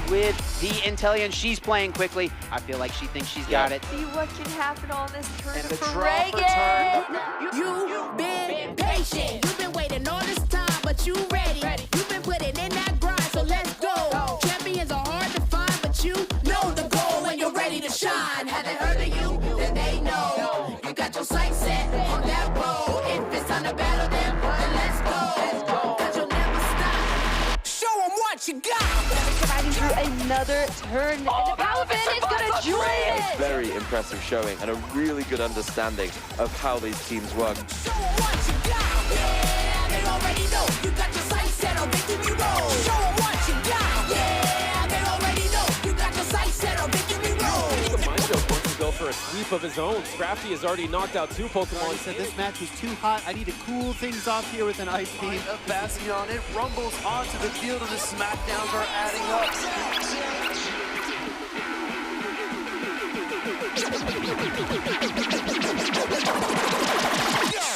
With the Intellion, she's playing quickly. I feel like she thinks she's got it. See what can happen on this turn And the for draw for Reagan. You've been patient. You've been waiting all this time, but you ready. You've been putting in that grind, so let's go. Champions are hard to find, but you know the goal when you're ready to shine. Haven't heard of you, then they know. You got your sights set on that road. If it's time to battle them, then let's go. 'Cause you'll never stop. Show them what you got. Riding through another turn, and the Palafin is gonna drain it! Very impressive showing and a really good understanding of how these teams work. Show 'em what you got. Yeah, they already know. You got your sights set on victory road. Show 'em what you got. Yeah, they already know. You got your sights set on victory road. The Mind Joke wants to go for a sweep of his own. Scrafty has already knocked out 2 Pokemon. He said this match was too hot. I need to cool things off here with an ice beam. Bastion, it rumbles onto the field, and the smackdowns are adding up.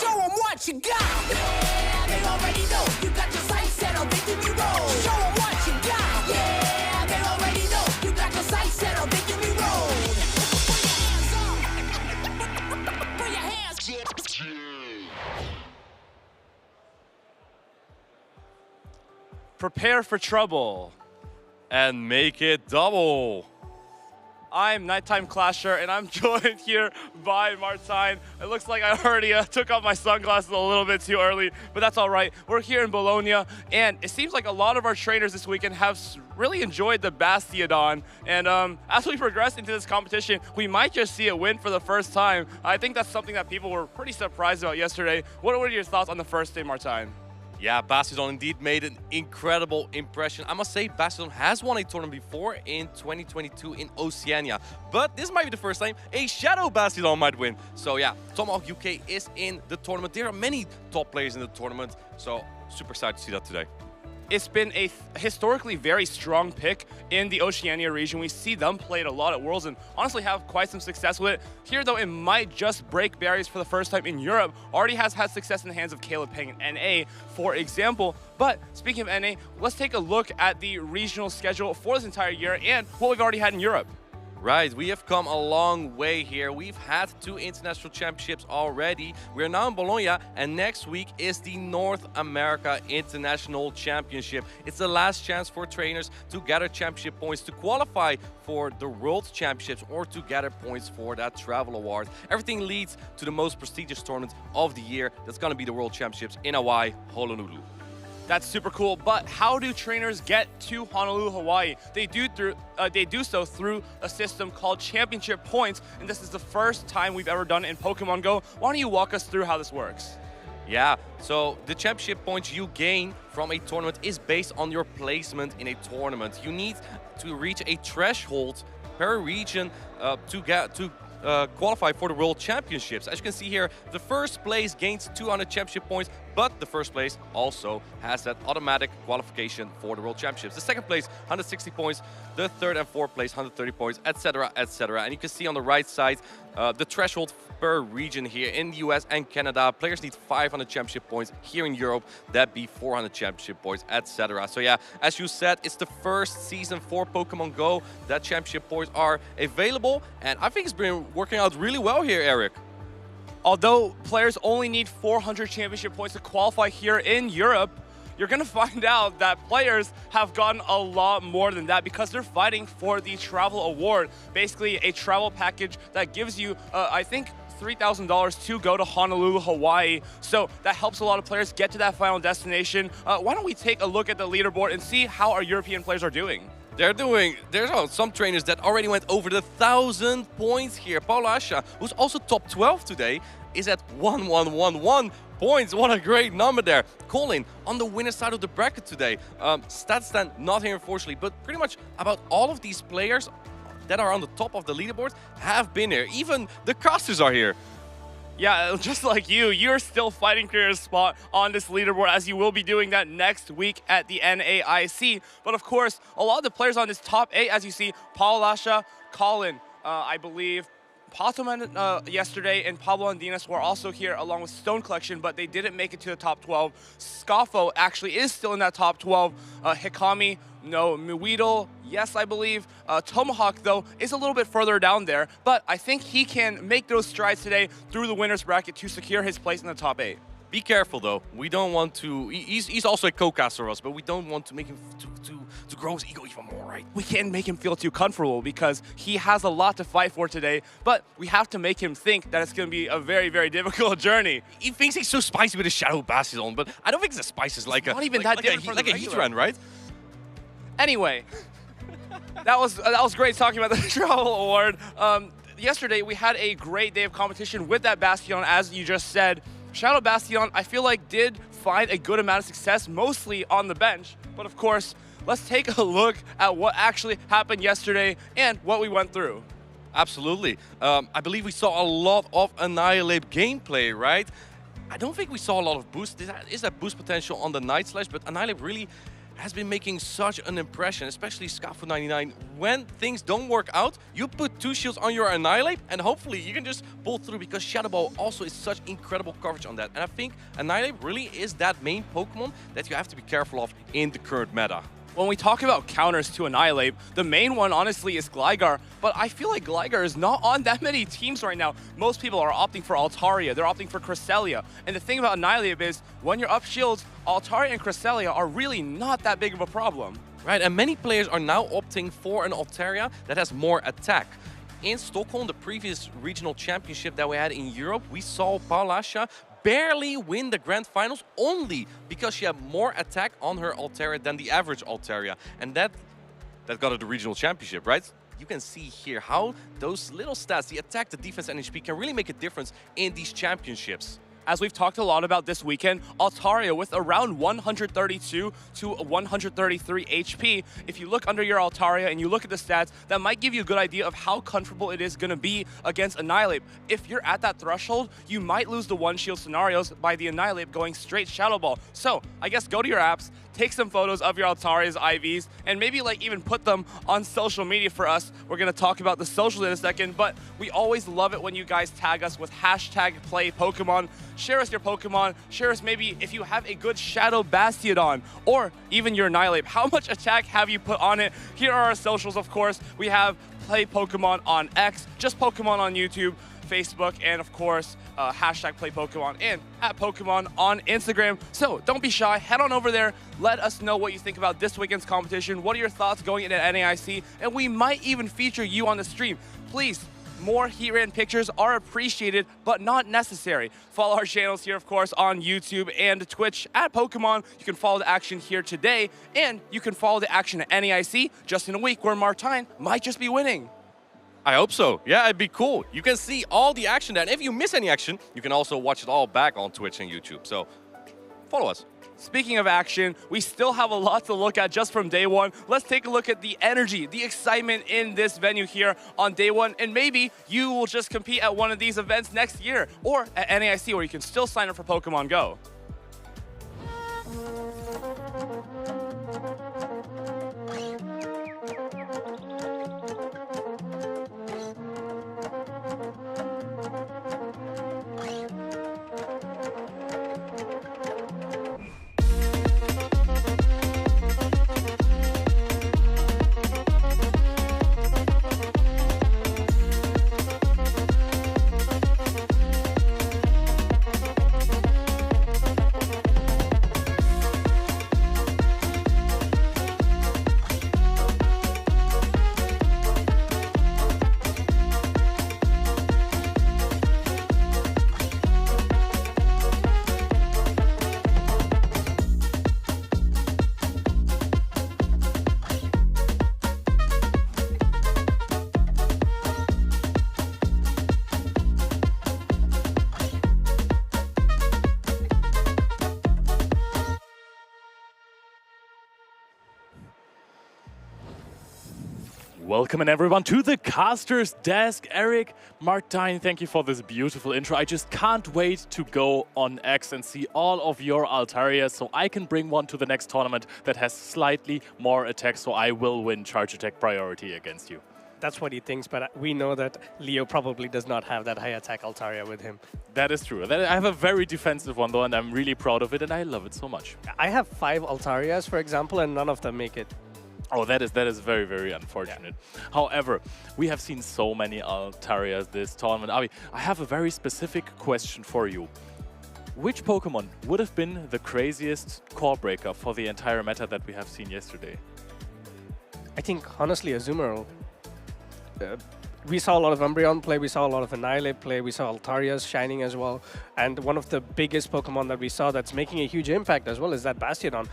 Show 'em what you got. Yeah, they already know. You got your sights set on victory road. Show 'em what you got. Yeah, they already know. You got your sights set on victory road. Put your hands up. Prepare for trouble and make it double. I'm Nighttime Clasher, and I'm joined here by Martijn. It looks like I already took off my sunglasses a little bit too early, but that's all right. We're here in Bologna, and it seems like a lot of our trainers this weekend have really enjoyed the Bastiodon. And as we progress into this competition, we might just see a win for the first time. I think that's something that people were pretty surprised about yesterday. What were your thoughts on the first day, Martijn? Yeah, Bastiodon indeed made an incredible impression. I must say, Bastiodon has won a tournament before in 2022 in Oceania. But this might be the first time a Shadow Bastiodon might win. So yeah, Tomahawk UK is in the tournament. There are many top players in the tournament. So super excited to see that today. it's been a historically very strong pick in the Oceania region. We see them played a lot at Worlds and honestly have quite some success with it. Here though, it might just break barriers for the first time in Europe. Already has had success in the hands of Caleb Peng and NA, for example. But speaking of NA, let's take a look at the regional schedule for this entire year and what we've already had in Europe. Right, we have come a long way here. We've had 2 international championships already. We're now in Bologna, and next week is the North America International Championship. It's the last chance for trainers to gather championship points to qualify for the World Championships or to gather points for that travel award. Everything leads to the most prestigious tournament of the year. That's going to be the World Championships in Hawaii, Honolulu. That's super cool, but how do trainers get to Honolulu, Hawaii? They do so through a system called Championship Points, and this is the first time we've ever done it in Pokemon Go. Why don't you walk us through how this works? Yeah, so the championship points you gain from a tournament is based on your placement in a tournament. You need to reach a threshold per region to qualify for the World Championships. As you can see here, the first place gains 200 championship points, but the first place also has that automatic qualification for the World Championships. The second place, 160 points. The third and fourth place, 130 points, etc., etc. And you can see on the right side, the threshold per region here in the US and Canada. Players need 500 championship points. Here in Europe, that'd be 400 championship points, etc. So yeah, as you said, it's the first season for Pokemon Go that championship points are available. And I think it's been working out really well here, Eric. Although players only need 400 championship points to qualify here in Europe, you're going to find out that players have gotten a lot more than that because they're fighting for the travel award, basically a travel package that gives you, I think, $3,000 to go to Honolulu, Hawaii. So that helps a lot of players get to that final destination. Why don't we take a look at the leaderboard and see how our European players are doing? There's some trainers that already went over the 1,000 points here. Paul Asha, who's also top 12 today, is at 1111 points. What a great number there. Colin on the winner's side of the bracket today. Stats stand not here, unfortunately, but pretty much about all of these players that are on the top of the leaderboard have been here. Even the casters are here. Yeah, just like you're still fighting for your spot on this leaderboard, as you will be doing that next week at the NAIC. But of course, a lot of the players on this top 8, as you see, Paul Lasha, Colin, I believe, Patoman yesterday, and Pablo Andinas were also here along with Stone Collection, but they didn't make it to the top 12. Scoffo actually is still in that top 12. Hikami, no. Muweedle, yes, I believe. Tomahawk, though, is a little bit further down there, but I think he can make those strides today through the winner's bracket to secure his place in the top 8. Be careful, though. We don't want to... He's also a co-caster of us, but we don't want to make him to grow his ego even more, right? We can't make him feel too comfortable because he has a lot to fight for today, but we have to make him think that it's going to be a very, very difficult journey. He thinks he's so spicy with his Shadow Bastion, but I don't think the spice is like not even that different like a heat run, right? Anyway, that was great talking about the travel award. Yesterday, we had a great day of competition with that Bastion, as you just said. Shadow Bastion, I feel like, did find a good amount of success, mostly on the bench. But of course, let's take a look at what actually happened yesterday and what we went through. Absolutely. I believe we saw a lot of Annihilate gameplay, right? I don't think we saw a lot of boost. Is that boost potential on the Night Slash, but Annihilate really has been making such an impression, especially Scafu 99. When things don't work out, you put 2 shields on your Annihilate, and hopefully you can just pull through, because Shadow Ball also is such incredible coverage on that. And I think Annihilate really is that main Pokemon that you have to be careful of in the current meta. When we talk about counters to Annihilate, the main one, honestly, is Gligar, but I feel like Gligar is not on that many teams right now. Most people are opting for Altaria, they're opting for Cresselia, and the thing about Annihilate is, when you're up shields, Altaria and Cresselia are really not that big of a problem. Right, and many players are now opting for an Altaria that has more attack. In Stockholm, the previous regional championship that we had in Europe, we saw Paulasha barely win the grand finals only because she had more attack on her Altaria than the average Altaria. And that got her the regional championship, right? You can see here how those little stats, the attack, the defense, and HP, can really make a difference in these championships. as we've talked a lot about this weekend, Altaria with around 132 to 133 HP. If you look under your Altaria and you look at the stats, that might give you a good idea of how comfortable it is going to be against Annihilate. If you're at that threshold, you might lose the one shield scenarios by the Annihilate going straight Shadow Ball. So I guess go to your apps, take some photos of your Altaria's IVs, and maybe like even put them on social media for us. We're going to talk about the socials in a second, but we always love it when you guys tag us with #PlayPokemon. Share us your Pokemon. Share us maybe if you have a good Shadow Bastiodon or even your Annihilate. How much attack have you put on it? Here are our socials, of course. We have Play Pokemon on X, just Pokemon on YouTube, Facebook, and of course, #PlayPokemon and @Pokemon on Instagram. So don't be shy, head on over there. Let us know what you think about this weekend's competition. What are your thoughts going into NAIC? And we might even feature you on the stream. Please, more Heatran pictures are appreciated, but not necessary. Follow our channels here, of course, on YouTube and Twitch @Pokemon. You can follow the action here today, and you can follow the action at NAIC just in a week where Martijn might just be winning. I hope so. Yeah, it'd be cool. You can see all the action there. And if you miss any action, you can also watch it all back on Twitch and YouTube. So follow us. Speaking of action, we still have a lot to look at just from day one. Let's take a look at the energy, the excitement in this venue here on day one. And maybe you will just compete at one of these events next year or at NAIC where you can still sign up for Pokemon Go. Welcome everyone to the caster's desk. Eric, Martijn, thank you for this beautiful intro. I just can't wait to go on X and see all of your Altarias so I can bring one to the next tournament that has slightly more attack, so I will win charge attack priority against you. That's what he thinks, but we know that Leo probably does not have that high attack Altaria with him. That is true. I have a very defensive one though, and I'm really proud of it, and I love it so much. I have 5 Altarias, for example, and none of them make it. Oh, that is very, very unfortunate. Yeah. However, we have seen so many Altarias this tournament. Avi, I have a very specific question for you. Which Pokemon would have been the craziest core breaker for the entire meta that we have seen yesterday? I think, honestly, Azumarill. We saw a lot of Umbreon play, we saw a lot of Annihilate play, we saw Altarias shining as well. And one of the biggest Pokemon that we saw that's making a huge impact as well is that Bastiodon.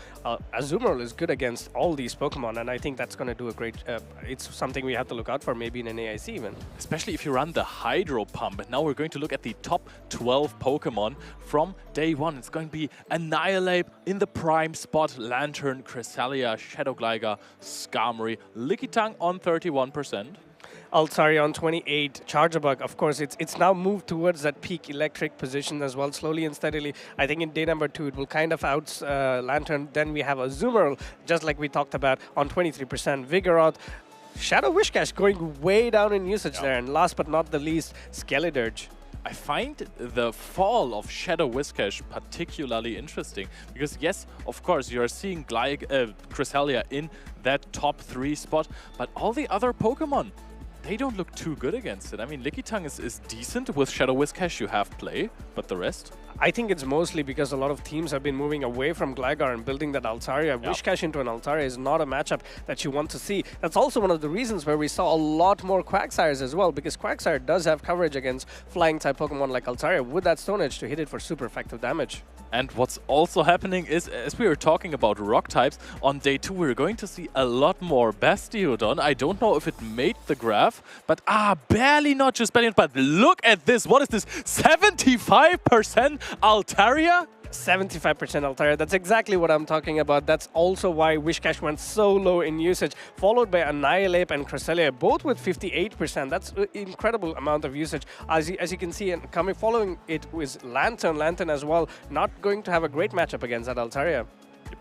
Azumarill is good against all these Pokemon, and I think that's going to do a great... it's something we have to look out for maybe in an AIC even. Especially if you run the Hydro Pump. And now we're going to look at the top 12 Pokemon from day one. It's going to be Annihilate in the prime spot, Lantern, Cresselia, Shadow Gligar, Skarmory, Lickitung on 31%. Altaria on 28, Charjabug, of course, it's now moved towards that peak electric position as well, slowly and steadily. I think in day number 2, it will kind of out Lantern. Then we have Azumarill, just like we talked about, on 23%. Vigoroth, Shadow Wishcash going way down in usage there. And last but not the least, Skeledirge. I find the fall of Shadow Whiscash particularly interesting because, yes, of course, you are seeing Cresselia in that top 3 spot, but all the other Pokemon, they don't look too good against it. I mean, Lickitung is decent. With Shadow Whiscash, you have play, but the rest? I think it's mostly because a lot of teams have been moving away from Gligar and building that Altaria. Wishcash into an Altaria is not a matchup that you want to see. That's also one of the reasons where we saw a lot more Quagsires as well, because Quagsire does have coverage against flying-type Pokemon like Altaria with that Stone Edge to hit it for super effective damage. And what's also happening is, as we were talking about rock types, on day 2 we're going to see a lot more Bastiodon. I don't know if it made the graph, but barely, not just barely, but look at this. What is this? 75% Altaria? 75% Altaria, that's exactly what I'm talking about. That's also why Whiscash went so low in usage, followed by Annihilate and Cresselia, both with 58%. That's an incredible amount of usage. As you can see, and following it was Lantern. Lantern as well, not going to have a great matchup against that Altaria.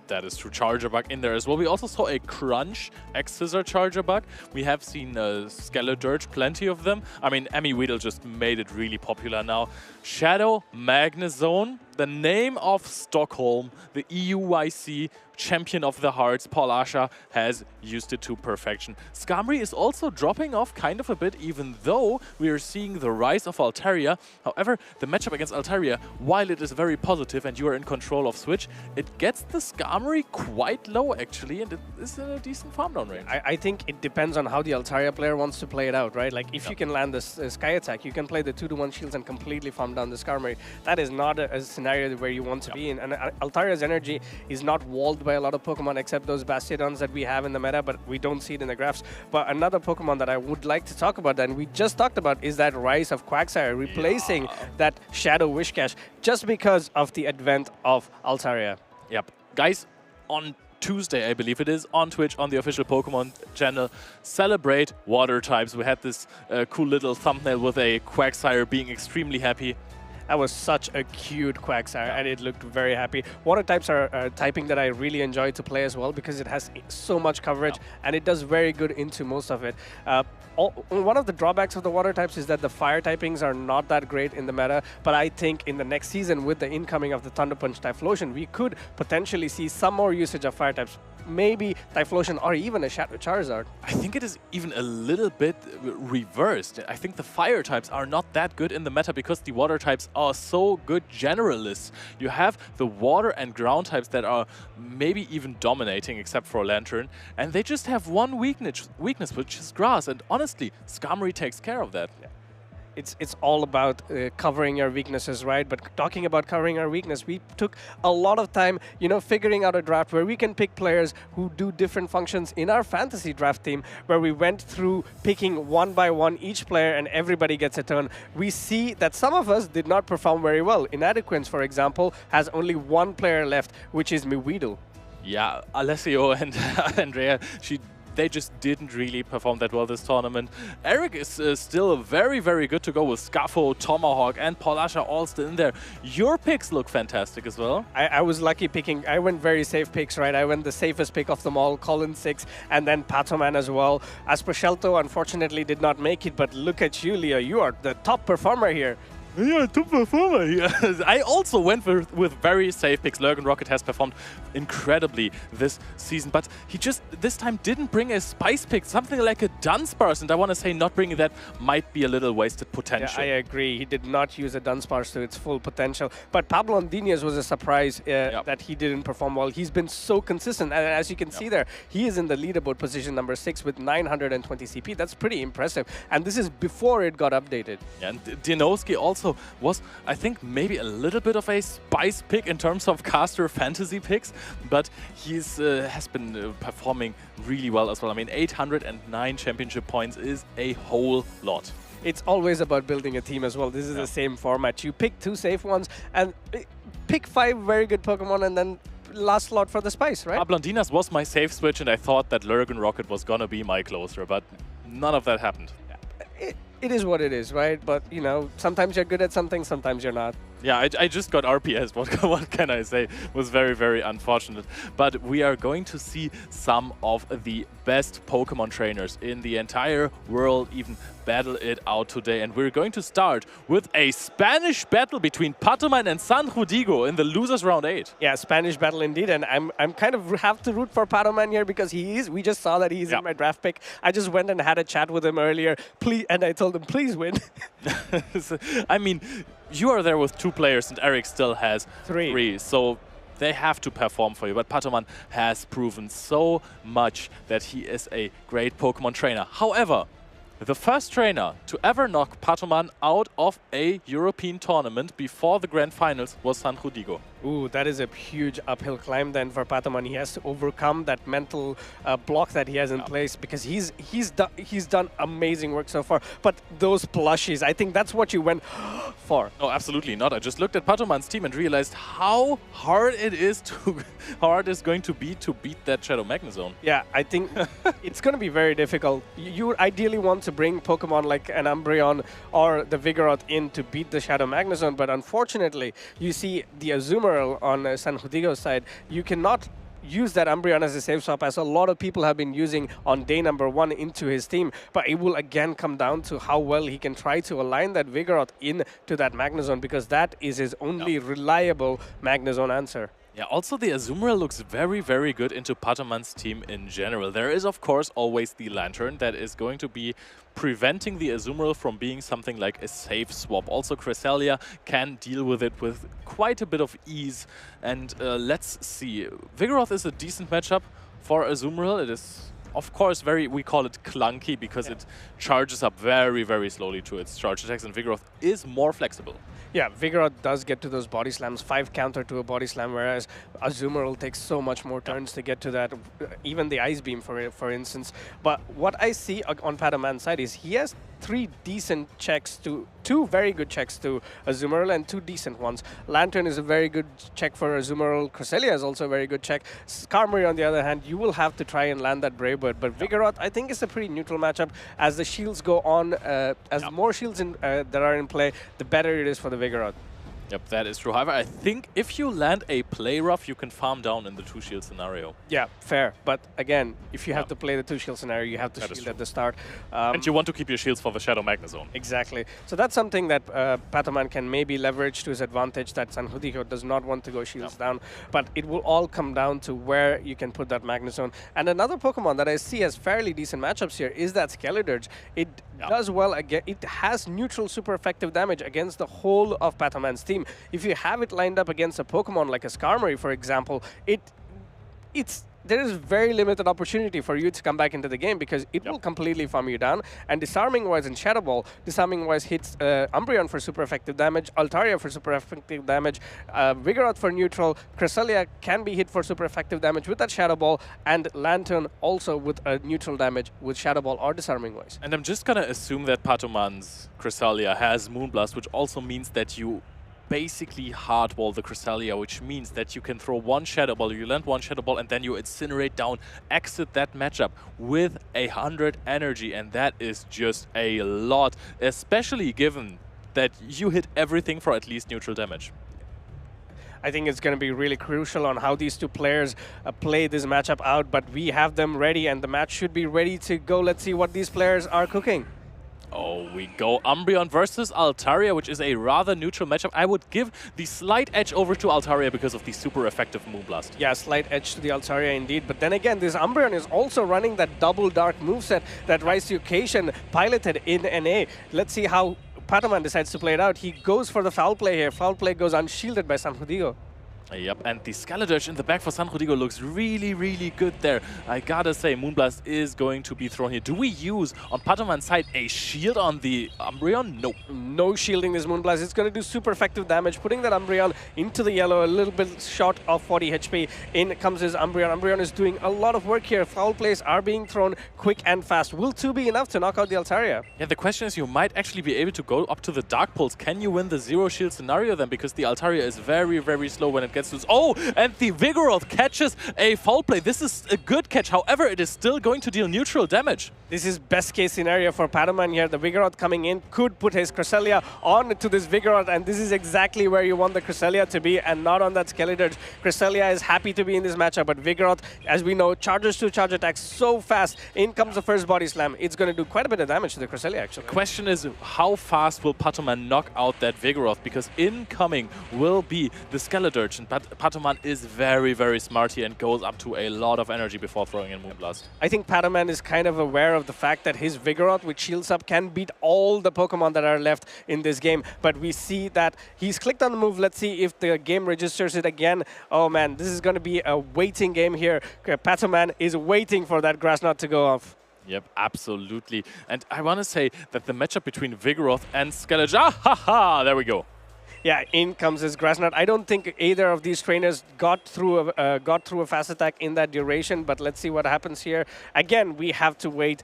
That is true. Charger bug in there as well. We also saw a Crunch X-Scissor Charger bug. We have seen Skeledirge, plenty of them. I mean, Emmy Weedle just made it really popular now. Shadow, Magnezone, the name of Stockholm, the EUYC champion of the hearts, Paul Asha, has used it to perfection. Skarmory is also dropping off kind of a bit, even though we are seeing the rise of Altaria. However, the matchup against Altaria, while it is very positive and you are in control of Switch, it gets the Skarmory quite low, actually, and it is in a decent farm down range. I think it depends on how the Altaria player wants to play it out, right? Like, if you can land this Sky Attack, you can play the 2-to-1 shields and completely farm down the Skarmory. That is not a scenario where you want to be in. And Altaria's energy is not walled by a lot of Pokemon except those Bastiodons that we have in the meta, but we don't see it in the graphs. But another Pokemon that I would like to talk about, and we just talked about, is that rise of Quagsire, replacing that Shadow Whiscash just because of the advent of Altaria. Yep. Guys, on Tuesday, I believe it is, on Twitch, on the official Pokemon channel, celebrate water types. We had this cool little thumbnail with a Quagsire being extremely happy. That was such a cute Quagsire, and it looked very happy. Water types are a typing that I really enjoy to play as well because it has so much coverage, and it does very good into most of it. One of the drawbacks of the water types is that the fire typings are not that great in the meta, but I think in the next season, with the incoming of the Thunder Punch Typhlosion, we could potentially see some more usage of fire types. Maybe Typhlosion or even a Shadow Charizard. I think it is even a little bit reversed. I think the fire types are not that good in the meta because the water types are so good generalists. You have the water and ground types that are maybe even dominating, except for Lantern, and they just have one weakness, which is grass. And honestly, Skarmory takes care of that. It's all about covering your weaknesses, right? But talking about covering our weakness, we took a lot of time, you know, figuring out a draft where we can pick players who do different functions in our fantasy draft team, where we went through picking one by one each player and everybody gets a turn. We see that some of us did not perform very well. Inadequance, for example, has only one player left, which is Weedle. Yeah, Alessio and Andrea, they just didn't really perform that well this tournament. Eric is still very, very good to go with Scuffle, Tomahawk, and Paul Asha all still in there. Your picks look fantastic as well. I was lucky picking. I went very safe picks, right? I went the safest pick of them all, Colin 6, and then Patoman as well. Aspercelto, unfortunately, did not make it, but look at you, Leo. You are the top performer here. Yeah, top performer. I also went with very safe picks. Lurgan Rocket has performed incredibly this season, but he just this time didn't bring a spice pick, something like a Dunsparce, and I want to say not bringing that might be a little wasted potential. Yeah, I agree. He did not use a Dunsparce to its full potential, but Pablo Andinias was a surprise that he didn't perform well. He's been so consistent, and as you can see there, he is in the leaderboard position number 6 with 920 CP. That's pretty impressive, and this is before it got updated. Yeah, and Dinowski also was, I think, maybe a little bit of a spice pick in terms of caster fantasy picks, but he's has been performing really well as well. I mean, 809 championship points is a whole lot. It's always about building a team as well. This is the same format. You pick 2 safe ones and pick 5 very good Pokemon and then last slot for the spice, right? Blondinas was my safe switch, and I thought that Lurgan Rocket was gonna be my closer, but none of that happened. It is what it is, right? But, you know, sometimes you're good at something, sometimes you're not. Yeah, I just got RPS. What can I say? It was very, very unfortunate. But we are going to see some of the best Pokemon trainers in the entire world even battle it out today. And we're going to start with a Spanish battle between Patoman and San Judigo in the losers round 8. Yeah, Spanish battle indeed. And I'm kind of have to root for Patoman here because we just saw that he's in my draft pick. I just went and had a chat with him earlier. And I told him, please win. I mean, you are there with 2 players and Eric still has 3. So they have to perform for you. But Patoman has proven so much that he is a great Pokemon trainer. However, the first trainer to ever knock Patoman out of a European tournament before the Grand Finals was San Judigo. Ooh, that is a huge uphill climb then for Pataman. He has to overcome that mental block that he has in place because he's done amazing work so far. But those plushies, I think that's what you went for. No, absolutely not. I just looked at Pataman's team and realized how hard it is going to be to beat that Shadow Magnezone. Yeah, I think it's going to be very difficult. You ideally want to bring Pokemon like an Umbreon or the Vigoroth in to beat the Shadow Magnezone, but unfortunately, you see the Azumarill on San Judigo's side, you cannot use that Umbreon as a safe swap, as a lot of people have been using on day number 1 into his team. But it will again come down to how well he can try to align that Vigoroth into that Magnezone, because that is his only reliable Magnezone answer. Yeah, also the Azumarill looks very, very good into Pataman's team in general. There is, of course, always the Lantern that is going to be preventing the Azumarill from being something like a safe swap. Also, Cresselia can deal with it with quite a bit of ease. And let's see. Vigoroth is a decent matchup for Azumarill. It is, of course, we call it clunky because it charges up very, very slowly to its charge attacks, and Vigoroth is more flexible. Yeah, Vigoroth does get to those body slams, 5 counter to a body slam, whereas Azumarill takes so much more turns to get to that, even the Ice Beam, for instance. But what I see on Pataman's side is he has 3 decent checks to 2 very good checks to Azumarill and 2 decent ones. Lantern is a very good check for Azumarill. Cresselia is also a very good check. Skarmory, on the other hand, you will have to try and land that Brave Bird. But Vigoroth, I think, is a pretty neutral matchup. As the shields go on, as more shields that are in play, the better it is for the Vigoroth. Yep, that is true. However, I think if you land a play rough, you can farm down in the 2-shield scenario. Yeah, fair. But again, if you have to play the 2-shield scenario, you have to shield at the start. And you want to keep your shields for the Shadow Magnezone. Exactly. So that's something that Pataman can maybe leverage to his advantage, that San Judigo does not want to go shields down. But it will all come down to where you can put that Magnezone. And another Pokemon that I see as fairly decent matchups here is that Skeledirge. It does well again. It has neutral super effective damage against the whole of Pataman's team. If you have it lined up against a Pokemon like a Skarmory, for example, there is very limited opportunity for you to come back into the game because it will completely farm you down. And Disarming-wise in Shadow Ball, Disarming-wise hits Umbreon for super effective damage, Altaria for super effective damage, Vigoroth for neutral, Cresselia can be hit for super effective damage with that Shadow Ball, and Lantern also with a neutral damage with Shadow Ball or Disarming-wise. And I'm just gonna assume that Pataman's Cresselia has Moonblast, which also means that you basically hardwall the Cresselia, which means that you can throw 1 Shadow Ball, you land 1 Shadow Ball, and then you incinerate down, exit that matchup with 100 energy, and that is just a lot, especially given that you hit everything for at least neutral damage. I think it's going to be really crucial on how these 2 players play this matchup out, but we have them ready, and the match should be ready to go. Let's see what these players are cooking. Oh, we go Umbreon versus Altaria, which is a rather neutral matchup. I would give the slight edge over to Altaria because of the super effective Moonblast. Yeah, slight edge to the Altaria indeed. But then again, this Umbreon is also running that double dark moveset that Rise to Occasion piloted in NA. Let's see how Pataman decides to play it out. He goes for the foul play here. Foul play goes unshielded by San Judigo. Yep, and the Skeledirge in the back for San Judigo looks really, really good there. I gotta say, Moonblast is going to be thrown here. Do we use, on Pataman's side, a shield on the Umbreon? Nope. No shielding this Moonblast. It's going to do super effective damage, putting that Umbreon into the yellow, a little bit short of 40 HP. In comes his Umbreon. Umbreon is doing a lot of work here. Foul plays are being thrown quick and fast. Will 2 be enough to knock out the Altaria? Yeah, the question is, you might actually be able to go up to the Dark Pulse. Can you win the 0 shield scenario then? Because the Altaria is very, very slow when it gets to... Oh, and the Vigoroth catches a foul play. This is a good catch. However, it is still going to deal neutral damage. This is best case scenario for Pataman here. The Vigoroth coming in could put his Cresselia on to this Vigoroth, and this is exactly where you want the Cresselia to be and not on that Skeledirge. Cresselia is happy to be in this matchup, but Vigoroth, as we know, charges to charge attacks so fast. In comes the first body slam. It's going to do quite a bit of damage to the Cresselia, actually. The question is, how fast will Pataman knock out that Vigoroth? Because incoming will be the Skeledirge, and Pataman is very, very smart here and goes up to a lot of energy before throwing in Moonblast. I think Pataman is kind of aware of the fact that his Vigoroth with shields up can beat all the Pokemon that are left in this game, but we see that he's clicked on the move. Let's see if the game registers it again. Oh man, this is going to be a waiting game here. Pataman is waiting for that Grass Knot to go off. Yep, absolutely. And I want to say that the matchup between Vigoroth and Skeledirge, there we go. Yeah, in comes his Grassnut. I don't think either of these trainers got through a fast attack in that duration, but let's see what happens here. Again, we have to wait.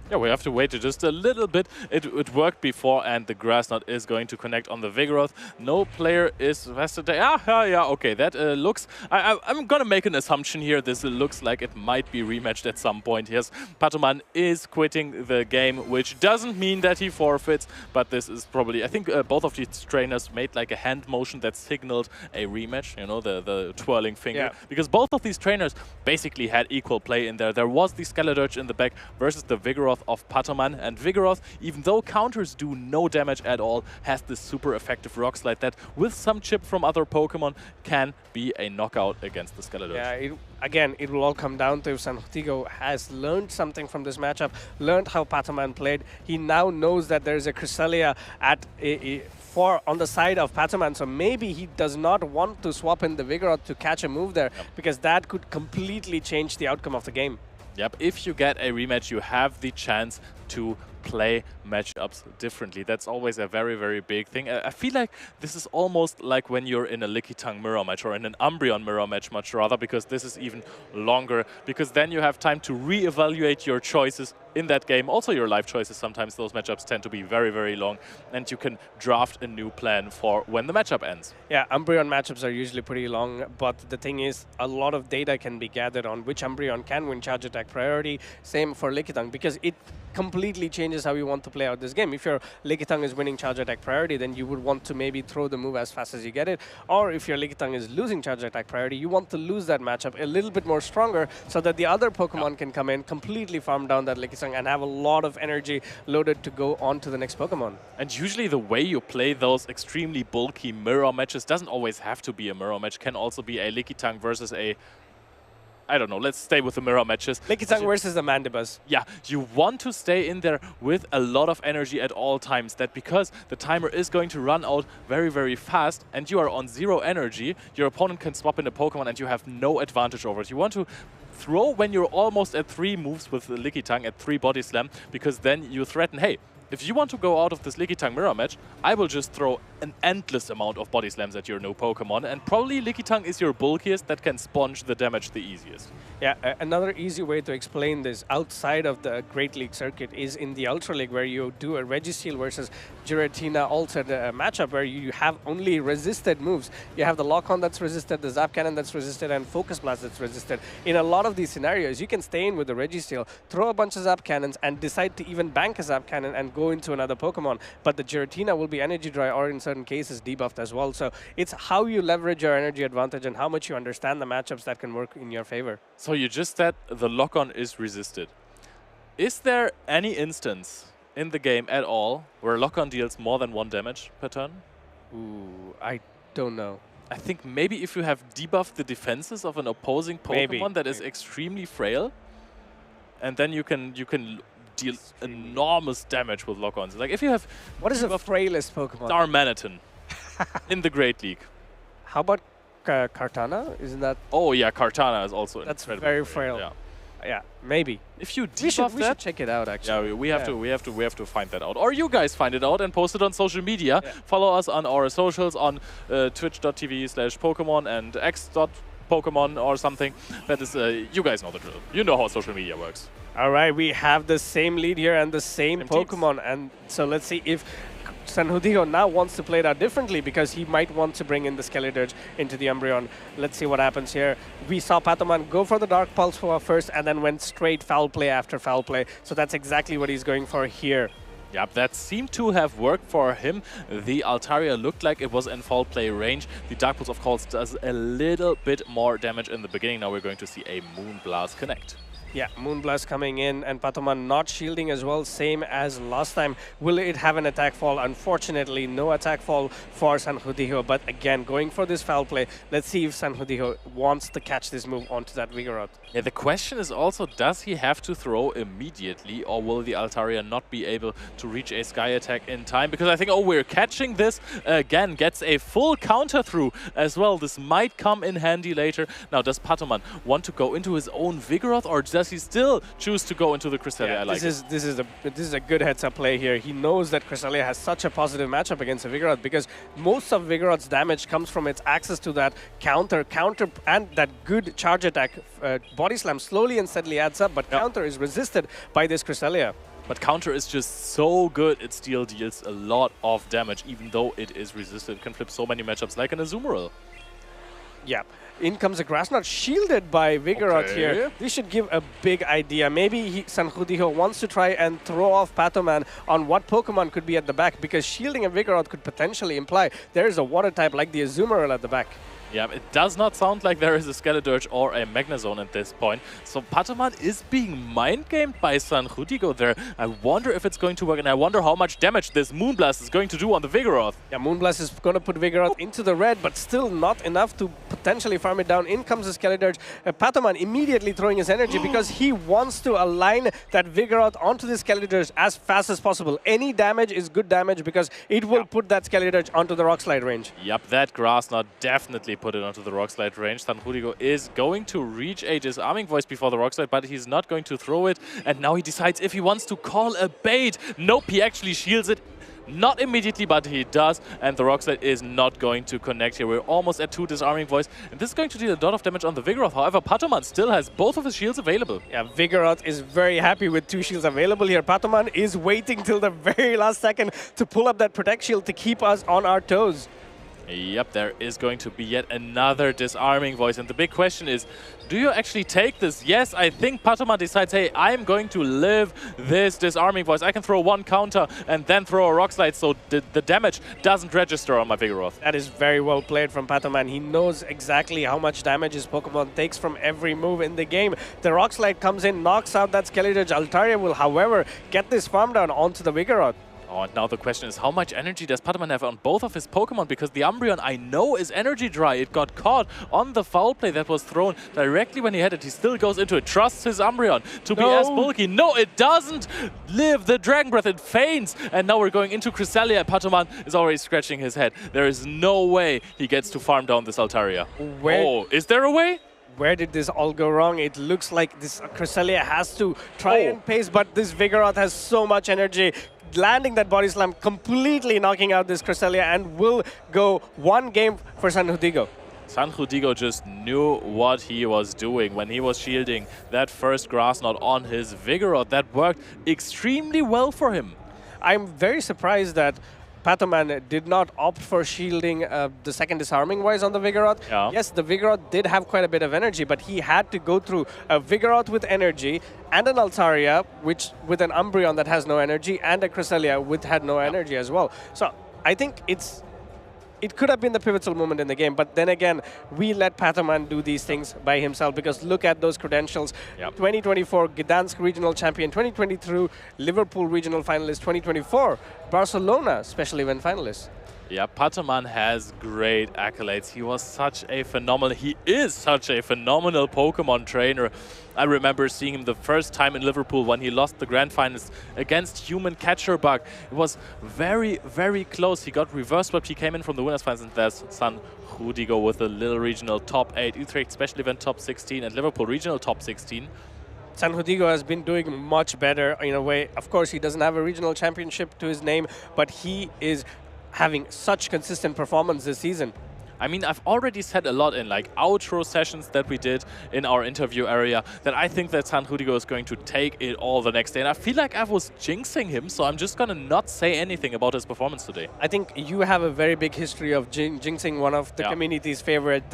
Yeah, we have to wait just a little bit. It worked before, and the Grassnut is going to connect on the Vigoroth. No player is vested. Yeah, okay, that looks... I'm going to make an assumption here. This looks like it might be rematched at some point. Yes, Patoman is quitting the game, which doesn't mean that he forfeits, but this is probably... I think both of these trainers made like a hand motion that signaled a rematch, you know, the twirling finger. Yeah. Because both of these trainers basically had equal play in there. There was the Skeledirge in the back versus the Vigoroth of Patoman, and Vigoroth, even though counters do no damage at all, has this super effective Rock Slide that, with some chip from other Pokemon, can be a knockout against the Skeledirge. Yeah, again, it will all come down to if San Jutigo has learned something from this matchup, learned how Patoman played. He now knows that there's a Cresselia at on the side of Patoman, so maybe he does not want to swap in the Vigoroth to catch a move there, because that could completely change the outcome of the game. Yep, if you get a rematch, you have the chance to play matchups differently. That's always a very, very big thing. I feel like this is almost like when you're in a Lickitung mirror match or in an Umbreon mirror match much rather, because this is even longer, because then you have time to re-evaluate your choices in that game. Also your life choices, sometimes those matchups tend to be very, very long, and you can draft a new plan for when the matchup ends. Yeah, Umbreon matchups are usually pretty long, but the thing is, a lot of data can be gathered on which Umbreon can win charge attack priority. Same for Lickitung, because it completely changes how you want to play out this game. If your Lickitung is winning charge attack priority, then you would want to maybe throw the move as fast as you get it. Or if your Lickitung is losing charge attack priority, you want to lose that matchup a little bit more stronger so that the other Pokemon can come in, completely farm down that Lickitung and have a lot of energy loaded to go on to the next Pokemon. And usually the way you play those extremely bulky mirror matches doesn't always have to be a mirror match, can also be a Lickitung versus a... I don't know, let's stay with the mirror matches. Lickitung versus the Mandibuzz. Yeah, you want to stay in there with a lot of energy at all times. That because the timer is going to run out very, very fast and you are on 0 energy, your opponent can swap in a Pokemon and you have no advantage over it. You want to throw when you're almost at 3 moves with the Lickitung, at 3 Body Slam, because then you threaten, hey, if you want to go out of this Lickitung mirror match, I will just throw an endless amount of Body Slams at your new Pokemon, and probably Lickitung is your bulkiest that can sponge the damage the easiest. Yeah, another easy way to explain this outside of the Great League circuit is in the Ultra League, where you do a Registeel versus Giratina altered matchup where you have only resisted moves. You have the Lock-On that's resisted, the Zap Cannon that's resisted, and Focus Blast that's resisted. In a lot of these scenarios, you can stay in with the Registeel, throw a bunch of Zap Cannons, and decide to even bank a Zap Cannon and go into another Pokemon. But the Giratina will be Energy Dry or in certain cases debuffed as well. So it's how you leverage your energy advantage and how much you understand the matchups that can work in your favor. So you just said the Lock-On is resisted. Is there any instance in the game at all where Lock-On deals more than 1 damage per turn? Ooh, I don't know. I think maybe if you have debuffed the defenses of an opposing Pokemon that is extremely frail, and then you can deal enormous damage with Lock-Ons. Like if you have... What is the frailest Pokemon? Darmanitan in the Great League. How about Kartana? Isn't that... Oh yeah, Kartana is also That's very frail. Yeah. Yeah, maybe. If you we should that, check it out actually. Yeah, we have to find that out. Or you guys find it out and post it on social media. Yeah. Follow us on our socials on twitch.tv/Pokemon and x.Pokemon or something. That is, you guys know the drill. You know how social media works. All right, we have the same lead here and the same Pokemon, teams. and so let's see if San Jutigo now wants to play that differently, because he might want to bring in the Skeledirge into the Umbreon. Let's see what happens here. We saw Patoman go for the Dark Pulse first and then went straight foul play after foul play. So that's exactly what he's going for here. Yep, that seemed to have worked for him. The Altaria looked like it was in foul play range. The Dark Pulse, of course, does a little bit more damage in the beginning. Now we're going to see a Moonblast connect. Yeah, Moonblast coming in and Patoman not shielding as well, same as last time. Will it have an attack fall? Unfortunately, no attack fall for San Jutigo, but again, going for this foul play. Let's see if San Jutigo wants to catch this move onto that Vigoroth. Yeah, the question is also, does he have to throw immediately, or will the Altaria not be able to reach a Sky Attack in time? Because I think, oh, we're catching this. Again, gets a full counter through as well. This might come in handy later. Now, does Patoman want to go into his own Vigoroth, or does does he still choose to go into the Cresselia? I like this is a good heads-up play here. He knows that Cresselia has such a positive matchup against a Vigoroth because most of Vigoroth's damage comes from its access to that counter, and that good charge attack. Body Slam slowly and steadily adds up, but counter is resisted by this Cresselia. But counter is just so good, it still deals a lot of damage, even though it is resisted. It can flip so many matchups like an Azumarill. Yeah. In comes a Grass Knot, shielded by Vigoroth here. This should give a big idea. Maybe Sanjudijo wants to try and throw off Patoman on what Pokemon could be at the back, because shielding a Vigoroth could potentially imply there is a water type like the Azumarill at the back. Yeah, it does not sound like there is a Skeledirge or a Magnezone at this point. So Patoman is being mind-gamed by Sanjudijo there. I wonder if it's going to work, and I wonder how much damage this Moonblast is going to do on the Vigoroth. Yeah, Moonblast is going to put Vigoroth into the red, but still not enough to potentially farm it down. In comes the Skeledirge. Patoman immediately throwing his energy because he wants to align that Vigoroth onto the Skeledirge as fast as possible. Any damage is good damage because it will put that Skeledirge onto the Rock Slide range. Yep, that Grass Knot definitely put it onto the Rock Slide range. Sanjudijo is going to reach a Disarming Voice before the Rock Slide, but he's not going to throw it. And now he decides if he wants to call a bait. Nope, he actually shields it. Not immediately, but he does. And the Rock Slide is not going to connect here. We're almost at 2 Disarming Voice. And this is going to deal a lot of damage on the Vigoroth. However, Patoman still has both of his shields available. Yeah, Vigoroth is very happy with 2 shields available here. Patoman is waiting till the very last second to pull up that Protect Shield to keep us on our toes. Yep, there is going to be yet another Disarming Voice. And the big question is, do you actually take this? Yes, I think Patoman decides, hey, I'm going to live this Disarming Voice. I can throw one counter and then throw a Rock Slide so the damage doesn't register on my Vigoroth. That is very well played from Patoman. He knows exactly how much damage his Pokemon takes from every move in the game. The Rock Slide comes in, knocks out that Skeledirge. Altaria will, however, get this farm down onto the Vigoroth. Oh, and now the question is, how much energy does Patoman have on both of his Pokemon? Because the Umbreon, I know, is energy dry. It got caught on the foul play that was thrown directly when he had it. He still goes into it, trusts his Umbreon to be as bulky. No, it doesn't live the Dragon Breath. It faints. And now we're going into Cresselia. Patoman is already scratching his head. There is no way he gets to farm down this Altaria. Oh, is there a way? Where did this all go wrong? It looks like this Cresselia has to try and pace, but this Vigoroth has so much energy. Landing that Body Slam, completely knocking out this Cresselia, and will go 1 game for Sanjudijo. Sanjudijo just knew what he was doing when he was shielding that first Grass Knot on his Vigoroth. That worked extremely well for him. I'm very surprised that Patoman did not opt for shielding the second Disarming Voice on the Vigoroth. Yeah. Yes, the Vigoroth did have quite a bit of energy, but he had to go through a Vigoroth with energy and an Altaria, which with an Umbreon that has no energy, and a Cresselia with had no energy as well. So I think it could have been the pivotal moment in the game, but then again, we let Patoman do these things by himself because look at those credentials. 2024 Gdansk Regional Champion, 2023 Liverpool Regional Finalist, 2024 Barcelona Special Event Finalist. Yeah, Patoman has great accolades. He was such a phenomenal, he is such a phenomenal Pokemon trainer. I remember seeing him the first time in Liverpool when he lost the Grand Finals against Human Catcher Bug. It was very, very close. He got reverse swept. He came in from the winners finals, and there's Sanjudijo with the Little Regional top 8, Utrecht Special Event top 16, and Liverpool Regional top 16. Sanjudijo has been doing much better in a way. Of course, he doesn't have a regional championship to his name, but he is having such consistent performance this season. I mean, I've already said a lot in like outro sessions that we did in our interview area that I think that Sanjudijo is going to take it all the next day. And I feel like I was jinxing him, so I'm just going to not say anything about his performance today. I think you have a very big history of jinxing one of the community's favorite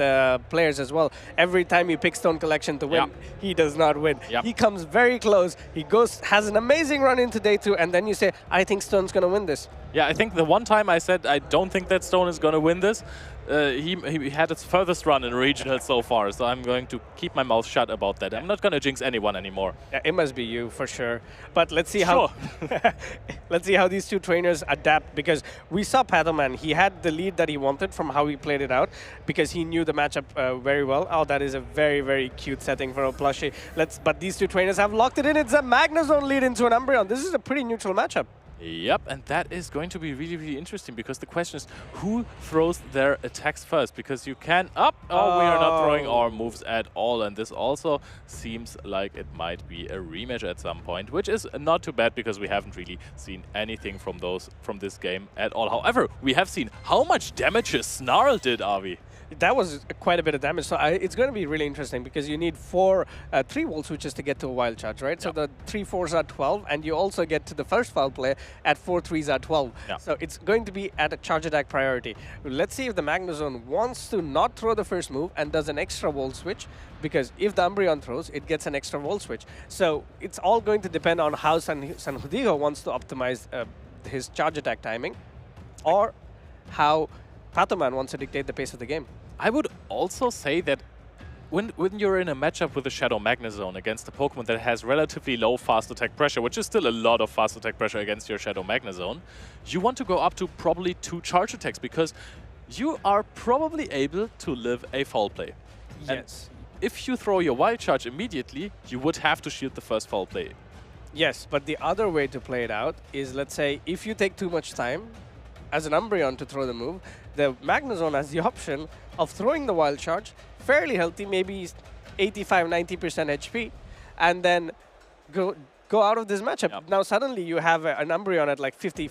players as well. Every time you pick Stone Collection to win, he does not win. He comes very close. He goes, has an amazing run into day 2, and then you say, I think Stone's going to win this. Yeah, I think the one time I said I don't think that Stone is going to win this, he had its furthest run in regional so far, so I'm going to keep my mouth shut about that. I'm not going to jinx anyone anymore. Yeah, it must be you for sure. But let's see how let's see how these two trainers adapt, because we saw Patoman. He had the lead that he wanted from how he played it out because he knew the matchup very well. Oh, that is a very, very cute setting for a plushie. But these two trainers have locked it in. It's a Magnezone lead into an Umbreon. This is a pretty neutral matchup. Yep, and that is going to be really, really interesting because the question is who throws their attacks first? Because you can we are not throwing our moves at all, and this also seems like it might be a rematch at some point, which is not too bad because we haven't really seen anything from this game at all. However, we have seen how much damage Snarl did, Avi. That was quite a bit of damage, so it's going to be really interesting because you need 3 volt switches to get to a wild charge, right? So the 3 4s are 12, and you also get to the first foul play at 4 3s are 12. So it's going to be at a charge attack priority. Let's see if the Magnezone wants to not throw the first move and does an extra volt switch, because if the Umbreon throws, it gets an extra volt switch. So it's all going to depend on how Sanhudiho wants to optimize his charge attack timing, or how Patoman wants to dictate the pace of the game. I would also say that when you're in a matchup with a Shadow Magnezone against a Pokemon that has relatively low fast attack pressure, which is still a lot of fast attack pressure against your Shadow Magnezone, you want to go up to probably 2 charge attacks because you are probably able to live a foul play. Yes. And if you throw your wild charge immediately, you would have to shield the first foul play. Yes, but the other way to play it out is, let's say, if you take too much time as an Umbreon to throw the move, the Magnezone has the option of throwing the wild charge, fairly healthy, maybe 85-90% HP, and then go out of this matchup. Yep. Now suddenly you have an Umbreon at like 50-40%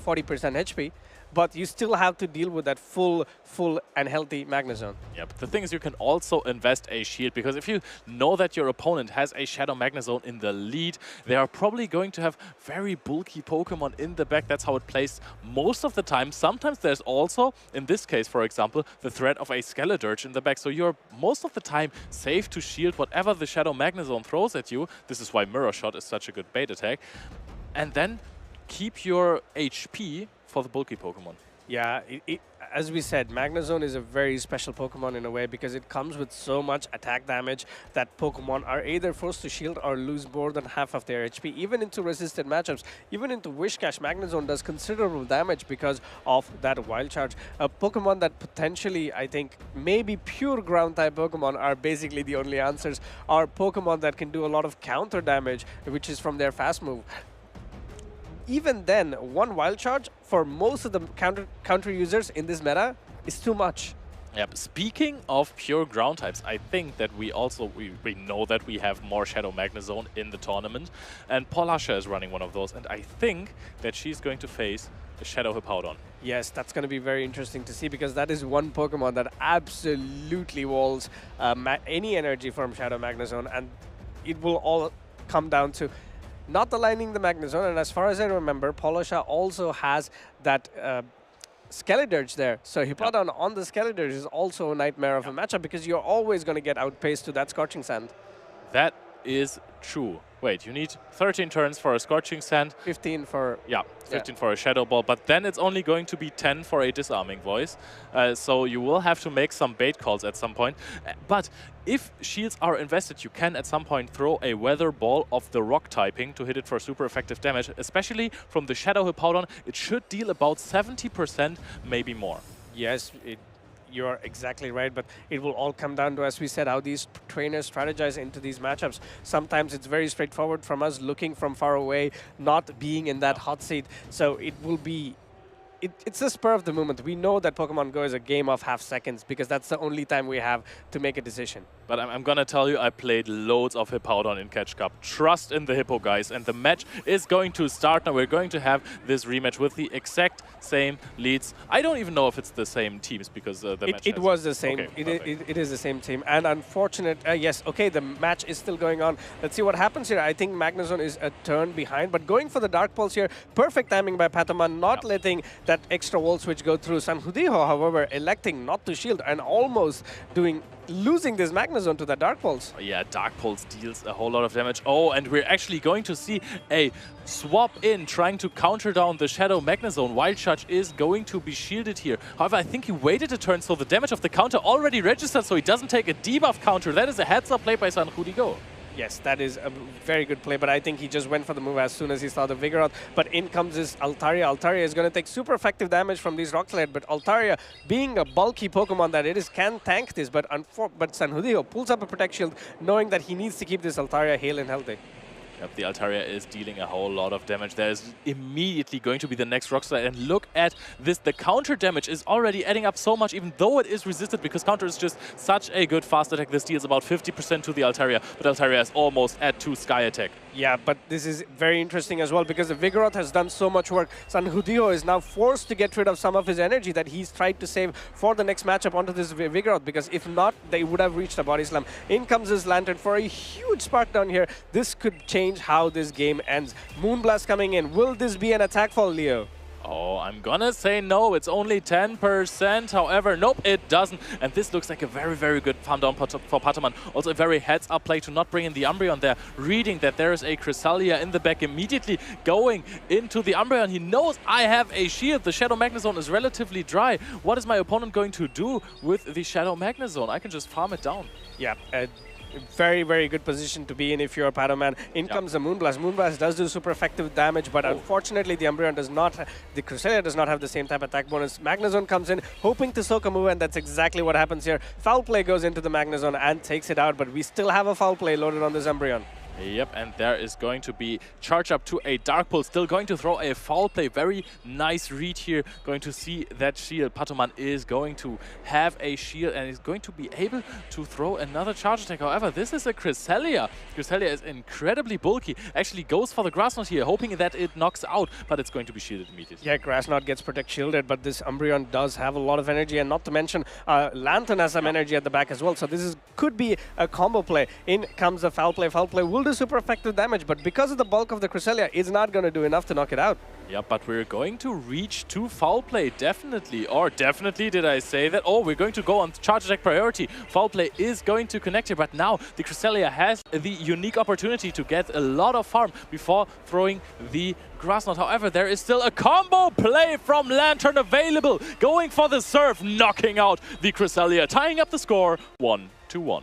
HP, but you still have to deal with that full and healthy Magnezone. Yeah, but the thing is you can also invest a shield, because if you know that your opponent has a Shadow Magnezone in the lead, they are probably going to have very bulky Pokemon in the back. That's how it plays most of the time. Sometimes there's also, in this case, for example, the threat of a Skeledirge in the back. So you're most of the time safe to shield whatever the Shadow Magnezone throws at you. This is why Mirror Shot is such a good bait attack. And then keep your HP for the bulky Pokemon. Yeah, as we said, Magnezone is a very special Pokemon in a way because it comes with so much attack damage that Pokemon are either forced to shield or lose more than half of their HP. Even into resisted matchups, even into Whiscash, Magnezone does considerable damage because of that wild charge. A Pokemon that potentially, I think, maybe pure ground-type Pokemon are basically the only answers, are Pokemon that can do a lot of counter damage, which is from their fast move. Even then, 1 wild charge for most of the counter users in this meta is too much. Yep. Speaking of pure ground types, I think that we know that we have more Shadow Magnezone in the tournament, and Polasha is running one of those, and I think that she's going to face a Shadow Hippowdon. Yes, that's going to be very interesting to see because that is one Pokemon that absolutely walls any energy from Shadow Magnezone, and it will all come down to not aligning the Magnezone. And as far as I remember, Polasha also has that Skeledirge there. So Hippowdon on the Skeledirge is also a nightmare of a matchup because you're always going to get outpaced to that Scorching Sand. That is true. Wait, you need 13 turns for a Scorching Sand. 15 for... Yeah, 15 for a Shadow Ball, but then it's only going to be 10 for a Disarming Voice. So you will have to make some bait calls at some point. But if shields are invested, you can at some point throw a Weather Ball of the Rock typing to hit it for super effective damage. Especially from the Shadow Hippowdon, it should deal about 70%, maybe more. Yes, you're exactly right, but it will all come down to, as we said, how these trainers strategize into these matchups. Sometimes it's very straightforward from us looking from far away, not being in that hot seat. So it will be... It's the spur of the moment. We know that Pokemon Go is a game of half seconds because that's the only time we have to make a decision. But I'm gonna tell you, I played loads of Hippowdon in Catch Cup. Trust in the Hippo, guys. And the match is going to start now. We're going to have this rematch with the exact same leads. I don't even know if it's the same teams because the match It was the same. Okay, it is the same team. And unfortunate, yes, okay, the match is still going on. Let's see what happens here. I think Magnezone is a turn behind, but going for the Dark Pulse here. Perfect timing by Patoman, not letting that extra wall switch go through. Sanhudiho, however, electing not to shield and almost losing this Magnezone to the Dark Pulse. Yeah, Dark Pulse deals a whole lot of damage. Oh, and we're actually going to see a swap in, trying to counter down the Shadow Magnezone. Wild Charge is going to be shielded here. However, I think he waited a turn, so the damage of the counter already registered, so he doesn't take a debuff counter. That is a heads-up play by Sanhudiho. Yes, that is a very good play, but I think he just went for the move as soon as he saw the Vigoroth. But in comes this Altaria. Altaria is going to take super effective damage from these Rock Slide, but Altaria, being a bulky Pokemon that it is, can tank this, but Sanhudiho pulls up a Protect Shield, knowing that he needs to keep this Altaria hale and healthy. Yep, the Altaria is dealing a whole lot of damage. There is immediately going to be the next rock slide, and look at this. The counter damage is already adding up so much, even though it is resisted, because counter is just such a good fast attack. This deals about 50% to the Altaria, but Altaria is almost at 2 Sky attack. Yeah, but this is very interesting as well, because the Vigoroth has done so much work. Sanhudeo is now forced to get rid of some of his energy that he's tried to save for the next matchup onto this Vigoroth, because if not, they would have reached a body slam. In comes this Lantern for a huge spark down here. This could change how this game ends. Moonblast coming in. Will this be an attack fall, Leo? Oh, I'm gonna say no. It's only 10%. However, nope, it doesn't. And this looks like a very, very good farm down for Pataman. Also a very heads-up play to not bring in the Umbreon there. Reading that there is a Cresselia in the back, immediately going into the Umbreon. He knows I have a shield. The Shadow Magnezone is relatively dry. What is my opponent going to do with the Shadow Magnezone? I can just farm it down. Yeah, very, very good position to be in if you're a Padaman. In comes the Moonblast. Moonblast does do super effective damage, but unfortunately the Umbreon does not, the Cresselia does not have the same type of attack bonus. Magnezone comes in, hoping to soak a move, and that's exactly what happens here. Foul Play goes into the Magnezone and takes it out, but we still have a Foul Play loaded on this Umbreon. Yep, and there is going to be charge up to a Dark Pulse. Still going to throw a Foul Play. Very nice read here. Going to see that shield. Patoman is going to have a shield and is going to be able to throw another charge attack. However, this is a Cresselia. Cresselia is incredibly bulky. Actually goes for the Grass Knot here, hoping that it knocks out, but it's going to be shielded immediately. Yeah, Grass Knot gets Protect shielded, but this Umbreon does have a lot of energy, and not to mention Lantern has some energy at the back as well. So this could be a combo play. In comes the Foul Play. Foul Play will do super effective damage, but because of the bulk of the Cresselia, it's not going to do enough to knock it out. Yeah, but we're going to reach to Foul Play, definitely. Or definitely, did I say that? Oh, we're going to go on charge attack priority. Foul Play is going to connect here, but now the Cresselia has the unique opportunity to get a lot of farm before throwing the Grass Knot. However, there is still a combo play from Lantern available. Going for the Surf, knocking out the Cresselia, tying up the score 1-1.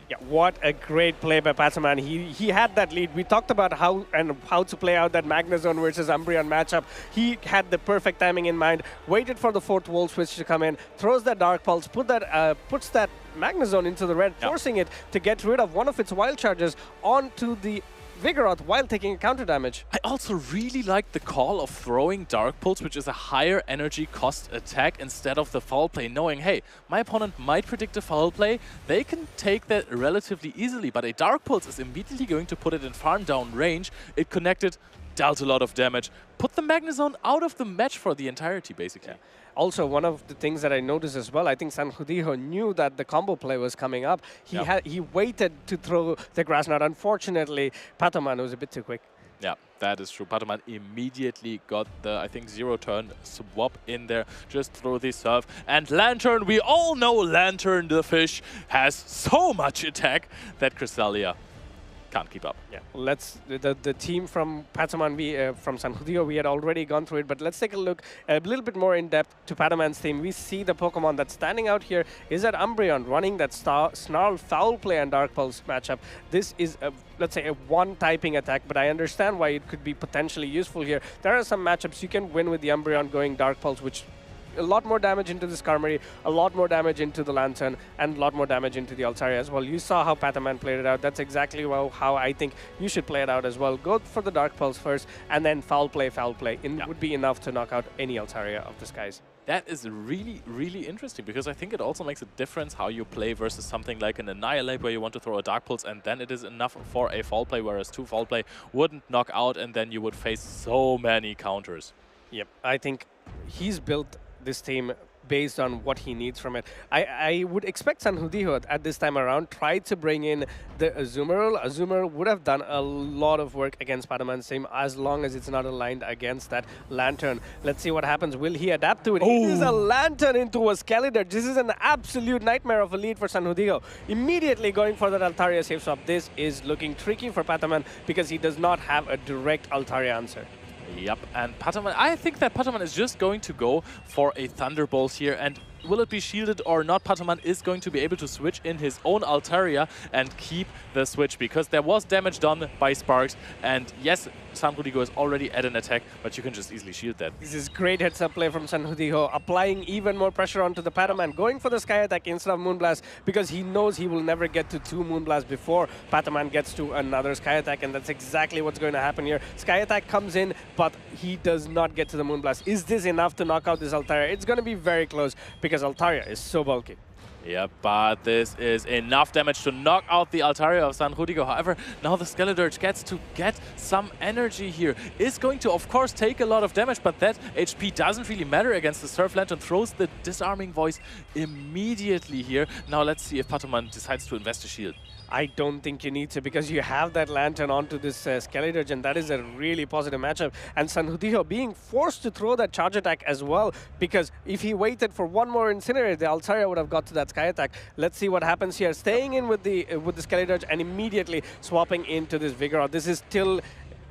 Yeah, what a great play by Pataman. He had that lead. We talked about how to play out that Magnezone versus Umbreon matchup. He had the perfect timing in mind, waited for the 4th Volt Switch to come in, throws that Dark Pulse, puts that Magnezone into the red, forcing it to get rid of one of its wild charges onto the Vigoroth while taking counter damage. I also really like the call of throwing Dark Pulse, which is a higher energy cost attack, instead of the Foul Play, knowing, hey, my opponent might predict a Foul Play. They can take that relatively easily, but a Dark Pulse is immediately going to put it in farm down range. It connected, dealt a lot of damage, put the Magnezone out of the match for the entirety, basically. Yeah. Also, one of the things that I noticed as well, I think Sanhudeo knew that the combo play was coming up. He waited to throw the Grass Knot. Unfortunately, Pataman was a bit too quick. Yeah, that is true. Pataman immediately got the, I think, 0-turn swap in there. Just throw the Surf. And Lantern, we all know Lantern, the fish, has so much attack that Cresselia can't keep up. Yeah, the team from Pataman, from Sanhudeo, we had already gone through it, but let's take a look a little bit more in depth to Pataman's team. We see the Pokemon that's standing out here is that Umbreon running that Snarl, Foul Play, and Dark Pulse matchup. This is let's say a one-typing attack, but I understand why it could be potentially useful here. There are some matchups you can win with the Umbreon going Dark Pulse, which a lot more damage into the Skarmory, a lot more damage into the Lantern, and a lot more damage into the Altaria as well. You saw how Pataman played it out. That's exactly how I think you should play it out as well. Go for the Dark Pulse first, and then Foul Play. Would be enough to knock out any Altaria of the skies. That is really, really interesting, because I think it also makes a difference how you play versus something like an Annihilate, where you want to throw a Dark Pulse and then it is enough for a Foul Play, whereas 2 Foul Play wouldn't knock out, and then you would face so many counters. Yep, I think he's built this team based on what he needs from it. I would expect Sanhudeo at this time around try to bring in the Azumarill. Azumarill would have done a lot of work against Pataman's team as long as it's not aligned against that Lantern. Let's see what happens. Will he adapt to it? It is a Lantern into a Skeletor. This is an absolute nightmare of a lead for Sanhudeo. Immediately going for that Altaria safe swap. This is looking tricky for Pataman because he does not have a direct Altaria answer. Yep, and Pataman, I think that Pataman is just going to go for a Thunderbolt here, and will it be shielded or not, Pataman is going to be able to switch in his own Altaria and keep the switch, because there was damage done by Sparks, and yes, San Rudigo is already at an attack, but you can just easily shield that. This is great heads-up play from San Rudigo, applying even more pressure onto the Pataman, going for the Sky Attack instead of Moonblast because he knows he will never get to 2 Moonblasts before Pataman gets to another Sky Attack, and that's exactly what's going to happen here. Sky Attack comes in, but he does not get to the Moonblast. Is this enough to knock out this Altaria? It's going to be very close because Altaria is so bulky. Yeah, but this is enough damage to knock out the Altaria of San Rudigo. However, now the Skeledirge gets to get some energy here. Is going to, of course, take a lot of damage, but that HP doesn't really matter against the Surf Lantern. Throws the Disarming Voice immediately here. Now let's see if Pataman decides to invest a shield. I don't think you need to because you have that Lantern onto this Skeledirge, and that is a really positive matchup. And San Rudigo being forced to throw that charge attack as well, because if he waited for one more Incinerate, the Altaria would have got to that Sky Attack. Let's see what happens here. Staying in with the Skeledirge and immediately swapping into this Vigoroth. This is still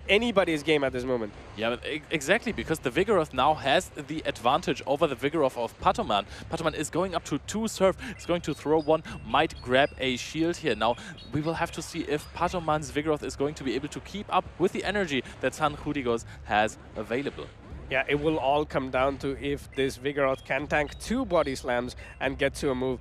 anybody's game at this moment. Yeah, but exactly, because the Vigoroth now has the advantage over the Vigoroth of Pataman. Pataman is going up to 2 Surf, is going to throw one, might grab a shield here. Now, we will have to see if Pataman's Vigoroth is going to be able to keep up with the energy that San Rudigo's has available. Yeah, it will all come down to if this Vigoroth can tank 2 body slams and get to a move.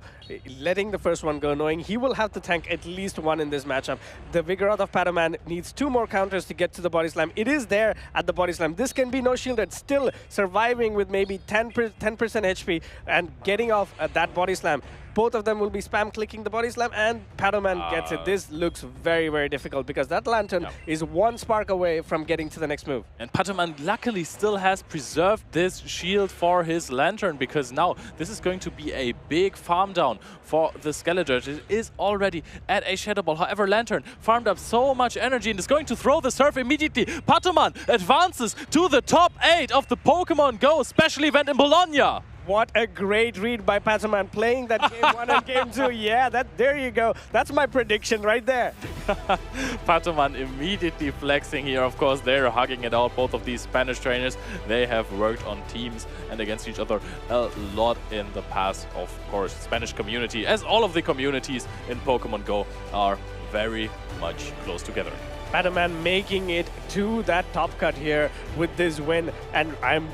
Letting the first one go, knowing he will have to tank at least 1 in this matchup. The Vigoroth of Pataman needs 2 more counters to get to the body slam. It is there at the body slam. This can be no shielded, still surviving with maybe 10% HP and getting off at that body slam. Both of them will be spam clicking the body slam, and Pataman gets it. This looks very, very difficult because that Lantern is 1 spark away from getting to the next move. And Pataman luckily still has preserved this shield for his Lantern, because now this is going to be a big farm down for the Skeledirge. It is already at a Shadow Ball. However, Lantern farmed up so much energy and is going to throw the Surf immediately. Pataman advances to the top 8 of the Pokémon Go Special Event in Bologna. What a great read by Pataman, playing that game 1 and game 2. Yeah, there you go. That's my prediction right there. Pataman immediately flexing here. Of course, they're hugging it out. Both of these Spanish trainers, they have worked on teams and against each other a lot in the past. Of course, Spanish community, as all of the communities in Pokemon Go, are very much close together. Pataman making it to that top cut here with this win, and I'm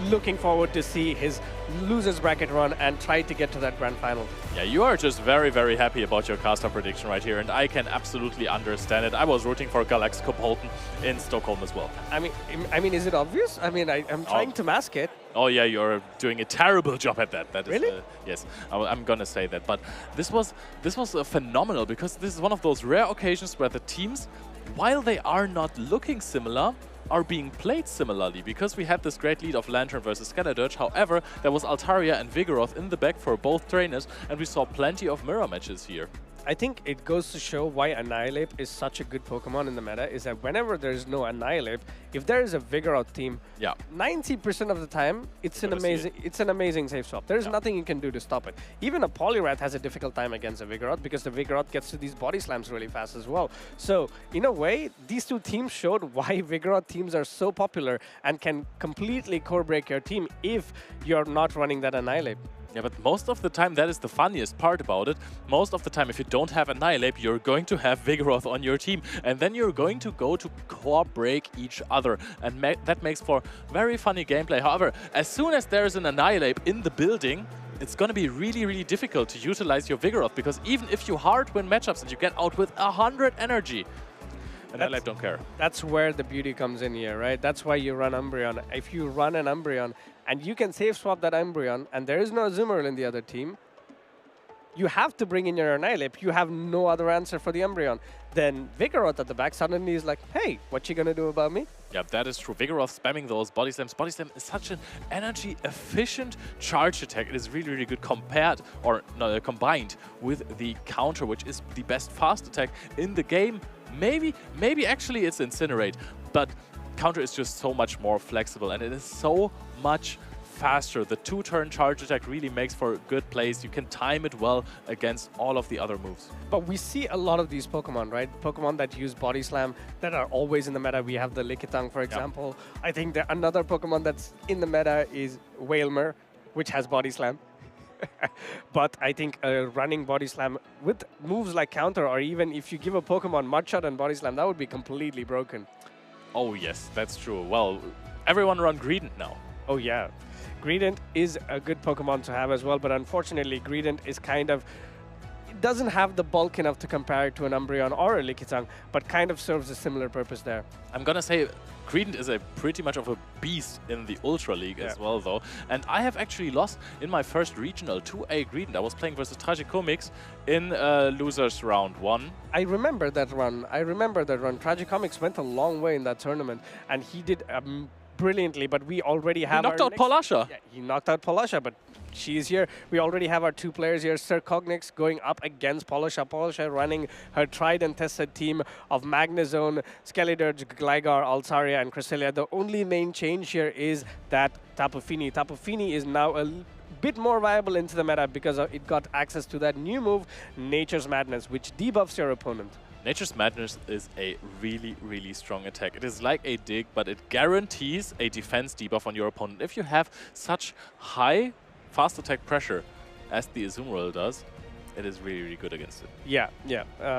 looking forward to see his losers bracket run and try to get to that grand final. Yeah, you are just very, very happy about your caster prediction right here, and I can absolutely understand it. I was rooting for Galaxico Bolton in Stockholm as well. I mean, is it obvious? I mean, I'm trying to mask it. Oh yeah, you're doing a terrible job at that. That is, really? Yes, I'm gonna say that. But this was phenomenal, because this is one of those rare occasions where the teams, while they are not looking similar, are being played similarly, because we had this great lead of Lantern versus Skeledirge. However, there was Altaria and Vigoroth in the back for both trainers, and we saw plenty of mirror matches here. I think it goes to show why Annihilate is such a good Pokemon in the meta, is that whenever there's no Annihilate, if there is a Vigoroth team, 90% of the time, it's an amazing safe swap. There's nothing you can do to stop it. Even a Poliwrath has a difficult time against a Vigoroth, because the Vigoroth gets to these body slams really fast as well. So, in a way, these 2 teams showed why Vigoroth teams are so popular and can completely core break your team if you're not running that Annihilate. Yeah, but most of the time, that is the funniest part about it. Most of the time, if you don't have Annihilate, you're going to have Vigoroth on your team, and then you're going to go to core break each other, and that makes for very funny gameplay. However, as soon as there is an Annihilate in the building, it's going to be really, really difficult to utilize your Vigoroth, because even if you hard win matchups and you get out with 100 energy, Annihilate don't care. That's where the beauty comes in here, right? That's why you run Umbreon. If you run an Umbreon and you can safe swap that Umbreon and there is no Azumarill in the other team, you have to bring in your Annihilate. You have no other answer for the Umbreon. Then Vigoroth at the back suddenly is like, hey, what you gonna do about me? Yeah, that is true. Vigoroth spamming those body slams. Body slam is such an energy-efficient charge attack. It is really, really good compared, or no, combined with the counter, which is the best fast attack in the game. Maybe actually it's Incinerate, but counter is just so much more flexible, and it is so much faster. The 2-turn charge attack really makes for good plays. You can time it well against all of the other moves. But we see a lot of these Pokemon, right? Pokemon that use Body Slam that are always in the meta. We have the Lickitung, for example. I think that another Pokemon that's in the meta is Wailmer, which has Body Slam. But I think running Body Slam with moves like counter, or even if you give a Pokemon Mudshot and Body Slam, that would be completely broken. Oh yes, that's true. Well, everyone run Greedent now. Oh yeah, Greedent is a good Pokemon to have as well, but unfortunately Greedent is kind of, it doesn't have the bulk enough to compare it to an Umbreon or a Lickitung, but kind of serves a similar purpose there. I'm gonna say Greedent is a pretty much of a beast in the Ultra League as well, though. And I have actually lost in my first regional to a Greedent. I was playing versus Tragicomics in losers round 1. I remember that run. Tragicomics went a long way in that tournament, and he did brilliantly, but we already have He knocked out Polasha. Yeah, he knocked out Polasha, but she's here. We already have our 2 players here. Sir Cognix going up against Polasha. Polasha running her tried and tested team of Magnezone, Skeledirge, Gligar, Altaria, and Cresselia. The only main change here is that Tapu Fini. Tapu Fini is now a bit more viable into the meta because it got access to that new move, Nature's Madness, which debuffs your opponent. Nature's Madness is a really, really strong attack. It is like a dig, but it guarantees a defense debuff on your opponent. If you have such high fast attack pressure as the Azumarill does, it is really, really good against it. Yeah.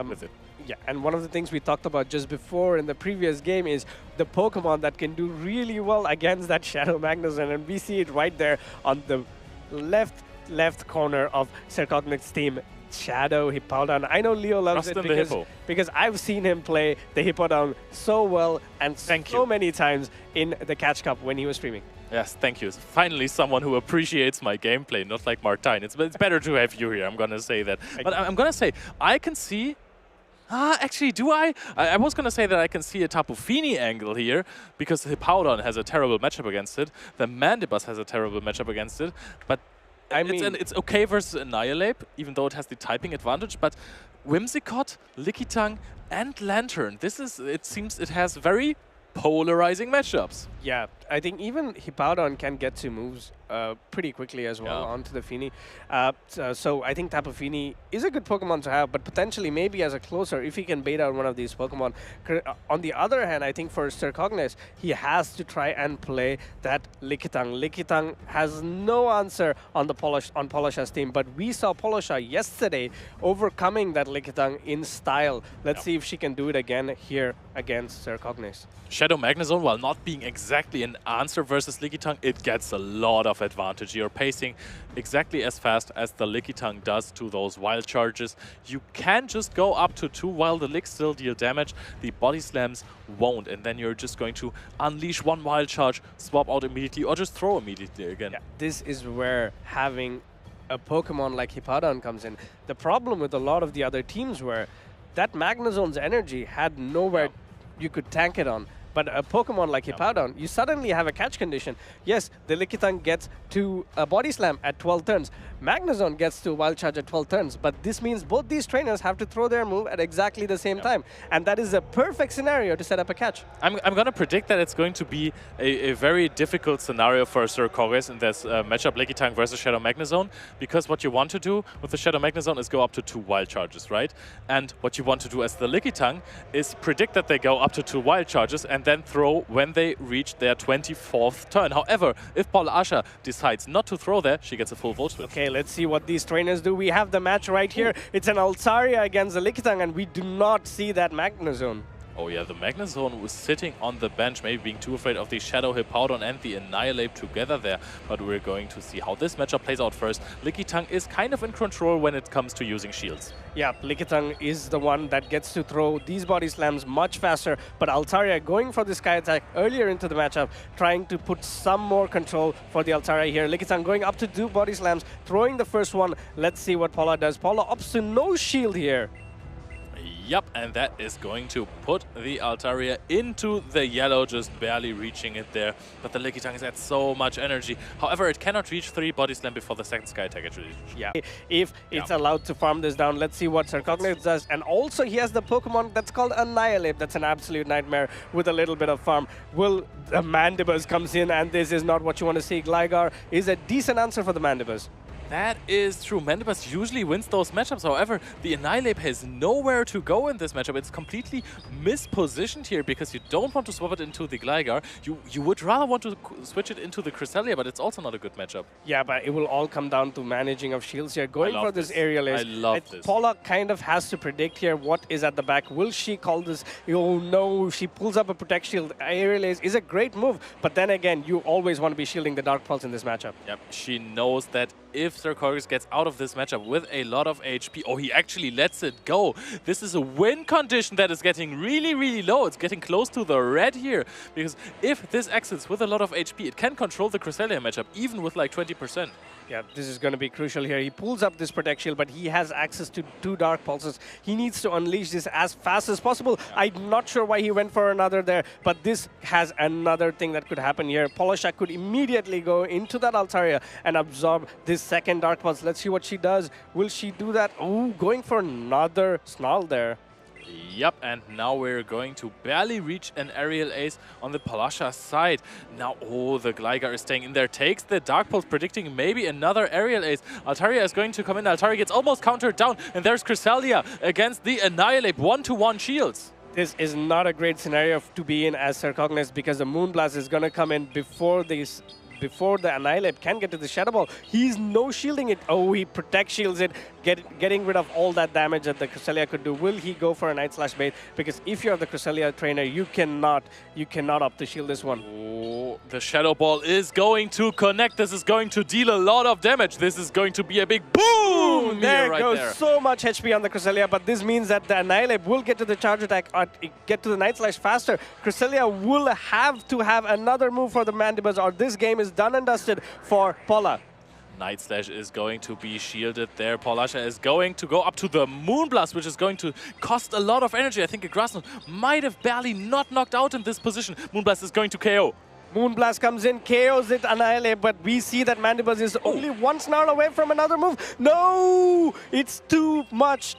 With it. Yeah, and one of the things we talked about just before in the previous game is the Pokemon that can do really well against that Shadow Magnezone, and we see it right there on the left corner of Sir Cognix's team. Shadow Hippowdon. I know Leo loves it because I've seen him play the Hippowdon so well and so many times in the Catch Cup when he was streaming. Yes, thank you. Finally, someone who appreciates my gameplay, not like Martijn. It's better to have you here, I'm going to say that. But I'm going to say, I can see... actually, do I? I was going to say that I can see a Tapu Fini angle here, because Hippowdon has a terrible matchup against it. The Mandibuzz has a terrible matchup against it. But it's okay versus Annihilate, even though it has the typing advantage, but Whimsicott, Lickitung, and Lantern, it seems it has very polarizing matchups. Yeah, I think even Hippowdon can get 2 moves pretty quickly as well onto the Fini. So I think Tapu Fini is a good Pokemon to have, but potentially maybe as a closer if he can bait out one of these Pokemon. On the other hand, I think for Sir Cognix, he has to try and play that Lickitung. Lickitung has no answer on Polasha's team, but we saw Polasha yesterday overcoming that Lickitung in style. Let's see if she can do it again here against Sir Cognix. Shadow Magnezone, while not being exactly an answer versus Lickitung, it gets a lot of advantage. You're pacing exactly as fast as the Lickitung does to those wild charges. You can just go up to 2 while the Licks still deal damage. The body slams won't, and then you're just going to unleash 1 wild charge, swap out immediately, or just throw immediately again. Yeah, this is where having a Pokemon like Hippowdon comes in. The problem with a lot of the other teams were that Magnezone's energy had nowhere you could tank it on. But a Pokemon like Hippowdon, you suddenly have a catch condition. Yes, the Lickitung gets to a Body Slam at 12 turns. Magnezone gets to Wild Charge at 12 turns. But this means both these trainers have to throw their move at exactly the same time. And that is a perfect scenario to set up a catch. I'm going to predict that it's going to be a very difficult scenario for Sir Cognix in this matchup Lickitung versus Shadow Magnezone. Because what you want to do with the Shadow Magnezone is go up to 2 Wild Charges, right? And what you want to do as the Lickitung is predict that they go up to 2 Wild Charges and then throw when they reach their 24th turn. However, if Polasha decides not to throw there, she gets a full Volt Switch. Okay, let's see what these trainers do. We have the match right here. It's an Altaria against the Lickitung, and we do not see that Magnezone. Oh yeah, the Magnezone was sitting on the bench, maybe being too afraid of the Shadow Hippowdon and the Annihilate together there. But we're going to see how this matchup plays out first. Lickitung is kind of in control when it comes to using shields. Yeah, Lickitung is the one that gets to throw these body slams much faster. But Altaria going for the Sky Attack earlier into the matchup, trying to put some more control for the Altaria here. Lickitung going up to 2 body slams, throwing the first one. Let's see what Paula does. Paula opts to no shield here. Yep, and that is going to put the Altaria into the yellow, just barely reaching it there. But the Lickitung has had so much energy. However, it cannot reach 3 Body Slam before the second Sky Attack actually. Yeah, if it's allowed to farm this down, let's see what Sir Cognix does. And also, he has the Pokemon that's called Annihilate. That's an absolute nightmare with a little bit of farm. Will the Mandibuzz comes in, and this is not what you want to see. Gligar is a decent answer for the Mandibuzz. That is true. Mandibus usually wins those matchups. However, the Annihilate has nowhere to go in this matchup. It's completely mispositioned here because you don't want to swap it into the Gligar. You would rather want to switch it into the Cresselia, but it's also not a good matchup. Yeah, but it will all come down to managing of shields here. Going for this aerial ace. I love this. Paula kind of has to predict here what is at the back. Will she call this? Oh no, she pulls up a Protect Shield. Aerial ace is a great move, but then again, you always want to be shielding the Dark Pulse in this matchup. Yep, she knows that if Sir Corgus gets out of this matchup with a lot of HP, oh, he actually lets it go. This is a win condition that is getting really, really low. It's getting close to the red here, because if this exits with a lot of HP, it can control the Cresselia matchup, even with like 20%. Yeah, this is going to be crucial here. He pulls up this Protect Shield, but he has access to 2 Dark Pulses. He needs to unleash this as fast as possible. Yeah. I'm not sure why he went for another there, but this has another thing that could happen here. Polasha could immediately go into that Altaria and absorb this second Dark Pulse. Let's see what she does. Will she do that? Oh, going for another Snarl there. Yep, and now we're going to barely reach an aerial ace on the Palasha side. Now, oh, the Gligar is staying in there, takes the Dark Pulse, predicting maybe another aerial ace. Altaria is going to come in. Altaria gets almost countered down, and there's Cresselia against the Annihilate. 1-to-1 shields. This is not a great scenario to be in as Sir Cognes, because the Moonblast is going to come in before this. Before the Annihilate can get to the Shadow Ball. He's no shielding it. Oh, he Protect Shields it, getting rid of all that damage that the Cresselia could do. Will he go for a Night Slash bait? Because if you're the Cresselia trainer, you cannot opt to shield this one. Oh, the Shadow Ball is going to connect. This is going to deal a lot of damage. This is going to be a big boom! There right goes there. So much HP on the Cresselia, but this means that the Annihilate will get to the charge attack, or get to the Night Slash faster. Cresselia will have to have another move for the Mandibus, or this game is done and dusted for Paula. Night Slash is going to be shielded there. Palasha is going to go up to the Moonblast, which is going to cost a lot of energy. I think a Grass Knot might have barely not knocked out in this position. Moonblast is going to KO. Moonblast comes in, KOs it, Annihilate, but we see that Mandibus is only one Snarl away from another move. No! It's too much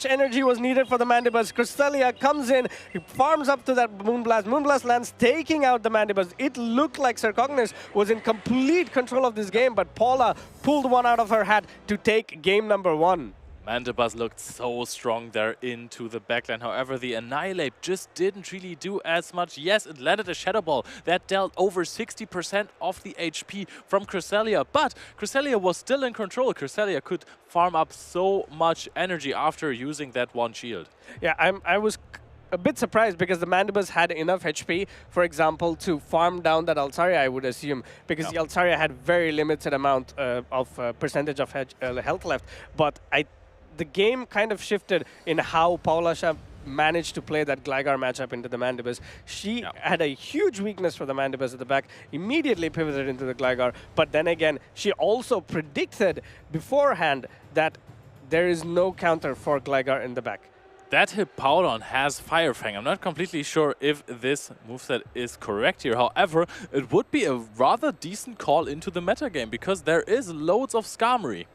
energy was needed for the Mandibus. Cresselia comes in, he farms up to that Moonblast. Moonblast lands, taking out the Mandibus. It looked like Sir Cognes was in complete control of this game, but Paula pulled one out of her hat to take game number 1. Mandibus looked so strong there into the backline. However, the Annihilate just didn't really do as much. Yes, it landed a Shadow Ball that dealt over 60% of the HP from Cresselia, but Cresselia was still in control. Cresselia could farm up so much energy after using that one shield. Yeah, I was a bit surprised because the Mandibus had enough HP, for example, to farm down that Altaria, I would assume, because the Altaria had very limited amount of percentage of health left. But the game kind of shifted in how Paulasha managed to play that Gligar matchup into the Mandibus. She had a huge weakness for the Mandibus at the back, immediately pivoted into the Gligar, but then again, she also predicted beforehand that there is no counter for Gligar in the back. That Hippowdon has Fire Fang. I'm not completely sure if this moveset is correct here. However, it would be a rather decent call into the metagame because there is loads of Skarmory.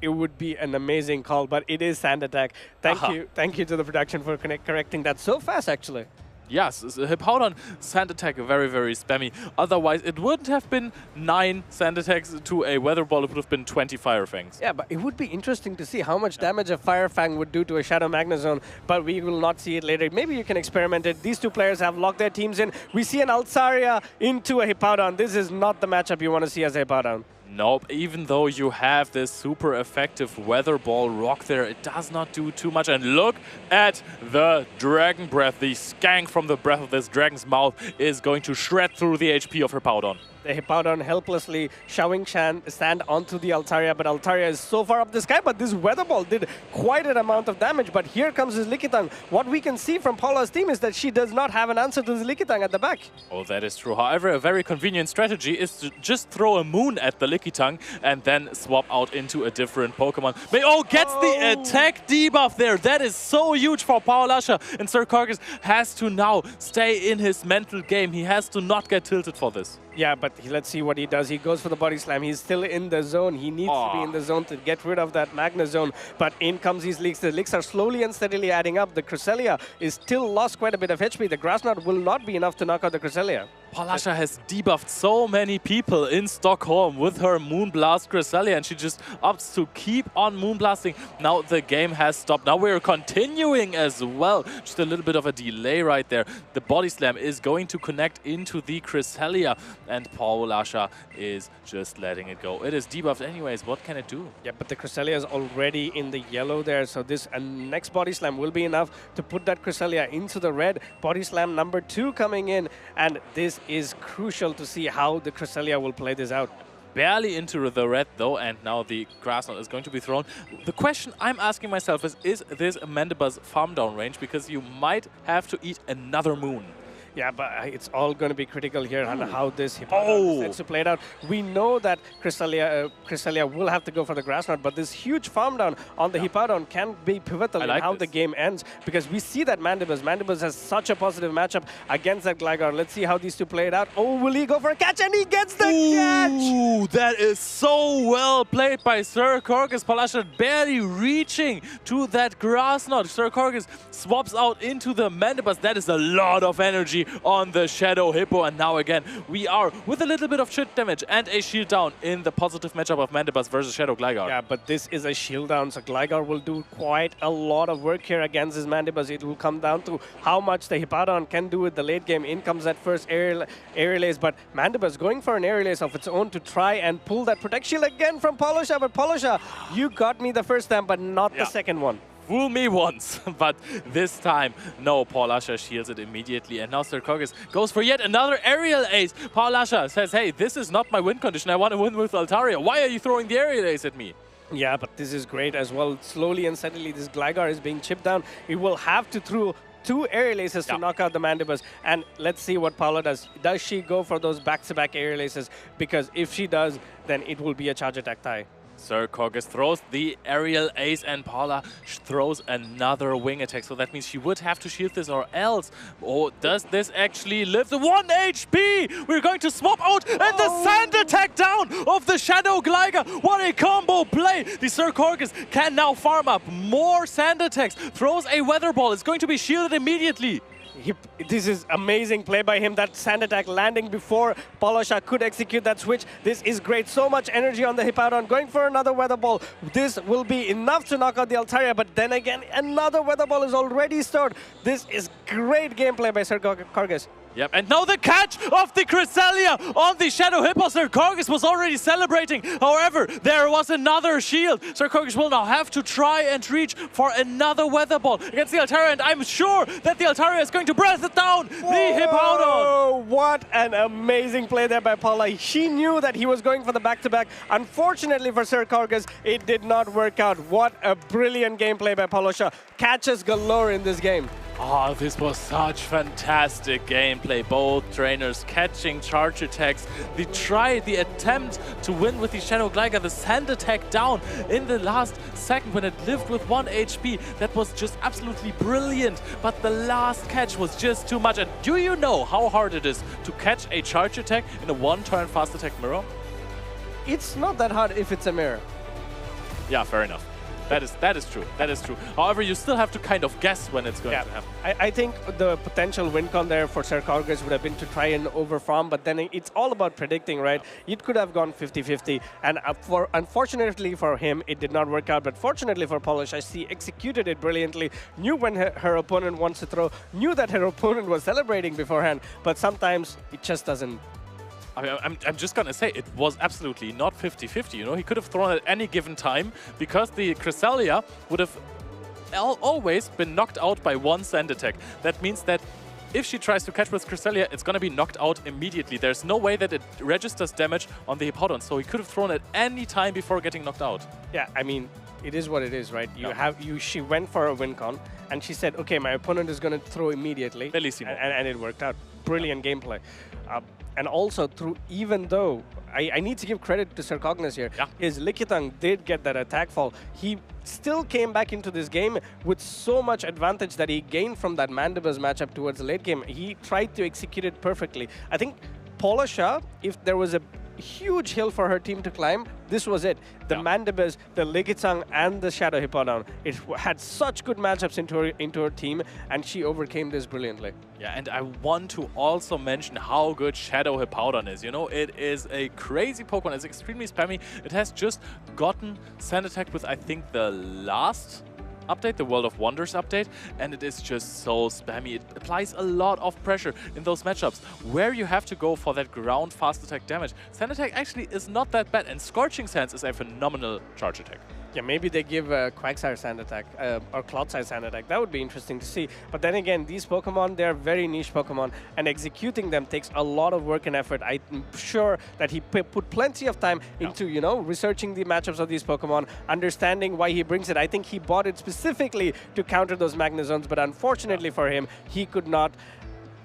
It would be an amazing call, but it is Sand Attack. Thank you to the production for correcting that so fast, actually. Yes, Hippowdon Sand Attack, very, very spammy. Otherwise, it wouldn't have been 9 Sand Attacks to a Weather Ball. It would have been 20 Fire Fangs. Yeah, but it would be interesting to see how much damage a Fire Fang would do to a Shadow Magnezone, but we will not see it later. Maybe you can experiment it. These two players have locked their teams in. We see an Altaria into a Hippowdon. This is not the matchup you want to see as a Hippowdon. Nope, even though you have this super effective Weather Ball rock there, it does not do too much. And look at the Dragon Breath. The skank from the breath of this dragon's mouth is going to shred through the HP of Hippowdon. The Hippowdon helplessly showering sand onto the Altaria, but Altaria is so far up the sky, but this Weather Ball did quite an amount of damage. But here comes his Lickitung. What we can see from Paula's team is that she does not have an answer to the Lickitung at the back. Oh, that is true. However, a very convenient strategy is to just throw a Moon at the Lickitung and then swap out into a different Pokemon. Gets the attack debuff there. That is so huge for Paulasha. And Sir Corgus has to now stay in his mental game. He has to not get tilted for this. Yeah, but let's see what he does. He goes for the Body Slam. He's still in the zone. He needs to be in the zone to get rid of that Magnezone. But in comes these leaks. The leaks are slowly and steadily adding up. The Cresselia is still lost quite a bit of HP. The Grass Knot will not be enough to knock out the Cresselia. Polasha has debuffed so many people in Stockholm with her Moonblast Cresselia, and she just opts to keep on Moonblasting. Now the game has stopped. Now we're continuing as well. Just a little bit of a delay right there. The Body Slam is going to connect into the Cresselia, and Polasha is just letting it go. It is debuffed anyways. What can it do? Yeah, but the Cresselia is already in the yellow there, so this next Body Slam will be enough to put that Cresselia into the red. Body Slam number 2 coming in, and this is crucial to see how the Cresselia will play this out. Barely into the red though, and now the grass knot is going to be thrown. The question I'm asking myself is this Mandibuzz farm down range? Because you might have to eat another moon. Yeah, but it's all going to be critical here on how this Hippowdon sets to play it out. We know that Cresselia will have to go for the grass knot, but this huge farm down on the Hippowdon can be pivotal in how the game ends, because we see that Mandibuzz has such a positive matchup against that Gligar. Let's see how these two play it out. Oh, will he go for a catch? And he gets the catch! Ooh, that is so well played by Sir Corgus. Polasha barely reaching to that grass knot. Sir Corgus swaps out into the Mandibuzz. That is a lot of energy on the Shadow Hippo, and now again we are with a little bit of chip damage and a shield down in the positive matchup of Mandibuzz versus Shadow Gligar. Yeah, but this is a shield down, so Gligar will do quite a lot of work here against his Mandibuzz. It will come down to how much the Hippowdon can do with the late game. In comes that first aerial ace, but Mandibuzz going for an aerial ace of its own to try and pull that Protect Shield again from Polasha. But Polasha, you got me the first time, but not the second one. Fool me once, but this time, no, Polasha shields it immediately, and now Sir Corgus goes for yet another aerial ace. Polasha says, hey, this is not my win condition, I want to win with Altaria. Why are you throwing the aerial ace at me? Yeah, but this is great as well. Slowly and steadily, this Gligar is being chipped down. It will have to throw 2 aerial aces to knock out the Mandibuzz, and let's see what Paula does. Does she go for those back-to-back aerial aces? Because if she does, then it will be a charge attack tie. Sir Corgus throws the aerial ace, and Paula throws another wing attack. So that means she would have to shield this, or else. Oh, does this actually live? The 1 HP! We're going to swap out, and the sand attack down of the Shadow Gligar. What a combo play! The Sir Corgus can now farm up more sand attacks. Throws a weather ball. It's going to be shielded immediately. This is amazing play by him. That sand attack landing before Polasha could execute that switch. This is great. So much energy on the Hippowdon. Going for another weather ball. This will be enough to knock out the Altaria, but then again, another weather ball is already stored. This is great gameplay by Sir Corgus. Yep, and now the catch of the Cresselia on the Shadow Hippo. Sir Corgus was already celebrating. However, there was another shield. Sir Corgus will now have to try and reach for another weather ball against the Altaria, and I'm sure that the Altaria is going to breath it down the Hippowdon. Oh, what an amazing play there by Paula. She knew that he was going for the back-to-back. Unfortunately for Sir Corgus, it did not work out. What a brilliant gameplay by Polasha. Catches galore in this game. Oh, this was such fantastic gameplay. Both trainers catching charge attacks. The attempt to win with the Shadow Gligar, the sand attack down in the last second when it lived with 1 HP. That was just absolutely brilliant. But the last catch was just too much. And do you know how hard it is to catch a charge attack in a 1-turn fast attack mirror? It's not that hard if it's a mirror. Yeah, fair enough. That is true. That is true. However, you still have to kind of guess when it's going to happen. I think the potential win con there for Sir Corgus would have been to try and overfarm, but then it's all about predicting, right? It could have gone 50-50, and unfortunately for him, it did not work out. But fortunately for Polasha, she executed it brilliantly, knew when her opponent wants to throw, knew that her opponent was celebrating beforehand, but sometimes it just doesn't. I mean, I'm just going to say, it was absolutely not 50-50, you know? He could have thrown at any given time, because the Cresselia would have always been knocked out by 1 sand attack. That means that if she tries to catch with Cresselia, it's going to be knocked out immediately. There's no way that it registers damage on the Hippowdon, so he could have thrown at any time before getting knocked out. Yeah, I mean, it is what it is, right? She went for a win con, and she said, okay, my opponent is going to throw immediately. And it worked out. Brilliant gameplay. And also, even though, I need to give credit to Sir Corgus here, his Lickitung did get that attack fall. He still came back into this game with so much advantage that he gained from that Mandibuzz matchup towards the late game. He tried to execute it perfectly. I think Polasha, if there was a huge hill for her team to climb. This was it. The Mandibus, the Ligitsang, and the Shadow Hippodon. It had such good matchups into her team, and she overcame this brilliantly. Yeah, and I want to also mention how good Shadow Hippowdon is. You know, it is a crazy Pokemon. It's extremely spammy. It has just gotten Sand Attack with, I think, the last update, the World of Wonders update, and it is just so spammy. It applies a lot of pressure in those matchups where you have to go for that ground fast attack damage. Sand Attack actually is not that bad, and Scorching Sands is a phenomenal charge attack. Yeah, maybe they give Quagsire Sand Attack or Clodsire Sand Attack. That would be interesting to see. But then again, these Pokemon, they're very niche Pokemon, and executing them takes a lot of work and effort. I'm sure that he put plenty of time into, you know, researching the matchups of these Pokemon, understanding why he brings it. I think he bought it specifically to counter those Magnezones, but unfortunately for him, he could not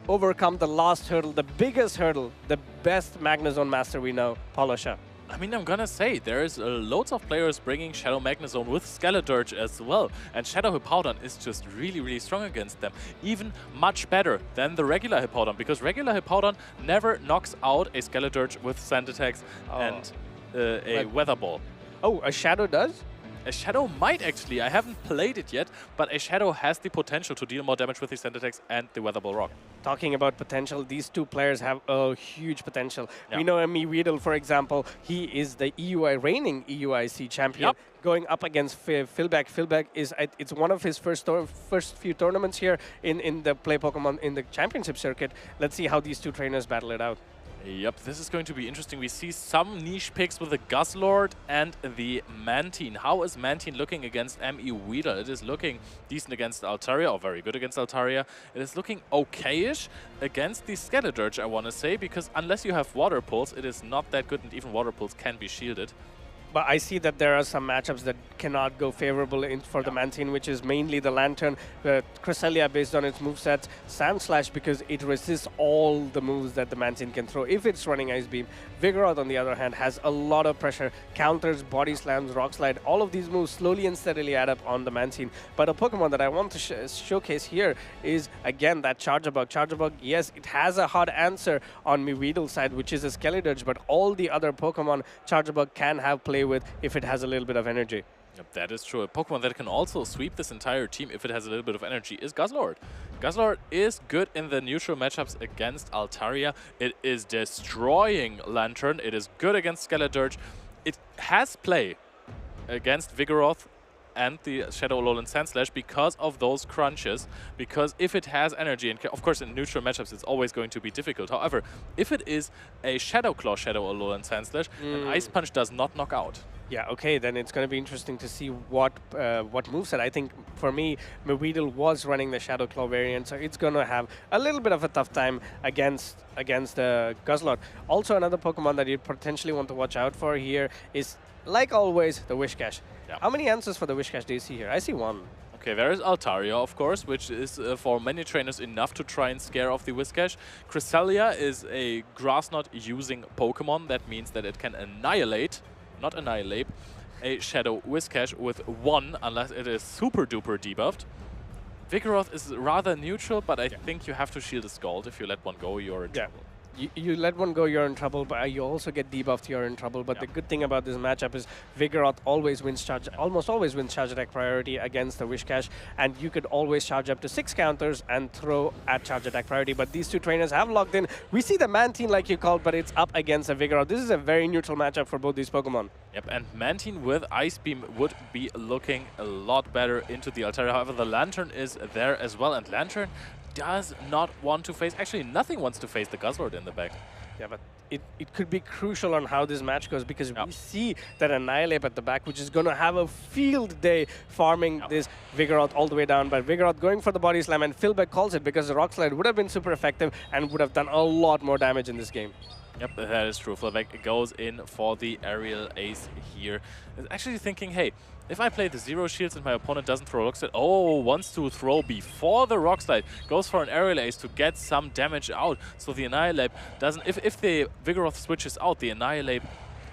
overcome the last hurdle, the biggest hurdle, the best Magnezone master we know, Polosha. I mean, I'm gonna say, there's loads of players bringing Shadow Magnezone with Skeledirge as well, and Shadow Hippowdon is just really, really strong against them. Even much better than the regular Hippowdon, because regular Hippowdon never knocks out a Skeledirge with Sand Attacks and a Weather Ball. Oh, a Shadow does? A Shadow might actually. I haven't played it yet, but a Shadow has the potential to deal more damage with the Sand Attacks and the Weather Ball Rock. Talking about potential, these two players have a huge potential. Yeah. We know Emmy Weedle, for example, he is the reigning EUIC champion. Going up against Philbeck. Philbeck is, it's one of his first few tournaments here in the Play Pokemon in the championship circuit. Let's see how these two trainers battle it out. Yep, this is going to be interesting. We see some niche picks with the Guzzlord and the Mantine. How is Mantine looking against ME Weedle? It is looking decent against Altaria, or very good against Altaria. It is looking okay-ish against the Skeledirge, I want to say, because unless you have Water Pulse, it is not that good, and even Water Pulse can be shielded. But I see that there are some matchups that cannot go favorable for the Mantine, which is mainly the Lantern, Cresselia based on its movesets, Sandslash because it resists all the moves that the Mantine can throw if it's running Ice Beam. Vigoroth, on the other hand, has a lot of pressure, counters, Body Slams, Rock Slide. All of these moves slowly and steadily add up on the Mantine. But a Pokemon that I want to showcase here is, again, that Charjabug. Charjabug, yes, it has a hard answer on Weedle's side, which is a Skeledirge, but all the other Pokemon Charjabug can have play with if it has a little bit of energy. Yep, that is true. A Pokemon that can also sweep this entire team if it has a little bit of energy is Guzzlord. Guzzlord is good in the neutral matchups against Altaria. It is destroying Lantern. It is good against Skeledirge. It has play against Vigoroth and the Shadow Alolan Sandslash because of those crunches, because if it has energy, and of course in neutral matchups it's always going to be difficult. However, if it is a Shadow Claw Shadow Alolan Sandslash, an Ice Punch does not knock out. Yeah, okay, then it's going to be interesting to see what moveset. I think, for me, Weedle was running the Shadow Claw variant, so it's going to have a little bit of a tough time against Guzzlord. Also, another Pokemon that you potentially want to watch out for here is, like always, the Whiscash. Yeah. How many answers for the Whiscash do you see here? I see one. Okay, there is Altaria, of course, which is for many trainers enough to try and scare off the Whiscash. Cresselia is a Grass Knot using Pokemon. That means that it can annihilate, not annihilate, a Shadow Whiscash with 1, unless it is super duper debuffed. Vigoroth is rather neutral, but I think you have to shield a Scald. If you let one go, you're in trouble. You let one go, you're in trouble, but you also get debuffed, you're in trouble. But the good thing about this matchup is Vigoroth always wins almost always wins charge attack priority against the Whiscash, and you could always charge up to 6 counters and throw at charge attack priority. But these two trainers have locked in. We see the Mantine like you called, but it's up against a Vigoroth. This is a very neutral matchup for both these Pokemon. Yep, and Mantine with Ice Beam would be looking a lot better into the Altaria. However, the Lantern is there as well, and Lantern does not want to face, actually nothing wants to face the Guzzlord in the back. Yeah, but it could be crucial on how this match goes, because we see that Annihilate at the back, which is going to have a field day farming this Vigoroth all the way down. But Vigoroth going for the Body Slam, and Philbeck calls it because the Rock Slide would have been super effective and would have done a lot more damage in this game. Yep, that is true. Philbeck goes in for the Aerial Ace here. He's actually thinking, hey, if I play the Zero Shields and my opponent doesn't throw Rock Slide, wants to throw before the Rock Slide, goes for an Aerial Ace to get some damage out. So the Annihilate doesn't, if the Vigoroth switches out, the Annihilate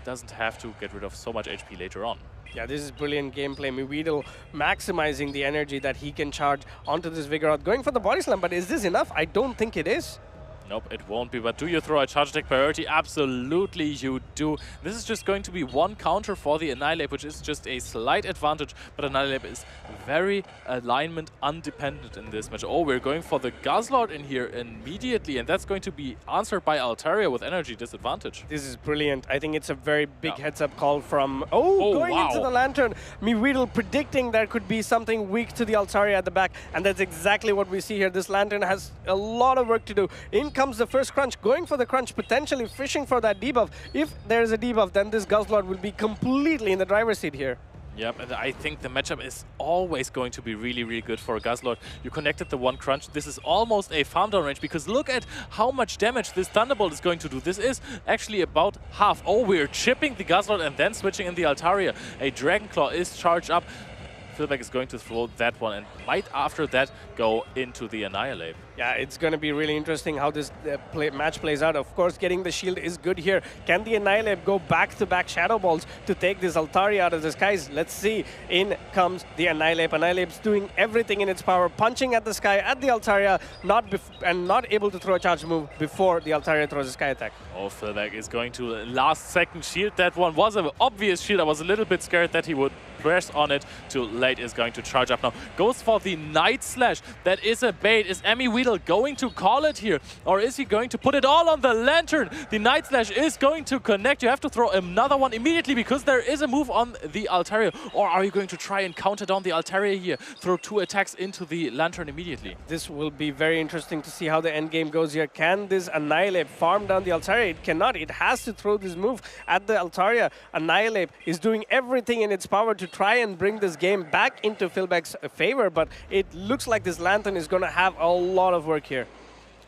doesn't have to get rid of so much HP later on. Yeah, this is brilliant gameplay. Weedle maximizing the energy that he can charge onto this Vigoroth, going for the Body Slam, but is this enough? I don't think it is. Nope, it won't be. But do you throw a charge attack priority? Absolutely you do. This is just going to be one counter for the Annihilate, which is just a slight advantage. But Annihilate is very alignment undependent in this match. Oh, we're going for the Guzzlord in here immediately. And that's going to be answered by Altaria with energy disadvantage. This is brilliant. I think it's a very big heads-up call from... going into the Lantern. Weedle predicting there could be something weak to the Altaria at the back. And that's exactly what we see here. This Lantern has a lot of work to do. In comes the first crunch, going for the crunch, potentially fishing for that debuff. If there is a debuff, then this Guzzlord will be completely in the driver's seat here. Yep, and I think the matchup is always going to be really, really good for a Guzzlord. You connected the one crunch. This is almost a farm down range because look at how much damage this Thunderbolt is going to do. This is actually about half. Oh, we're chipping the Guzzlord and then switching in the Altaria. A Dragon Claw is charged up. Philback is going to throw that one and might after that go into the Annihilate. Yeah, it's going to be really interesting how this match plays out. Of course, getting the shield is good here. Can the Annihilate go back-to-back Shadow Balls to take this Altaria out of the skies? Let's see. In comes the Annihilate. Annihilate's doing everything in its power, punching at the sky, at the Altaria, and not able to throw a charge move before the Altaria throws a sky attack. Oh, Philback is going to last second shield. That one was an obvious shield. I was a little bit scared that he would press on it. Too late, is going to charge up now. Goes for the Night Slash. That is a bait. Is Weedle going to call it here? Or is he going to put it all on the Lantern? The Night Slash is going to connect. You have to throw another one immediately because there is a move on the Altaria. Or are you going to try and counter down the Altaria here? Throw 2 attacks into the Lantern immediately. This will be very interesting to see how the end game goes here. Can this Annihilate farm down the Altaria? It cannot. It has to throw this move at the Altaria. Annihilate is doing everything in its power to try and bring this game back into Philback's favor, but it looks like this Lantern is going to have a lot of work here.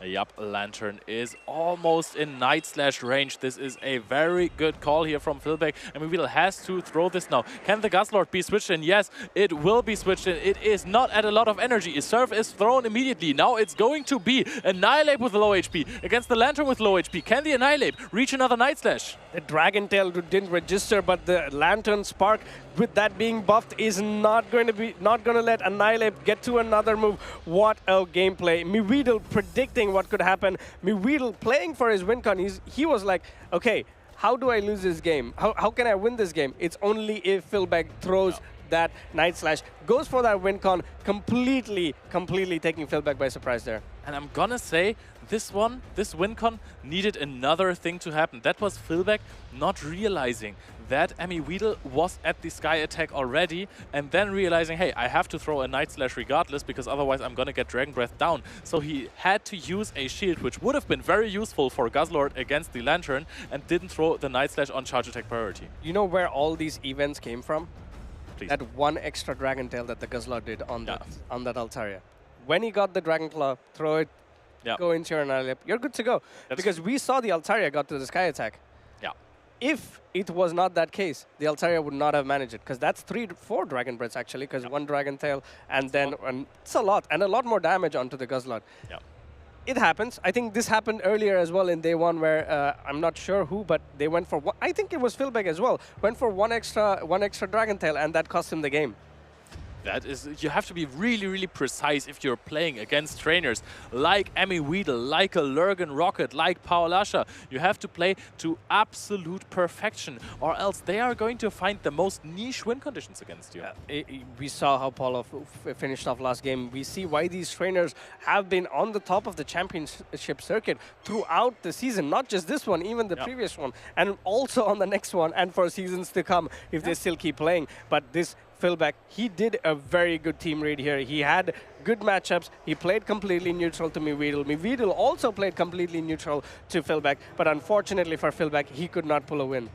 Yup, Lantern is almost in Night Slash range. This is a very good call here from Philback. Weedle has to throw this now. Can the Guzzlord be switched in? Yes, it will be switched in. It is not at a lot of energy. A Surf is thrown immediately. Now it's going to be Annihilate with low HP against the Lantern with low HP. Can the Annihilate reach another Night Slash? The Dragon Tail didn't register, but the Lantern Spark, with that being buffed, is not going to let Annihilate get to another move. What a gameplay. Weedle predicting what could happen. Weedle playing for his win con. He was like, okay, how do I lose this game? How can I win this game? It's only if Philback throws that Night Slash, goes for that win con, completely taking Philback by surprise there. And I'm gonna say, this win con needed another thing to happen. That was Philback not realizing that Weedle was at the sky attack already and then realizing, hey, I have to throw a Night Slash regardless because otherwise I'm gonna get Dragon Breath down. So he had to use a shield, which would have been very useful for Guzzlord against the Lantern, and didn't throw the Night Slash on charge attack priority. You know where all these events came from? Please. That one extra Dragon Tail that the Guzzlord did on that Altaria. When he got the Dragon Claw, throw it, go into your Annihilate, you're good to go. Because we saw the Altaria got to the sky attack. Yeah. If it was not that case, the Altaria would not have managed it, because that's 4 Dragon Breaths actually, because 1 Dragon Tail, and then it's a lot, and a lot more damage onto the Guzzlord. Yeah. It happens. I think this happened earlier as well in day 1, where I'm not sure who, but they went for one. I think it was Philback as well. Went for one extra Dragon Tail, and that cost him the game. That is, you have to be really, really precise if you're playing against trainers like Weedle, like a Lurgan Rocket, like Paulasha. You have to play to absolute perfection, or else they are going to find the most niche win conditions against you. We saw how Paulo finished off last game. We see why these trainers have been on the top of the championship circuit throughout the season, not just this one, even the previous one, and also on the next one, and for seasons to come if they still keep playing. But this Philback, he did a very good team read here. He had good matchups. He played completely neutral to Weedle. Weedle also played completely neutral to Philback, but unfortunately for Philback, he could not pull a win.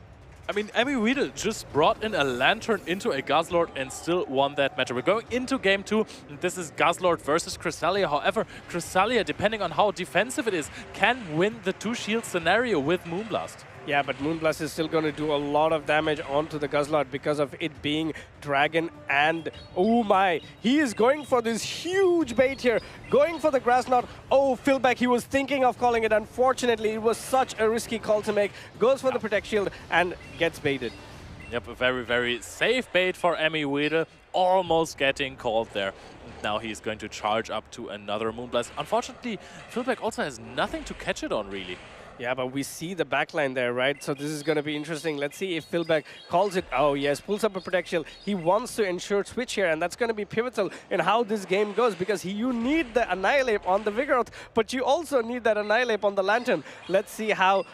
Weedle just brought in a Lantern into a Guzzlord and still won that match. We're going into game 2. And this is Guzzlord versus Cresselia. However, Cresselia, depending on how defensive it is, can win the 2-shield scenario with Moonblast. Yeah, but Moonblast is still going to do a lot of damage onto the Guzzlord because of it being Dragon and... Oh my! He is going for this huge bait here. Going for the Grass Knot. Oh, Philback, he was thinking of calling it. Unfortunately, it was such a risky call to make. Goes for the Protect Shield and gets baited. Yep, a very, very safe bait for Emmy Weedle, almost getting called there. Now he's going to charge up to another Moonblast. Unfortunately, Philbeck also has nothing to catch it on, really. Yeah, but we see the backline there, right? So this is going to be interesting. Let's see if Philbeck calls it. Oh, yes, pulls up a projectile. He wants to ensure switch here, and that's going to be pivotal in how this game goes, because you need the Annihilate on the Vigoroth, but you also need that Annihilate on the Lantern. Let's see how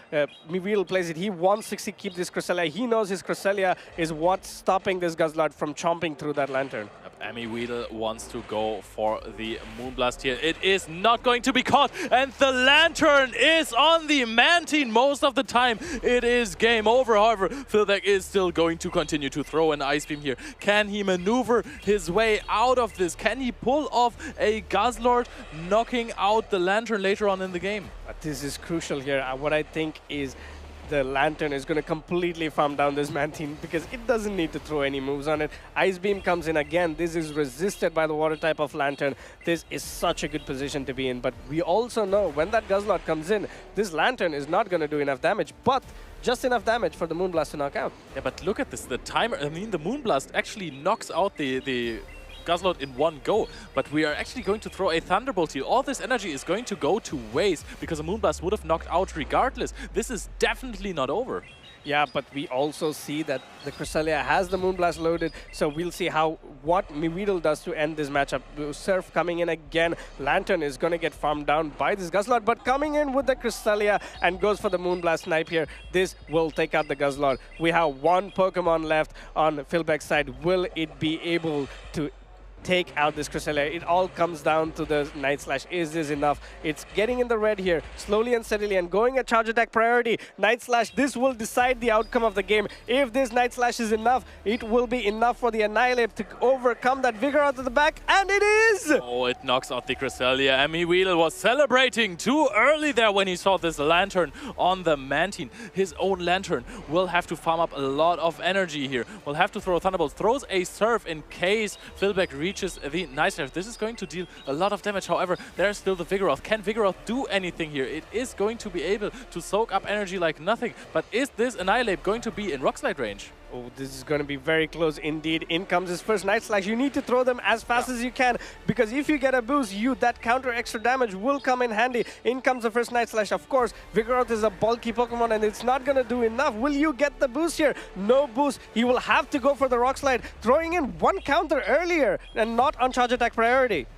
Weedle plays it. He wants to keep this Cresselia. He knows his Cresselia is what's stopping this Guzzlord from chomping through that Lantern. Emmy Weedle wants to go for the Moonblast here. It is not going to be caught, and the Lantern is on the Mantine most of the time. It is game over. However, Philbeck is still going to continue to throw an Ice Beam here. Can he maneuver his way out of this? Can he pull off a Guzzlord, knocking out the Lantern later on in the game? But this is crucial here. What I think is the Lantern is going to completely farm down this Mantine because it doesn't need to throw any moves on it. Ice Beam comes in again. This is resisted by the water type of Lantern. This is such a good position to be in. But we also know when that Guzzlord comes in, this Lantern is not going to do enough damage, but just enough damage for the Moonblast to knock out. Yeah, but look at this. The timer, I mean, the Moonblast actually knocks out the Guzzlord in one go, but we are actually going to throw a Thunderbolt here. All this energy is going to go to waste because a Moonblast would have knocked out regardless. This is definitely not over. Yeah, but we also see that the Cresselia has the Moonblast loaded, so we'll see what Weedle does to end this matchup. Surf coming in again. Lantern is going to get farmed down by this Guzzlord, but coming in with the Cresselia and goes for the Moonblast snipe here. This will take out the Guzzlord. We have one Pokemon left on Philbeck's side. Will it be able to take out this Cresselia? It all comes down to the Night Slash. Is this enough? It's getting in the red here, slowly and steadily, and going a charge attack priority. Night Slash, this will decide the outcome of the game. If this Night Slash is enough, it will be enough for the Annihilate to overcome that Vigoroth at the back, and it is! Oh, it knocks out the Cresselia. Emmy Weedle was celebrating too early there when he saw this Lantern on the Mantine. His own Lantern will have to farm up a lot of energy here. Will have to throw Thunderbolt. Throws a Surf in case Philbeck reaches the Night Slash. This is going to deal a lot of damage. However, there's still the Vigoroth. Can Vigoroth do anything here? It is going to be able to soak up energy like nothing. But is this Annihilate going to be in Rock Slide range? Oh, this is going to be very close indeed. In comes his first Night Slash. You need to throw them as fast as you can, because if you get a boost, that counter extra damage will come in handy. In comes the first Night Slash. Of course, Vigoroth is a bulky Pokemon and it's not going to do enough. Will you get the boost here? No boost. He will have to go for the Rock Slide, throwing in one counter earlier and not on charge attack priority.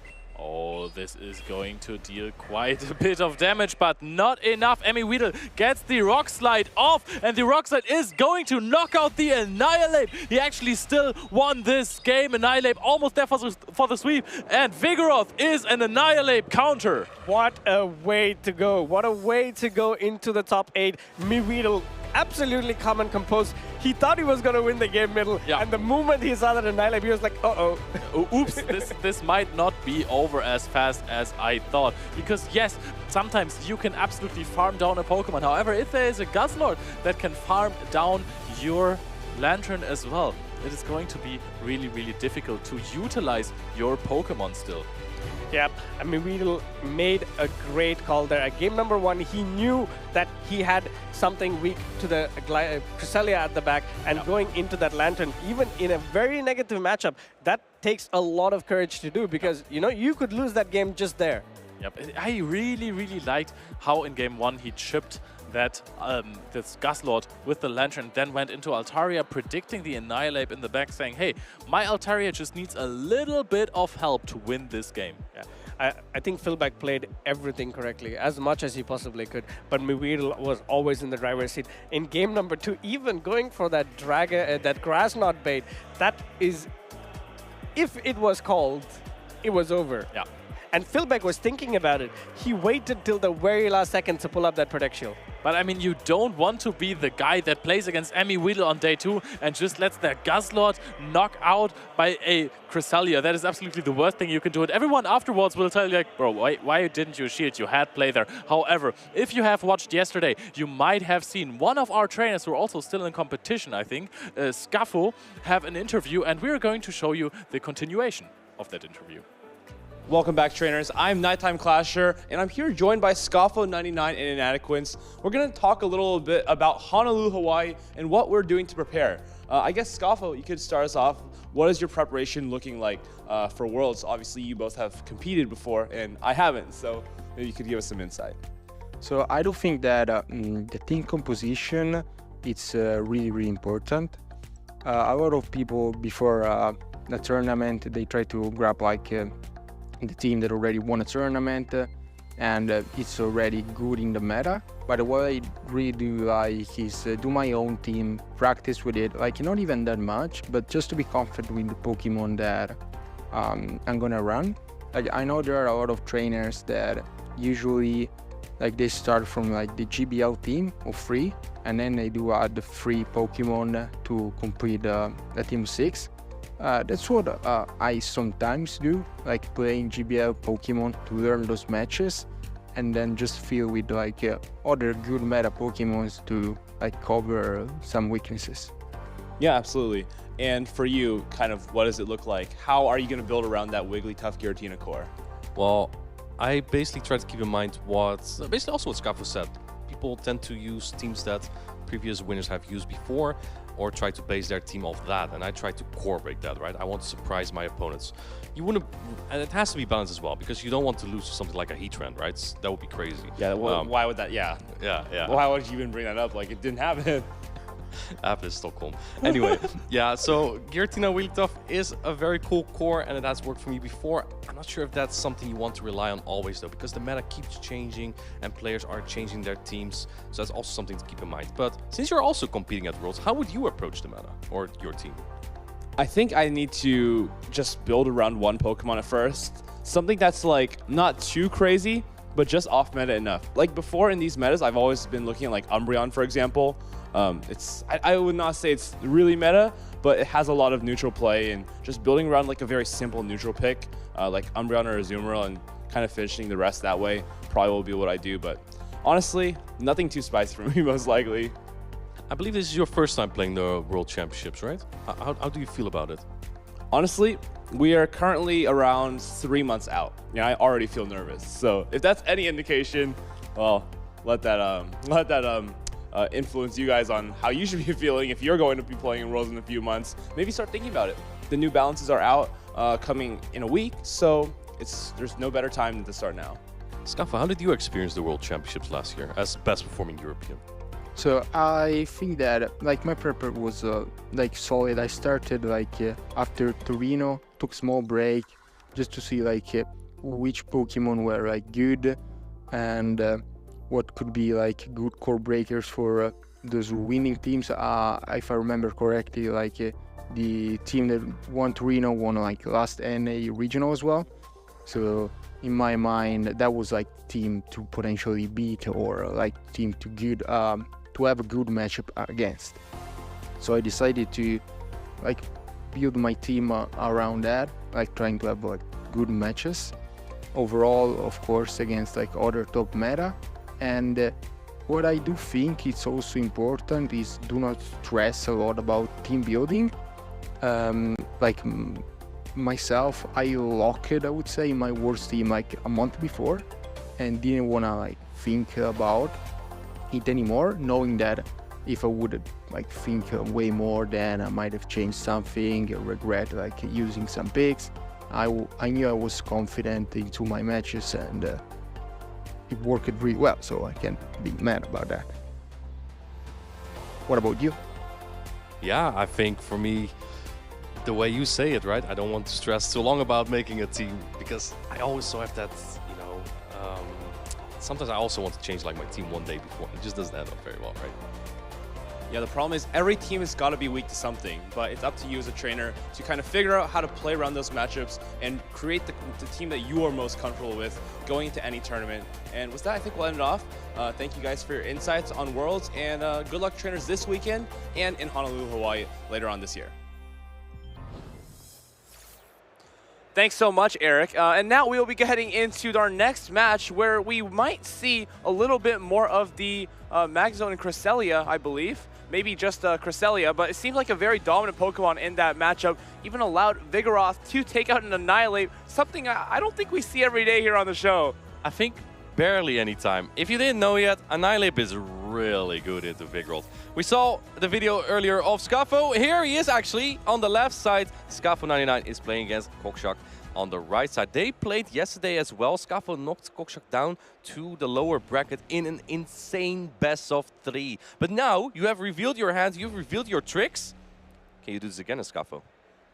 Oh, this is going to deal quite a bit of damage, but not enough. Emmy Weedle gets the Rock Slide off, and the Rock Slide is going to knock out the Annihilate. He actually still won this game. Annihilate almost there for the sweep, and Vigoroth is an Annihilate counter. What a way to go. What a way to go into the top 8. Weedle absolutely calm and composed. He thought he was going to win the game middle, and the moment he saw that Annihilate, he was like, uh-oh. Oops, this might not be over as fast as I thought. Because yes, sometimes you can absolutely farm down a Pokemon. However, if there is a Guzzlord that can farm down your Lantern as well, it is going to be really, really difficult to utilize your Pokemon still. Yep, I mean, Weedle made a great call there. At game number 1, he knew that he had something weak to the Cresselia at the back, and going into that Lantern, even in a very negative matchup, that takes a lot of courage to do, because, you know, you could lose that game just there. Yep, I really, really liked how in game 1 he chipped that this Guzzlord with the Lantern, then went into Altaria, predicting the Annihilate in the back, saying, hey, my Altaria just needs a little bit of help to win this game. Yeah. I think Philbeck played everything correctly, as much as he possibly could, but Weedle was always in the driver's seat. In game number 2, even going for that that Grass Knot bait, that is, if it was called, it was over. Yeah. And Philbeck was thinking about it. He waited till the very last second to pull up that projectile. But I mean, you don't want to be the guy that plays against Emmy Weedle on day 2 and just lets their Guzzlord knock out by a Cresselia. That is absolutely the worst thing you can do. And everyone afterwards will tell you, like, bro, why didn't you shield? You had play there. However, if you have watched yesterday, you might have seen one of our trainers who are also still in competition, I think, Scaffo, have an interview, and we're going to show you the continuation of that interview. Welcome back, trainers. I'm Nighttime Clasher, and I'm here joined by Scoffo99 and Inadequates. We're going to talk a little bit about Honolulu, Hawaii, and what we're doing to prepare. I guess, Scoffo, you could start us off. What is your preparation looking like for Worlds? Obviously, you both have competed before, and I haven't, so maybe you could give us some insight. So I do think that the team composition it's really important. A lot of people before the tournament, they try to grab like the team that already won a tournament and it's already good in the meta. But what I really do like is do my own team, practice with it, like not even that much, but just to be confident with the Pokemon that I'm gonna run. Like I know there are a lot of trainers that usually like they start from like the GBL team of 3 and then they do add the 3 Pokemon to complete the team 6. That's what I sometimes do, like playing GBL Pokemon to learn those matches and then just feel with like other good meta Pokemons to like cover some weaknesses. Yeah, absolutely. And for you, kind of what does it look like? How are you going to build around that Wigglytuff Giratina core? Well, I basically try to keep in mind basically also what Scoffo said. People tend to use teams that previous winners have used before, or try to base their team off that, and I try to core break that, right? I want to surprise my opponents. You wouldn't, and it has to be balanced as well, because you don't want to lose to something like a Heatran, right? That would be crazy. Yeah, well, why would that, yeah. Yeah. Why would you even bring that up? Like, it didn't happen. After Stockholm. Anyway, yeah, so Giratina Wigglytuff is a very cool core, and it has worked for me before. I'm not sure if that's something you want to rely on always, though, because the meta keeps changing and players are changing their teams. So that's also something to keep in mind. But since you're also competing at Worlds, how would you approach the meta or your team? I think I need to just build around one Pokemon at first. Something that's like not too crazy, but just off meta enough. Like before in these metas, I've always been looking at like Umbreon, for example. I would not say it's really meta, but it has a lot of neutral play, and just building around like a very simple neutral pick, like Umbreon or Azumarill, and kind of finishing the rest that way probably will be what I do. But honestly, nothing too spicy for me, most likely. I believe this is your first time playing the World Championships, right? How do you feel about it? Honestly, we are currently around 3 months out. Yeah, I already feel nervous. So if that's any indication, well, let that influence you guys on how you should be feeling if you're going to be playing in Worlds in a few months. Maybe start thinking about it. The new balances are out coming in a week, so there's no better time than to start now. Scoffo, how did you experience the World Championships last year as best performing European? So I think that like my prep was like solid. I started like after Torino, took small break just to see like which Pokemon were like good and what could be like good core breakers for those winning teams. If I remember correctly, like the team that won Torino won like last NA regional as well. So in my mind, that was like team to potentially beat or like team to have a good matchup against. So I decided to like build my team around that, like trying to have like good matches overall, of course, against like other top meta. And what I do think is also important is do not stress a lot about team building. Myself, I locked it, I would say, my worst team like a month before and didn't want to like think about it anymore, knowing that if I would like think way more, then I might have changed something, regret like using some picks. I knew I was confident into my matches and it worked really well, so I can't be mad about that. What about you? Yeah, I think for me, the way you say it, right? I don't want to stress too long about making a team because I always have that, sometimes I also want to change like my team one day before. It just doesn't end up very well, right? Yeah, the problem is every team has got to be weak to something, but it's up to you as a trainer to kind of figure out how to play around those matchups and create the team that you are most comfortable with going into any tournament. And with that, I think we'll end it off. Thank you guys for your insights on Worlds, and good luck trainers this weekend and in Honolulu, Hawaii later on this year. Thanks so much, Eric. And now we will be heading into our next match where we might see a little bit more of the Magzone and Cresselia, I believe. maybe just Cresselia, but it seems like a very dominant Pokemon in that matchup. Even allowed Vigoroth to take out an Annihilate, something I don't think we see every day here on the show. I think barely any time. If you didn't know yet, Annihilate is really good into Vigoroth. We saw the video earlier of Scaffo. Here he is actually on the left side. Scaffo99 is playing against Cockshock on the right side. They played yesterday as well. Scaffo knocked Cockshock down to the lower bracket in an insane best of 3. But now you have revealed your hands, you've revealed your tricks. Can you do this again as Scaffo?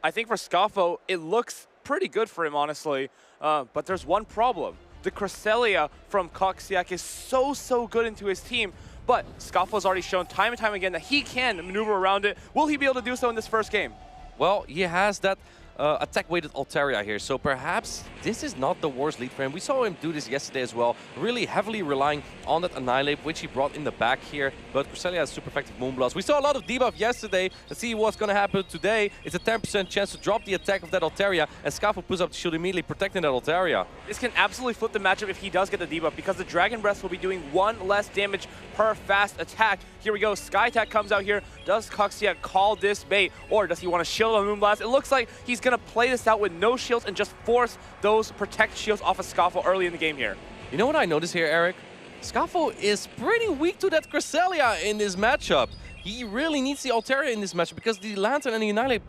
I think for Scaffo, it looks pretty good for him, honestly. But there's one problem. The Cresselia from Coxiac is so good into his team, but Scaffo's already shown time and time again that he can maneuver around it. Will he be able to do so in this first game? Well, he has that attack-weighted Altaria here, so perhaps this is not the worst lead for him. We saw him do this yesterday as well, really heavily relying on that Annihilate, which he brought in the back here, but Cresselia has super effective Moonblast. We saw a lot of debuff yesterday. Let's see what's going to happen today. It's a 10% chance to drop the attack of that Altaria, and Scaffo puts up the shield immediately, protecting that Altaria. This can absolutely flip the matchup if he does get the debuff, because the Dragon Breath will be doing 1 less damage per fast attack. Here we go, Sky Attack comes out here. Does Coxiac call this bait, or does he want to shield on Moonblast? It looks like he's going to play this out with no shields and just force those protect shields off of Scaffo early in the game here. You know what I noticed here, Eric? Scaffo is pretty weak to that Cresselia in this matchup. He really needs the Altaria in this matchup because the Lantern and the Annihilate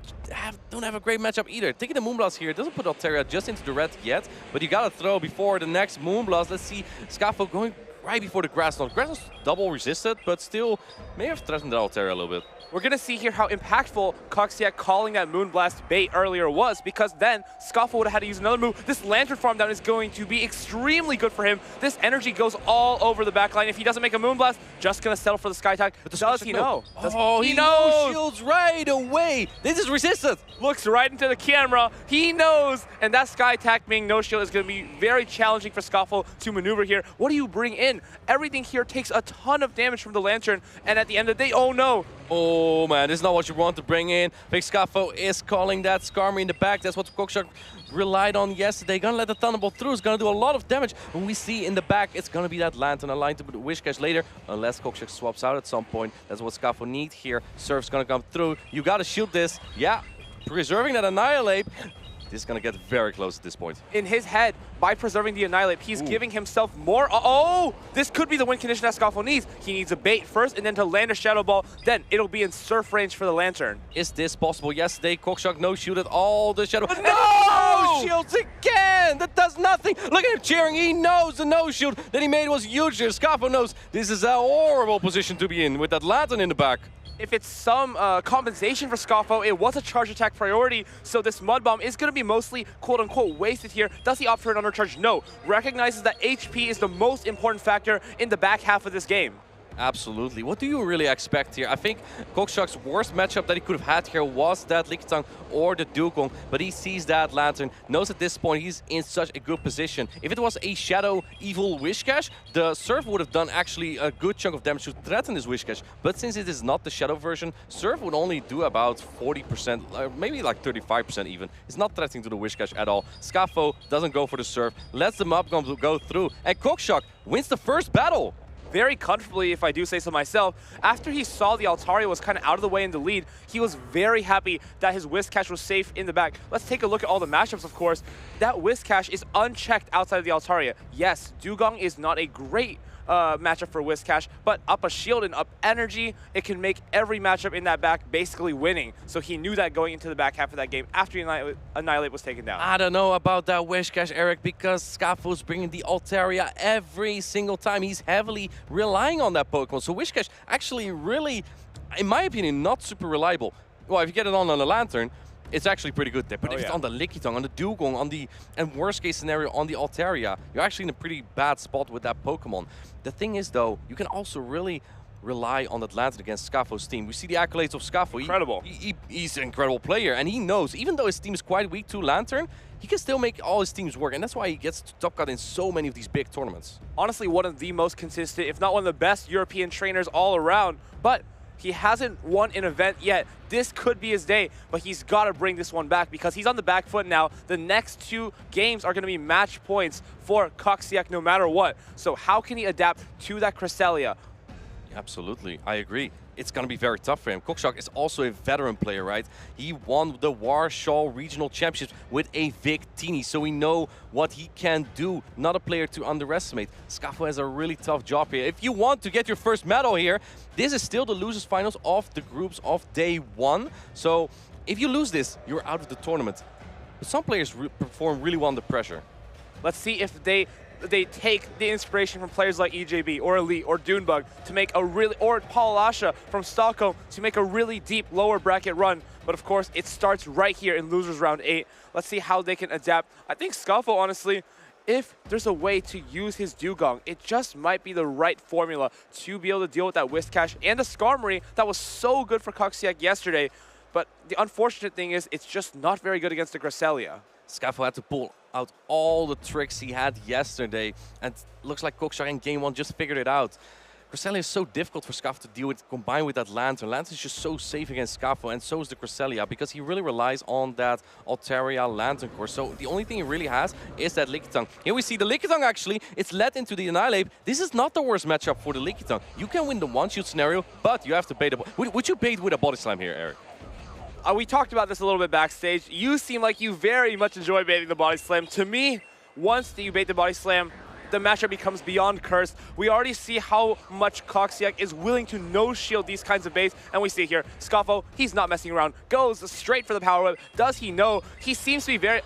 don't have a great matchup either. Taking the Moonblast here doesn't put Altaria just into the red yet, but you gotta throw before the next Moonblast. Let's see Scaffo going right before the Grass Knot. Grass Knot's double resisted, but still may have threatened the Altaria a little bit. We're going to see here how impactful Coxiac calling that Moonblast bait earlier was, because then Scaffo would have had to use another move. This Lantern farm down is going to be extremely good for him. This energy goes all over the backline. If he doesn't make a Moonblast, just going to settle for the Sky Attack. But does he know? Oh, he knows! Shields right away! This is resisted! Looks right into the camera. He knows! And that Sky Attack being no shield is going to be very challenging for Scaffo to maneuver here. What do you bring in? Everything here takes a ton of damage from the Lantern, and at the end of the day, oh no! Oh man, this is not what you want to bring in. Big Scaffo is calling that Skarmory in the back. That's what Cockshock relied on yesterday. Gonna let the Thunderbolt through. It's gonna do a lot of damage. When we see in the back, it's gonna be that Lantern aligned to the Wish Cache later, unless Cockshock swaps out at some point. That's what Scaffo needs here. Surf's gonna come through. You gotta shield this. Yeah, preserving that Annihilate. This is going to get very close at this point. In his head, by preserving the Annihilate, he's giving himself more. Oh, this could be the win condition that Scaffo needs. He needs a bait first, and then to land a Shadow Ball. Then it'll be in Surf range for the Lantern. Is this possible? Yesterday, Cockshock no-shielded all the Shadow. No! Shields again! That does nothing. Look at him cheering. He knows the no-shield that he made was huge here. Scaffo knows this is a horrible position to be in with that Lantern in the back. If it's some compensation for Scaffo, it was a charge attack priority, so this Mud Bomb is going to be mostly quote-unquote wasted here. Does he opt for an undercharge? No. Recognizes that HP is the most important factor in the back half of this game. Absolutely. What do you really expect here? I think Cockshock's worst matchup that he could have had here was that Lickitung or the Dugong, but he sees that Lantern, knows at this point he's in such a good position. If it was a Shadow Evil Wish Cache, the Surf would have done actually a good chunk of damage to threaten this Wish Cache, but since it is not the Shadow version, Surf would only do about 40%, maybe like 35% even. It's not threatening to the Wish Cache at all. Scaffo doesn't go for the Surf, lets the Mob Bomb go through, and Cockshock wins the first battle. Very comfortably, if I do say so myself. After he saw the Altaria was kind of out of the way in the lead, he was very happy that his Whisk Cache was safe in the back. Let's take a look at all the matchups, of course. That Whisk Cache is unchecked outside of the Altaria. Yes, Dugong is not a great matchup for Whisk Cache, but up a shield and up energy, it can make every matchup in that back basically winning. So he knew that going into the back half of that game after Annihilate was taken down. I don't know about that Wish Cache, Eric, because Scaffo's bringing the Altaria every single time. He's heavily relying on that Pokemon. So Wish Cache actually really, in my opinion, not super reliable. Well, if you get it on the Lantern, it's actually pretty good there. But if it's on the Lickitung, on the Dugong, and worst case scenario on the Altaria, you're actually in a pretty bad spot with that Pokemon. The thing is, though, you can also really rely on that Lantern against Scaffo's team. We see the accolades of Scaffo. Incredible. He's an incredible player, and he knows, even though his team is quite weak to Lantern, he can still make all his teams work, and that's why he gets to top cut in so many of these big tournaments. Honestly, one of the most consistent, if not one of the best European trainers all around, but he hasn't won an event yet. This could be his day, but he's got to bring this one back because he's on the back foot now. The next two games are going to be match points for Coxiac no matter what. So how can he adapt to that Cresselia? Absolutely, I agree. it's going to be very tough for him. Cockshock is also a veteran player, right? He won the Warsaw Regional Championships with a Victini, so we know what he can do. Not a player to underestimate. Scafo has a really tough job here. If you want to get your first medal here, this is still the losers finals of the groups of day 1. So if you lose this, you're out of the tournament. But some players perform really well under pressure. Let's see if they take the inspiration from players like EJB or Elite or Dunebug to make a really, or Paul Lasha from Stockholm to make a really deep lower bracket run. But of course, it starts right here in losers round 8. Let's see how they can adapt. I think Scafo, honestly, if there's a way to use his Dugong, it just might be the right formula to be able to deal with that Whiscash and the Skarmory that was so good for Coxiac yesterday. But the unfortunate thing is, it's just not very good against the Cresselia. Scafo had to pull out all the tricks he had yesterday, and looks like Cockshock in game 1 just figured it out. Cresselia is so difficult for Scafo to deal with, combined with that Lantern. Lantern is just so safe against Scafo, and so is the Cresselia, because he really relies on that Altaria Lantern core. So the only thing he really has is that Lickitung. Here we see the Lickitung actually, it's led into the Annihilate. This is not the worst matchup for the Lickitung. You can win the one-shoot scenario, but you have to bait. Would you bait with a Body Slam here, Eric? We talked about this a little bit backstage. You seem like you very much enjoy baiting the Body Slam. To me, once you bait the Body Slam, the matchup becomes beyond cursed. We already see how much Coxiac is willing to no-shield these kinds of baits, and we see here, Scafo, he's not messing around, goes straight for the Power Whip. Does he know? He seems to be very...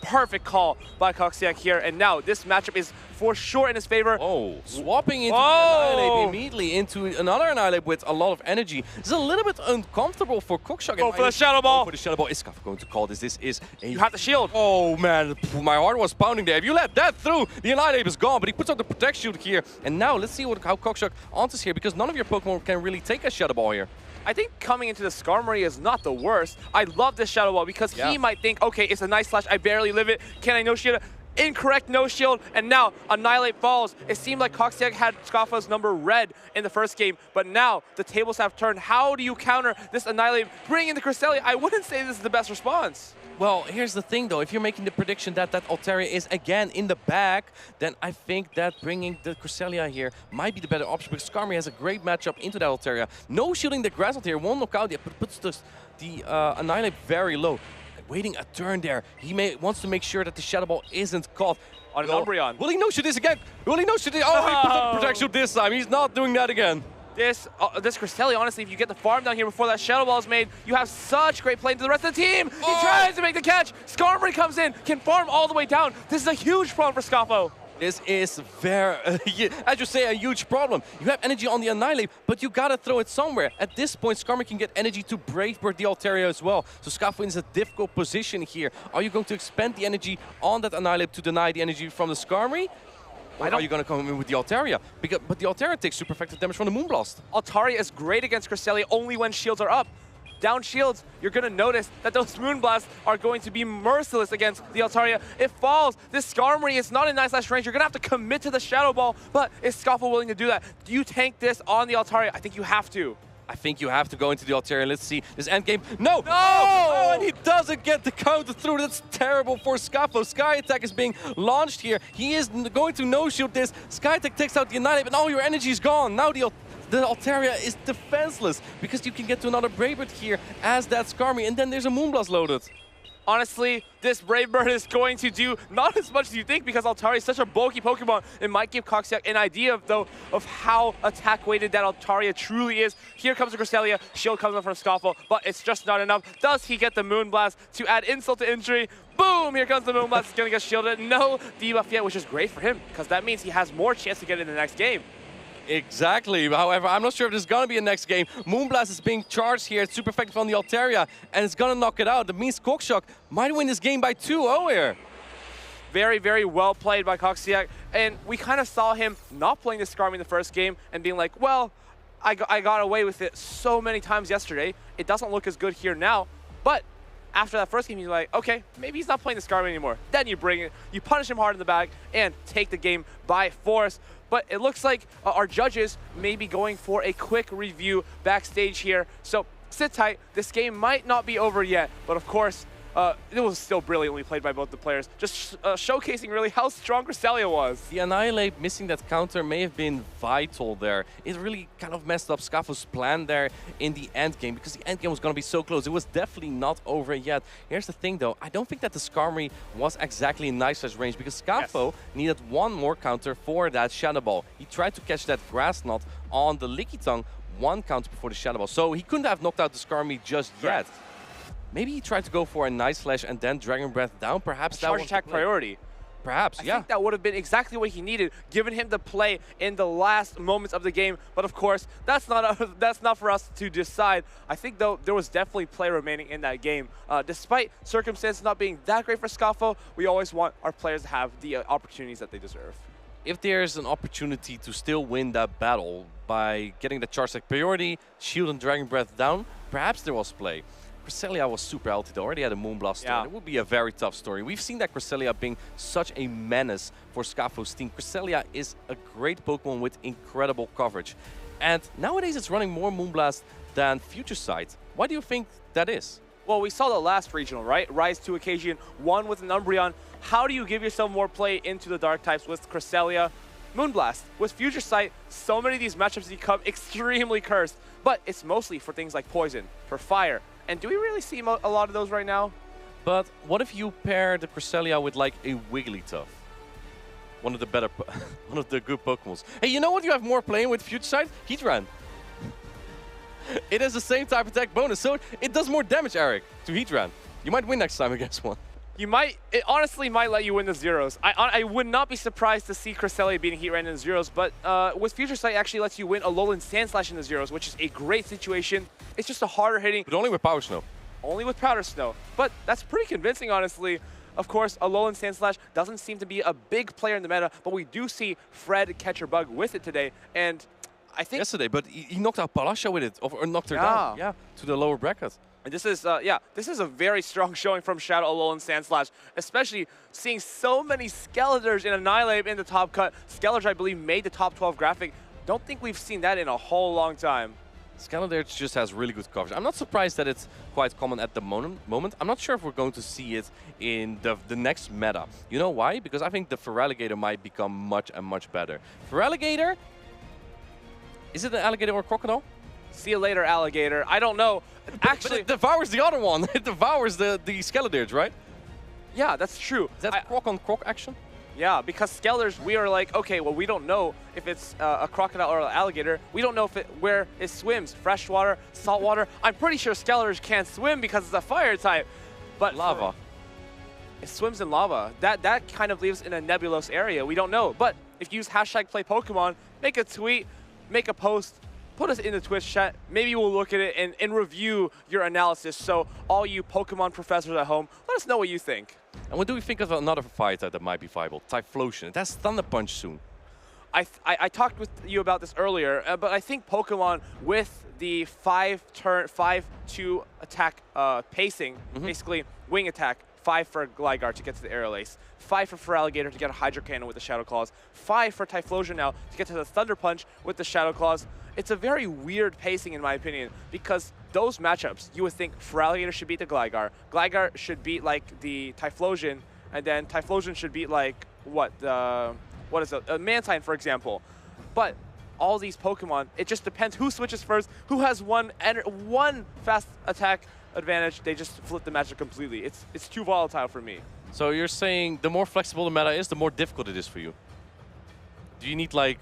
perfect call by Coxiac here, and now this matchup is for sure in his favor. Oh, swapping into the Annihilate immediately into another Annihilate with a lot of energy. It's a little bit uncomfortable for Cockshock. Go for the Shadow Ball. For the Shadow Ball. Is Scafo going to call this? This is a... You have the shield. Oh, man. My heart was pounding there. If you let that through, the Annihilate is gone, but he puts out the Protect Shield here. And now let's see how Cockshock answers here, because none of your Pokemon can really take a Shadow Ball here. I think coming into the Skarmory is not the worst. I love this Shadow Ball because he might think, okay, it's a nice slash, I barely live it. Can I no-shield it? Incorrect no-shield, and now Annihilate falls. It seemed like Coxiac had Scafo's number red in the first game, but now the tables have turned. How do you counter this Annihilate? Bring in the Cresselia. I wouldn't say this is the best response. Well, here's the thing, though. If you're making the prediction that Altaria is again in the back, then I think that bringing the Cresselia here might be the better option, because Skarmory has a great matchup into that Altaria. No shielding the Grass Altaria, won't knock out yet, but puts the Annihilate very low. Waiting a turn there. He wants to make sure that the Shadow Ball isn't caught. On an Umbreon. Will he no-shoot this again? Will he no-shoot this? Oh, he puts up the Protect Shield this time. He's not doing that again. This Cresselia, honestly, if you get the farm down here before that Shadow Ball is made, you have such great play into the rest of the team. He tries to make the catch. Skarmory comes in, can farm all the way down. This is a huge problem for Scafo. This is very, as you say, a huge problem. You have energy on the Annihilate, but you gotta throw it somewhere. At this point, Skarmory can get energy to Brave Bird the Altaria as well. So Scafo is in a difficult position here. Are you going to expend the energy on that Annihilate to deny the energy from the Skarmory? Or are you going to come in with the Altaria? But the Altaria takes super effective damage from the Moonblast. Altaria is great against Cresselia only when shields are up. Down shields, you're going to notice that those Moonblasts are going to be merciless against the Altaria. It falls. This Skarmory is not in nice slash range. You're going to have to commit to the Shadow Ball, but is Scafo willing to do that? Do you tank this on the Altaria? I think you have to. I think you have to go into the Altaria. Let's see this endgame. No! Oh, and he doesn't get the counter through. That's terrible for Scafo. Sky Attack is being launched here. He is going to no-shoot this. Sky Attack takes out the Annihilate, but all your energy is gone. Now the Altaria is defenseless because you can get to another Brave Bird here as that Skarmory, and then there's a Moonblast loaded. Honestly, this Brave Bird is going to do not as much as you think because Altaria is such a bulky Pokemon. It might give Coxiac an idea, though, of how attack-weighted that Altaria truly is. Here comes the Cresselia. Shield comes up from Scafo, but it's just not enough. Does he get the Moonblast to add insult to injury? Boom! Here comes the Moonblast. It's going to get shielded. No debuff yet, which is great for him because that means he has more chance to get in the next game. Exactly. However, I'm not sure if there's going to be a next game. Moonblast is being charged here. It's super effective on the Altaria, and it's going to knock it out. That means Cockshock might win this game by 2-0 here. Very, very well played by Coxiac. And we kind of saw him not playing the Skarmory in the first game and being like, well, I got away with it so many times yesterday. It doesn't look as good here now. But after that first game, you're like, okay, maybe he's not playing the Skarmory anymore. Then you bring it, you punish him hard in the back, and take the game by force. But it looks like our judges may be going for a quick review backstage here. So sit tight. This game might not be over yet. But of course, it was still brilliantly played by both the players, just showcasing really how strong Cresselia was. The Annihilate missing that counter may have been vital there. It really kind of messed up Scafo's plan there in the end game, because the end game was going to be so close. It was definitely not over yet. Here's the thing though, I don't think that the Skarmory was exactly in nice range, because Scafo needed one more counter for that Shadow Ball. He tried to catch that Grass Knot on the Licky Tongue, one counter before the Shadow Ball, so he couldn't have knocked out the Skarmory just yet. Maybe he tried to go for a Night Slash and then Dragon Breath down. Perhaps that was attack priority. Perhaps, I think that would have been exactly what he needed, given him the play in the last moments of the game. But of course, that's not for us to decide. I think though there was definitely play remaining in that game. Despite circumstances not being that great for Scafo, we always want our players to have the opportunities that they deserve. If there's an opportunity to still win that battle by getting the charge attack priority, shield and Dragon Breath down, perhaps there was play. Cresselia was super healthy, they already had a Moonblast story. It would be a very tough story. We've seen that Cresselia being such a menace for Scafo's team. Cresselia is a great Pokemon with incredible coverage. And nowadays it's running more Moonblast than Future Sight. Why do you think that is? Well, we saw the last regional, right? Rise to Occasion, one with an Umbreon. How do you give yourself more play into the Dark types with Cresselia? Moonblast. With Future Sight, so many of these matchups become extremely cursed, but it's mostly for things like Poison, for Fire. And do we really see a lot of those right now? But what if you pair the Cresselia with like a Wigglytuff? One of the better, one of the good Pokemons. Hey, you know what you have more playing with Future Sight? Heatran. It has the same type attack bonus, so it does more damage, Eric, to Heatran. You might win next time against one. You might, it honestly might let you win the zeros. I would not be surprised to see Cresselia beating Heatran in the zeros, but with Future Sight actually lets you win a Alolan Sandslash in the zeros, which is a great situation. It's just a harder hitting. But only with Power Snow. Only with Powder Snow. But that's pretty convincing, honestly. Of course, Alolan Sandslash doesn't seem to be a big player in the meta, but we do see Fred catch her bug with it today, and I think... Yesterday, but he knocked out Palasha with it, or knocked her down, to the lower bracket. And this is, this is a very strong showing from Shadow Alolan Sandslash, especially seeing so many Skeletors in Annihilate in the top cut. Skeletors, I believe, made the top 12 graphic. Don't think we've seen that in a whole long time. Skeletor just has really good coverage. I'm not surprised that it's quite common at the moment. I'm not sure if we're going to see it in the next meta. You know why? Because I think the Feraligatr might become much better. Feraligatr? Is it an alligator or a crocodile? See you later, alligator. I don't know. Actually, but it devours the other one. It devours the Skeletors, right? Yeah, that's true. Is that croc-on-croc action? Yeah, because Skeletors, we are like, okay, well, we don't know if it's a crocodile or an alligator. We don't know if where it swims, freshwater, saltwater. I'm pretty sure Skeletors can't swim because it's a fire type. But lava. It swims in lava. That kind of leaves in a nebulous area. We don't know. But if you use #PlayPokemon, make a tweet, make a post, put us in the Twitch chat. Maybe we'll look at it and review your analysis. So all you Pokemon professors at home, let us know what you think. And what do we think of another fire type that might be viable? Typhlosion. It has Thunder Punch soon. I talked with you about this earlier, but I think Pokemon with the 5-2 attack pacing, basically wing attack, 5 for Gligar to get to the Aerial Ace, 5 for Feraligatr to get a Hydro Cannon with the Shadow Claws, 5 for Typhlosion now to get to the Thunder Punch with the Shadow Claws. It's a very weird pacing in my opinion, because those matchups, you would think Feraligatr should beat the Gligar, Gligar should beat like the Typhlosion, and then Typhlosion should beat like, what is it, a Mantine for example. But all these Pokemon, it just depends who switches first, who has one fast attack advantage, they just flip the matchup completely. It's too volatile for me. So you're saying the more flexible the meta is, the more difficult it is for you? Do you need like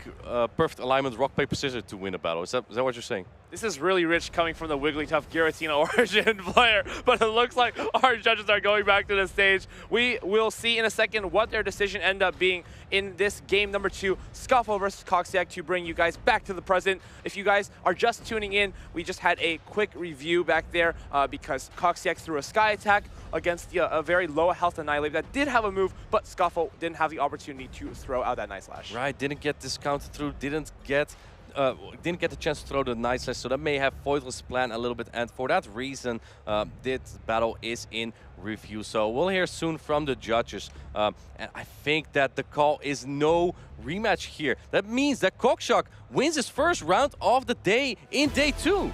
perfect alignment, rock, paper, scissors to win a battle? Is that what you're saying? This is really rich coming from the Wigglytuff Giratina Origin player, but it looks like our judges are going back to the stage. We will see in a second what their decision ended up being in this game number 2, Scafo versus Coxiac, to bring you guys back to the present. If you guys are just tuning in, we just had a quick review back there because Coxiac threw a Sky Attack against a very low health Annihilate that did have a move, but Scafo didn't have the opportunity to throw out that Night Slash. Right, didn't get discounted through, didn't get the chance to throw the Night Slash, so that may have foiled his plan a little bit, and for that reason, this battle is in review. So we'll hear soon from the judges, and I think that the call is no rematch here. That means that Coxiac wins his first round of the day in day 2.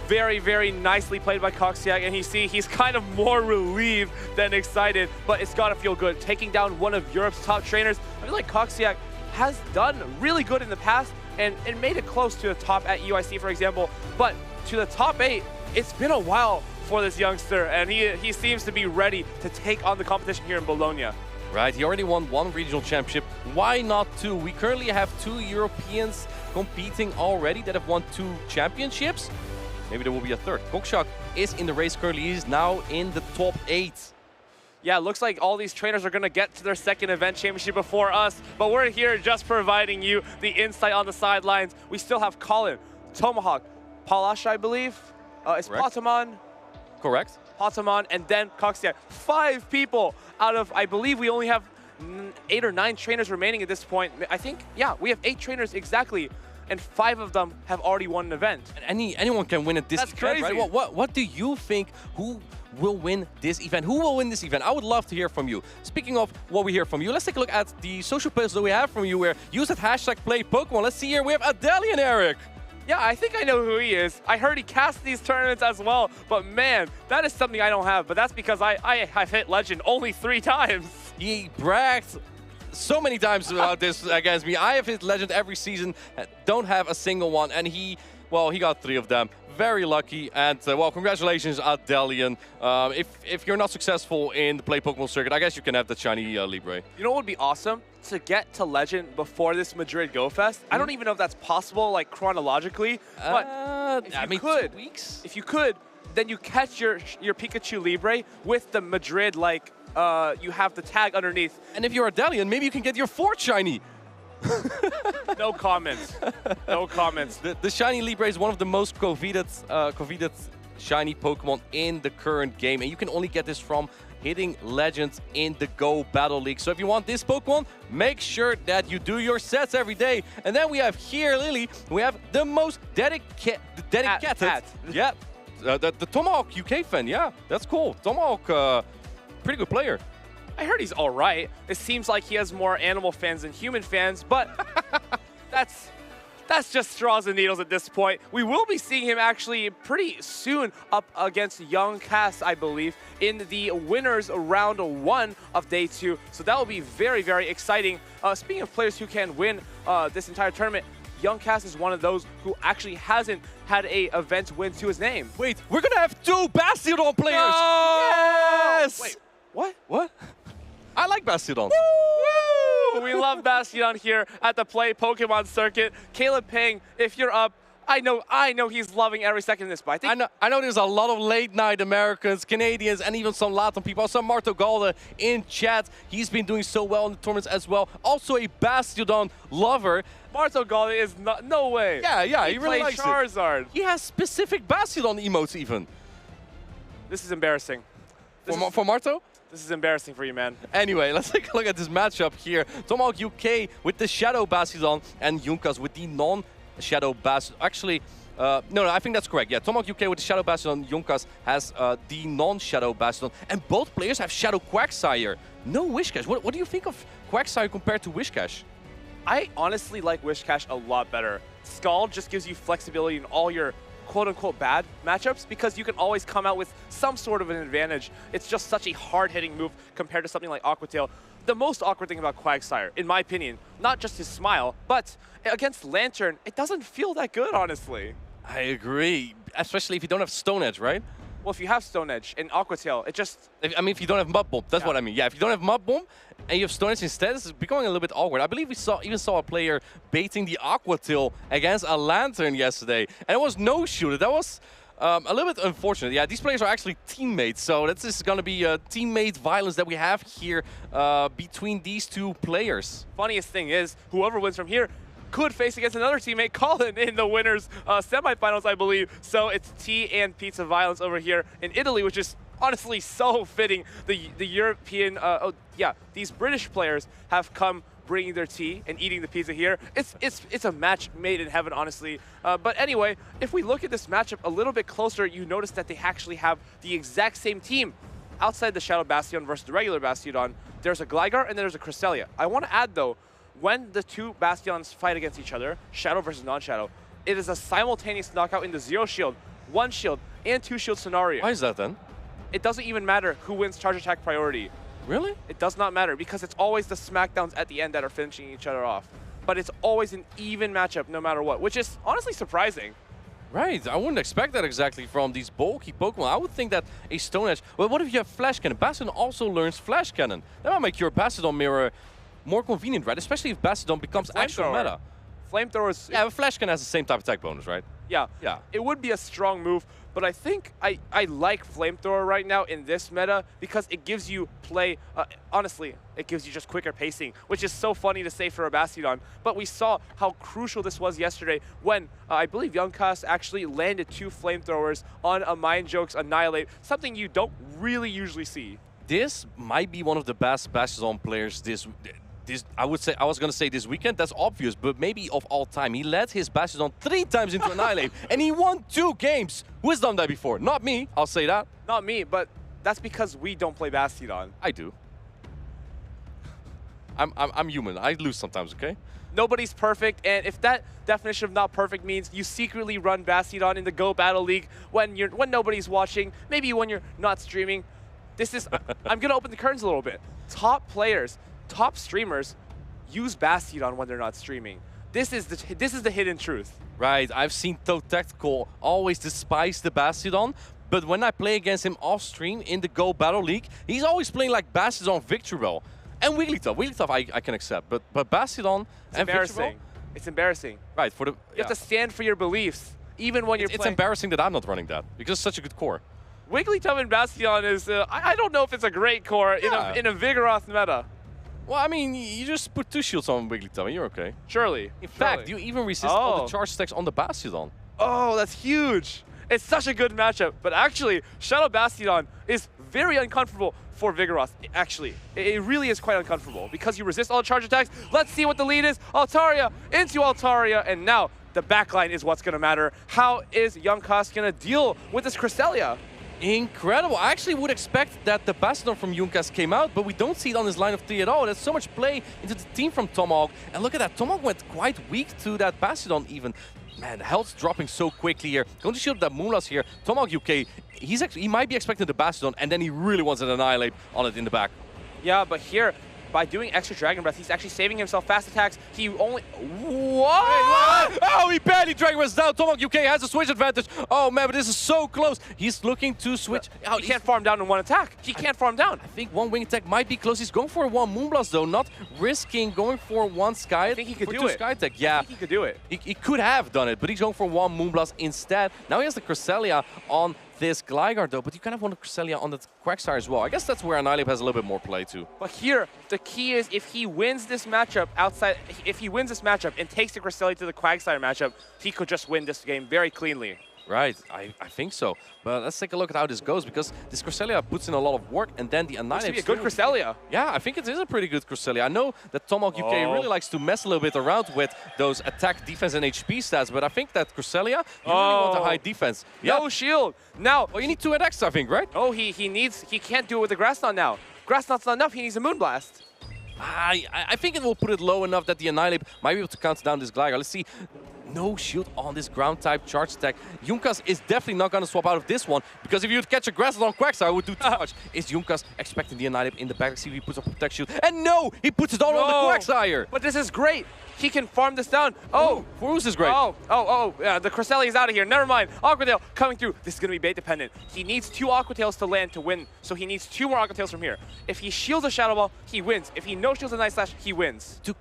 Very, very nicely played by Coxiac, and he's kind of more relieved than excited, but it's got to feel good. Taking down one of Europe's top trainers, I feel like Coxiac has done really good in the past and made it close to the top at UIC, for example, but to the top 8, it's been a while for this youngster, and he seems to be ready to take on the competition here in Bologna. Right, he already won 1 regional championship. Why not 2? We currently have 2 Europeans competing already that have won 2 championships. Maybe there will be a third. Kokshak is in the race currently. He's now in the top 8. Yeah, it looks like all these trainers are going to get to their second event championship before us, but we're here just providing you the insight on the sidelines. We still have Colin, Tomahawk, Palash, I believe. It's Potamon. Correct. Potamon, and then Coxiac. 5 people out of, I believe we only have 8 or 9 trainers remaining at this point. I think, yeah, we have 8 trainers exactly, and 5 of them have already won an event. And anyone can win at this event, crazy. right? What do you think? Who will win this event? Who will win this event? I would love to hear from you. Speaking of what we hear from you, let's take a look at the social posts that we have from you where use that hashtag #PlayPokemon. Let's see here, we have Adelian Eric. Yeah, I think I know who he is. I heard he casts these tournaments as well, but man, that is something I don't have, but that's because I have hit Legend only 3 times. He bragged so many times about this against me. I have hit Legend every season, don't have a single one, and he got 3 of them. Very lucky, and well, congratulations, Adelian. If you're not successful in the Play Pokemon circuit, I guess you can have the shiny Libre. You know what would be awesome? To get to Legend before this Madrid Go Fest. I don't even know if that's possible, like chronologically, but if you could, then you catch your Pikachu Libre with the Madrid, like you have the tag underneath. And if you're Adelian, maybe you can get your 4th shiny. No comments. No comments. The shiny Libre is one of the most coveted shiny Pokemon in the current game, and you can only get this from hitting Legends in the Go Battle League. So if you want this Pokemon, make sure that you do your sets every day. And then we have here, Lily, we have the most dedicated. Yeah, the Tomahawk UK fan. Yeah, that's cool. Tomahawk, pretty good player. I heard he's all right. It seems like he has more animal fans than human fans, but that's just straws and needles at this point. We will be seeing him actually pretty soon up against Young Cass, I believe, in the winners round 1 of day 2. So that will be very, very exciting. Speaking of players who can win this entire tournament, Young Cass is one of those who actually hasn't had a event win to his name. Wait, we're gonna have 2 Bastiodon players! No! Yes! Wait, what? What? I like Bastiodon. Woo! We love Bastiodon here at the Play Pokemon circuit. Caleb Pang, if you're up, I know he's loving every second of this, but I know there's a lot of late-night Americans, Canadians, and even some Latin people. Also, Marto Galde in chat. He's been doing so well in the tournaments as well. Also a Bastiodon lover. Marto Galde is not, no way. Yeah, he really likes Charizard. It. He has specific Bastiodon emotes even. This is embarrassing. For Marto? This is embarrassing for you, man. Anyway, let's take a look at this matchup here. Tomahawk UK with the Shadow Bastiodon and Junkas with the non-Shadow Bastiodon. Actually, no, I think that's correct. Yeah, Tomahawk UK with the Shadow Bastiodon, Junkas has the non-Shadow Bastiodon. And both players have Shadow Quagsire. No Whiscash. What do you think of Quagsire compared to Whiscash? I honestly like Whiscash a lot better. Scald just gives you flexibility in all your quote-unquote bad matchups because you can always come out with some sort of an advantage. It's just such a hard-hitting move compared to something like Aqua Tail. The most awkward thing about Quagsire, in my opinion, not just his smile, but against Lantern, it doesn't feel that good, honestly. I agree, especially if you don't have Stone Edge, right? Well, if you have Stone Edge and Aqua Tail, it just... I mean, if you don't have Mud Bomb, that's what I mean. Yeah, if you don't have Mud Bomb and you have Stone Edge instead, it's becoming a little bit awkward. I believe we even saw a player baiting the Aqua Tail against a Lantern yesterday, and it was no shooter. That was a little bit unfortunate. Yeah, these players are actually teammates, so this is going to be teammate violence that we have here between these 2 players. Funniest thing is, whoever wins from here could face against another teammate, Colin, in the winners semifinals, I believe. So it's tea and pizza violence over here in Italy, which is honestly so fitting. The European, these British players have come bringing their tea and eating the pizza here. It's a match made in heaven, honestly. But anyway, if we look at this matchup a little bit closer, you notice that they actually have the exact same team. Outside the Shadow Bastion versus the regular Bastiodon, there's a Gligar and there's a Cresselia. I want to add, though, when the 2 Bastions fight against each other, Shadow versus non-Shadow, it is a simultaneous knockout into Zero Shield. 1 shield, and 2 shield scenario. Why is that then? It doesn't even matter who wins charge attack priority. Really? It does not matter because it's always the smackdowns at the end that are finishing each other off. But it's always an even matchup no matter what, which is honestly surprising. Right, I wouldn't expect that exactly from these bulky Pokemon. I would think that a Stone Edge... Well, what if you have Flash Cannon? Bastion also learns Flash Cannon. That might make your Bastiodon mirror more convenient, right? Especially if Bastiodon becomes actual meta. Flamethrowers... Yeah, but Flash Cannon has the same type of attack bonus, right? Yeah. Yeah. It would be a strong move, but I think I like Flamethrower right now in this meta because it gives you play, honestly, it gives you just quicker pacing, which is so funny to say for a Bastiodon. But we saw how crucial this was yesterday when I believe Youngcast actually landed 2 Flamethrowers on a Mind Joke's Annihilate, something you don't really usually see. This might be one of the best Bastiodon players this I was going to say this weekend, that's obvious, but maybe of all time. He led his Bastiodon 3 times into Annihilate, and he won 2 games. Who has done that before? Not me, I'll say that. Not me, but that's because we don't play Bastiodon. I do. I'm human, I lose sometimes, okay? Nobody's perfect, and if that definition of not perfect means you secretly run Bastiodon in the Go Battle League when nobody's watching, maybe when you're not streaming, this is, I'm going to open the curtains a little bit. Top players, top streamers use Bastiodon when they're not streaming. This is the hidden truth. Right, I've seen Toad Tactical always despise the Bastiodon, but when I play against him off stream in the Go Battle League, he's always playing like Bastiodon Victreebel. And Wigglytuff. Wigglytuff I can accept, but Bastiodon and Victreebel? It's embarrassing. Right, for the... You have to stand for your beliefs, even when you're playing. It's embarrassing that I'm not running that, because it's such a good core. Wigglytuff and Bastion is, I don't know if it's a great core in a Vigoroth meta. Well, I mean, you just put 2 shields on Wigglytuff and you're okay. Surely. In fact, you even resist all the charge stacks on the Bastiodon. Oh, that's huge. It's such a good matchup. But actually, Shadow Bastiodon is very uncomfortable for Vigoroth. Actually, it really is quite uncomfortable because you resist all the charge attacks. Let's see what the lead is. Altaria into Altaria, and now the backline is what's going to matter. How is Youngcast going to deal with this Cresselia? Incredible. I actually would expect that the Bastiodon from Youngcast came out, but we don't see it on his line of 3 at all. There's so much play into the team from Tomahawk. And look at that, Tomahawk went quite weak to that Bastiodon even. Man, the health's dropping so quickly here. Going to shield that Moonblast here. Tomahawk UK, he might be expecting the Bastiodon, and then he really wants an Annihilate on it in the back. Yeah, but here, by doing extra Dragon Breath, he's actually saving himself fast attacks. He only... What? Wait, oh, he barely Dragon Breath down. Tomahawk UK has a switch advantage. Oh, man, but this is so close. He's looking to switch. He can't farm down in one attack. He can't farm down. I think one wing attack might be close. He's going for 1 Moonblast, though, not risking going for 1 Sky. I think he could do 2 it. Sky attack. Yeah. I think he could do it. He could have done it, but he's going for 1 Moonblast instead. Now he has the Cresselia on this Gligar, though, but you kind of want a Cresselia on the Quagsire as well. I guess that's where Annihilate has a little bit more play, too. But here, the key is if he wins this matchup and takes the Cresselia to the Quagsire matchup, he could just win this game very cleanly. Right, I think so. But let's take a look at how this goes, because this Cresselia puts in a lot of work, and then the Annihilate... Looks to be a good Cresselia. Yeah, I think it is a pretty good Cresselia. I know that Tomahawk UK really likes to mess a little bit around with those attack, defense, and HP stats, but I think that Cresselia, you really want a high defense. No shield. Now... Oh, you need 2 attacks, I think, right? Oh, he can't do it with the Grass Knot now. Grass Knot's not enough, he needs a Moonblast. I think it will put it low enough that the Annihilate might be able to counter down this Gligar. Let's see. No shield on this ground-type charge attack. Youngcast is definitely not going to swap out of this one, because if you'd catch a Grassland on Quagsire, it would do too much. Is Youngcast expecting the Annihilate in the back? Let's see if he puts a Protect Shield. And no! He puts it all on the Quagsire! But this is great! He can farm this down. Oh! For who's this great? Yeah, the Cresselia is out of here. Never mind. Aquatail coming through. This is going to be bait dependent. He needs 2 Aquatails to land to win, so he needs 2 more Aquatails from here. If he shields a Shadow Ball, he wins. If he no-shields a Night Slash, he wins. The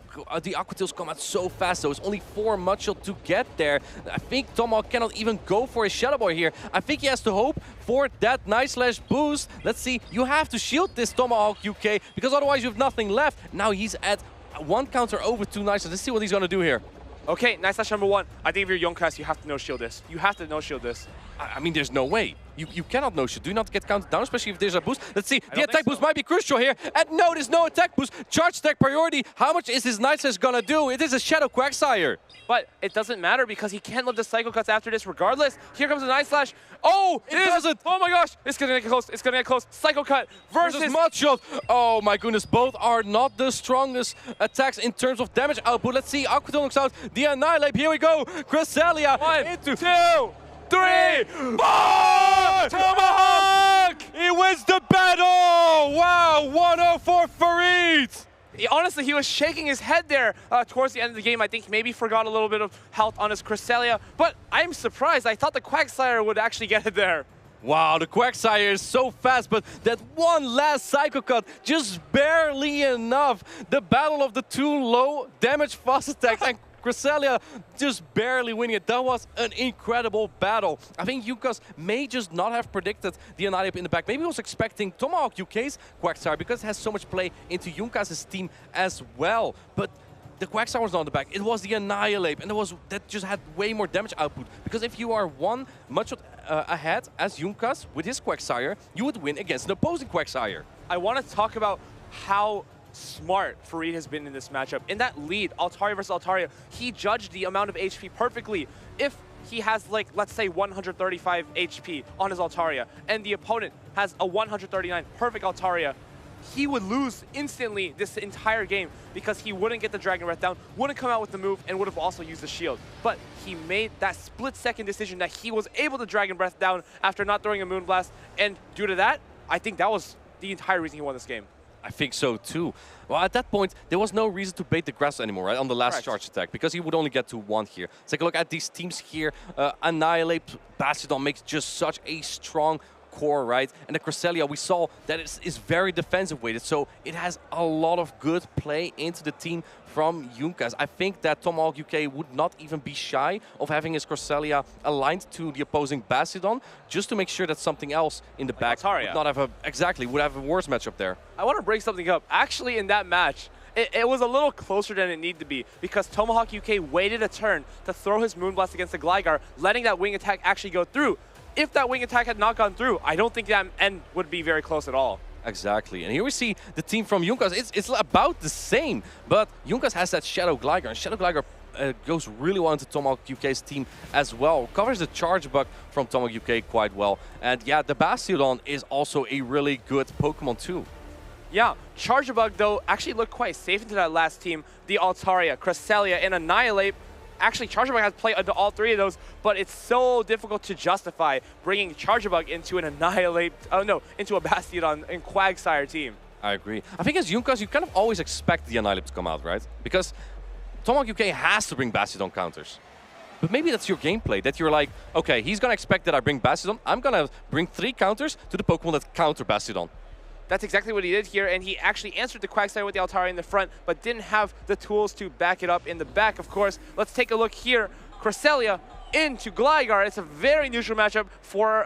Aquatails come out so fast, though. It's only 4 Mud Shield to get there. I think Tomahawk cannot even go for a Shadow Ball here. I think he has to hope for that Night Slash boost. Let's see. You have to shield this Tomahawk UK, because otherwise you have nothing left. Now he's at 1 counter over 2 Night Slash. Let's see what he's going to do here. Okay, Night Slash number 1. I think if you're Youngcast, you have to no-shield this. You have to no-shield this. I mean, there's no way. You cannot no-shield. Do not get counted down, especially if there's a boost. Let's see. The attack boost might be crucial here. And no, there's no attack boost. Charge attack priority. How much is his Night Slash going to do? It is a Shadow Quagsire. But it doesn't matter because he can't live the Psycho Cuts after this regardless. Here comes the Night Slash. Oh, it doesn't. Oh my gosh. It's going to get close. It's going to get close. Psycho Cut versus Mud Shield. Oh my goodness. Both are not the strongest attacks in terms of damage output. Let's see. Aquatail looks out. The Annihilate. Here we go. Cresselia. 1, 2, 3, 4! Tomahawk! He wins the battle! Wow, 104 Farid! Honestly, he was shaking his head there towards the end of the game. I think maybe forgot a little bit of health on his Cresselia, but I'm surprised. I thought the Quagsire would actually get it there. Wow, the Quagsire is so fast, but that one last Psycho Cut, just barely enough. The battle of the two low damage fast attacks, and Cresselia just barely winning it. That was an incredible battle. I think Yukas may just not have predicted the Annihilate in the back. Maybe he was expecting Tomahawk UK's Quagsire because it has so much play into Yukas' team as well. But the Quagsire was not on the back. It was the Annihilate, and that just had way more damage output. Because if you are one much ahead as Yukas with his Quagsire, you would win against an opposing Quagsire. I want to talk about how smart Farid has been in this matchup. In that lead, Altaria versus Altaria, he judged the amount of HP perfectly. If he has, like, let's say 135 HP on his Altaria, and the opponent has a 139 perfect Altaria, he would lose instantly this entire game because he wouldn't get the Dragon Breath down, wouldn't come out with the move, and would have also used the shield. But he made that split-second decision that he was able to Dragon Breath down after not throwing a Moonblast, and due to that, I think that was the entire reason he won this game. I think so too. Well, at that point, there was no reason to bait the grass anymore, right, on the last charge attack, because he would only get to one here. Let's take a look at these teams here. Annihilate, Bastion makes just such a strong core, right? And the Cresselia, we saw that is very defensive weighted, so it has a lot of good play into the team from Yukas. I think that Tomahawk UK would not even be shy of having his Cresselia aligned to the opposing Bastion, just to make sure that something else in the back would not have would have a worse matchup there. I want to break something up. Actually, in that match, it was a little closer than it needed to be because Tomahawk UK waited a turn to throw his Moonblast against the Gligar, letting that wing attack actually go through. If that wing attack had not gone through, I don't think that end would be very close at all. Exactly, and here we see the team from Yukas. It's about the same, but Yukas has that Shadow Gligar, and Shadow Gligar goes really well into Tomahawk UK's team as well. Covers the charge bug from Tomahawk UK quite well. And yeah, the Bastion is also a really good Pokemon too. Yeah, Charge Bug though actually looked quite safe into that last team. The Altaria, Cresselia, and Annihilate. Actually, Charge Bug has played into all three of those, but it's so difficult to justify bringing Charge Bug into an Annihilate, into a Bastion and Quagsire team. I agree. I think as Yukas, you kind of always expect the Annihilate to come out, right? Because Tomahawk UK has to bring Bastion counters. But maybe that's your gameplay, that you're like, okay, he's going to expect that I bring Bastion. I'm going to bring 3 counters to the Pokemon that counter Bastion. That's exactly what he did here, and he actually answered the Quagsire with the Altaria in the front, but didn't have the tools to back it up in the back, of course. Let's take a look here. Cresselia into Gligar. It's a very neutral matchup for,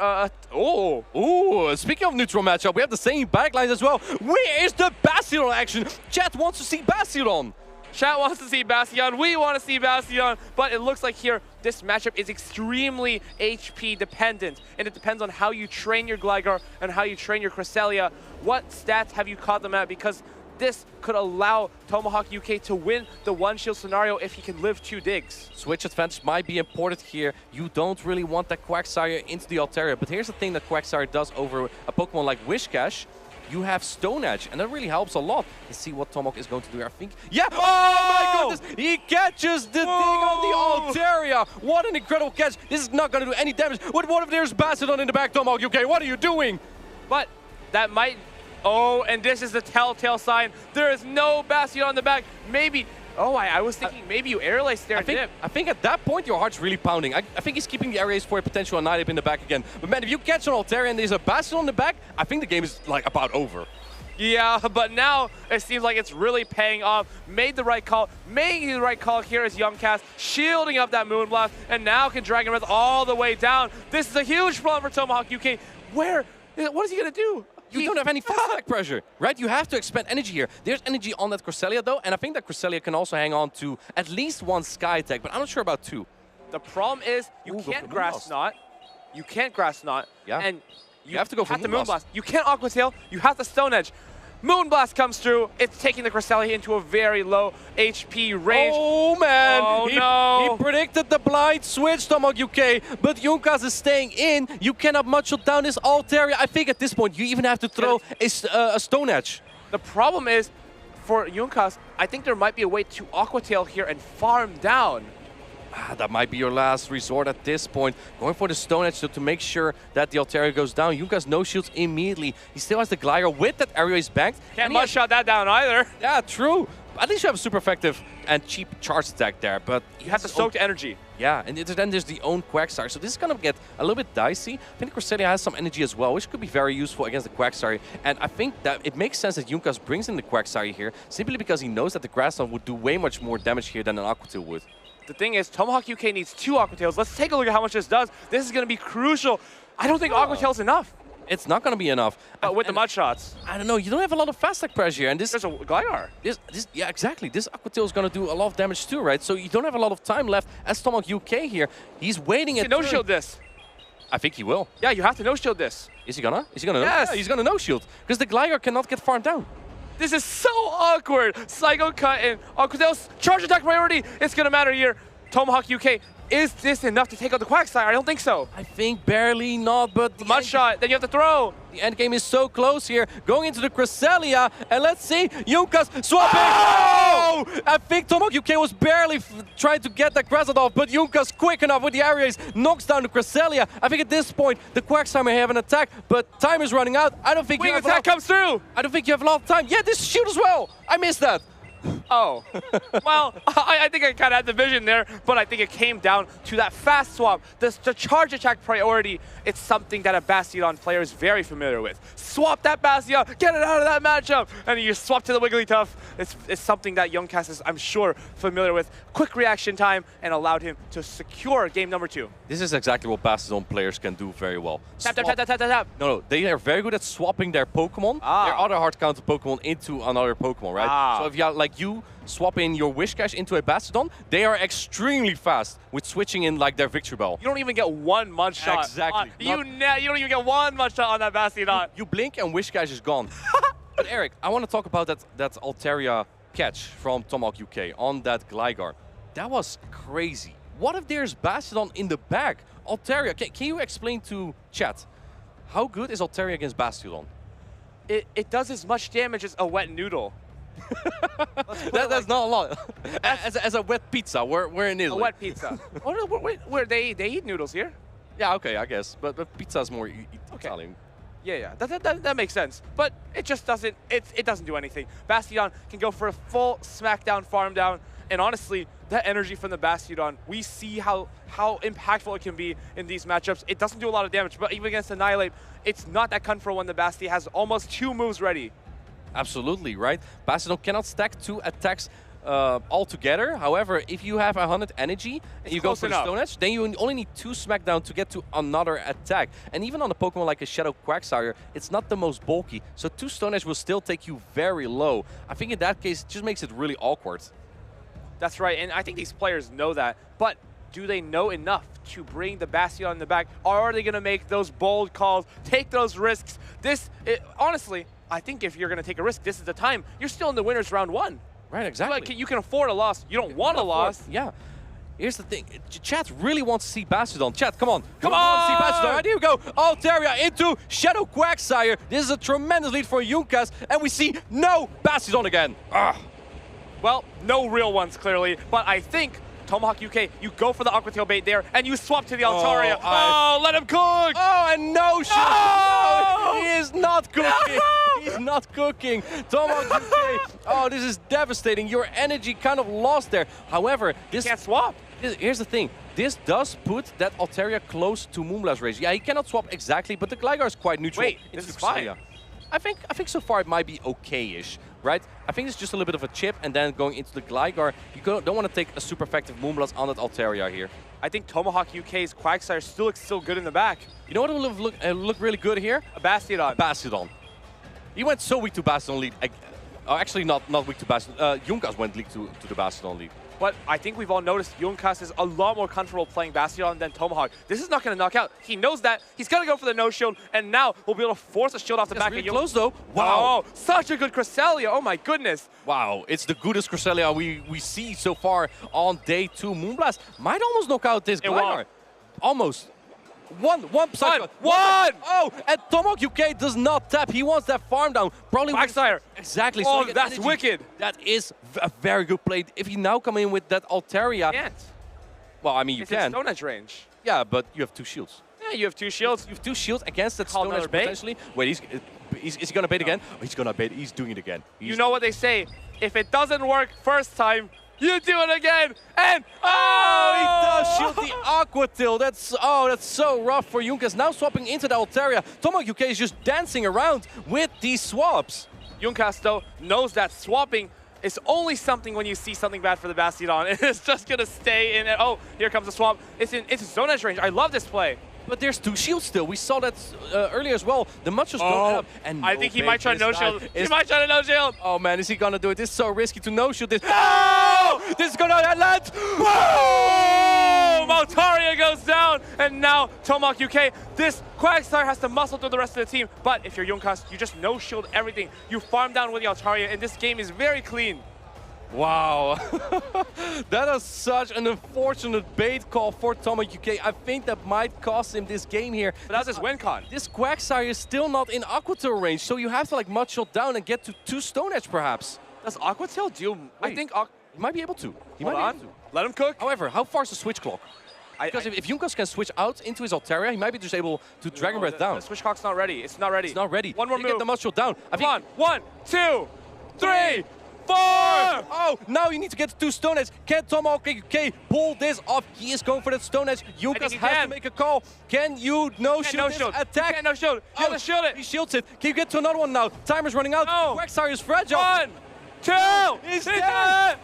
speaking of neutral matchup, we have the same backlines as well. Where is the Bastion action? Chat wants to see Bastion. Chat wants to see Bastion, we want to see Bastion, but it looks like here this matchup is extremely HP dependent, and it depends on how you train your Gligar and how you train your Cresselia. What stats have you caught them at? Because this could allow Tomahawk UK to win the one-shield scenario if he can live 2 digs. Switch advantage might be important here. You don't really want that Quagsire into the Altaria, but here's the thing that Quagsire does over a Pokemon like Whiscash. You have Stone Edge, and that really helps a lot. Let's see what Tomahawk is going to do. I think, oh my goodness, he catches the thing on the Altaria. What an incredible catch. This is not going to do any damage. What if there's Bastion in the back, Tomahawk UK? What are you doing? But that might, and this is the telltale sign. There is no Bastion on the back. Maybe, I was thinking maybe you air lace there. I think at that point your heart's really pounding. I think he's keeping the areas for a potential Annihilate in the back again. But man, if you catch an Altaria and there's a Bastion on the back, I think the game is like about over. Yeah, but now it seems like it's really paying off. Made the right call. Making the right call here is Youngcast, shielding up that Moonblast, and now can Dragon Breath all the way down. This is a huge problem for Tomahawk UK. What is he going to do? You don't have any fast attack pressure, right? You have to expend energy here. There's energy on that Cresselia, though, and I think that Cresselia can also hang on to at least 1 Sky attack, but I'm not sure about 2. The problem is you can't Grass Knot. You can't Grass Knot. Yeah. And you have to go for Moonblast. You can't Aqua Tail. You have to Stone Edge. Moonblast comes through. It's taking the Cresselia into a very low HP range. Oh, man. No. He predicted the blind switch, Tomahawk UK, but Yukas is staying in. You cannot much down this Altaria. I think at this point, you even have to throw a Stone Edge. The problem is, for Yukas, I think there might be a way to Aqua Tail here and farm down. That might be your last resort at this point. Going for the Stone Edge to make sure that the Altaria goes down. Junkas no shields immediately. He still has the Glider with that area is banked. Can't much shot that down either. Yeah, true. At least you have a super effective and cheap charge attack there, but you have to soak the energy. Yeah, and then there's the own Quagsire, so this is going to get a little bit dicey. I think Cresselia has some energy as well, which could be very useful against the Quagsire, and I think that it makes sense that Junkas brings in the Quagsire here, simply because he knows that the Grassland would do way much more damage here than an Aqua Tail would. The thing is, Tomahawk UK needs 2 Aqua Tails. Let's take a look at how much this does. This is going to be crucial. I don't think Aqua Tail's enough. It's not going to be enough. With the mud shots. I don't know. You don't have a lot of fast attack pressure here. And this, there's a Gligar. Yeah, exactly. This Aqua Tail is going to do a lot of damage too, right? So you don't have a lot of time left as Tomahawk UK here. He's waiting at no-shield this. I think he will. Yeah, you have to no-shield this. Is he gonna? Is he gonna? Yes. Yeah, he's gonna no-shield. Because the Gligar cannot get farmed down. This is so awkward. Psycho Cut and Aqua Tail's charge attack priority. It's going to matter here. Tomahawk UK, is this enough to take out the Quagsire? I don't think so. I think barely not, but the mud shot, then you have to throw. The end game is so close here. Going into the Cresselia, and let's see, Junkas swapping. Oh! I think Tomahawk UK was barely trying to get that Grassland off, but Junkas quick enough with the areas, knocks down the Cresselia. I think at this point, the Quagsire may have an attack, but time is running out. I don't think Wing attack comes through. I don't think you have a lot of time. Yeah, this shield as well. I missed that. Oh, well, I think I kind of had the vision there, but I think it came down to that fast swap. The charge attack priority, it's something that a Bastion player is very familiar with. Swap that Bastion, get it out of that matchup, and you swap to the Wigglytuff. It's something that Junkas is, I'm sure, familiar with. Quick reaction time, and allowed him to secure game number 2. This is exactly what Bastion players can do very well. Tap, tap, tap, tap, tap, tap. No, they are very good at swapping their Pokemon, their other hard counter Pokemon into another Pokemon, right? So if you like you swap in your Wish Cash into a Bastiodon, they are extremely fast with switching in like their Victory Bell. You don't even get one mud shot. Exactly. You don't even get one mud shot on that Bastiodon. You blink and Wish Cash is gone. But Eric, I want to talk about that Altaria catch from Tomahawk UK on that Gligar. That was crazy. What if there's Bastiodon in the back? Altaria, can you explain to chat, how good is Altaria against Bastiodon? It does as much damage as a wet noodle. That's not a lot. as a wet pizza, we're in Italy. A wet pizza. Where they eat noodles here? Yeah, okay, I guess. But pizza is more Italian. Yeah, that makes sense. But it just doesn't, it doesn't do anything. Bastion can go for a full smackdown, farm down, and honestly, that energy from the Bastiodon, we see how impactful it can be in these matchups. It doesn't do a lot of damage, but even against Annihilate, it's not that comfortable when the Basti has almost 2 moves ready. Absolutely, right? Bastiodon cannot stack 2 attacks altogether. However, if you have 100 energy and you go for the Stone Edge, then you only need 2 Smackdown to get to another attack. And even on a Pokemon like a Shadow Quagsire, it's not the most bulky, so 2 Stone Edge will still take you very low. I think in that case, it just makes it really awkward. That's right, and I think these players know that, but do they know enough to bring the Bastion in the back? Or are they going to make those bold calls, take those risks? Honestly, I think if you're going to take a risk, this is the time. You're still in the winner's round 1. Right, exactly. You can afford a loss. You don't want a loss. Yeah. Here's the thing. Chat really wants to see Bastiodon. Chat, come on. Come on! See Bastiodon. Right, here we go. Altaria into Shadow Quagsire. This is a tremendous lead for Junkas, and we see no Bastiodon again. Well, no real ones, clearly, but I think Tomahawk UK, you go for the Aqua Tail bait there, and you swap to the Altaria. Let him cook! Oh, and no shot! No! He is not cooking! No! He's not cooking! Tomahawk UK, oh, this is devastating. Your energy kind of lost there. However, this... You can't swap. Here's the thing. This does put that Altaria close to Moonblast range. Yeah, he cannot swap exactly, but the Gligar is quite neutral. Wait, this is fine. I think so far it might be okay-ish, right? I think it's just a little bit of a chip, and then going into the Gligar, you don't want to take a super effective Moonblast on that Altaria here. I think Tomahawk UK's Quagsire still good in the back. You know what will look really good here? A Bastiodon. Bastiodon. He went so weak to Bastiodon lead. Actually, not weak to Bastiodon. Junkas went weak to the Bastiodon lead. But I think we've all noticed Junkas is a lot more comfortable playing Bastiodon than Tomahawk. This is not going to knock out. He knows that. He's going to go for the no-shield, and now we'll be able to force a shield off the back really of close, though. Wow. Oh, such a good Cresselia. Oh, my goodness. Wow, it's the goodest Cresselia we see so far on day 2. Moonblast might almost knock out this Gligar. Almost. One. Oh, and Tomahawk UK does not tap. He wants that farm down. Probably Quagsire. Exactly. Oh, so that's wicked. That is a very good play. If he now come in with that Altaria. Well, I mean, you It's in can. Stone Edge range. Yeah, but you have 2 shields. Yeah, you have 2 shields. You have 2 shields against that Call Stone Edge another bait. potentially. Wait, is he gonna bait again? Oh, he's gonna bait. He's doing it again. You know what they say? If it doesn't work first time, you do it again. And He does shield the Aqua Tail. That's so rough for Junkers. Now swapping into the Altaria. Tomahawk UK is just dancing around with these swaps. Junkas, though, knows that swapping is only something when you see something bad for the Bastion. It's just going to stay in it. Oh, here comes the swap. It's in Zone Edge range. I love this play. But there's 2 shields still. We saw that earlier as well. The Machos going up. And I think he might try to no-shield. He might try to no-shield. Oh, man, is he going to do it? This is so risky to no-shield this. No! This is going to land. Boom! Altaria goes down. And now Tomahawk UK. This Quagsire has to muscle through the rest of the team. But if you're Junkas, you just no-shield everything. You farm down with the Altaria, and this game is very clean. Wow, that is such an unfortunate bait call for Tomahawk UK. I think that might cost him this game here. But that's his win con. This Quagsire is still not in Aqua Tail range, so you have to like mud shot down and get to 2 Stone Edge perhaps. Does Aqua Tail do? Wait, I think he might be able to. Hold on. Let him cook. However, how far is the switch clock? Because if Junkas can switch out into his Altaria, he might be just able to Dragon Breath down. The switch clock's not ready. It's not ready. It's not ready. One more Get move. the mud shot down. Come on. 1, 2, 3. 4! Oh, now you need to get to 2 Stone Edge. Can Tomahawk UK pull this off? He is going for that Stone Edge. Junkas has to make a call. Can you no-shield this attack? You can't no-shield. You gotta shield it. He shields it. Can you get to another one now? Timer's running out. No. Quagsire is fragile. 1, 2. He's dead.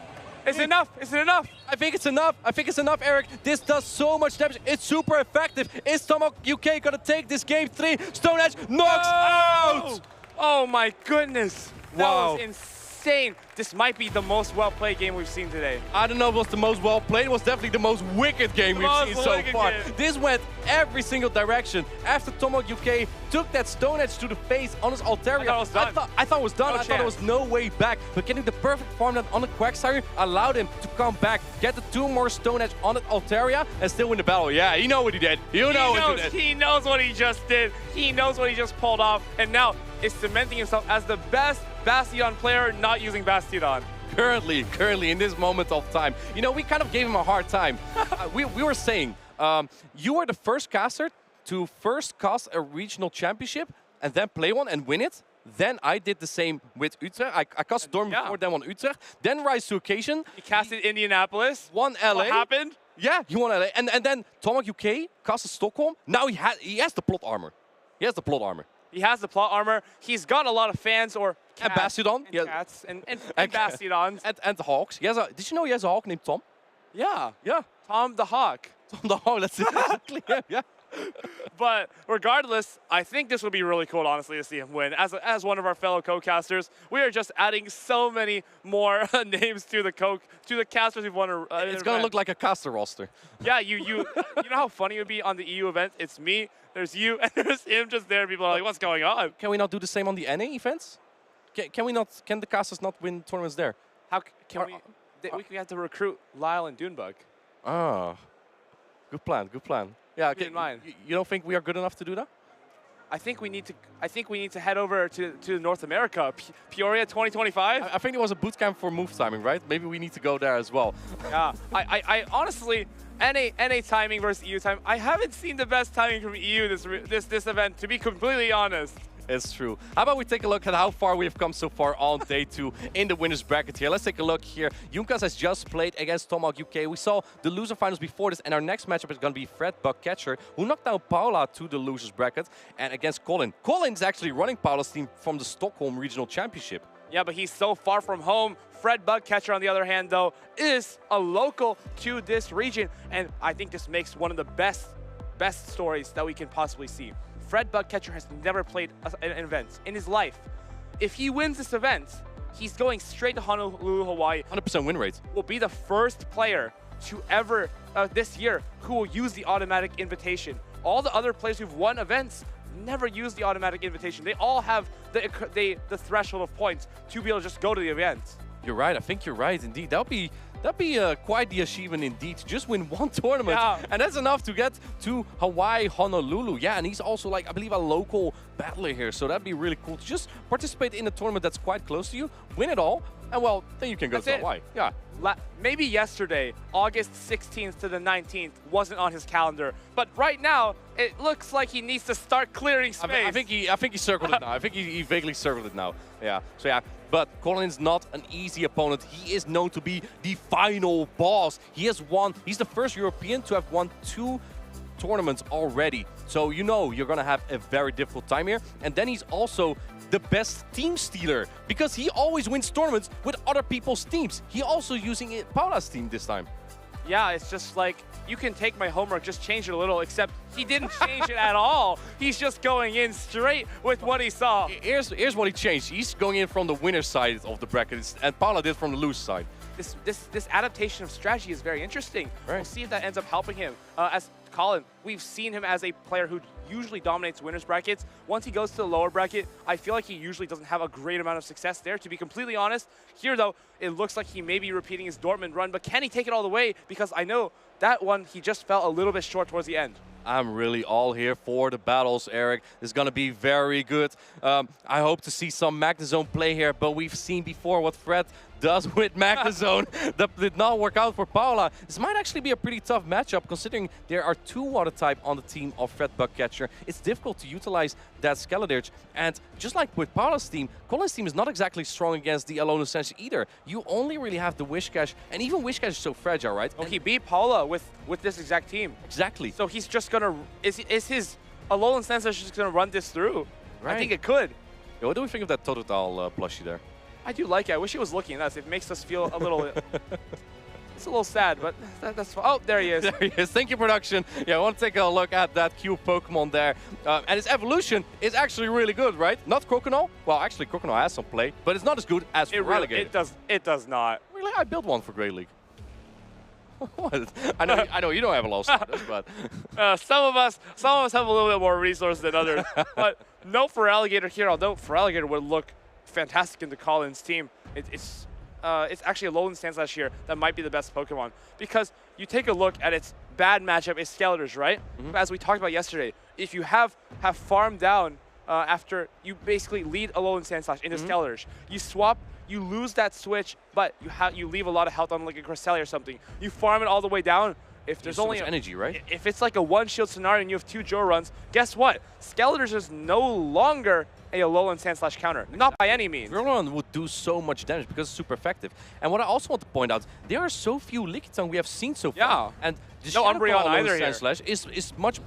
Is it enough? Is it enough? I think it's enough. I think it's enough, Eric. This does so much damage. It's super effective. Is Tomahawk UK gonna take this game 3? Stone Edge knocks out. Oh my goodness. Wow. That was insane. This might be the most well-played game we've seen today. I don't know if it was the most well-played. It was definitely the most wicked game we've seen so far. This went every single direction. After Tomahawk UK took that Stone Edge to the face on his Altaria, I thought it was done. I thought there was no way back. But getting the perfect farm down on the Quagsire allowed him to come back, get the 2 more Stone Edge on the Altaria, and still win the battle. Yeah, you know what he did. You know what he did. He knows what he just did. He knows what he just pulled off. And now is cementing himself as the best Bastion player not using Bastion. Currently in this moment of time. You know, we kind of gave him a hard time. We were saying, you were the first caster to first cast a regional championship and then play one and win it. Then I did the same with Utrecht. I cast Storm before, then won Utrecht. Then Rise to Occasion. He casted Indianapolis. Won LA. What happened? Yeah, he won LA. And then Tomahawk UK casted Stockholm. Now he has the plot armor. He has the plot armor. He has the plot armor. He's got a lot of fans or cats. And Bastion. And cats and Bastions. And the Hawks. Did you know he has a Hawk named Tom? Yeah. Yeah. Tom the Hawk. Tom the Hawk, that's exactly him, yeah. But regardless, I think this would be really cool, honestly, to see him win. As one of our fellow co-casters, we are just adding so many more names to the casters we've won. It's going to look like a caster roster. Yeah, you know how funny it would be on the EU event? It's me, there's you, and there's him just there. People are like, what's going on? Can we not do the same on the NA events? Can the casters not win tournaments there? How can we have to recruit Lyle and Dunebug. Ah, good plan, good plan. Yeah, Keep in mind. You don't think we are good enough to do that? I think we need to head over to North America, Peoria 2025. I think there was a boot camp for move timing, right? Maybe we need to go there as well. Yeah, I honestly, NA timing versus EU timing, I haven't seen the best timing from EU this event, to be completely honest. It's true. How about we take a look at how far we have come so far on day 2 in the winners bracket here. Let's take a look here. Junkas has just played against Tomahawk UK. We saw the loser finals before this, and our next matchup is going to be Fred Buckcatcher, who knocked down Paula to the losers bracket, and against Colin. Colin's actually running Paula's team from the Stockholm Regional Championship. Yeah, but he's so far from home. Fred Buckcatcher, on the other hand, though, is a local to this region, and I think this makes one of the best stories that we can possibly see. Fred Buckcatcher has never played an event in his life. If he wins this event, he's going straight to Honolulu, Hawaii. 100% win rate. Will be the first player to ever, this year, who will use the automatic invitation. All the other players who've won events never use the automatic invitation. They all have the threshold of points to be able to just go to the event. You're right. I think you're right, indeed. That'd be quite the achievement indeed, to just win one tournament. Yeah. And that's enough to get to Hawaii, Honolulu. Yeah, and he's also, like, I believe, a local battler here. So that'd be really cool to just participate in a tournament that's quite close to you, win it all, and well, then you can go That's to it. Hawaii. Yeah. Maybe yesterday, August 16th to the 19th, wasn't on his calendar. But right now, it looks like he needs to start clearing space. I think he circled it now. I think he vaguely circled it now. Yeah. So yeah, but Colin's not an easy opponent. He is known to be the final boss. He's the first European to have won 2 tournaments already. So you know you're gonna have a very difficult time here. And then he's also the best team stealer because he always wins tournaments with other people's teams. He also using Paula's team this time. Yeah, it's just like, you can take my homework, just change it a little, except he didn't change it at all. He's just going in straight with what he saw. Here's what he changed. He's going in from the winner's side of the bracket, and Paula did from the loser side. This adaptation of strategy is very interesting. Right. We'll see if that ends up helping him. As Colin, we've seen him as a player who usually dominates winners brackets. Once he goes to the lower bracket, I feel like he usually doesn't have a great amount of success there, to be completely honest. Here, though, it looks like he may be repeating his Dortmund run, but can he take it all the way? Because I know that one, he just fell a little bit short towards the end. I'm really all here for the battles, Eric. It's going to be very good. I hope to see some Magnezone play here, but we've seen before what Fred does with Magnezone. That did not work out for Paula. This might actually be a pretty tough matchup, considering there are 2 water type on the team of Fred Bugcatcher. It's difficult to utilize that Skeledirge. And just like with Paula's team, Colin's team is not exactly strong against the Alolan Sense either. You only really have the Whiscash, and even Whiscash is so fragile, right? Oh, he beat Paula with this exact team. Exactly. So he's just gonna, is his Alolan Sensor just gonna run this through? Right. I think it could. Yeah, what do we think of that Totodile plushie there? I do like it. I wish he was looking at us. It makes us feel a little... It's a little sad, but that's fine. Oh, there he is. There he is. Thank you, production. Yeah, I want to take a look at that cube Pokemon there. And his evolution is actually really good, right? Not Croconaw. Well, actually, Croconaw has some play, but it's not as good as Feraligatr. It does not. Really? I built one for Great League. What? I know you don't have a lot of starters, but some of us have a little bit more resources than others. But no Feraligatr here, although Feraligatr would look fantastic into Colin's team. It's actually a Alolan Stance here that might be the best Pokemon, because you take a look at its bad matchup is Skeletors, right? But as we talked about yesterday, if you have farmed down after you basically lead Alolan Sandslash into Skeletors, you swap, you lose that switch, but you leave a lot of health on like a Cresselia or something. You farm it all the way down. If there's only energy, right? If it's like a one-shield scenario and you have 2 Joe runs, guess what? Skeletors is no longer a Alolan Sandslash counter. Not by any means. Alolan would do so much damage because it's super effective. And what I also want to point out, there are so few Lickitung we have seen so far. Yeah. And no Umbreon either here. Sandslash is much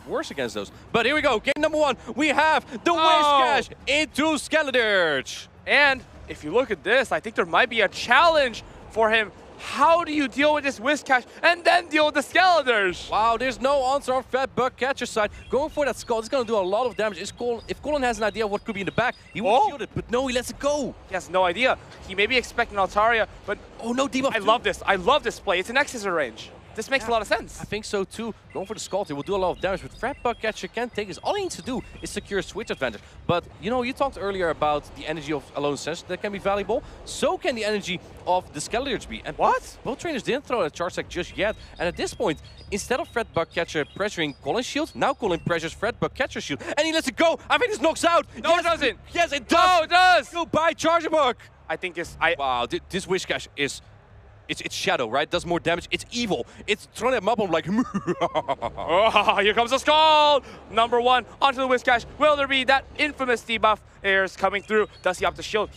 worse against those. But here we go. Game number 1. We have the Whiscash into Skeledirge. And if you look at this, I think there might be a challenge for him. How do you deal with this Whiscash and then deal with the Skeletors? Wow, there's no answer on Fat Bugcatcher's side. Going for that Skull, it's going to do a lot of damage. If Colin has an idea of what could be in the back, he will shield it, but no, he lets it go. He has no idea. He may be expecting Altaria, but oh no, debuff. I love this. I love this play. It's an X-Scissor range. This makes a lot of sense. I think so too. Going for the Scald, it will do a lot of damage, but Fat Bugcatcher can't take this. All he needs to do is secure a switch advantage. But, you know, you talked earlier about the energy of Alolan Sense that can be valuable. So can the energy of the Skeledirge be. And both trainers didn't throw a charge attack just yet. And at this point, instead of Fat Bugcatcher pressuring Colin's shield, now Colin pressures Fat Bugcatcher's shield. And he lets it go. I think this knocks out. No, it doesn't. Yes, it does. No, it does. Goodbye, Charger Bug. I think it's... Wow, this Whiscash is... It's Shadow, right? Does more damage. It's evil. It's throwing at Mubble like... Oh, here comes the Scald! Number 1 onto the Whiscash. Will there be that infamous debuff? Air's coming through. Does he have the shield?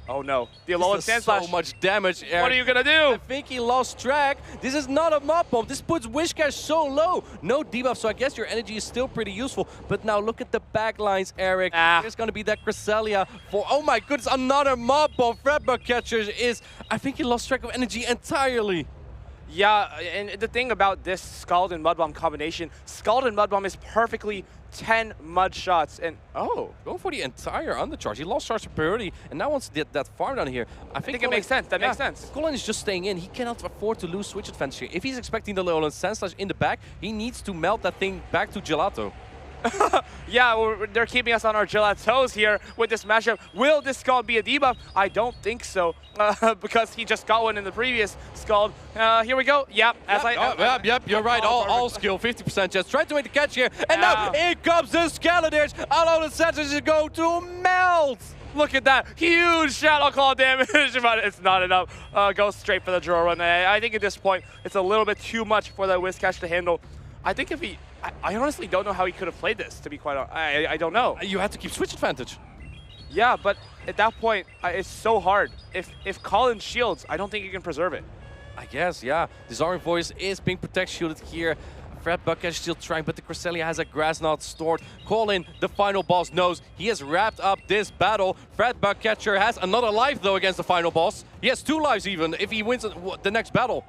Oh no. The Alolan Sandslash. So much damage, Eric. What are you gonna do? I think he lost track. This is not a Mud Bomb. This puts Whiscash so low. No debuff, so I guess your energy is still pretty useful. But now look at the back lines, Eric. There's gonna be that Cresselia for... Oh my goodness, another Mud Bomb. Fat Bugcatcher is... I think he lost track of energy entirely. Yeah, and the thing about this Scald and Mud Bomb combination, Scald and Mud Bomb is perfectly 10 mud shots, and going for the entire undercharge. He lost charge superiority, and now wants to get that farm down here. I think it makes sense. That makes sense. If Colin is just staying in, he cannot afford to lose switch advantage here. If he's expecting the Alolan Sandslash in the back, he needs to melt that thing back to Gelato. Yeah, they're keeping us on our toes here with this matchup. Will this Scald be a debuff? I don't think so, because he just got one in the previous Scald. Here we go. Yep. Yep, you're right. All skill, 50% chance. Trying to make the catch here, and now here comes the Skeledirge. Alolan Sandslash is going to melt. Look at that. Huge Shadow Claw damage, but it's not enough. Goes straight for the draw run. I think at this point, it's a little bit too much for that Whiscash to handle. I think if he... I honestly don't know how he could have played this, to be quite honest. I don't know. You had to keep switch advantage. Yeah, but at that point, it's so hard. If Colin shields, I don't think you can preserve it. I guess, yeah. Disarming Voice is being protect shielded here. Fred Buckcatcher still trying, but the Cresselia has a Grass Knot stored. Colin, the final boss, knows he has wrapped up this battle. Fred Buckcatcher has another life, though, against the final boss. He has 2 lives, even, if he wins the next battle.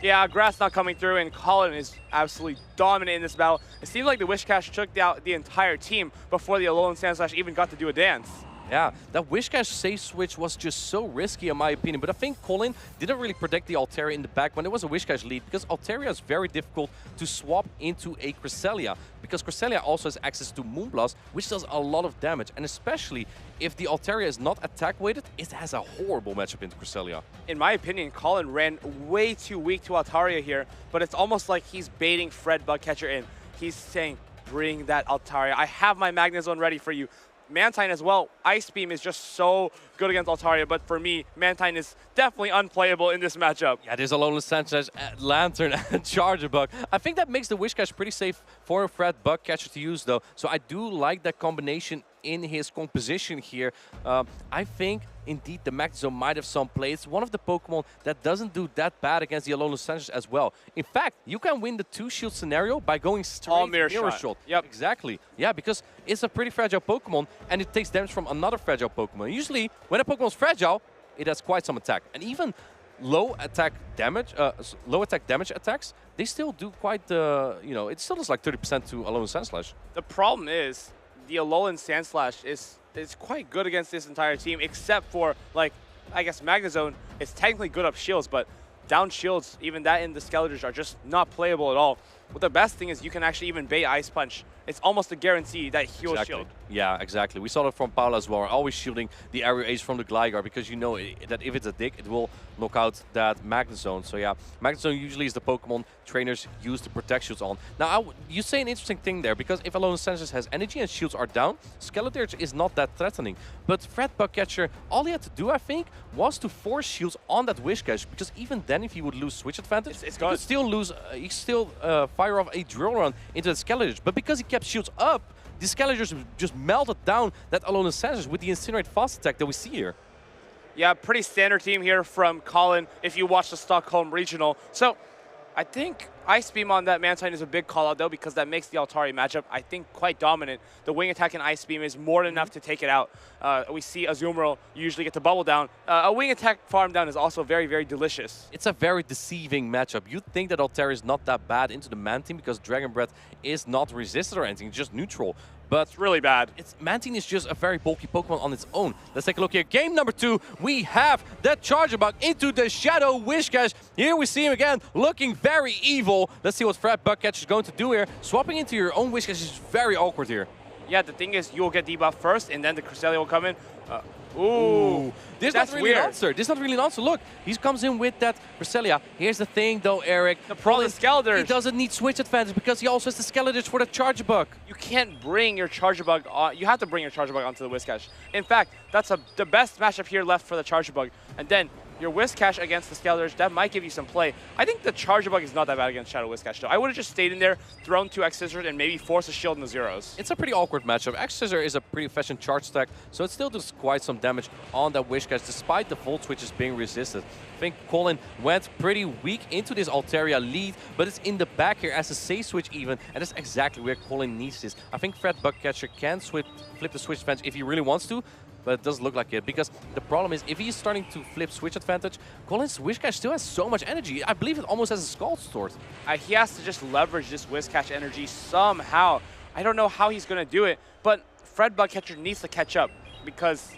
Yeah, Grass not coming through, and Colin is absolutely dominant in this battle. It seems like the Whiscash took out the entire team before the Alolan Sandslash even got to do a dance. Yeah, that Whiscash safe switch was just so risky in my opinion, but I think Colin didn't really protect the Altaria in the back when there was a Whiscash lead, because Altaria is very difficult to swap into a Cresselia, because Cresselia also has access to Moonblast, which does a lot of damage, and especially if the Altaria is not attack weighted, it has a horrible matchup into Cresselia. In my opinion, Colin ran way too weak to Altaria here, but it's almost like he's baiting Fred Buckcatcher in. He's saying, bring that Altaria. I have my Magnezone ready for you. Mantine as well. Ice Beam is just so good against Altaria, but for me, Mantine is definitely unplayable in this matchup. Yeah, there's a Alolan Sanchez, Lantern, and Charger Bug. I think that makes the Whiscash pretty safe for Fred Buckcatcher to use, though. So I do like that combination in his composition here. I think, indeed, the Magnezone might have some play. It's one of the Pokemon that doesn't do that bad against the Alolan Sanchez as well. In fact, you can win the 2-shield scenario by going straight Mirror Shot. Shot. Yep, exactly. Yeah, because it's a pretty fragile Pokemon, and it takes damage from another fragile Pokemon. Usually, when a Pokemon is fragile, it has quite some attack. And even low attack damage attacks, they still do quite, it still does like 30% to Alolan Sandslash. The problem is, the Alolan Sandslash is quite good against this entire team, except for, like, I guess Magnezone is technically good up shields, but down shields, even that in the Skeletors, are just not playable at all. But the best thing is you can actually even bait Ice Punch. It's almost a guarantee that he will shield. Yeah, exactly. We saw that from Paula as well. Always shielding the area ace from the Gligar, because you know that if it's a dig, it will knock out that Magnezone. So yeah, Magnezone usually is the Pokemon trainers use the protect shields on. Now, you say an interesting thing there, because if Alolan Sanchez has energy and shields are down, Skeletor is not that threatening. But Fred Buckcatcher, all he had to do, I think, was to force shields on that Whiscash, because even then, if he would lose switch advantage, he could still lose, he still fire off a drill run into the Skeletor. But because he kept shields up, the Skeletors just melted down that Alolan Sanchez with the Incinerate fast attack that we see here. Yeah, pretty standard team here from Colin if you watch the Stockholm Regional. So I think Ice Beam on that Mantine is a big call out, though, because that makes the Altaria matchup, I think, quite dominant. The Wing Attack and Ice Beam is more than enough to take it out. We see Azumarill usually get the Bubble Down. A Wing Attack Farm Down is also very, very delicious. It's a very deceiving matchup. You'd think that Altaria is not that bad into the Mantine, because Dragon Breath is not resisted or anything, it's just neutral. But it's really bad. Mantine is just a very bulky Pokemon on its own. Let's take a look here. Game number 2, we have that Charger Bug into the Shadow Whiscash. Here we see him again, looking very evil. Let's see what Fred Buckcatcher is going to do here. Swapping into your own Whiscash is very awkward here. Yeah, the thing is, you'll get debuffed first, and then the Cresselia will come in. This is not really an answer. This is not really an answer. Look, he comes in with that Cresselia. Here's the thing, though, Eric. The problem is Skeletors. He doesn't need switch advantage because he also has the Skeletors for the Charger Bug. You can't bring your Charger Bug on. You have to bring your Charger Bug onto the Whiscash. In fact, that's the best matchup here left for the Charger Bug. And then your Whiscash against the Skeletors, that might give you some play. I think the Charger Bug is not that bad against Shadow Whiscash, though. I would have just stayed in there, thrown 2 X-Scissors, and maybe force a shield in the zeros. It's a pretty awkward matchup. X-Scissor is a pretty efficient charge stack, so it still does quite some damage on that Whiscash, despite the Volt Switches being resisted. I think Colin went pretty weak into this Altaria lead, but it's in the back here as a safe switch even, and that's exactly where Colin needs this. I think Fred Buckcatcher can flip the switch advantage if he really wants to, but it doesn't look like it, because the problem is if he's starting to flip switch advantage, Colin's Whiscash still has so much energy. I believe it almost has a Scald stored. He has to just leverage this Whiscash energy somehow. I don't know how he's going to do it, but Fred Buckcatcher needs to catch up, because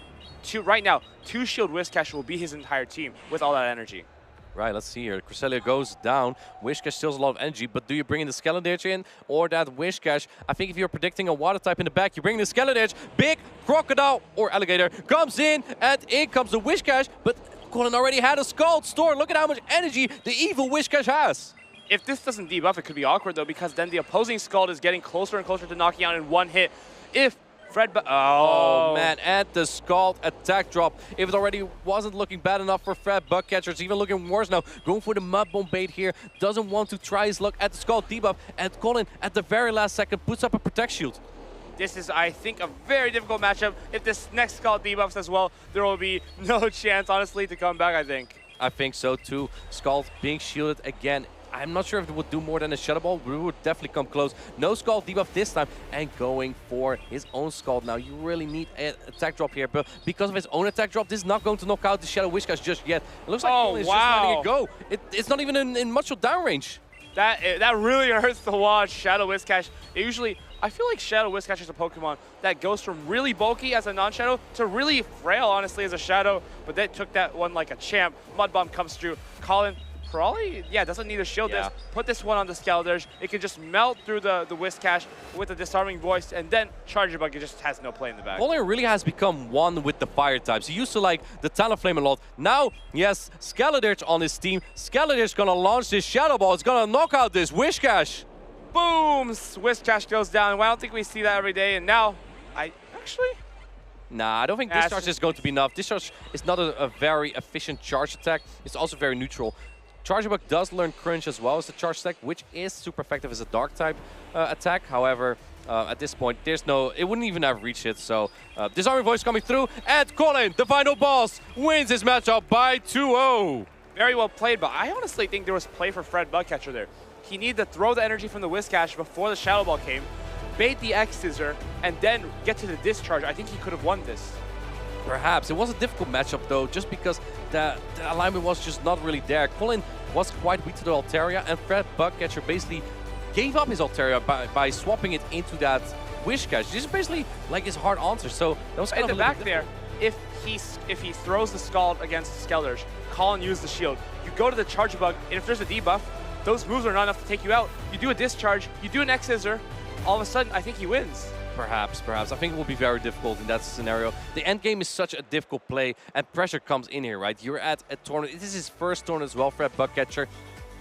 right now, 2-shield Whiscash will be his entire team with all that energy. Right, let's see here. Cresselia goes down. Whiscash still has a lot of energy, but do you bring in the Skeletor in or that Whiscash? I think if you're predicting a water type in the back, you bring in the Skeletor. Big Crocodile or Alligator comes in, and in comes the Whiscash, but Colin already had a Scald stored. Look at how much energy the evil Whiscash has. If this doesn't debuff, it could be awkward, though, because then the opposing Scald is getting closer and closer to knocking out in one hit. If Oh, man, and the Scald attack drop. If it already wasn't looking bad enough for Fred Bugcatcher, it's even looking worse now. Going for the Mud Bomb bait here. Doesn't want to try his luck at the Scald debuff. And Colin, at the very last second, puts up a Protect Shield. This is, I think, a very difficult matchup. If this next Scald debuffs as well, there will be no chance, honestly, to come back, I think. I think so, too. Scald being shielded again. I'm not sure if it would do more than a Shadow Ball. We would definitely come close. No Scald debuff this time, and going for his own Scald now. You really need an attack drop here, but because of his own attack drop, this is not going to knock out the Shadow Whiscash just yet. It looks like Colin is just letting it go. It's not even in much of downrange. That really hurts to watch. Shadow Whiscash. I feel like Shadow Whiscash is a Pokemon that goes from really bulky as a non-Shadow to really frail, honestly, as a Shadow. But they took that one like a champ. Mud Bomb comes through. Colin probably, doesn't need to shield this. Put this one on the Skeldurge. It can just melt through the Whiscash with a Disarming Voice, and then Charger Bug, it just has no play in the back. Colin really has become one with the fire types. He used to like the Talonflame a lot. Now, yes, Skeldurge on his team. Skeldurge gonna launch this Shadow Ball. It's gonna knock out this Whiscash. Boom! Whiscash goes down. Well, I don't think we see that every day, and now, Nah, I don't think Discharge is going to be enough. Discharge is not a very efficient charge attack. It's also very neutral. Charger Bug does learn Crunch as well as the charge attack, which is super effective as a dark type attack. However, at this point, it wouldn't even have reached it. So Disarming Voice coming through, and Colin, the final boss, wins his matchup by 2-0. Very well played, but I honestly think there was play for Fred Bugcatcher there. He needed to throw the energy from the Whiscash before the Shadow Ball came, bait the X-Scissor, and then get to the Discharge. I think he could have won this. Perhaps. It was a difficult matchup, though, just because the alignment was just not really there. Colin was quite weak to the Altaria, and Fred Bugcatcher basically gave up his Altaria by swapping it into that Whiscash. This is basically like his hard answer, so that was kind of the back there. If he throws the Scald against Skeldurge, Colin used the shield. You go to the Charge Bug, and if there's a debuff, those moves are not enough to take you out. You do a Discharge, you do an X-Scissor, all of a sudden, I think he wins. Perhaps. I think it will be very difficult in that scenario. The end game is such a difficult play, and pressure comes in here, right? You're at a tournament. This is his first tournament as well, Fred Bugcatcher.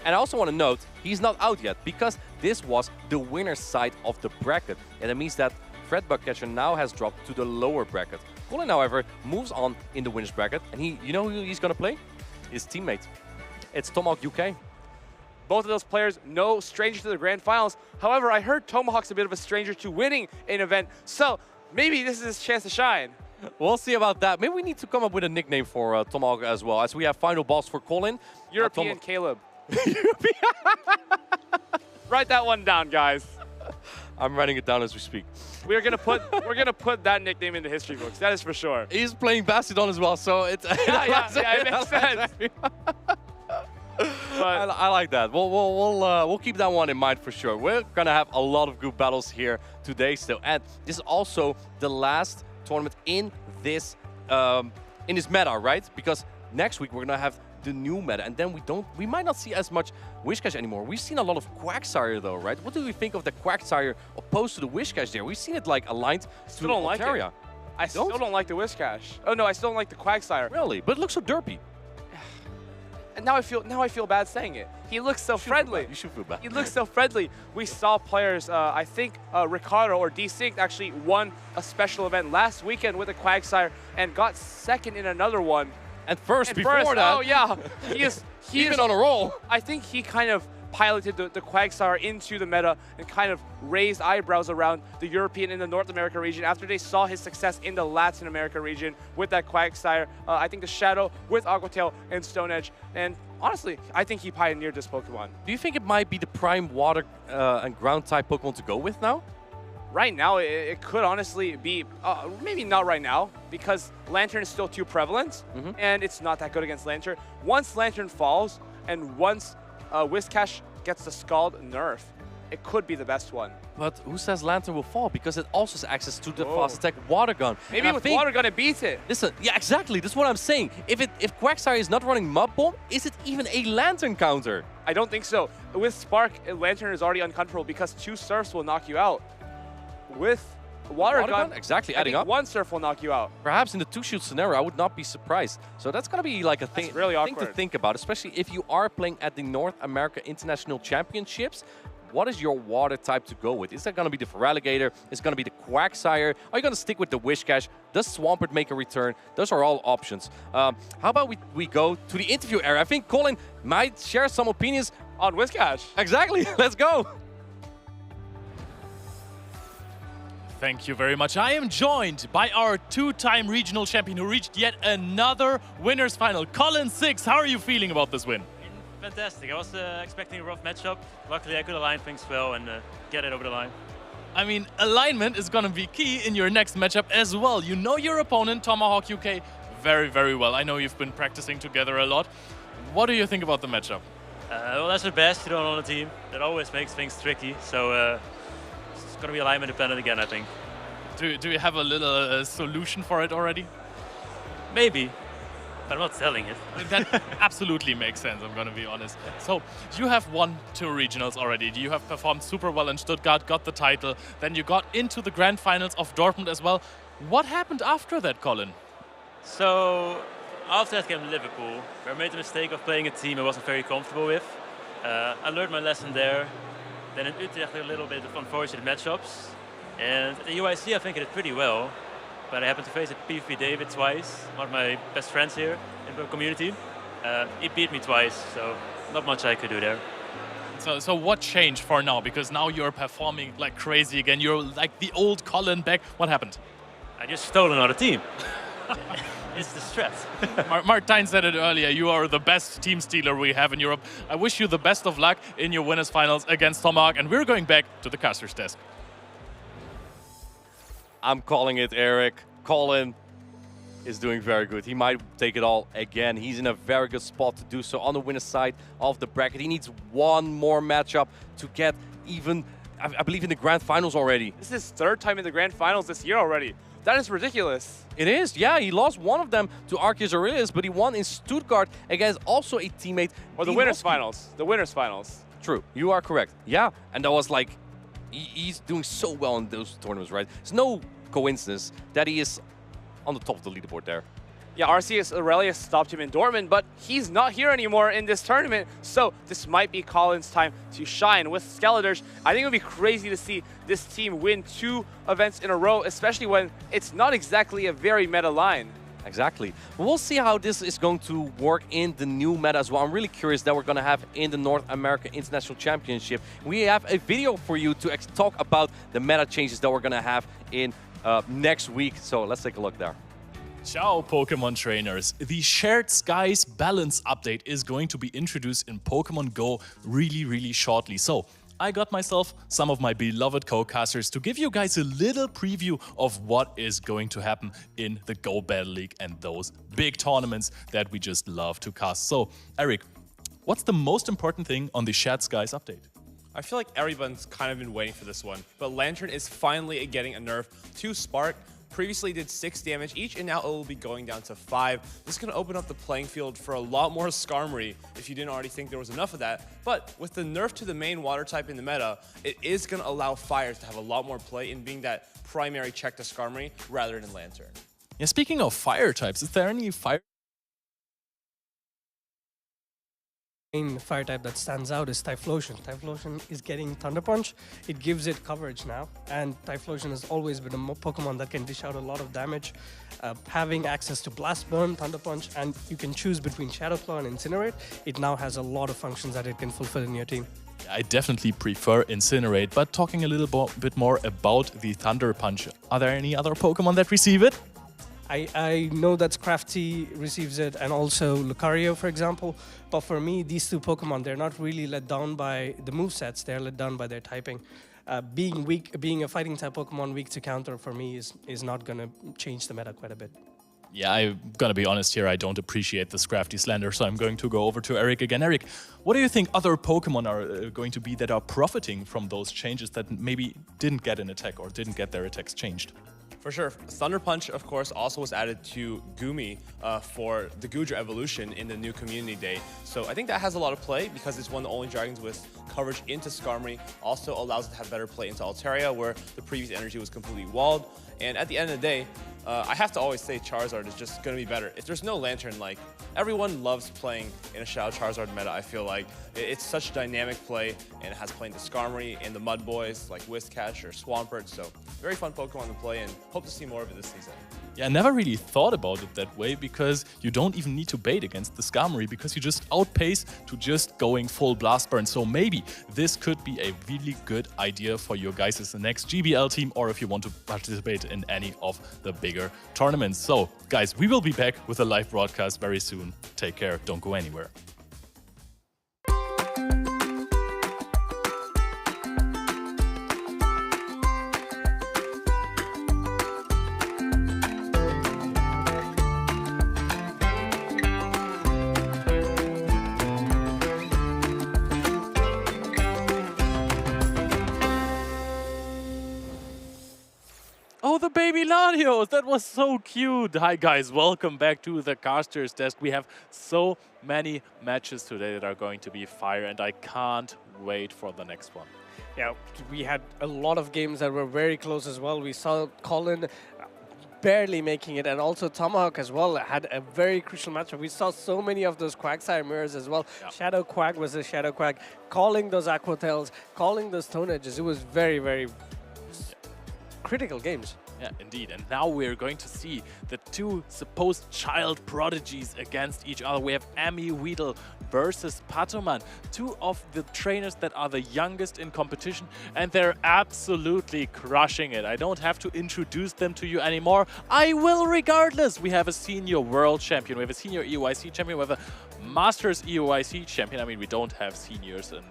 And I also want to note, he's not out yet, because this was the winner's side of the bracket. And that means that Fred Bugcatcher now has dropped to the lower bracket. Colin, however, moves on in the winner's bracket, and you know who he's going to play? His teammate. It's Tomahawk UK. Both of those players, no stranger to the grand finals. However, I heard Tomahawk's a bit of a stranger to winning an event, so maybe this is his chance to shine. We'll see about that. Maybe we need to come up with a nickname for Tomahawk as well, as we have final boss for Colin. European Caleb. Write that one down, guys. I'm writing it down as we speak. We're gonna put that nickname in the history books. That is for sure. He's playing Bastidon as well, so it's it makes sense. I like that. We'll keep that one in mind for sure. We're gonna have a lot of good battles here today still, and this is also the last tournament in this meta, right? Because next week we're gonna have the new meta, and then we might not see as much Whiscash anymore. We've seen a lot of Quagsire though, right? What do we think of the Quagsire opposed to the Whiscash there? We've seen it like aligned to Altaria. I still don't like the Whiscash. Oh no, I still don't like the Quagsire. Really? But it looks so derpy. And now I feel bad saying it. He looks so friendly. You should feel bad. He looks so friendly. We saw players, I think Ricardo or Desynced actually won a special event last weekend with a Quagsire and got second in another one. And first before that. Oh yeah, he's been on a roll. I think he kind of piloted the Quagsire into the meta and kind of raised eyebrows around the European and the North America region after they saw his success in the Latin America region with that Quagsire. I think the Shadow with Aquatail and Stone Edge. And honestly, I think he pioneered this Pokemon. Do you think it might be the prime water and ground type Pokemon to go with now? Right now, it could honestly be, maybe not right now, because Lantern is still too prevalent, and it's not that good against Lantern. Once Lantern falls, and once Whiscash gets the Scald nerf, it could be the best one. But who says Lantern will fall? Because it also has access to the fast attack Water Gun. Maybe with Water Gun it beats it. Listen, yeah, exactly. That's what I'm saying. If Quagsire is not running Mud Bomb, is it even a Lantern counter? I don't think so. With Spark, Lantern is already uncontrollable because 2 Surfs will knock you out. With Water Gun, exactly, adding up. 1 Surf will knock you out. Perhaps in the 2-shield scenario, I would not be surprised. So that's going to be like a thing to think about, especially if you are playing at the North America International Championships. what is your water type to go with? Is that going to be the Feraligatr? Is it going to be the Quagsire? Are you going to stick with the Whiscash? Does Swampert make a return? Those are all options. How about we go to the interview area? I think Colin might share some opinions on Whiscash. Exactly. Let's go. Thank you very much. I am joined by our two-time regional champion who reached yet another winners final. Colin Six, how are you feeling about this win? Fantastic. I was expecting a rough matchup. Luckily, I could align things well and get it over the line. I mean, alignment is going to be key in your next matchup as well. You know your opponent, Tomahawk UK, very, very well. I know you've been practicing together a lot. What do you think about the matchup? Well, that's the best you don't on a team. That always makes things tricky. So it's going to be alignment dependent again, I think. Do you have a little solution for it already? Maybe. But I'm not selling it. That absolutely makes sense, I'm going to be honest. So, you have won 2 regionals already. You have performed super well in Stuttgart, got the title. Then you got into the grand finals of Dortmund as well. What happened after that, Colin? So, after that game in Liverpool, I made the mistake of playing a team I wasn't very comfortable with. I learned my lesson there. Then in Utrecht, a little bit of unfortunate matchups. And at the UIC, I think I did pretty well. But I happened to face a PvP David twice, one of my best friends here in the community. He beat me twice, so not much I could do there. So what changed for now? Because now you're performing like crazy again. You're like the old Colin back. What happened? I just stole another team. It's the stress. Martijn said it earlier, you are the best team stealer we have in Europe. I wish you the best of luck in your winners finals against Tomahawk, and we're going back to the caster's desk. I'm calling it, Eric. Colin is doing very good. He might take it all again. He's in a very good spot to do so on the winner's side of the bracket. He needs one more matchup to get even, I believe, in the grand finals already. This is his 3rd time in the grand finals this year already. That is ridiculous. It is, yeah. He lost one of them to Arceus Aurelius, but he won in Stuttgart against also a teammate. Or the winners finals. The winners finals. True, you are correct. Yeah, and that was like, he's doing so well in those tournaments, right? It's no coincidence that he is on the top of the leaderboard there. Yeah, Arceus Aurelius stopped him in Dortmund, but he's not here anymore in this tournament, so this might be Colin's time to shine. With Skeletors, I think it would be crazy to see this team win 2 events in a row, especially when it's not exactly a very meta line. Exactly. We'll see how this is going to work in the new meta as well. I'm really curious that we're going to have in the North America International Championship. We have a video for you to talk about the meta changes that we're going to have in next week. So let's take a look there. Ciao, Pokemon trainers. The Shared Skies Balance update is going to be introduced in Pokemon Go really, really shortly. So I got myself some of my beloved co-casters to give you guys a little preview of what is going to happen in the Go Battle League and those big tournaments that we just love to cast. So, Eric, what's the most important thing on the Shared Skies update? I feel like everyone's kind of been waiting for this one, but Lantern is finally getting a nerf to Spark. Previously did 6 damage each, and now it will be going down to 5. This is going to open up the playing field for a lot more Skarmory if you didn't already think there was enough of that. But with the nerf to the main water type in the meta, it is going to allow Fires to have a lot more play in being that primary check to Skarmory rather than Lantern. Yeah, speaking of fire types, is there any fire? Main fire type that stands out is Typhlosion. Typhlosion is getting Thunder Punch. It gives it coverage now, and Typhlosion has always been a Pokemon that can dish out a lot of damage. Having access to Blast Burn, Thunder Punch, and you can choose between Shadow Claw and Incinerate, it now has a lot of functions that it can fulfill in your team. I definitely prefer Incinerate, but talking a little bit more about the Thunder Punch, are there any other Pokemon that receive it? I know that Scrafty receives it, and also Lucario, for example. But for me, these 2 Pokemon, they're not really let down by the movesets. They're let down by their typing. Being a fighting type Pokemon weak to counter for me is not going to change the meta quite a bit. Yeah, I'm going to be honest here. I don't appreciate the Scrafty slander, so I'm going to go over to Eric again. Eric, what do you think other Pokemon are going to be that are profiting from those changes that maybe didn't get an attack or didn't get their attacks changed? For sure. Thunder Punch, of course, also was added to Gumi for the Goodra evolution in the new Community Day. So I think that has a lot of play because it's one of the only dragons with coverage into Skarmory also allows it to have better play into Altaria, where the previous energy was completely walled. And at the end of the day, I have to always say Charizard is just going to be better. If there's no Lantern, like, everyone loves playing in a Shadow Charizard meta, I feel like. It's such dynamic play, and it has playing the Skarmory and the Mud Boys, like Whiskash or Swampert, so very fun Pokemon to play, and hope to see more of it this season. Yeah, I never really thought about it that way, because you don't even need to bait against the Skarmory, because you just outpace to just going full Blast Burn. So maybe this could be a really good idea for your guys as the next GBL team, or if you want to participate in any of the bigger tournaments. So guys, we will be back with a live broadcast very soon. Take care, don't go anywhere. Oh, the baby Larios! That was so cute! Hi guys, welcome back to the Caster's Desk. We have so many matches today that are going to be fire, and I can't wait for the next one. Yeah, we had a lot of games that were very close as well. We saw Colin barely making it, and also Tomahawk as well had a very crucial matchup. We saw so many of those Quagsire mirrors as well. Yeah. Shadow Quag was a Shadow Quag, calling those Aqua Tails, calling those Stone Edges. It was very, very critical games. Yeah, indeed. And now we're going to see the two supposed child prodigies against each other. We have Amy Weedle versus Patoman, two of the trainers that are the youngest in competition, and they're absolutely crushing it. I don't have to introduce them to you anymore. I will regardless. We have a senior world champion, we have a senior EOIC champion, we have a Masters EOIC champion. I mean, we don't have seniors and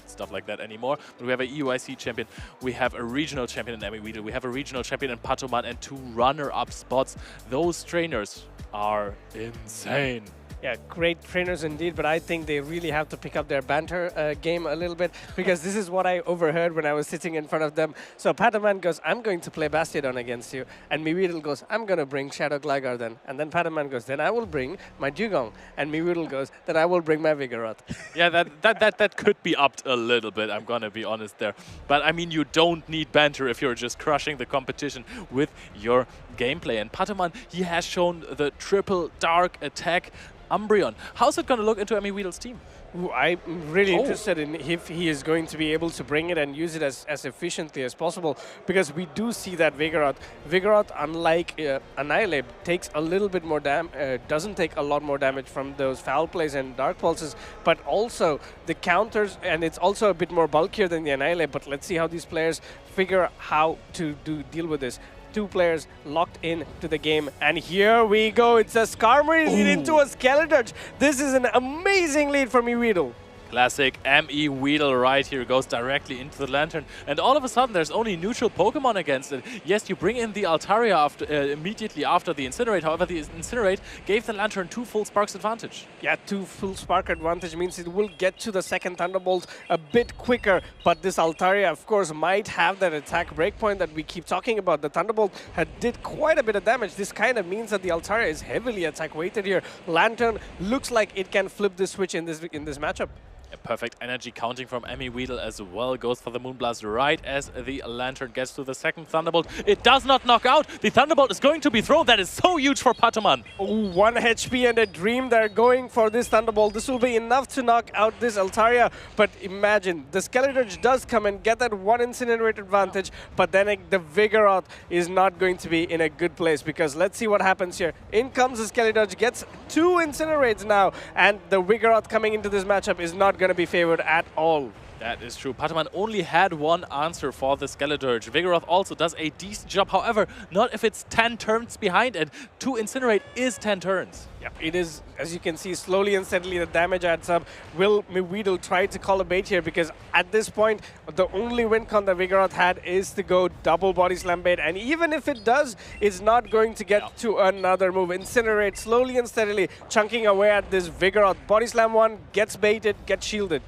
stuff like that anymore, but we have an EOIC champion, we have a regional champion in Amy Weedle, we have a regional champion in Patoman, and two runner-up spots. Those trainers are insane. Yeah, great trainers indeed, but I think they really have to pick up their banter game a little bit, because this is what I overheard when I was sitting in front of them. So Pataman goes, I'm going to play Bastiodon against you, and Miweedle goes, I'm going to bring Shadow Gligar then. And then Pataman goes, then I will bring my Dugong. And Miweedle goes, then I will bring my Vigoroth. Yeah, that could be upped a little bit, I'm going to be honest there. But I mean, you don't need banter if you're just crushing the competition with your gameplay. And Pataman, he has shown the triple dark attack Umbreon. How's it going to look into Amy Weedle's team? Ooh, I'm really interested in if he is going to be able to bring it and use it as efficiently as possible, because we do see that Vigoroth, unlike Annihilate, takes a little bit more doesn't take a lot more damage from those foul plays and dark pulses, but also the counters, and it's also a bit more bulkier than the Annihilate. But let's see how these players figure how to deal with this. Two players locked in to the game, and here we go. It's a Skarmory lead into a Skeleturge. This is an amazing lead for Miweedle. Classic ME Weedle right here goes directly into the Lantern, and all of a sudden there's only neutral Pokemon against it. Yes, you bring in the Altaria immediately after the Incinerate, however the Incinerate gave the Lantern 2 full Sparks advantage. Yeah, 2 full Spark advantage means it will get to the second Thunderbolt a bit quicker, but this Altaria of course might have that attack breakpoint that we keep talking about. The Thunderbolt did quite a bit of damage. This kind of means that the Altaria is heavily attack weighted here. Lantern looks like it can flip the switch in this matchup. A perfect energy counting from Amy Weedle as well. Goes for the Moonblast right as the Lantern gets to the second Thunderbolt. It does not knock out. The Thunderbolt is going to be thrown. That is so huge for Pataman. Oh, 1 HP and a Dream. They're going for this Thunderbolt. This will be enough to knock out this Altaria. But imagine, the Skeleturge does come and get that 1 Incinerate advantage, but then the Vigoroth is not going to be in a good place, because let's see what happens here. In comes the Skeleturge, gets 2 Incinerates now, and the Vigoroth coming into this matchup is not going to be favored at all. That is true. Pataman only had one answer for the Skeleturge. Vigoroth also does a decent job, however, not if it's 10 turns behind, and 2 Incinerate is 10 turns. Yeah, it is, as you can see, slowly and steadily the damage adds up. Will Miweedle try to call a bait here? Because at this point, the only win con that Vigoroth had is to go double Body Slam bait, and even if it does, it's not going to get to another move. Incinerate slowly and steadily chunking away at this Vigoroth. Body Slam 1, gets baited, gets shielded.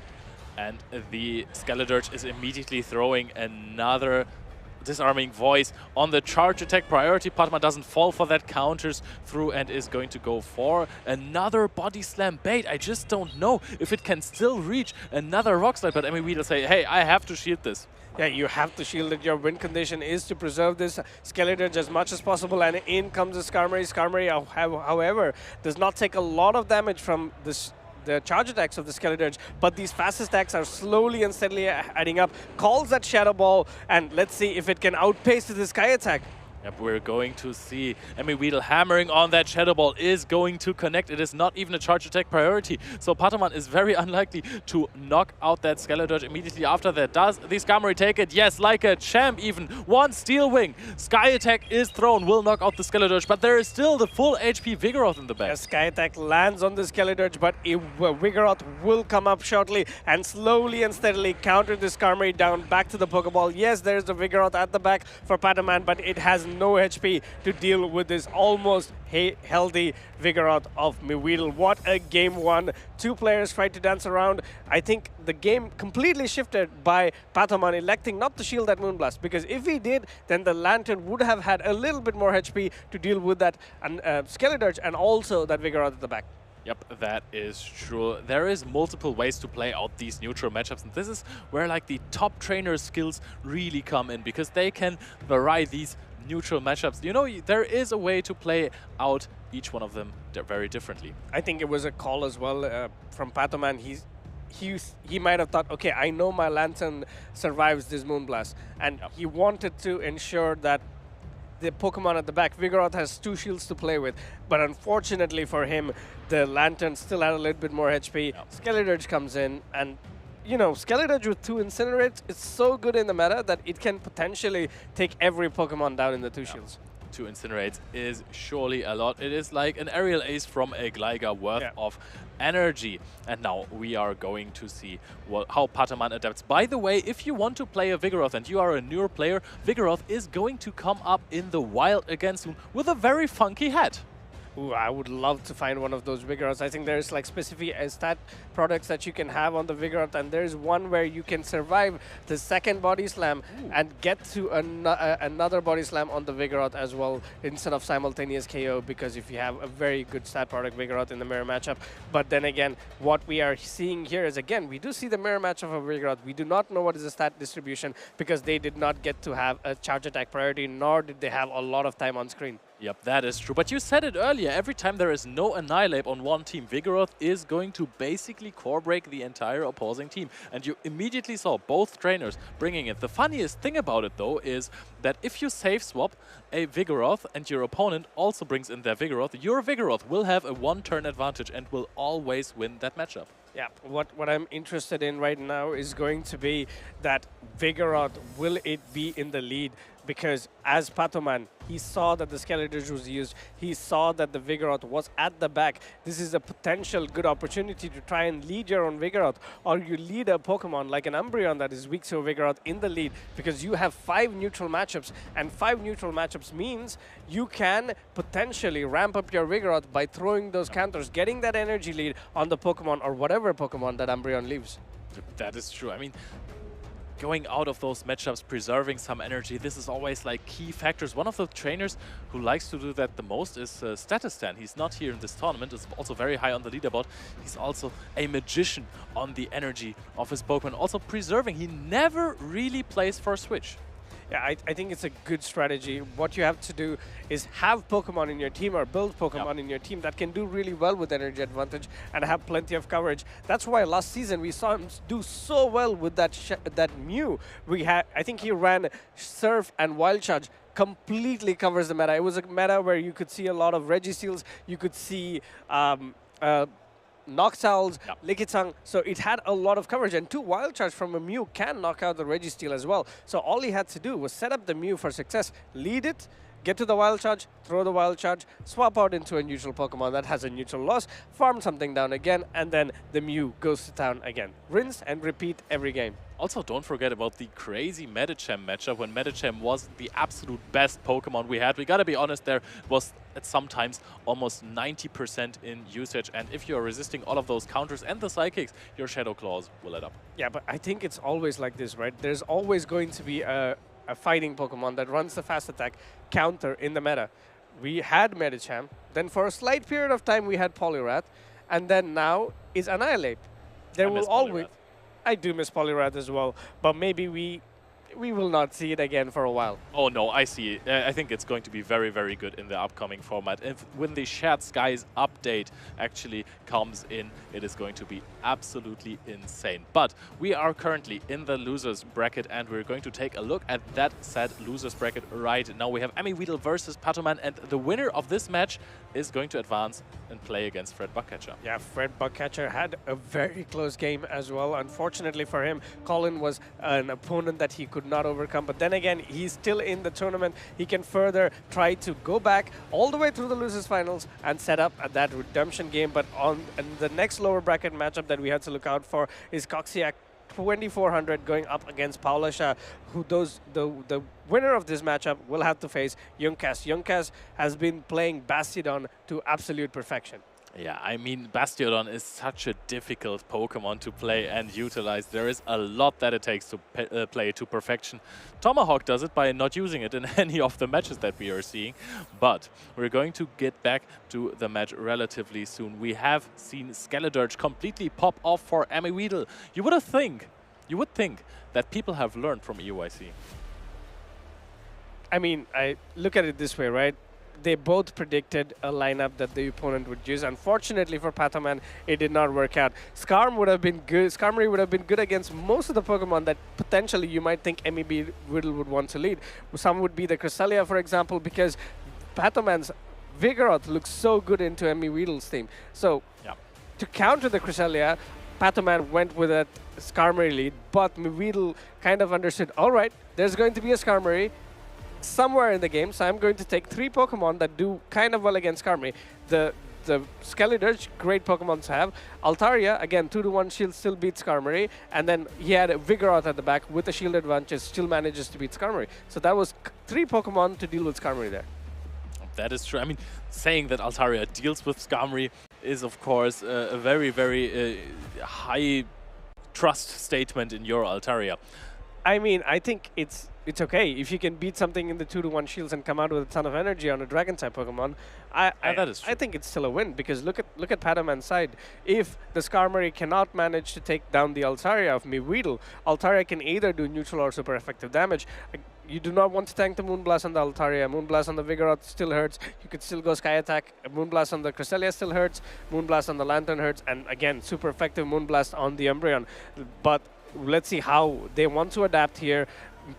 And the Skeleturge is immediately throwing another disarming voice on the charge attack priority. Pataman doesn't fall for that, counters through and is going to go for another body slam bait. I just don't know if it can still reach another rock slide, but I mean, we'll say, hey, I have to shield this. Yeah, you have to shield it. Your win condition is to preserve this Skeletor as much as possible, and in comes the Skarmory. Skarmory, however, does not take a lot of damage from the charge attacks of the Skeletor, but these fast attacks are slowly and steadily adding up. Calls that Shadow Ball, and let's see if it can outpace the Sky Attack. Yep, we're going to see Weedle hammering on that Shadow Ball is going to connect. It is not even a charge attack priority. So Pataman is very unlikely to knock out that Skeletor immediately after that. Does the Skarmory take it? Yes, like a champ even. One Steel Wing. Sky Attack is thrown, will knock out the Skeletor, but there is still the full HP Vigoroth in the back. Yeah, Sky Attack lands on the Skeletor, but Vigoroth will come up shortly and slowly and steadily counter the Skarmory down back to the Pokeball. Yes, there's the Vigoroth at the back for Pataman, but it has no HP to deal with this almost healthy Vigoroth of Weedle. What a game one. Two players tried to dance around. I think the game completely shifted by Pataman electing not to shield that Moonblast, because if he did, then the Lantern would have had a little bit more HP to deal with that Skeletor and also that Vigoroth at the back. Yep, that is true. There is multiple ways to play out these neutral matchups, and this is where like the top trainer skills really come in, because they can vary these neutral matchups. You know, there is a way to play out each one of them very differently. I think it was a call as well from Pataman. He might have thought, okay, I know my Lantern survives this Moonblast, and he wanted to ensure that the Pokemon at the back, Vigoroth has two shields to play with, but unfortunately for him, the Lantern still had a little bit more HP. Skeletor comes in, and you know, Skeletor with 2 Incinerates is so good in the meta that it can potentially take every Pokemon down in the 2 shields. 2 Incinerates is surely a lot. It is like an aerial ace from a Gligar worth of energy. And now we are going to see how Pataman adapts. By the way, if you want to play a Vigoroth and you are a newer player, Vigoroth is going to come up in the wild again soon with a very funky hat. Ooh, I would love to find one of those Vigoroths. I think there's like specific stat products that you can have on the Vigoroth, and there's one where you can survive the second body slam and get to another body slam on the Vigoroth as well instead of simultaneous KO, because if you have a very good stat product Vigoroth in the mirror matchup. But then again, what we are seeing here is, again, we do see the mirror matchup of Vigoroth. We do not know what is the stat distribution because they did not get to have a charge attack priority, nor did they have a lot of time on screen. Yep, that is true. But you said it earlier, every time there is no Annihilate on one team, Vigoroth is going to basically core break the entire opposing team. And you immediately saw both trainers bringing it. The funniest thing about it, though, is that if you safe swap a Vigoroth and your opponent also brings in their Vigoroth, your Vigoroth will have a 1-turn advantage and will always win that matchup. Yeah, what I'm interested in right now is going to be that Vigoroth, will it be in the lead? Because as Pataman, he saw that the Skeletor was used, he saw that the Vigoroth was at the back. This is a potential good opportunity to try and lead your own Vigoroth, or you lead a Pokemon like an Umbreon that is weak to a Vigoroth in the lead, because you have 5 neutral matchups, and 5 neutral matchups means you can potentially ramp up your Vigoroth by throwing those counters, getting that energy lead on the Pokemon or whatever Pokemon that Umbreon leaves. That is true. I mean, going out of those matchups, preserving some energy, this is always like key factors. One of the trainers who likes to do that the most is Statistan. He's not here in this tournament, is also very high on the leaderboard. He's also a magician on the energy of his Pokemon, also preserving. He never really plays for a switch. Yeah, I think it's a good strategy. What you have to do is have Pokemon in your team or build Pokemon in your team that can do really well with energy advantage and have plenty of coverage. That's why last season we saw him do so well with that Mew. I think he ran Surf and Wild Charge, completely covers the meta. It was a meta where you could see a lot of Regiseals, you could see Noctowls, Lickitung, so it had a lot of coverage, and 2 Wild Charge from a Mew can knock out the Registeel as well. So all he had to do was set up the Mew for success, lead it, get to the Wild Charge, throw the Wild Charge, swap out into a neutral Pokemon that has a neutral loss, farm something down again, and then the Mew goes to town again. Rinse and repeat every game. Also, don't forget about the crazy Medicham matchup when Medicham was the absolute best Pokemon we had. We gotta be honest, there was at sometimes almost 90% in usage, and if you're resisting all of those counters and the Psychics, your Shadow Claws will add up. Yeah, but I think it's always like this, right? There's always going to be a a fighting Pokemon that runs the fast attack counter in the meta. We had Medicham, then for a slight period of time we had Poliwrath, and then now is Annihilate. There will always... I do miss Poliwrath as well, but maybe we will not see it again for a while. Oh no, I see it. I think it's going to be very, very good in the upcoming format. When the Shared Skies update actually comes in, it is going to be absolutely insane. But we are currently in the losers bracket, and we're going to take a look at that said losers bracket right now. We have Amiweedle versus Patoman, and the winner of this match is going to advance and play against Fred Buckcatcher. Yeah, Fred Buckcatcher had a very close game as well. Unfortunately for him, Colin was an opponent that he could not overcome. But then again, he's still in the tournament. He can further try to go back all the way through the losers finals and set up that redemption game. But on the next lower bracket matchup that we had to look out for is Coxiac 2400 going up against Paulasha, who the winner of this matchup will have to face Yunkas. Yunkas has been playing Bastiodon to absolute perfection. Yeah, I mean, Bastiodon is such a difficult Pokemon to play and utilize. There is a lot that it takes to play to perfection. Tomahawk does it by not using it in any of the matches that we are seeing. But we're going to get back to the match relatively soon. We have seen Skeledirge completely pop off for Amiweedle. You would think that people have learned from EUIC. I mean, I look at it this way, right? They both predicted a lineup that the opponent would use. Unfortunately for Patoman, it did not work out. Skarmory would have been good against most of the Pokemon that potentially you might think Amiweedle would want to lead. Some would be the Cresselia, for example, because Patoman's Vigoroth looks so good into Amiweedle's team. So to counter the Cresselia, Patoman went with a Skarmory lead, but Amiweedle kind of understood, all right, there's going to be a Skarmory somewhere in the game, so I'm going to take 3 Pokemon that do kind of well against Skarmory. The Skeledirge, great Pokemon to have. Altaria, again, 2-to-1 shield still beats Skarmory, and then he had a Vigoroth at the back with the shield advantage, still manages to beat Skarmory. So that was 3 Pokemon to deal with Skarmory there. That is true. I mean, saying that Altaria deals with Skarmory is, of course, a very, very high trust statement in your Altaria. I mean, I think it's okay if you can beat something in the 2-to-1 shields and come out with a ton of energy on a dragon type Pokemon. That is true. I think it's still a win, because look at Patoman's side. If the Skarmory cannot manage to take down the Altaria of Amiweedle, Altaria can either do neutral or super effective damage. You do not want to tank the Moonblast on the Altaria. Moonblast on the Vigoroth still hurts. You could still go Sky Attack. Moonblast on the Cresselia still hurts. Moonblast on the Lantern hurts. And again, super effective Moonblast on the Umbreon. But let's see how they want to adapt here.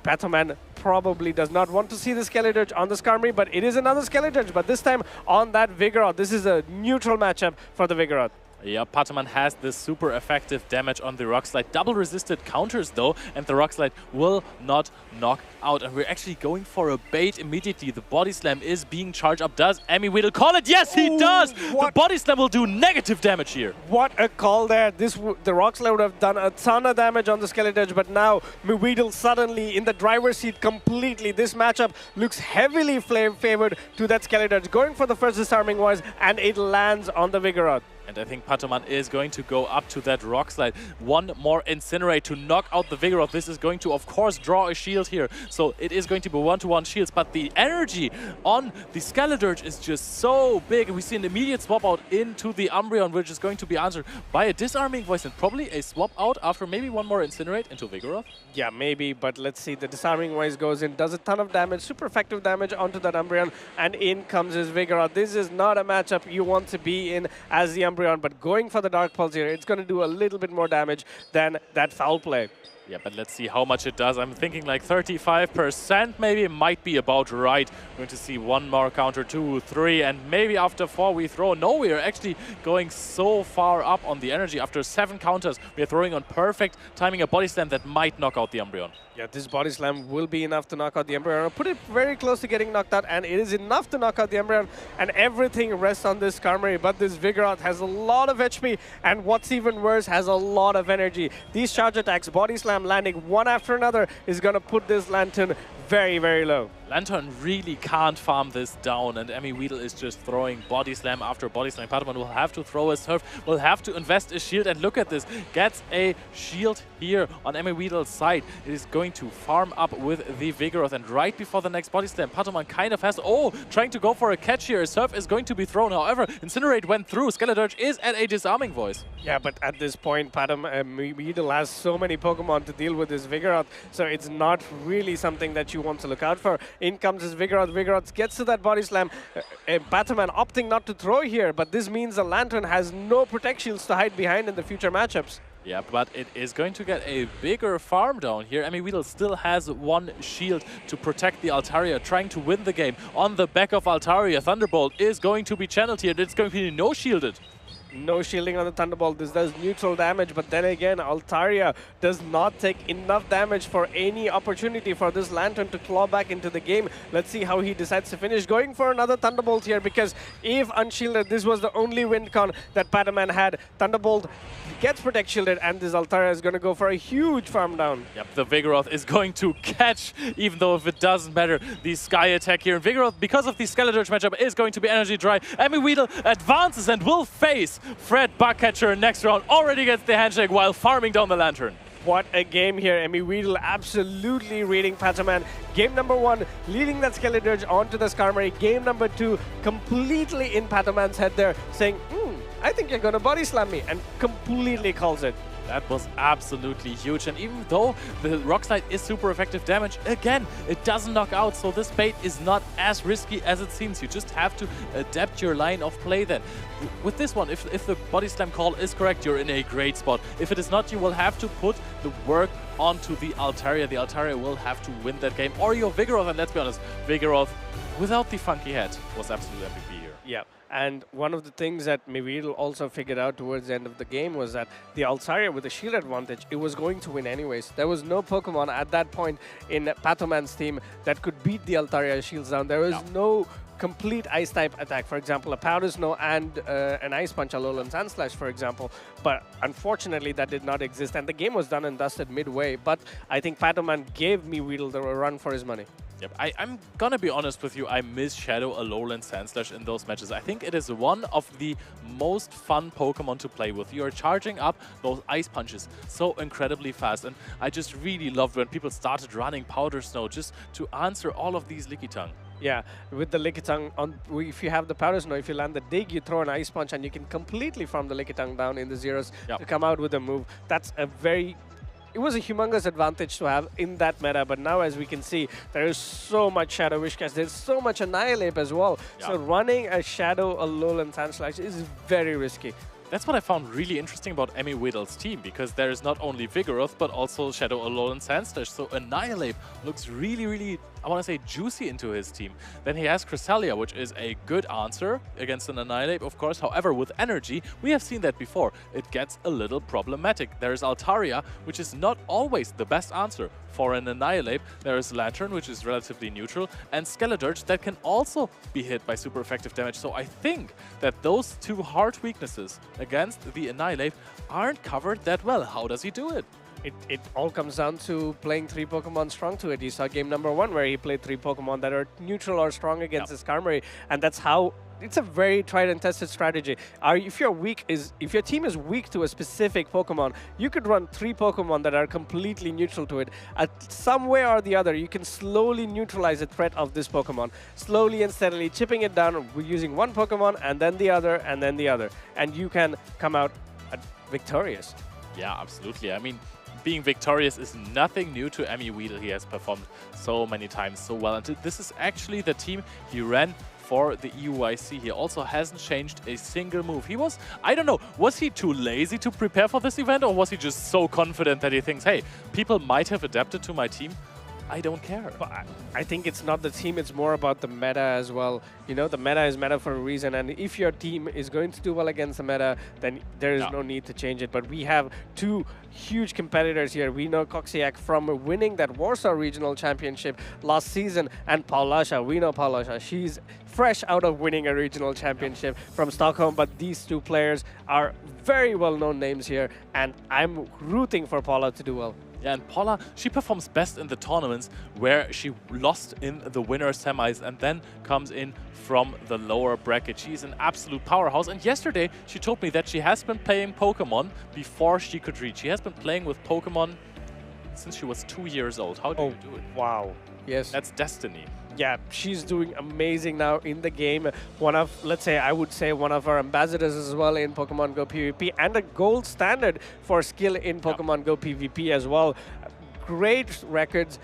Patoman probably does not want to see the Skeledirge on the Skarmory, but it is another Skeledirge, but this time on that Vigoroth. This is a neutral matchup for the Vigoroth. Yeah, Patoman has this super effective damage on the Rock Slide. Double resisted counters though, and the Rock Slide will not knock out. And we're actually going for a bait immediately. The Body Slam is being charged up. Does Amiweedle call it? Yes, he does! The Body Slam will do negative damage here. What a call there. The Rock Slide would have done a ton of damage on the Skeledirge, but now Amiweedle suddenly in the driver's seat completely. This matchup looks heavily favored to that Skeledirge. Going for the first Disarming Voice, and it lands on the Vigoroth. And I think Patoman is going to go up to that Rock Slide. One more Incinerate to knock out the Vigoroth. This is going to, of course, draw a shield here. So it is going to be 1-to-1 shields. But the energy on the Skeledirge is just so big. And we see an immediate swap out into the Umbreon, which is going to be answered by a Disarming Voice and probably a swap out after maybe one more Incinerate into Vigoroth. Yeah, maybe. But let's see. The Disarming Voice goes in, does a ton of damage, super effective damage onto that Umbreon. And in comes his Vigoroth. This is not a matchup you want to be in as the Umbreon. But going for the Dark Pulse here, it's going to do a little bit more damage than that Foul Play. Yeah, but let's see how much it does. I'm thinking like 35% maybe. It might be about right. We're going to see one more counter, 2, 3, and maybe after 4 we throw. No, we are actually going so far up on the energy. After 7 counters, we are throwing on perfect timing a Body Slam that might knock out the Umbreon. Yeah, this Body Slam will be enough to knock out the Umbreon. I'll put it very close to getting knocked out, and it is enough to knock out the Umbreon, and everything rests on this Skarmory. But this Vigoroth has a lot of HP, and what's even worse, has a lot of energy. These charge attacks, Body Slam landing one after another, is going to put this Lantern very, very low. Lantern really can't farm this down, and Emmy Weedle is just throwing body slam after body slam. Padawan will have to throw a surf, will have to invest a shield, and look at this. Gets a shield here on Emmy Weedle's side. It is going to farm up with the Vigoroth, and right before the next body slam, Padawan kind of has, trying to go for a catch here. A surf is going to be thrown. However, Incinerate went through. Skeledirge is at a disarming voice. Yeah, but at this point, Weedle has so many Pokemon to deal with this Vigoroth, so it's not really something that you want to look out for. In comes his Vigoroth. Vigoroth gets to that body slam. Pataman opting not to throw here, but this means the Lantern has no protect shields to hide behind in the future matchups. Yeah, but it is going to get a bigger farm down here. Emmy Weedle still has one shield to protect the Altaria, trying to win the game. On the back of Altaria, Thunderbolt is going to be channeled here. It's going to be no shielded. No shielding on the Thunderbolt. This does neutral damage, but then again, Altaria does not take enough damage for any opportunity for this Lantern to claw back into the game. Let's see how he decides to finish. Going for another Thunderbolt here, because if unshielded, this was the only win con that Padaman had. Thunderbolt gets protect shielded, and this Altaria is going to go for a huge farm down. Yep, the Vigoroth is going to catch, even though if it doesn't matter, the Sky attack here. And Vigoroth, because of the Skeledirge matchup, is going to be energy dry. Emmy Weedle advances and will face Fred Bugcatcher next round. Already gets the handshake while farming down the Lantern. What a game here. Emmy Weedle absolutely reading Pataman. Game number 1, leading that Skeledirge onto the Skarmory. Game number 2, completely in Pataman's head there, saying, I think you're going to body slam me, and completely calls it. That was absolutely huge, and even though the Rock Slide is super effective damage, again, it doesn't knock out, so this bait is not as risky as it seems. You just have to adapt your line of play then. With this one, if the Body Slam call is correct, you're in a great spot. If it is not, you will have to put the work onto the Altaria. The Altaria will have to win that game, or your Vigoroth, and let's be honest, Vigoroth, without the funky head, was absolute MVP here. Yeah. And one of the things that Weedle also figured out towards the end of the game was that the Altaria with the shield advantage, it was going to win anyways. There was no Pokemon at that point in Patoman's team that could beat the Altaria shields down. There was no complete ice type attack, for example, a Powder Snow and an Ice Punch, Alolan Sandslash, for example. But unfortunately, that did not exist, and the game was done and dusted midway. But I think Patoman gave Weedle the run for his money. Yep, I'm gonna be honest with you, I miss Shadow, Alolan, Sandslash in those matches. I think it is one of the most fun Pokemon to play with. You're charging up those Ice Punches so incredibly fast, and I just really loved when people started running Powder Snow just to answer all of these Lickitung. Yeah, with the Lickitung, if you have the Powder Snow, if you land the Dig, you throw an Ice Punch, and you can completely farm the Lickitung down in the zeros to come out with a move. That's a very... It was a humongous advantage to have in that meta, but now as we can see, there is so much Shadow Wishcast, there's so much Annihilate as well. So running a Shadow, Alolan Sandslash is very risky. That's what I found really interesting about Emmy Weedle's team, because there is not only Vigoroth, but also Shadow, Alolan, Sandslash. So Annihilate looks really, really, I want to say, juicy into his team. Then he has Cresselia, which is a good answer against an Annihilate, of course. However, with Energy, we have seen that before. It gets a little problematic. There is Altaria, which is not always the best answer for an Annihilate. There is Lantern, which is relatively neutral, and Skeledirge that can also be hit by super effective damage. So I think that those two hard weaknesses against the Annihilate aren't covered that well. How does he do it? It all comes down to playing 3 Pokemon strong to it. You saw game number 1 where he played 3 Pokemon that are neutral or strong against his Skarmory, and that's how... It's a very tried and tested strategy. If your team is weak to a specific Pokemon, you could run 3 Pokemon that are completely neutral to it. Some way or the other, you can slowly neutralize the threat of this Pokemon. Slowly and steadily chipping it down using one Pokemon and then the other and then the other. And you can come out victorious. Yeah, absolutely. I mean, being victorious is nothing new to Emmy Weedle. He has performed so many times so well. And this is actually the team he ran for the EUIC. He also hasn't changed a single move. He was, I don't know, was he too lazy to prepare for this event, or was he just so confident that he thinks, hey, people might have adapted to my team? I don't care. But I think it's not the team, it's more about the meta as well. You know, the meta is meta for a reason, and if your team is going to do well against the meta, then there is no need to change it. But we have 2 huge competitors here. We know Coxiac from winning that Warsaw Regional Championship last season, and Paulasha. We know Paulasha. She's fresh out of winning a regional championship from Stockholm, but these 2 players are very well-known names here, and I'm rooting for Paula to do well. Yeah, and Paula, she performs best in the tournaments where she lost in the winner semis and then comes in from the lower bracket. She's an absolute powerhouse. And yesterday, she told me that she has been playing Pokemon before she could reach. She has been playing with Pokemon since she was 2 years old. How do you do it? Wow. Yes. That's destiny. Yeah, she's doing amazing now in the game. One of, let's say, I would say one of our ambassadors as well in Pokemon Go PvP and a gold standard for skill in Pokemon Go PvP as well. Great records.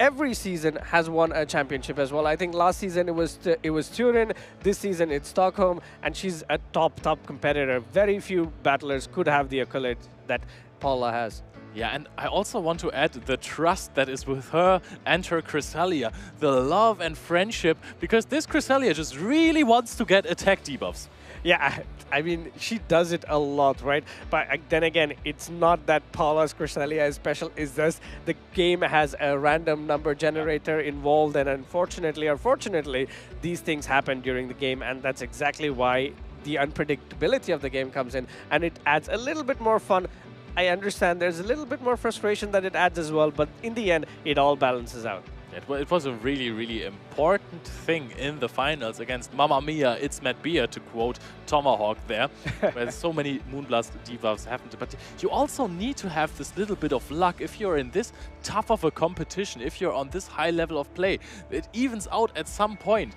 Every season has won a championship as well. I think last season it was Turin. This season it's Stockholm, and she's a top competitor. Very few battlers could have the accolade that Paula has. Yeah, and I also want to add the trust that is with her and her Cresselia, the love and friendship, because this Cresselia just really wants to get attack debuffs. Yeah, I mean, she does it a lot, right? But then again, it's not that Paula's Cresselia is special, it's just the game has a random number generator involved, and unfortunately or fortunately, these things happen during the game, and that's exactly why the unpredictability of the game comes in, and it adds a little bit more fun. I understand there's a little bit more frustration that it adds as well, but in the end, it all balances out. It was a really, really important thing in the finals against Mamma Mia, it's Matt Beer, to quote Tomahawk there, where so many Moonblast debuffs happened. But you also need to have this little bit of luck if you're in this tough of a competition, if you're on this high level of play. It evens out at some point.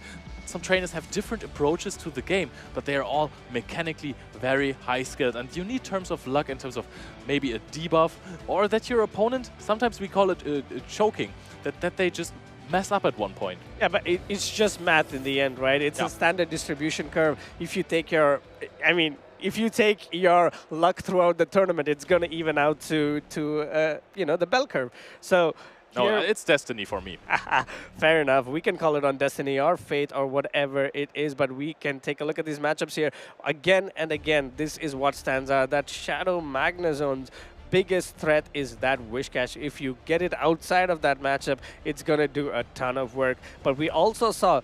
Some trainers have different approaches to the game, but they are all mechanically very high skilled. And you need terms of luck in terms of maybe a debuff, or that your opponent, sometimes we call it choking, that they just mess up at one point. Yeah, but it's just math in the end, right? It's a standard distribution curve. If you take your, if you take your luck throughout the tournament, it's going to even out to the bell curve. So. No, it's destiny for me. Fair enough. We can call it on destiny or fate or whatever it is, but we can take a look at these matchups here again and again. This is what stands out. That Shadow Magnazone's biggest threat is that Whiscash. If you get it outside of that matchup, it's going to do a ton of work. But we also saw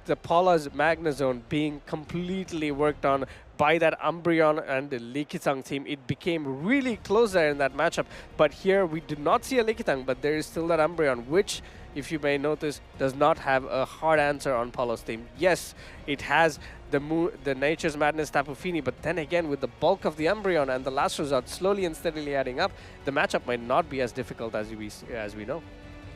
the Paula's Magnazone being completely worked on by that Umbreon and the Lickitung team. It became really close there in that matchup. But here we do not see a Lickitung, but there is still that Umbreon, which, if you may notice, does not have a hard answer on Paula's team. Yes, it has the Nature's Madness Tapu Fini, but then again, with the bulk of the Umbreon and the last resort slowly and steadily adding up, the matchup might not be as difficult as we know.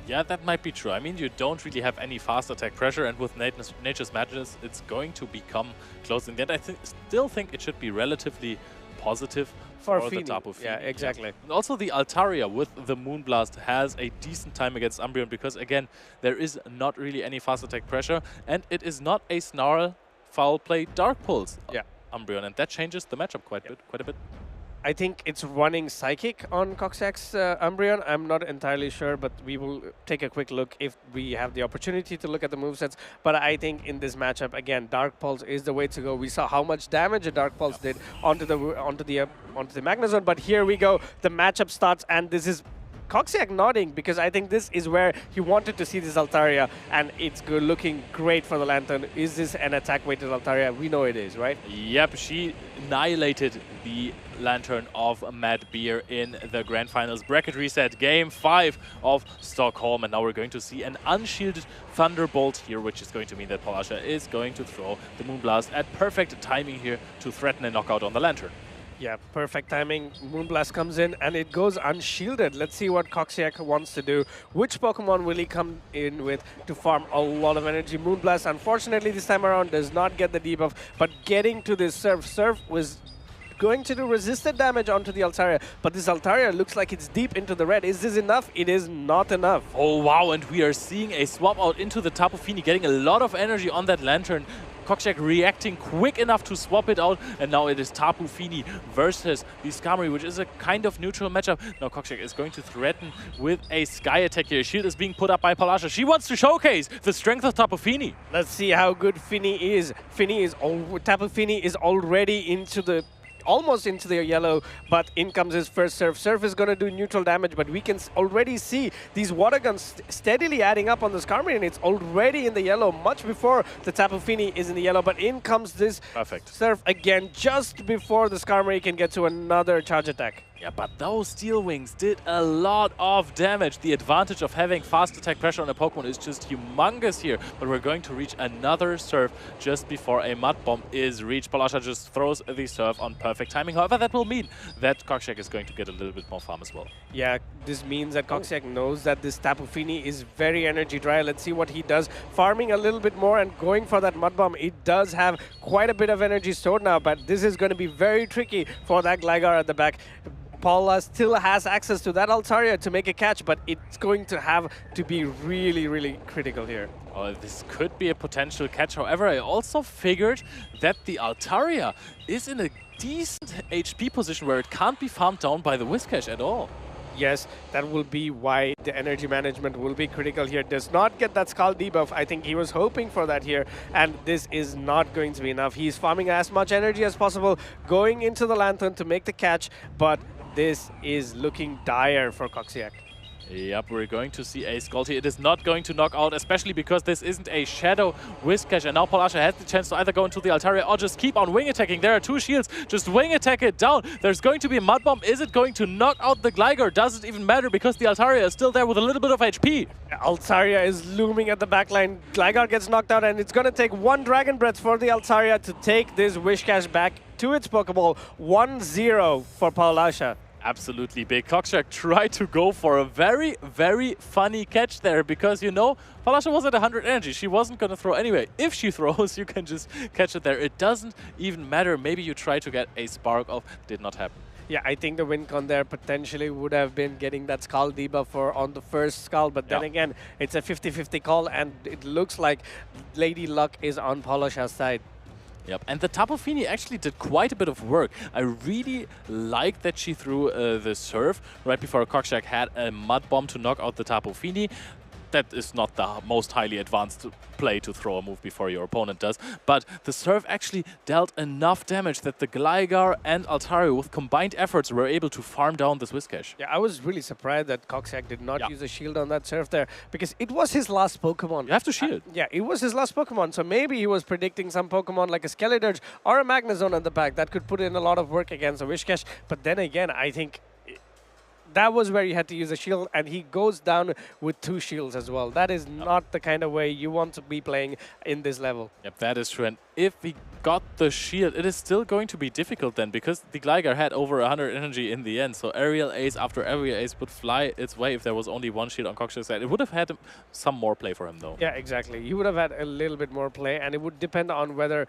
Yeah, that might be true. I mean, you don't really have any fast attack pressure, and with Nature's Madness, it's going to become close in the end. I still think it should be relatively positive for the Tapu Fini. Yeah, exactly. Yeah. And also the Altaria with the Moonblast has a decent time against Umbreon because, again, there is not really any fast attack pressure, and it is not a Snarl, Foul Play, Dark Pulse Umbreon, and that changes the matchup quite a bit. I think it's running Psychic on Coxsacks Umbreon. I'm not entirely sure, but we will take a quick look if we have the opportunity to look at the movesets. But I think in this matchup, again, Dark Pulse is the way to go. We saw how much damage a Dark Pulse did onto the Magnazone, but here we go. The matchup starts, and this is Coxiac nodding because I think this is where he wanted to see this Altaria, and it's good, looking great for the Lantern. Is this an attack-weighted Altaria? We know it is, right? Yep, she annihilated the Lantern of Matt Beer in the Grand Finals bracket reset, Game 5 of Stockholm, and now we're going to see an unshielded Thunderbolt here, which is going to mean that Palasha is going to throw the Moonblast at perfect timing here to threaten a knockout on the Lantern. Yeah, perfect timing. Moonblast comes in and it goes unshielded. Let's see what Coxiac wants to do. Which Pokemon will he come in with to farm a lot of energy? Moonblast, unfortunately, this time around does not get the debuff, but getting to this Surf. Surf was going to do resisted damage onto the Altaria, but this Altaria looks like it's deep into the red. Is this enough? It is not enough. Oh, wow, and we are seeing a swap out into the Tapu Fini, getting a lot of energy on that Lantern. Coxiac reacting quick enough to swap it out, and now it is Tapu Fini versus the Skarmory, which is a kind of neutral matchup. Now Coxiac is going to threaten with a Sky Attack here. Shield is being put up by Palasha. She wants to showcase the strength of Tapu Fini. Let's see how good Fini is. Tapu Fini is already into the almost into the yellow, but in comes his first Surf. Surf is going to do neutral damage, but we can already see these water guns steadily adding up on the Skarmory, and it's already in the yellow much before the Tapu Fini is in the yellow, but in comes this perfect Surf again just before the Skarmory can get to another charge attack. Yeah, but those Steel Wings did a lot of damage. The advantage of having fast attack pressure on a Pokemon is just humongous here. But we're going to reach another Surf just before a Mud Bomb is reached. Polasha just throws the Surf on perfect timing. However, that will mean that Coxiac is going to get a little bit more farm as well. Yeah, this means that Coxiac knows that this Tapu Fini is very energy dry. Let's see what he does. Farming a little bit more and going for that Mud Bomb. It does have quite a bit of energy stored now, but this is going to be very tricky for that Gligar at the back. Paula still has access to that Altaria to make a catch, but it's going to have to be really, really critical here. Oh, this could be a potential catch. However, I also figured that the Altaria is in a decent HP position where it can't be farmed down by the Whiscash at all. Yes, that will be why the energy management will be critical here. Does not get that Scald debuff. I think he was hoping for that here, and this is not going to be enough. He's farming as much energy as possible, going into the Lantern to make the catch, but this is looking dire for Coxiac. Yep, we're going to see a Scalty. It is not going to knock out, especially because this isn't a Shadow Whiscash. And now Polasha has the chance to either go into the Altaria or just keep on wing attacking. There are two shields. Just wing attack it down. There's going to be a Mud Bomb. Is it going to knock out the Gligar? Does it even matter because the Altaria is still there with a little bit of HP? Altaria is looming at the backline. Gligar gets knocked out, and it's going to take one Dragon Breath for the Altaria to take this Whiscash back to its Pokeball. 1-0 for Polasha. Absolutely big. Coxiac tried to go for a very, very funny catch there because, you know, Polasha was at 100 energy. She wasn't going to throw anyway. If she throws, you can just catch it there. It doesn't even matter. Maybe you try to get a Spark off. Did not happen. Yeah, I think the win con there potentially would have been getting that Scald debuff on the first Scald, but then again, it's a 50-50 call, and it looks like Lady Luck is on Polasha's side. Yep, and the Tapu Fini actually did quite a bit of work. I really like that she threw the Surf right before Coxiac had a Mud Bomb to knock out the Tapu Fini. That is not the most highly advanced play to throw a move before your opponent does, but the Surf actually dealt enough damage that the Gligar and Altaria with combined efforts were able to farm down this Whiscash. Yeah, I was really surprised that Coxiac did not use a shield on that Surf there, because it was his last Pokemon. You have to shield. Yeah, it was his last Pokemon, so maybe he was predicting some Pokemon like a Skeledirge or a Magnezone at the back that could put in a lot of work against a Whiscash, but then again, I think that was where he had to use a shield, and he goes down with two shields as well. That is not the kind of way you want to be playing in this level. Yep, that is true. And if he got the shield, it is still going to be difficult then, because the Gligar had over 100 energy in the end. So Aerial Ace after Aerial Ace would fly its way if there was only one shield on Coxiac's side. It would have had some more play for him, though. Yeah, exactly. He would have had a little bit more play, and it would depend on whether,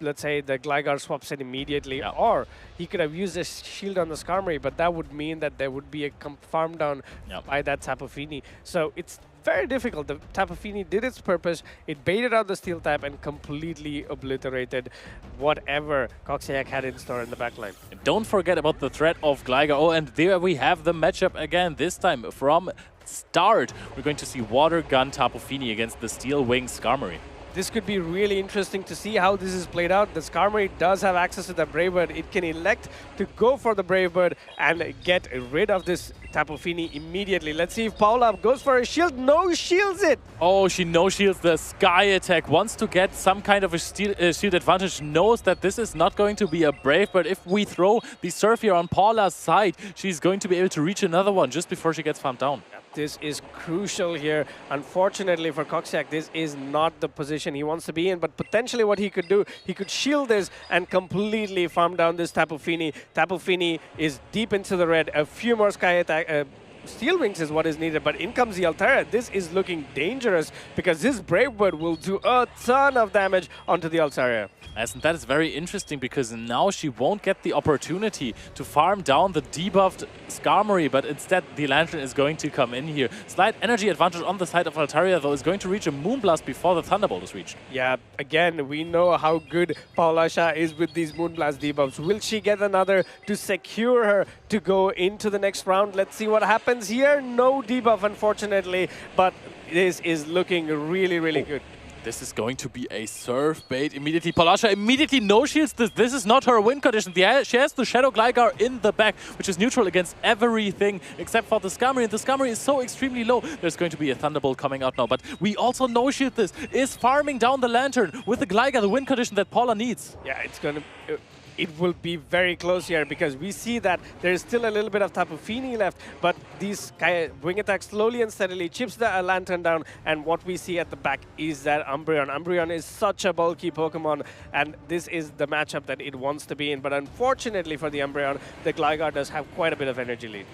let's say, the Gligar swaps in immediately, or he could have used a shield on the Skarmory, but that would mean that there would be a farm down by that Tapu Fini. So it's very difficult. The Tapu Fini did its purpose. It baited out the Steel type and completely obliterated whatever Coxiac had in store in the backline. And don't forget about the threat of Gligar. Oh, and there we have the matchup again, this time from start. We're going to see Water Gun Tapu Fini against the Steel Wing Skarmory. This could be really interesting to see how this is played out. The Skarmory does have access to the Brave Bird. It can elect to go for the Brave Bird and get rid of this Tapu Fini immediately. Let's see if Paula goes for a shield. No shields it! Oh, she no-shields the Sky Attack. Wants to get some kind of a shield advantage. Knows that this is not going to be a Brave Bird. If we throw the Surf here on Paula's side, she's going to be able to reach another one just before she gets farmed down. This is crucial here. Unfortunately for Coxiac, this is not the position he wants to be in, but potentially what he could do, he could shield this and completely farm down this Tapu Fini. Tapu Fini is deep into the red. A few more Sky Attack, Steel Wings is what is needed, but in comes the Altaria. This is looking dangerous because this Brave Bird will do a ton of damage onto the Altaria. And that is very interesting because now she won't get the opportunity to farm down the debuffed Skarmory, but instead the Lantern is going to come in here. Slight energy advantage on the side of Altaria, though, is going to reach a Moonblast before the Thunderbolt is reached. Yeah, again, we know how good Paulasha is with these Moonblast debuffs. Will she get another to secure her to go into the next round? Let's see what happens here. No debuff, unfortunately, but this is looking really, really good. This is going to be a Surf bait immediately. Polasha immediately no-shields this. This is not her win condition. She has the Shadow Gligar in the back, which is neutral against everything except for the Skarmory. And the Skarmory is so extremely low. There's going to be a Thunderbolt coming out now. But we also no-shield this. Is farming down the Lantern with the Gligar, the win condition that Paula needs. Yeah, it's going to... it will be very close here because we see that there's still a little bit of Tapu Fini left, but these wing attacks slowly and steadily chips the Lantern down, and what we see at the back is that Umbreon. Umbreon is such a bulky Pokemon, and this is the matchup that it wants to be in, but unfortunately for the Umbreon, the Gligar does have quite a bit of energy lead.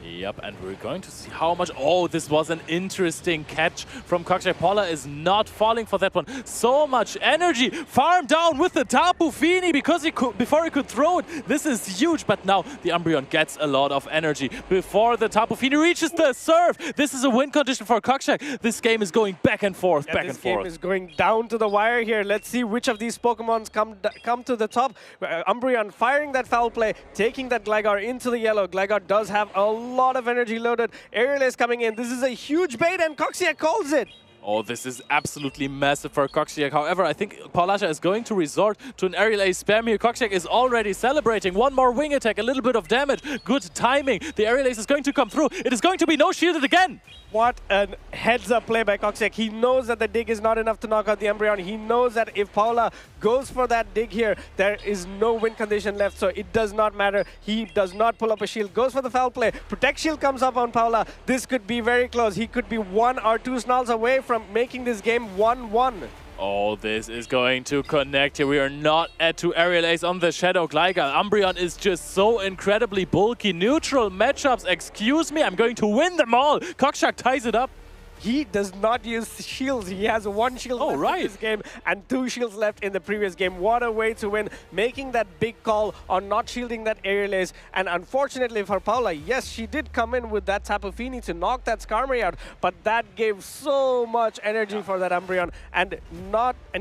Yep, and we're going to see how much... Oh, this was an interesting catch from Koksijak. Paula is not falling for that one. So much energy. Farm down with the Tapu Fini because before he could throw it. This is huge, but now the Umbreon gets a lot of energy before the Tapu Fini reaches the surf. This is a win condition for Koksijak. This game is going back and forth, back and forth. This game is going down to the wire here. Let's see which of these Pokemons come to the top. Umbreon firing that foul play, taking that Gligar into the yellow. Gligar does have a lot of energy loaded. Aerial is coming in. This is a huge bait, and Koksijak calls it. Oh, this is absolutely massive for Koksijak. However, I think Paulasha is going to resort to an aerial ace spam here. Koksijak is already celebrating. One more wing attack, a little bit of damage. Good timing. The aerial ace is going to come through. It is going to be no shielded again. What a heads-up play by Koksijak. He knows that the dig is not enough to knock out the Umbreon. He knows that if Paula goes for that dig here, there is no win condition left, so it does not matter. He does not pull up a shield. Goes for the foul play. Protect shield comes up on Paula. This could be very close. He could be 1 or 2 snarls away from making this game 1-1. Oh, this is going to connect here. We are not at 2 aerial ace on the Shadow Gligar. Umbreon is just so incredibly bulky. Neutral matchups, excuse me, I'm going to win them all. Koksijak ties it up. He does not use shields. He has 1 shield left in this game and 2 shields left in the previous game. What a way to win, making that big call on not shielding that aerial ace. And unfortunately for Paula, yes, she did come in with that Tapu Fini to knock that Skarmory out, but that gave so much energy for that Umbreon, and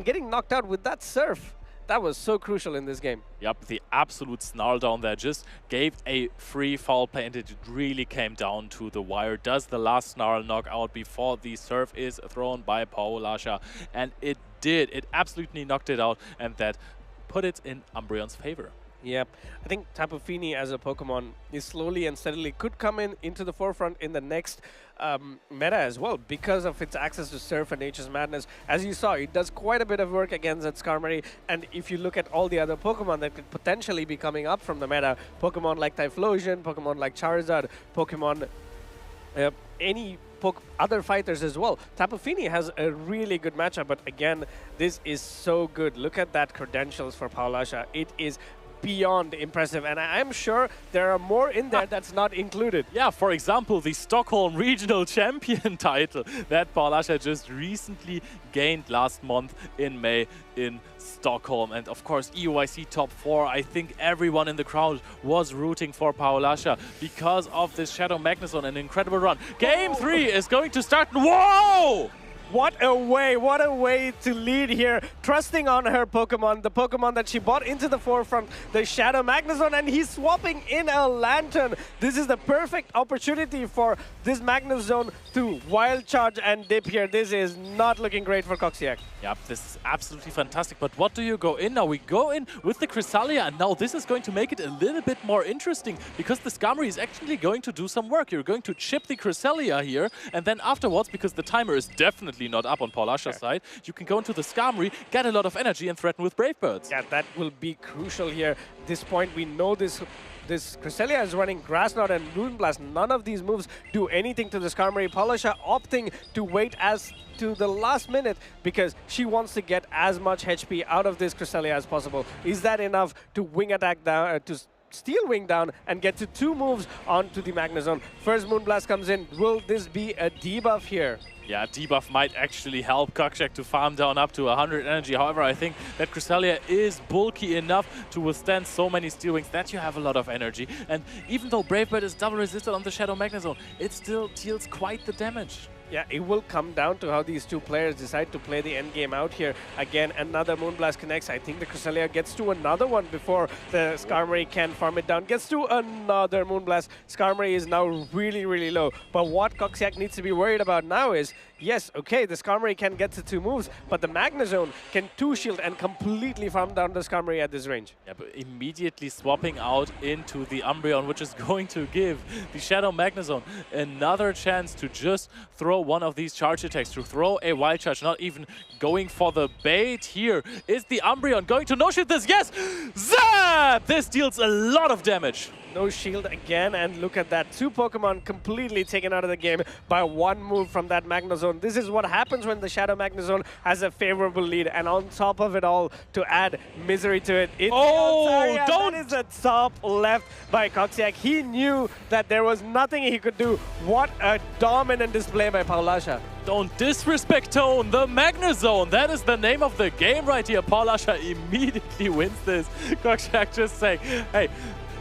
getting knocked out with that Surf. That was so crucial in this game. Yep, the absolute snarl down there just gave a free foul play, and it really came down to the wire. Does the last snarl knock out before the surf is thrown by Paulasha? And it did. It absolutely knocked it out, and that put it in Umbreon's favor. Yep, I think Tapu Fini as a Pokemon is slowly and steadily could come into the forefront in the next meta as well because of its access to Surf and Nature's Madness. As you saw, it does quite a bit of work against that Skarmory, and if you look at all the other Pokemon that could potentially be coming up from the meta, Pokemon like Typhlosion, Pokemon like Charizard, Pokemon any other fighters as well. Tapu Fini has a really good matchup, but again, this is so good. Look at that credentials for Paulasha. It is beyond impressive, and I'm sure there are more in there that's not included. Yeah, for example, the Stockholm Regional Champion title that Paulasha just recently gained last month in May in Stockholm. And of course, EUIC top 4. I think everyone in the crowd was rooting for Paulasha because of this Shadow Magnezone, an incredible run. Game 3 is going to start. Whoa! What a way to lead here, trusting on her Pokemon, the Pokemon that she brought into the forefront, the Shadow Magnezone, and he's swapping in a Lantern. This is the perfect opportunity for this Magnezone to Wild Charge and dip here. This is not looking great for Koksijak. Yep, this is absolutely fantastic, but what do you go in now? We go in with the Cresselia, and now this is going to make it a little bit more interesting because the Skarmory is actually going to do some work. You're going to chip the Cresselia here, and then afterwards, because the timer is definitely not up on Paulasha's side, you can go into the Skarmory, get a lot of energy, and threaten with Brave Birds. Yeah, that will be crucial here. At this point, we know this Cresselia is running Grass Knot and Moonblast. None of these moves do anything to the Skarmory. Paulasha opting to wait as to the last minute because she wants to get as much HP out of this Cresselia as possible. Is that enough to wing attack down, to Steel Wing down and get to 2 moves onto the Magnezone? First Moonblast comes in. Will this be a debuff here? Yeah, debuff might actually help Koksijak to farm down up to 100 energy. However, I think that Cresselia is bulky enough to withstand so many Steel Wings that you have a lot of energy. And even though Brave Bird is double resisted on the Shadow Magnezone, it still deals quite the damage. Yeah, it will come down to how these 2 players decide to play the end game out here. Again, another Moonblast connects. I think the Cresselia gets to another one before the Skarmory can farm it down. Gets to another Moonblast. Skarmory is now really, really low. But what Koksijak needs to be worried about now is, yes, okay, the Skarmory can get to 2 moves, but the Magnezone can 2-shield and completely farm down the Skarmory at this range. Yeah, but immediately swapping out into the Umbreon, which is going to give the Shadow Magnezone another chance to just throw one of these charge attacks, to throw a wild charge, not even going for the bait. Here is the Umbreon going to no-shield this. Yes! Zap! This deals a lot of damage. No shield again, and look at that. 2 Pokemon completely taken out of the game by 1 move from that Magnezone. This is what happens when the Shadow Magnezone has a favorable lead, and on top of it all, to add misery to it, it's Altaria. That is the top left by Coxiac. He knew that there was nothing he could do. What a dominant display by Paulasha. Don't disrespect Tone, the Magnezone. That is the name of the game right here. Paulasha immediately wins this. Coxiac just saying, hey,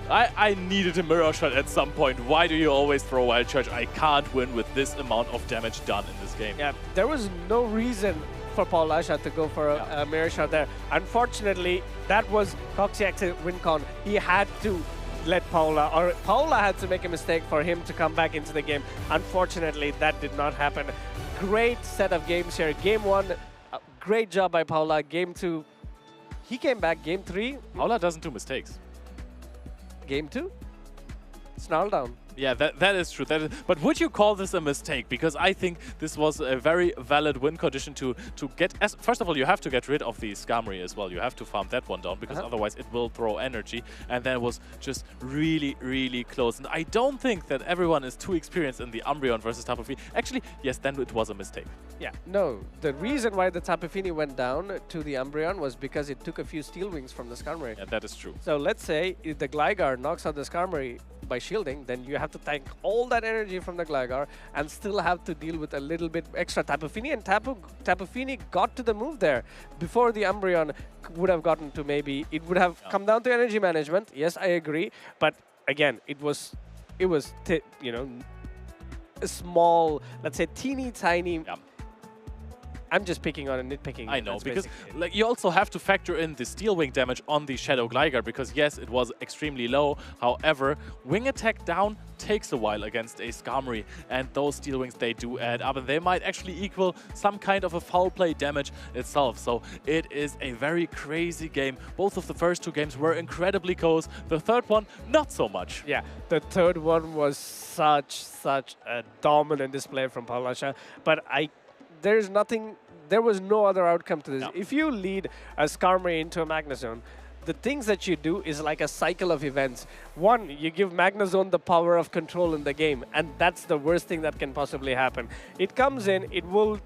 I needed a mirror shot at some point. Why do you always throw wild charge? I can't win with this amount of damage done in this game. Yeah, there was no reason for Paulasha to go for a mirror shot there. Unfortunately, that was Coxiac's win con. He had to let Paula had to make a mistake for him to come back into the game. Unfortunately, that did not happen. Great set of games here. Game 1, great job by Paula. Game 2, he came back. Game 3, Paula doesn't do mistakes. Game 2, Snarl down. Yeah, that is true. But would you call this a mistake? Because I think this was a very valid win condition to get... First of all, you have to get rid of the Skarmory as well. You have to farm that one down, because otherwise it will throw energy. And then it was just really, really close. And I don't think that everyone is too experienced in the Umbreon versus Tapu Fini. Actually, yes, then it was a mistake. Yeah, no. The reason why the Tapu Fini went down to the Umbreon was because it took a few Steel Wings from the Skarmory. Yeah, that is true. So let's say if the Gligar knocks out the Skarmory by shielding, then you have to tank all that energy from the Gligar and still have to deal with a little bit extra Tapu Fini, and Tapu Fini got to the move there before the Umbreon would have gotten to maybe, it would have come down to energy management. Yes, I agree, but again, it was you know, a small, let's say teeny tiny. I'm just picking on a nitpicking. I know, because like, you also have to factor in the Steel Wing damage on the Shadow Gligar, because yes, it was extremely low. However, Wing Attack down takes a while against a Skarmory, and those Steel Wings, they do add up, and they might actually equal some kind of a foul play damage itself. So it is a very crazy game. Both of the first 2 games were incredibly close. The third one, not so much. Yeah, the third one was such a dominant display from Paulasha, but there was no other outcome to this. No. If you lead a Skarmory into a Magnezone, the things that you do is like a cycle of events. 1, you give Magnezone the power of control in the game, and that's the worst thing that can possibly happen. It comes in, it will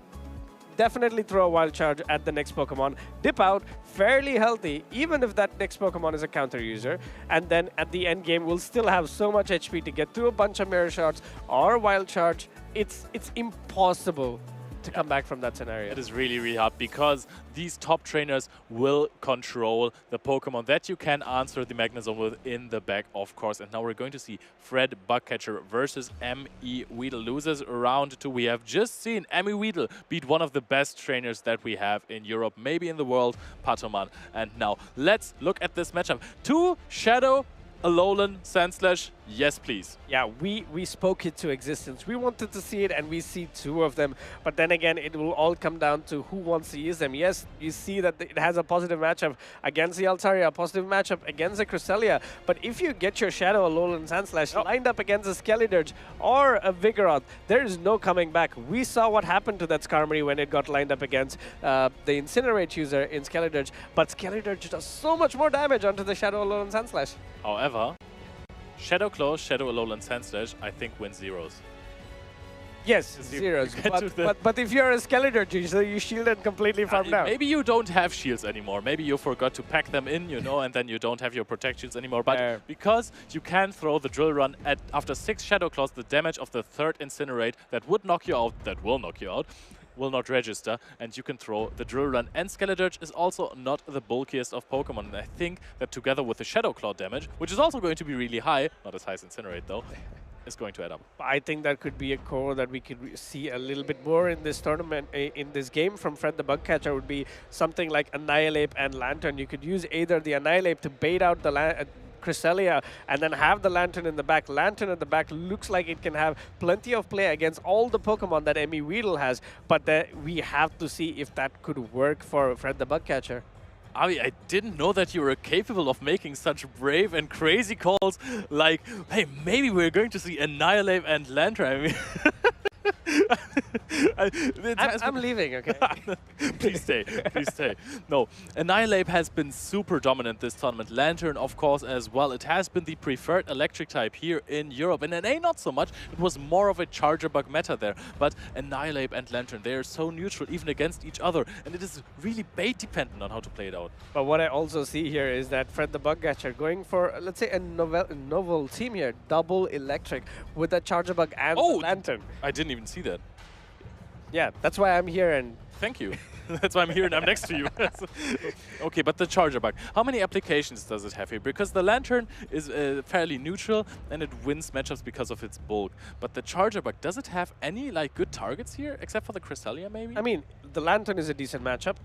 definitely throw a wild charge at the next Pokemon, dip out, fairly healthy, even if that next Pokemon is a counter user, and then at the end game will still have so much HP to get through a bunch of mirror shots or wild charge. It's impossible to come back from that scenario. It is really, really hard, because these top trainers will control the Pokemon that you can answer the Magnezone with in the back, of course. And now we're going to see Fred Bugcatcher versus M.E. Weedle. Losers round 2. We have just seen M.E. Weedle beat one of the best trainers that we have in Europe, maybe in the world, Patoman. And now let's look at this matchup. 2 Shadow, Alolan, Sandslash, yes please. Yeah, we spoke it to existence. We wanted to see it, and we see 2 of them. But then again, it will all come down to who wants to use them. Yes, you see that it has a positive matchup against the Altaria, a positive matchup against the Cresselia. But if you get your Shadow, Alolan, Sandslash lined up against a Skeledirge or a Vigoroth, there is no coming back. We saw what happened to that Skarmory when it got lined up against the Incinerate user in Skeledirge. But Skeledirge does so much more damage onto the Shadow, Alolan, Sandslash. However, Shadow Claw, Shadow Alolan, Sandslash, I think win zeros. Yes, zeros. But if you're a Skeledirge user, you shield and completely farm down. Maybe you don't have shields anymore. Maybe you forgot to pack them in, you know, and then you don't have your protections anymore. But because you can throw the Drill Run after 6 Shadow Claws, the damage of the 3rd Incinerate that would knock you out, that will knock you out, will not register, and you can throw the Drill Run. And Skeledirge is also not the bulkiest of Pokemon, and I think that together with the Shadow Claw damage, which is also going to be really high, not as high as Incinerate though, is going to add up. I think that could be a core that we could see a little bit more in this tournament, in this game from Fred the Bugcatcher. Would be something like Annihilate and Lantern. You could use either the Annihilate to bait out the Cresselia and then have the Lantern in the back. Lantern at the back looks like it can have plenty of play against all the Pokemon that M.E. Weedle has, but we have to see if that could work for Fred the Bugcatcher. Avi, I didn't know that you were capable of making such brave and crazy calls like, hey, maybe we're going to see Annihilate and Lantern. I mean I'm leaving, okay? Please stay, please stay. No, Annihilate has been super dominant this tournament. Lantern, of course, as well. It has been the preferred electric type here in Europe. In NA, not so much. It was more of a charger bug meta there. But Annihilate and Lantern, they are so neutral, even against each other. And it is really bait dependent on how to play it out. But what I also see here is that Fred the Bug Catcher going for, let's say, a novel team here. Double electric with a charger bug and the Lantern. I didn't even see that. Yeah, that's why I'm here and... Thank you. That's why I'm here and I'm next to you. Okay, but the charger bug. How many applications does it have here? Because the Lantern is fairly neutral and it wins matchups because of its bulk. But the charger bug, does it have any like good targets here, except for the Cresselia maybe? I mean, the Lantern is a decent matchup.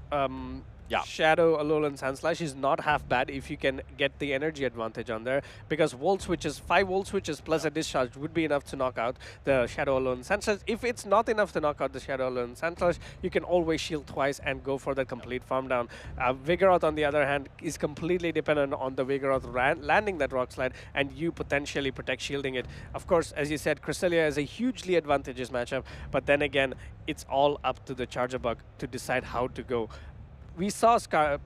Yeah. Shadow, Alolan Sandslash is not half bad if you can get the energy advantage on there, because volt switches, 5 volt switches plus a discharge would be enough to knock out the Shadow, Alolan Sandslash. If it's not enough to knock out the Shadow, Alolan Sandslash, you can always shield twice and go for the complete farm down. Vigoroth, on the other hand, is completely dependent on the Vigoroth landing that Rock Slide and you potentially protect shielding it. Of course, as you said, Cresselia is a hugely advantageous matchup, but then again, it's all up to the charger bug to decide how to go. We saw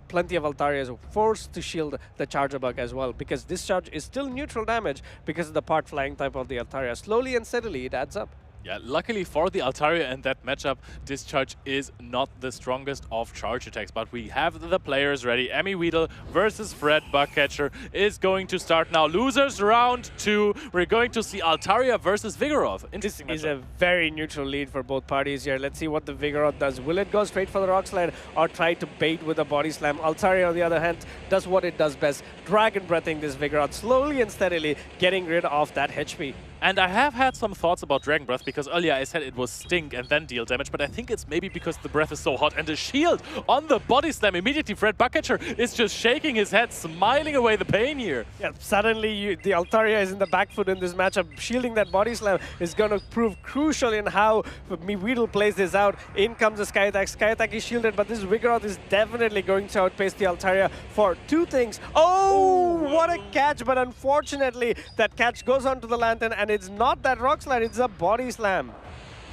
plenty of Altarias forced to shield the charger bug as well, because discharge is still neutral damage because of the part flying type of the Altaria. Slowly and steadily, it adds up. Yeah, luckily for the Altaria in that matchup, Discharge is not the strongest of charge attacks, but we have the players ready. Emmy Weedle versus Fred Bugcatcher is going to start now. Losers round 2. We're going to see Altaria versus Vigoroth. Interesting This is matchup. a very neutral lead for both parties here. Let's see what the Vigoroth does. Will it go straight for the Rock Slide or try to bait with a Body Slam? Altaria, on the other hand, does what it does best. Dragon Breathing this Vigoroth slowly and steadily, getting rid of that HP. And I have had some thoughts about Dragon Breath, because earlier I said it was stink and then deal damage, but I think it's maybe because the breath is so hot. And the shield on the Body Slam, immediately Fred Bugcatcher is just shaking his head, smiling away the pain here. Yeah, suddenly the Altaria is in the back foot in this matchup. Shielding that Body Slam is going to prove crucial in how Weedle plays this out. In comes the Sky Attack. Sky Attack is shielded, but this Vigoroth is definitely going to outpace the Altaria for 2 things. Oh, what a catch, but unfortunately that catch goes onto the Lantern, and it's not that Rock Slide, it's a Body Slam.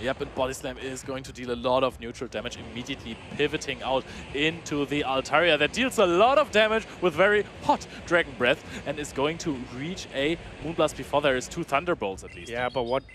Yep, and Body Slam is going to deal a lot of neutral damage, immediately pivoting out into the Altaria that deals a lot of damage with very hot Dragon Breath and is going to reach a Moonblast before there is 2 Thunderbolts at least. Yeah, but what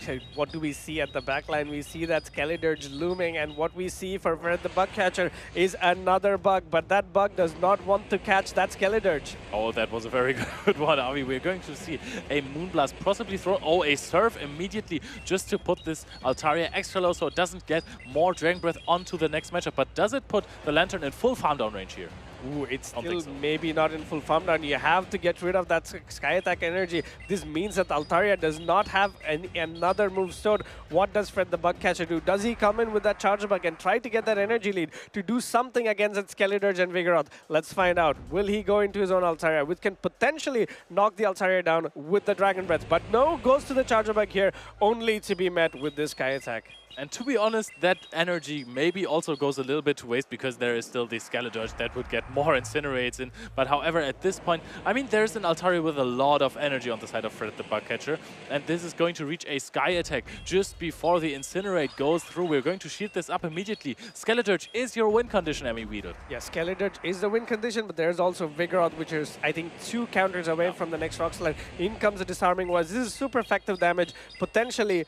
do we see at the backline? We see that Skeledirge looming, and what we see for Fred the Bugcatcher is another bug, but that bug does not want to catch that Skeledirge. Oh, that was a very good one, Avi. We're going to see a Moonblast possibly throw, a Surf immediately just to put this Altaria extra low so it doesn't get more Dragon Breath onto the next matchup. But does it put the Lantern in full farm down range here? Ooh, it's still maybe not in full farm down. You have to get rid of that Sky Attack energy. This means that Altaria does not have another move stored. What does Fred the Bugcatcher do? Does he come in with that Charger Bug and try to get that energy lead to do something against that Skeledirge and Vigoroth? Let's find out. Will he go into his own Altaria, which can potentially knock the Altaria down with the Dragon Breath? But no, goes to the Charger Bug here, only to be met with this Sky Attack. And to be honest, that energy maybe also goes a little bit to waste, because there is still the Skeledirge that would get more Incinerates in. But however, at this point, I mean, there's an Altaria with a lot of energy on the side of Fred the Bugcatcher, and this is going to reach a Sky Attack just before the Incinerate goes through. We're going to shield this up immediately. Skeledirge is your win condition, Emmy Weedle. Yeah, Skeledirge is the win condition, but there's also Vigoroth, which is, I think, 2 counters away from the next Rock Slide. In comes the Disarming Words. This is super effective damage, potentially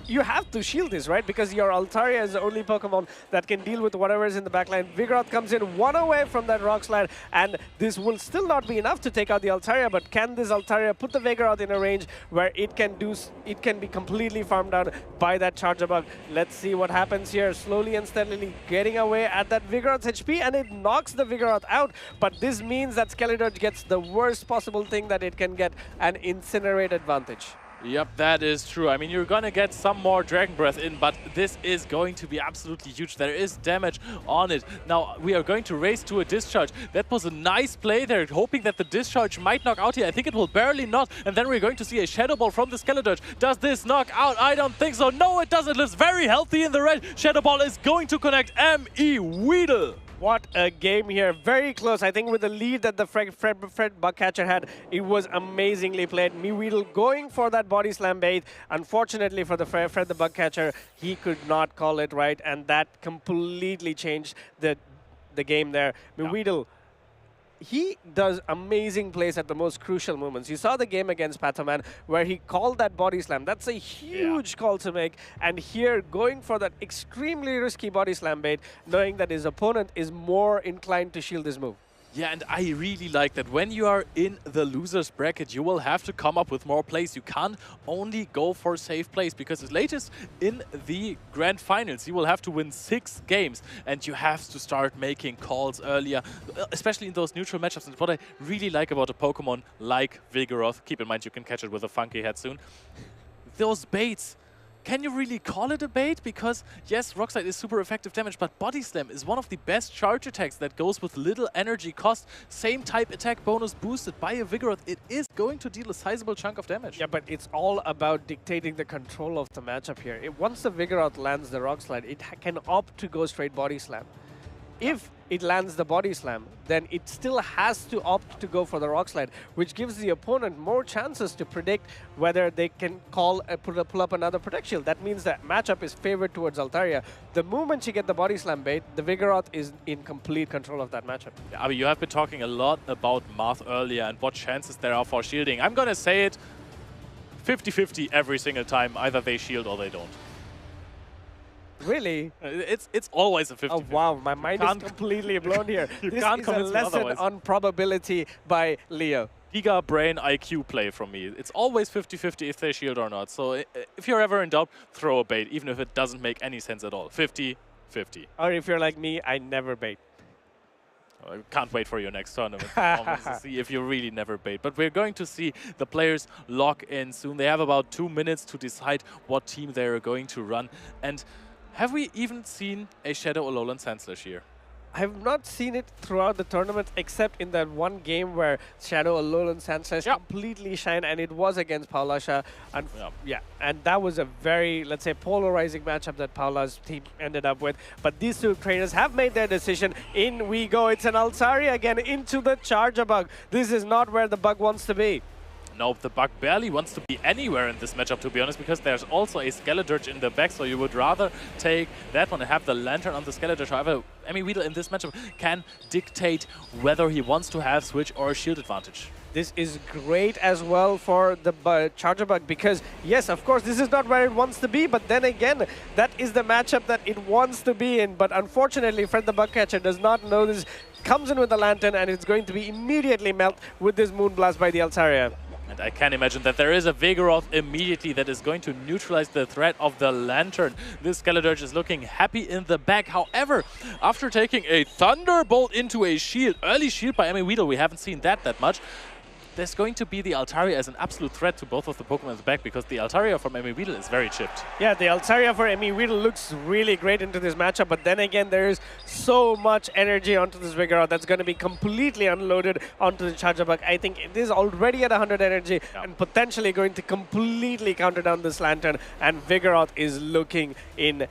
you have to shield this, right? Because your Altaria is the only Pokemon that can deal with whatever is in the backline. Vigoroth comes in 1 away from that Rock Slide, and this will still not be enough to take out the Altaria, but can this Altaria put the Vigoroth in a range where it can be completely farmed down by that Charger Bug? Let's see what happens here. Slowly and steadily getting away at that Vigoroth's HP, and it knocks the Vigoroth out, but this means that Skeledirge gets the worst possible thing that it can get, an Incinerate advantage. Yep, that is true. I mean, you're going to get some more Dragon Breath in, but this is going to be absolutely huge. There is damage on it. Now, we are going to race to a Discharge. That was a nice play there, hoping that the Discharge might knock out here. I think it will barely not. And then we're going to see a Shadow Ball from the Skeledirge. Does this knock out? I don't think so. No, it doesn't. It lives very healthy in the red. Shadow Ball is going to connect M.E. Weedle. What a game here. Very close. I think with the lead that the Fred Bugcatcher had, it was amazingly played. Meweedle going for that body slam bait. Unfortunately for the Fred the Bugcatcher, he could not call it right, and that completely changed the game there. Meweedle, he does amazing plays at the most crucial moments. You saw the game against Pataman where he called that body slam. That's a huge call to make. And here, going for that extremely risky body slam bait, knowing that his opponent is more inclined to shield his move. Yeah, and I really like that when you are in the loser's bracket, you will have to come up with more plays. You can't only go for safe plays, because at latest in the grand finals, you will have to win 6 games, and you have to start making calls earlier, especially in those neutral matchups. And what I really like about a Pokemon like Vigoroth, keep in mind you can catch it with a funky head soon, those baits. Can you really call it a bait? Because, yes, Rock Slide is super effective damage, but Body Slam is one of the best charge attacks that goes with little energy cost. Same type attack bonus boosted by a Vigoroth. It is going to deal a sizable chunk of damage. Yeah, but it's all about dictating the control of the matchup here. Once the Vigoroth lands the Rock Slide, it can opt to go straight Body Slam. If it lands the body slam, then it still has to opt to go for the rock slide, which gives the opponent more chances to predict whether they can pull up another Protect Shield. That means that matchup is favored towards Altaria. The moment you get the body slam bait, the Vigoroth is in complete control of that matchup. I mean, you have been talking a lot about Marth earlier and what chances there are for shielding. I'm gonna say it 50-50 every single time. Either they shield or they don't. Really? It's always a 50-50. Oh wow, my mind is completely blown here. This is a lesson on probability by Leo. Giga brain IQ play from me. It's always 50-50 if they shield or not. So if you're ever in doubt, throw a bait, even if it doesn't make any sense at all. 50-50. Or if you're like me, I never bait. I can't wait for your next tournament to see if you really never bait. But we're going to see the players lock in soon. They have about 2 minutes to decide what team they are going to run. And have we even seen a Shadow Alolan Sandslash here? I have not seen it throughout the tournament, except in that one game where Shadow Alolan Sandslash completely shined, and it was against Paulasha. And and that was a very, let's say, polarizing matchup that Paula's team ended up with. But these two trainers have made their decision. In we go. It's an Altaria again into the Charger Bug. This is not where the Bug wants to be. Nope, the Bug barely wants to be anywhere in this matchup, to be honest, because there's also a Skeledirge in the back, so you would rather take that one and have the Lantern on the Skeledirge. However, Meweedle in this matchup can dictate whether he wants to have Switch or Shield advantage. This is great as well for the Charger Bug because, yes, of course, this is not where it wants to be, but then again, that is the matchup that it wants to be in. But unfortunately, Fred the Bugcatcher does not know this, comes in with the Lantern, and it's going to be immediately melt with this Moonblast by the Altaria. And I can imagine that there is a Vigoroth immediately that is going to neutralize the threat of the Lantern. This Skeledirge is looking happy in the back. However, after taking a Thunderbolt into a shield, early shield by Meweedle, we haven't seen that much. There's going to be the Altaria as an absolute threat to both of the Pokemon's back because the Altaria from Meweedle is very chipped. Yeah, the Altaria for Meweedle looks really great into this matchup, but then again, there is so much energy onto this Vigoroth that's going to be completely unloaded onto the Charger Bug. I think it is already at 100 energy and potentially going to completely counter down this Lantern, and Vigoroth is looking in.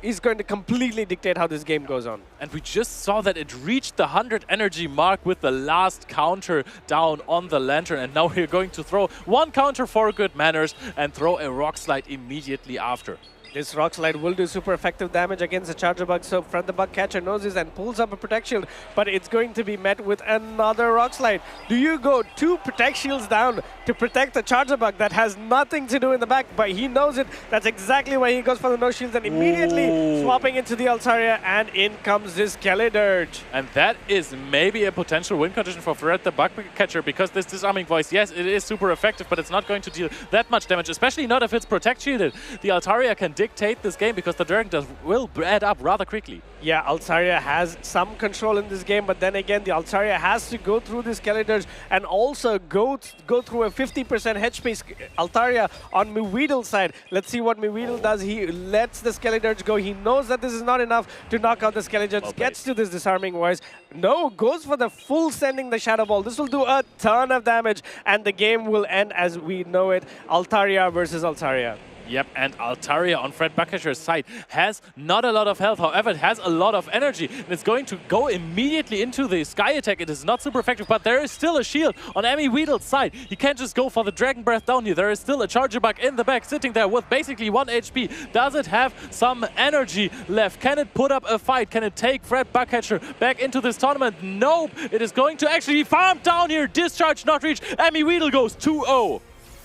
Is going to completely dictate how this game goes on. And we just saw that it reached the 100 energy mark with the last counter down on the Lantern, and now we're going to throw one counter for good manners and throw a Rock Slide immediately after. This Rock Slide will do super effective damage against the Charger Bug, so Fred the Bugcatcher knows this and pulls up a Protect Shield, but it's going to be met with another Rock Slide. Do you go 2 Protect Shields down to protect the Charger Bug that has nothing to do in the back, but he knows it. That's exactly why he goes for the no shields and immediately swapping into the Altaria, and in comes this Skeledirge. And that is maybe a potential win condition for Fred the Bugcatcher, because this Disarming Voice, yes, it is super effective, but it's not going to deal that much damage, especially not if it's Protect Shielded. The Altaria can dictate this game because the Dragon Dust will add up rather quickly. Yeah, Altaria has some control in this game, but then again, the Altaria has to go through this Skeledirge and also go through a 50% HP Altaria on Meweedle's side. Let's see what Meweedle does. He lets the Skeledirge go. He knows that this is not enough to knock out the Skeledirge. Gets to this Disarming Voice. No, goes for the full sending the Shadow Ball. This will do a ton of damage, and the game will end as we know it. Altaria versus Altaria. Yep, and Altaria on Fred Buckesher's side has not a lot of health, however it has a lot of energy and it's going to go immediately into the Sky Attack. It is not super effective, but there is still a shield on Emmy Weedle's side. He can't just go for the Dragon Breath down here. There is still a Charger Bug in the back sitting there with basically 1 HP. Does it have some energy left? Can it put up a fight? Can it take Fred Buckcatcher back into this tournament? Nope, it is going to actually farm down here. Discharge not reached. Emmy Weedle goes 2-0.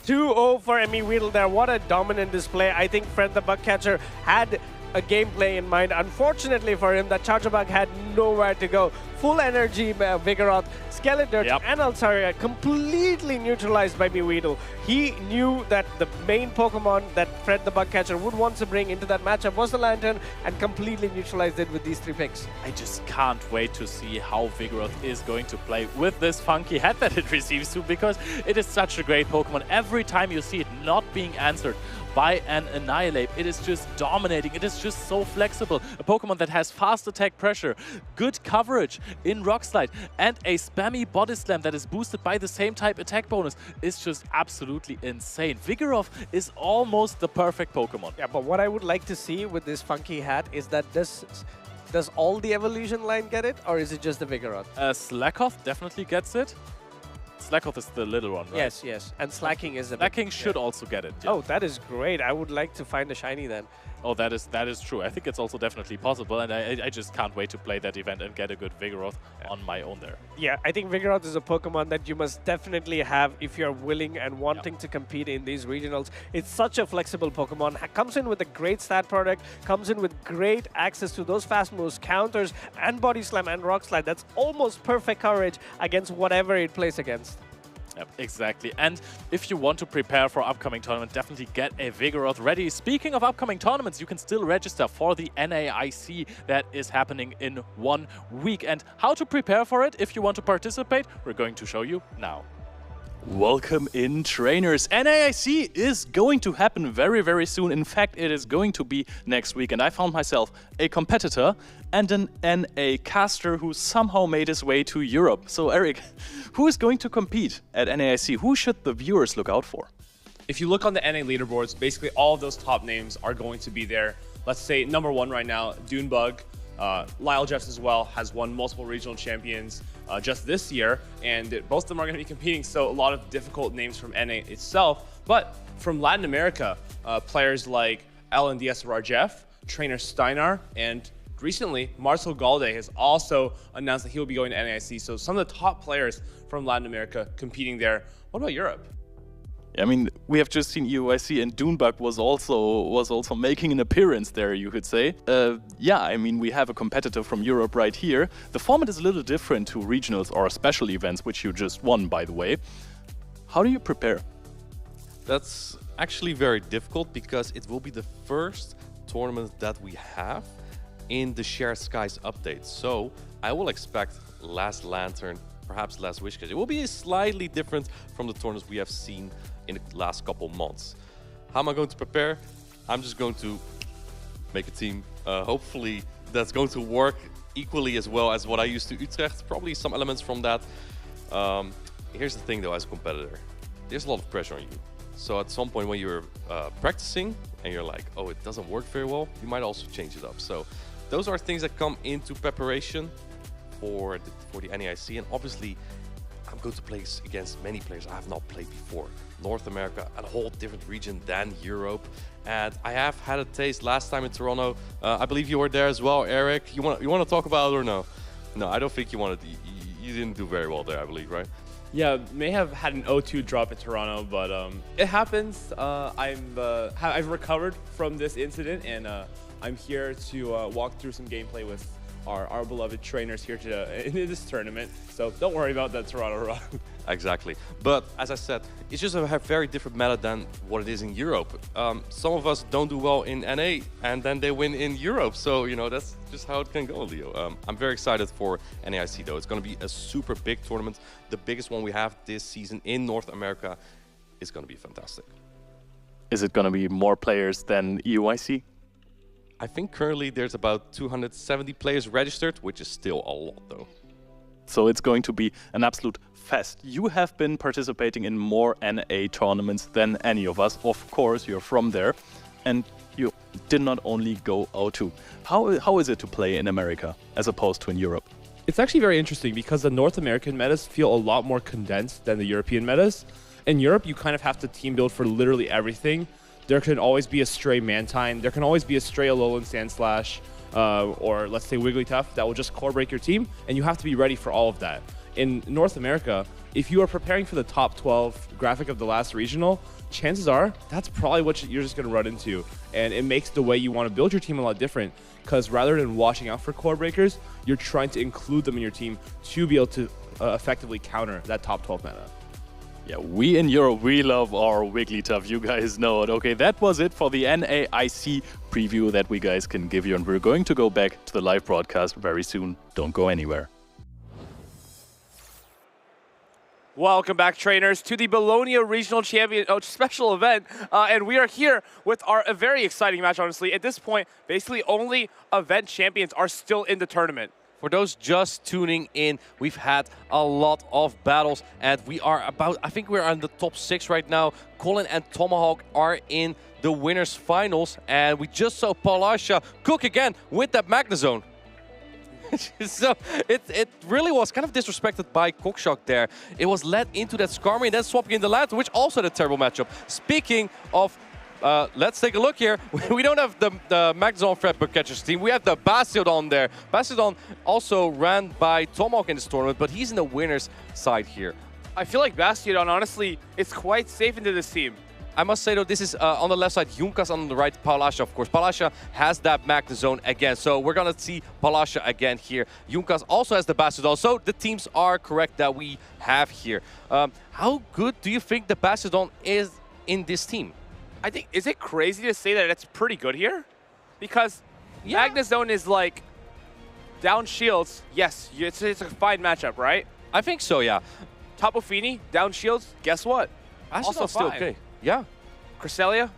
2-0 for Emmy Weedle there. What a dominant display. I think Fred the Bugcatcher had a gameplay in mind. Unfortunately for him, that Charger Bug had nowhere to go. Full energy Vigoroth, Skeletor, and Altaria completely neutralized by Emmy Weedle. He knew that the main Pokemon that Fred the Bugcatcher would want to bring into that matchup was the Lantern, and completely neutralized it with these 3 picks. I just can't wait to see how Vigoroth is going to play with this funky head that it receives too, because it is such a great Pokemon. Every time you see it not being answered by an Annihilate, it is just dominating. It is just so flexible. A Pokemon that has fast attack pressure, good coverage in Rock Slide, and a spammy Body Slam that is boosted by the same type attack bonus is just absolutely insane. Vigoroth is almost the perfect Pokemon. Yeah, but what I would like to see with this funky hat is that does all the evolution line get it, or is it just the Vigoroth? Slackoth definitely gets it. Slackoth is the little one, right? Yes, yes. And Slacking is the Slacking should also get it. Yeah. Oh, that is great. I would like to find a shiny then. Oh, that is true. I think it's also definitely possible, and I just can't wait to play that event and get a good Vigoroth on my own there. Yeah, I think Vigoroth is a Pokemon that you must definitely have if you're willing and wanting to compete in these regionals. It's such a flexible Pokemon. Comes in with a great stat product, comes in with great access to those fast moves, counters, and Body Slam and Rock Slide. That's almost perfect coverage against whatever it plays against. Yep, exactly. And if you want to prepare for upcoming tournament, definitely get a Vigoroth ready. Speaking of upcoming tournaments, you can still register for the NAIC that is happening in 1 week. And how to prepare for it if you want to participate, we're going to show you now. Welcome in, trainers. NAIC is going to happen very, very soon. In fact, it is going to be next week. And I found myself a competitor and an NA caster who somehow made his way to Europe. So, Eric, who is going to compete at NAIC? Who should the viewers look out for? If you look on the NA leaderboards, basically all of those top names are going to be there. Let's say number 1 right now, Dunebug. Lyle Jeffs as well has won multiple regional champions just this year, and both of them are going to be competing, so a lot of difficult names from NA itself. But from Latin America, players like LNDS Jeff, Trainer Steinar, and recently Marcel Galde has also announced that he will be going to NAIC. So some of the top players from Latin America competing there. What about Europe? I mean, we have just seen EUIC, and Dunebug was also making an appearance there, you could say. Yeah, I mean, we have a competitor from Europe right here. The format is a little different to regionals or special events, which you just won, by the way. How do you prepare? That's actually very difficult because it will be the first tournament that we have in the Shared Skies update. So I will expect Last Lantern, perhaps Last Wish Catch. It will be slightly different from the tournaments we have seen in the last couple months. How am I going to prepare? I'm just going to make a team. Hopefully that's going to work equally as well as what I used to Utrecht. Probably some elements from that. Here's the thing though, as a competitor, there's a lot of pressure on you. So at some point when you're practicing and you're like, oh, it doesn't work very well, you might also change it up. So those are things that come into preparation for the NAIC, and obviously I'm going to play against many players I have not played before. North America, a whole different region than Europe, and I have had a taste last time in Toronto. I believe you were there as well, Eric. You want to talk about it or no? No, I don't think you wanted. You didn't do very well there, I believe, right? Yeah, may have had an O2 drop in Toronto, but it happens. I've recovered from this incident, and I'm here to walk through some gameplay with our beloved trainers here in this tournament. So don't worry about that Toronto run. Exactly. But as I said, it's just a very different meta than what it is in Europe. Some of us don't do well in NA and then they win in Europe. So, you know, that's just how it can go, Leo. I'm very excited for NAIC though. It's going to be a super big tournament. The biggest one we have this season in North America. Is going to be fantastic. Is it going to be more players than EUIC? I think currently there's about 270 players registered, which is still a lot though. So it's going to be an absolute fest. You have been participating in more NA tournaments than any of us. Of course, you're from there. And you did not only go O2. How is it to play in America as opposed to in Europe? It's actually very interesting because the North American metas feel a lot more condensed than the European metas. In Europe, you kind of have to team build for literally everything. There can always be a stray Mantine. There can always be a stray Alolan Sandslash, or let's say Wigglytuff that will just core break your team, and you have to be ready for all of that. In North America, if you are preparing for the top 12 graphic of the last regional, chances are that's probably what you're just going to run into. And it makes the way you want to build your team a lot different, because rather than watching out for core breakers, you're trying to include them in your team to be able to effectively counter that top 12 meta. Yeah, we in Europe, we love our Wigglytuff. You guys know it. Okay, that was it for the NAIC preview that we guys can give you. And we're going to go back to the live broadcast very soon. Don't go anywhere. Welcome back, trainers, to the Bologna Regional Special Event. And we are here with a very exciting match, honestly. At this point, basically only event champions are still in the tournament. For those just tuning in, we've had a lot of battles, and we are I think we're on the top 6 right now. Colin and Tomahawk are in the winners finals, and we just saw Palasha cook again with that Magnezone. So it really was kind of disrespected by Cockshock there. It was led into that Skarmory and then swapping in the land, which also had a terrible matchup. Speaking of, let's take a look here. We don't have the Magnezone Fredbook Catchers team. We have the Bastiodon there. Bastiodon also ran by Tomahawk in this tournament, but he's in the winner's side here. I feel like Bastiodon, honestly, is quite safe into this team. I must say, though, this is on the left side, Junkas, on the right, Palasha, of course. Palasha has that Magnezone again, so we're going to see Palasha again here. Junkas also has the Bastiodon, so the teams are correct that we have here. How good do you think the Bastiodon is in this team? I think, is it crazy to say that it's pretty good here? Because Magnezone is like down shields. Yes, it's a fine matchup, right? I think so, yeah. Tapu Fini, down shields, guess what? Also still okay. Yeah. Cresselia,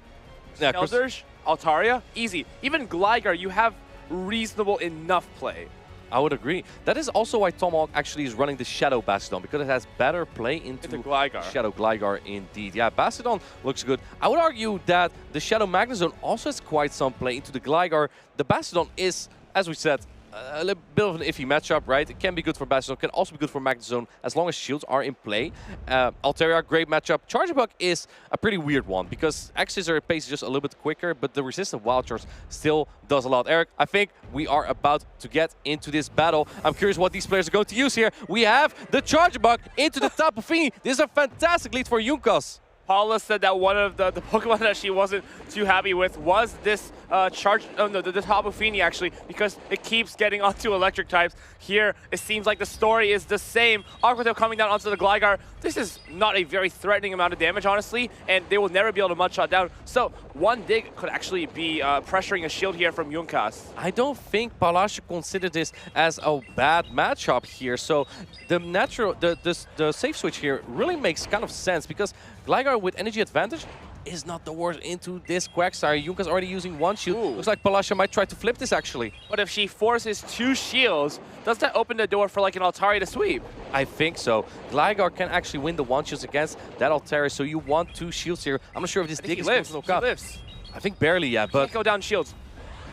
Skeldurge, Altaria, easy. Even Gligar, you have reasonable enough play. I would agree. That is also why Tomahawk actually is running the Shadow Bastiodon, because it has better play into Gligar. Shadow Gligar indeed. Yeah, Bastiodon looks good. I would argue that the Shadow Magnezone also has quite some play into the Gligar. The Bastiodon is, as we said, a little bit of an iffy matchup, right? It can be good for Bastiodon, can also be good for Magnezone as long as shields are in play. Altaria, great matchup. Charjabug is a pretty weird one because X-Scissor pace is just a little bit quicker, but the resistant Wild Charge still does a lot. Eric, I think we are about to get into this battle. I'm curious what these players are going to use here. We have the Charjabug into the Tapu Fini. This is a fantastic lead for Junkas. Paula said that one of the Pokemon that she wasn't too happy with was this the Tapu Fini, actually, because it keeps getting onto electric types. Here, it seems like the story is the same. Aqua Tail coming down onto the Gligar. This is not a very threatening amount of damage, honestly, and they will never be able to mud-shot down. So one dig could actually be pressuring a shield here from Junkas. I don't think Paula should consider this as a bad matchup here. So the safe switch here really makes kind of sense because Gligar with energy advantage is not the worst into this Quagsire. Junkas already using one shield. Ooh. Looks like Palasha might try to flip this, actually. But if she forces 2 shields, does that open the door for like an Altaria to sweep? I think so. Gligar can actually win the 1 shields against that Altaria, so you want 2 shields here. I'm not sure if this dig is going to look up. He lives. I think barely, yeah, but... Can't go down shields.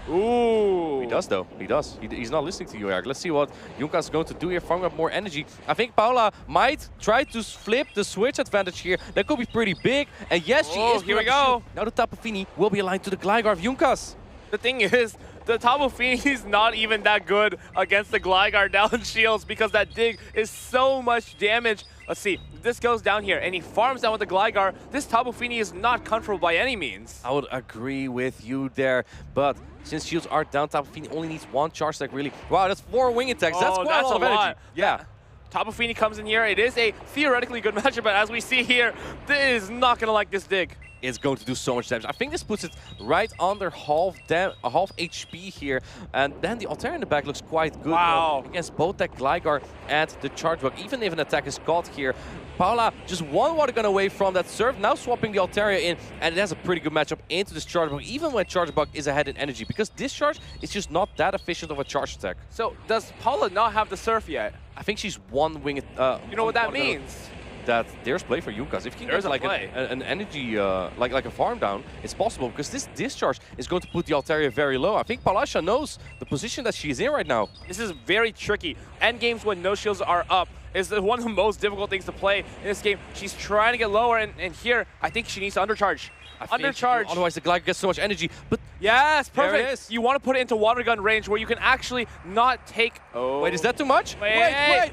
Ooh. He does, though. He does. He's not listening to you, Eric. Let's see what Junkas is going to do here, farming up more energy. I think Paula might try to flip the switch advantage here. That could be pretty big. And yes, she is. Here we go. Now the Tapu Fini will be aligned to the Gligar of Junkas. The thing is, the Tapu Fini is not even that good against the Gligar down shields because that dig is so much damage. Let's see, this goes down here and he farms down with the Gligar. This Tapu Fini is not comfortable by any means. I would agree with you there, but since shields are down, Tapu Fini only needs 1 charge stack, really. Wow, that's 4 wing attacks. That's quite a lot of energy. Yeah. Tapu Fini comes in here. It is a theoretically good matchup, but as we see here, this is not going to like this dig. is going to do so much damage. I think this puts it right under half HP here. And then the Altair in the back looks quite good against both that Gligar and the Charge Bug. Even if an attack is caught here, Paula just one water gun away from that serve, now swapping the Altaria in, and it has a pretty good matchup into this Charge Bug, even when Charge Bug is ahead in energy, because Discharge is just not that efficient of a charge attack. So does Paula not have the surf yet? I think she's one wing. You know what that means? That there's play for Yukas. If you can get like an energy, like a farm down, it's possible, because this Discharge is going to put the Altaria very low. I think Palasha knows the position that she's in right now. This is very tricky. End games when no shields are up is one of the most difficult things to play in this game. She's trying to get lower, and here, I think she needs to undercharge. Undercharge. Otherwise, the Gligar gets so much energy. But yes, perfect. There it is. You want to put it into water gun range where you can actually not take. Oh. Wait, is that too much? Wait.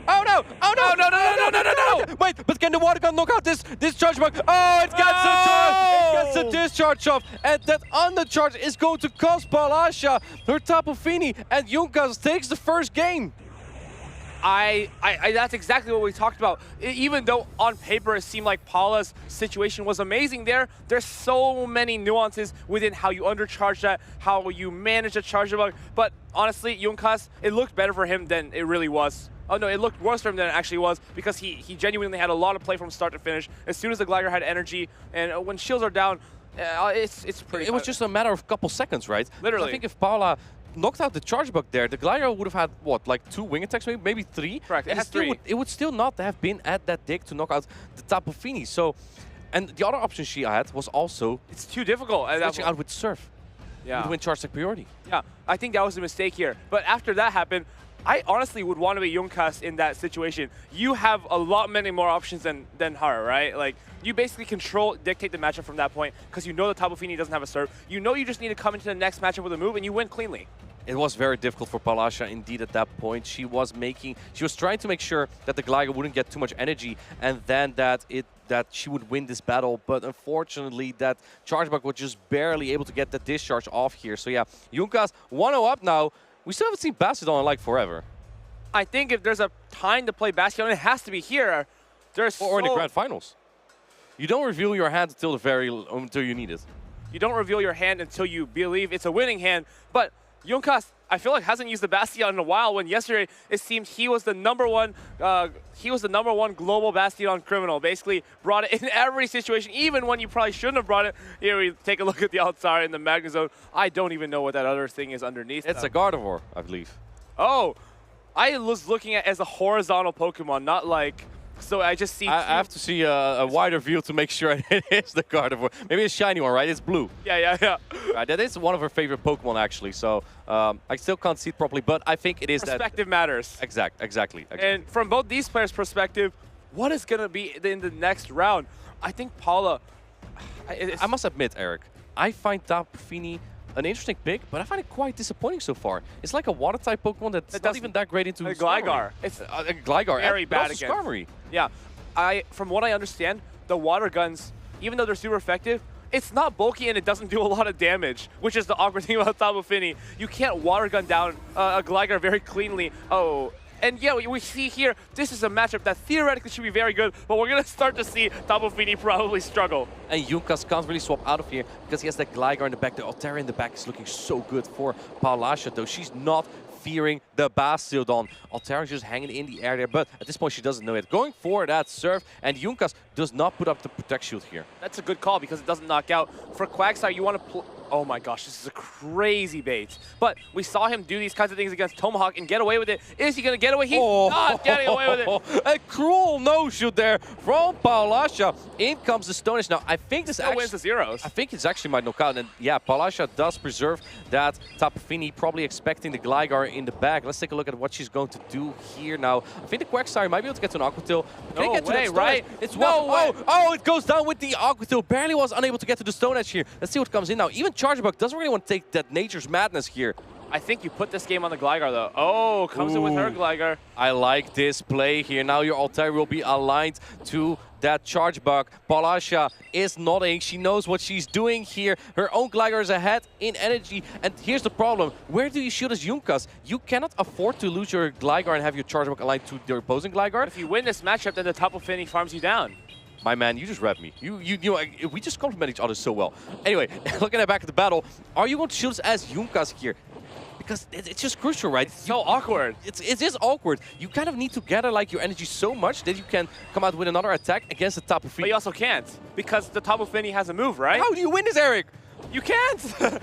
Oh no! Oh no! No! Wait, but can the water gun knock out this Charge Bug? Oh, it gets the charge! It gets the discharge off, and that undercharge is going to cost Palasha her Tapu Fini, and Junkas takes the first game. That's exactly what we talked about. Even though on paper it seemed like Paula's situation was amazing there's so many nuances within how you undercharge that, how you manage the charge bug. But honestly, Junkas, it looked better for him than it really was. Oh no, it looked worse for him than it actually was, because he genuinely had a lot of play from start to finish. As soon as the Gligar had energy, and when shields are down, it's pretty. It was just a matter of a couple seconds, right? Literally. I think if Paula knocked out the Charge Bug there, the Gligar would have had, what, like 2 wing attacks, maybe 3? Correct, it has 3. It would still not have been at that dig to knock out the Tapu Fini. So, and the other option she had was also... It's too difficult. Switching out with Surf. Yeah. Would win Charge Attack priority. Yeah, I think that was a mistake here. But after that happened, I honestly would want to be Junkas in that situation. You have a lot many more options than her, right? Like, you basically dictate the matchup from that point, because you know the Tapu Fini doesn't have a serve. You know you just need to come into the next matchup with a move, and you win cleanly. It was very difficult for Palasha indeed at that point. She was trying to make sure that the Gligar wouldn't get too much energy, and then that she would win this battle. But unfortunately, that Charge Bug was just barely able to get the discharge off here. So yeah, Junkas 1-0 up now. We still haven't seen Bastion in like forever. I think if there's a time to play Bastion, it has to be here. Or in the Grand Finals. You don't reveal your hand until you need it. You don't reveal your hand until you believe it's a winning hand. But Junkas, I feel like, hasn't used the Bastion in a while, when yesterday it seemed he was the number one global Bastion criminal. Basically brought it in every situation, even when you probably shouldn't have brought it. Here we take a look at the Altaria in the Magna Zone. I don't even know what that other thing is underneath. It's a Gardevoir, I believe. Oh, I was looking at it as a horizontal Pokemon, not like... So I just see... I have to see a wider view to make sure it is the Gardevoir. Maybe a shiny one, right? It's blue. Yeah. Right, that is one of her favorite Pokemon, actually. So I still can't see it properly, but I think it is Perspective matters. Exactly. And from both these players' perspective, what is going to be in the next round? I think Paula... I must admit, Eric, I find Tapu Fini an interesting pick, but I find it quite disappointing so far. It's like a water-type Pokemon that's not even that great into Gligar. It's a Gligar. Very bad against Skarmory. Yeah. From what I understand, the water guns, even though they're super effective, it's not bulky and it doesn't do a lot of damage, which is the awkward thing about Tapu Fini. You can't water gun down a Gligar very cleanly. Oh. And yeah, we see here, this is a matchup that theoretically should be very good, but we're going to start to see Tapu Fini probably struggle. And Junkas can't really swap out of here because he has that Gligar in the back. The Altaria in the back is looking so good for Palasha, though. She's not fearing the Bastiodon. Altaria just hanging in the air there, but at this point she doesn't know it. Going for that Surf, and Junkas does not put up the Protect Shield here. That's a good call because it doesn't knock out. For Quagsire, you want to... Oh my gosh, this is a crazy bait. But we saw him do these kinds of things against Tomahawk and get away with it. Is he going to get away? He's not getting away with it. A cruel no-shoot there from Palasha. In comes the Stone Edge. Now, I think this wins the zeros. I think it's actually might knock out. And yeah, Palasha does preserve that Tapu Fini, probably expecting the Gligar in the back. Let's take a look at what she's going to do here now. I think the Quagsire might be able to get to an Aqua Tail. No way, right? It's oh, it goes down with the Aqua Tail. Barely was unable to get to the Stone Edge here. Let's see what comes in now. Even Charge Bug doesn't really want to take that Nature's Madness here. I think you put this game on the Gligar, though. Oh, comes in with her Gligar. I like this play here. Now your Altair will be aligned to that Charge Bug. Palasha is nodding. She knows what she's doing here. Her own Gligar is ahead in energy. And here's the problem. Where do you shoot as Junkas? You cannot afford to lose your Gligar and have your Charge Bug aligned to your opposing Gligar. If you win this matchup, then the Tapu Fini farms you down. My man, you just read me. You know, we just compliment each other so well. Anyway, looking back at the battle, are you going to shield us as Junkas here? Because it's just crucial, right? It's so awkward. It is awkward. You kind of need to gather like your energy so much that you can come out with another attack against the Tapu Fini. But you also can't, because the Tapu Fini has a move, right? How do you win this, Eric? You can't!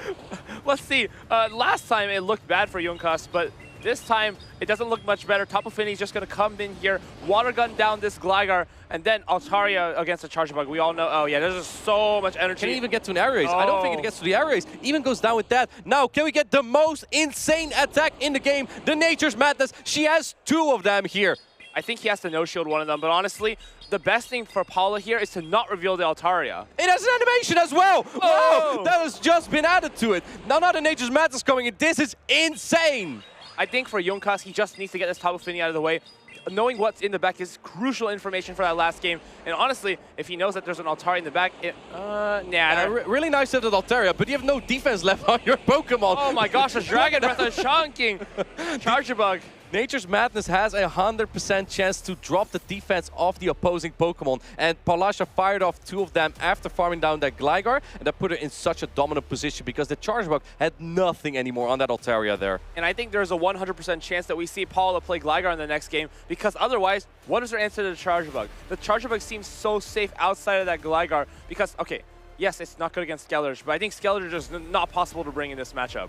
Let's see. Last time it looked bad for Junkas, but this time it doesn't look much better. Tapu Fini is just going to come in here, water gun down this Gligar, and then Altaria against the Charge Bug. We all know, oh yeah, there's just so much energy. Can he even get to an air race? I don't think it gets to the air race. Even goes down with that. Now, can we get the most insane attack in the game? The Nature's Madness. She has 2 of them here. I think he has to no-shield one of them, but honestly, the best thing for Paula here is to not reveal the Altaria. It has an animation as well! Oh, that has just been added to it. Now the Nature's Madness coming in. This is insane! I think for Junkas, he just needs to get this Tapu Fini out of the way. Knowing what's in the back is crucial information for that last game. And honestly, if he knows that there's an Altaria in the back, really nice of the Altaria, but you have no defense left on your Pokemon. Oh my gosh, a Dragon Breath is chunking. Charger Bug. Nature's Madness has a 100% chance to drop the defense of the opposing Pokemon. And Palasha fired off 2 of them after farming down that Gligar. And that put her in such a dominant position because the Charge Bug had nothing anymore on that Altaria there. And I think there's a 100% chance that we see Paula play Gligar in the next game, because otherwise, what is her answer to the Charge Bug? The Charge Bug seems so safe outside of that Gligar because, okay, yes, it's not good against Skeletor, but I think Skeletor is just not possible to bring in this matchup.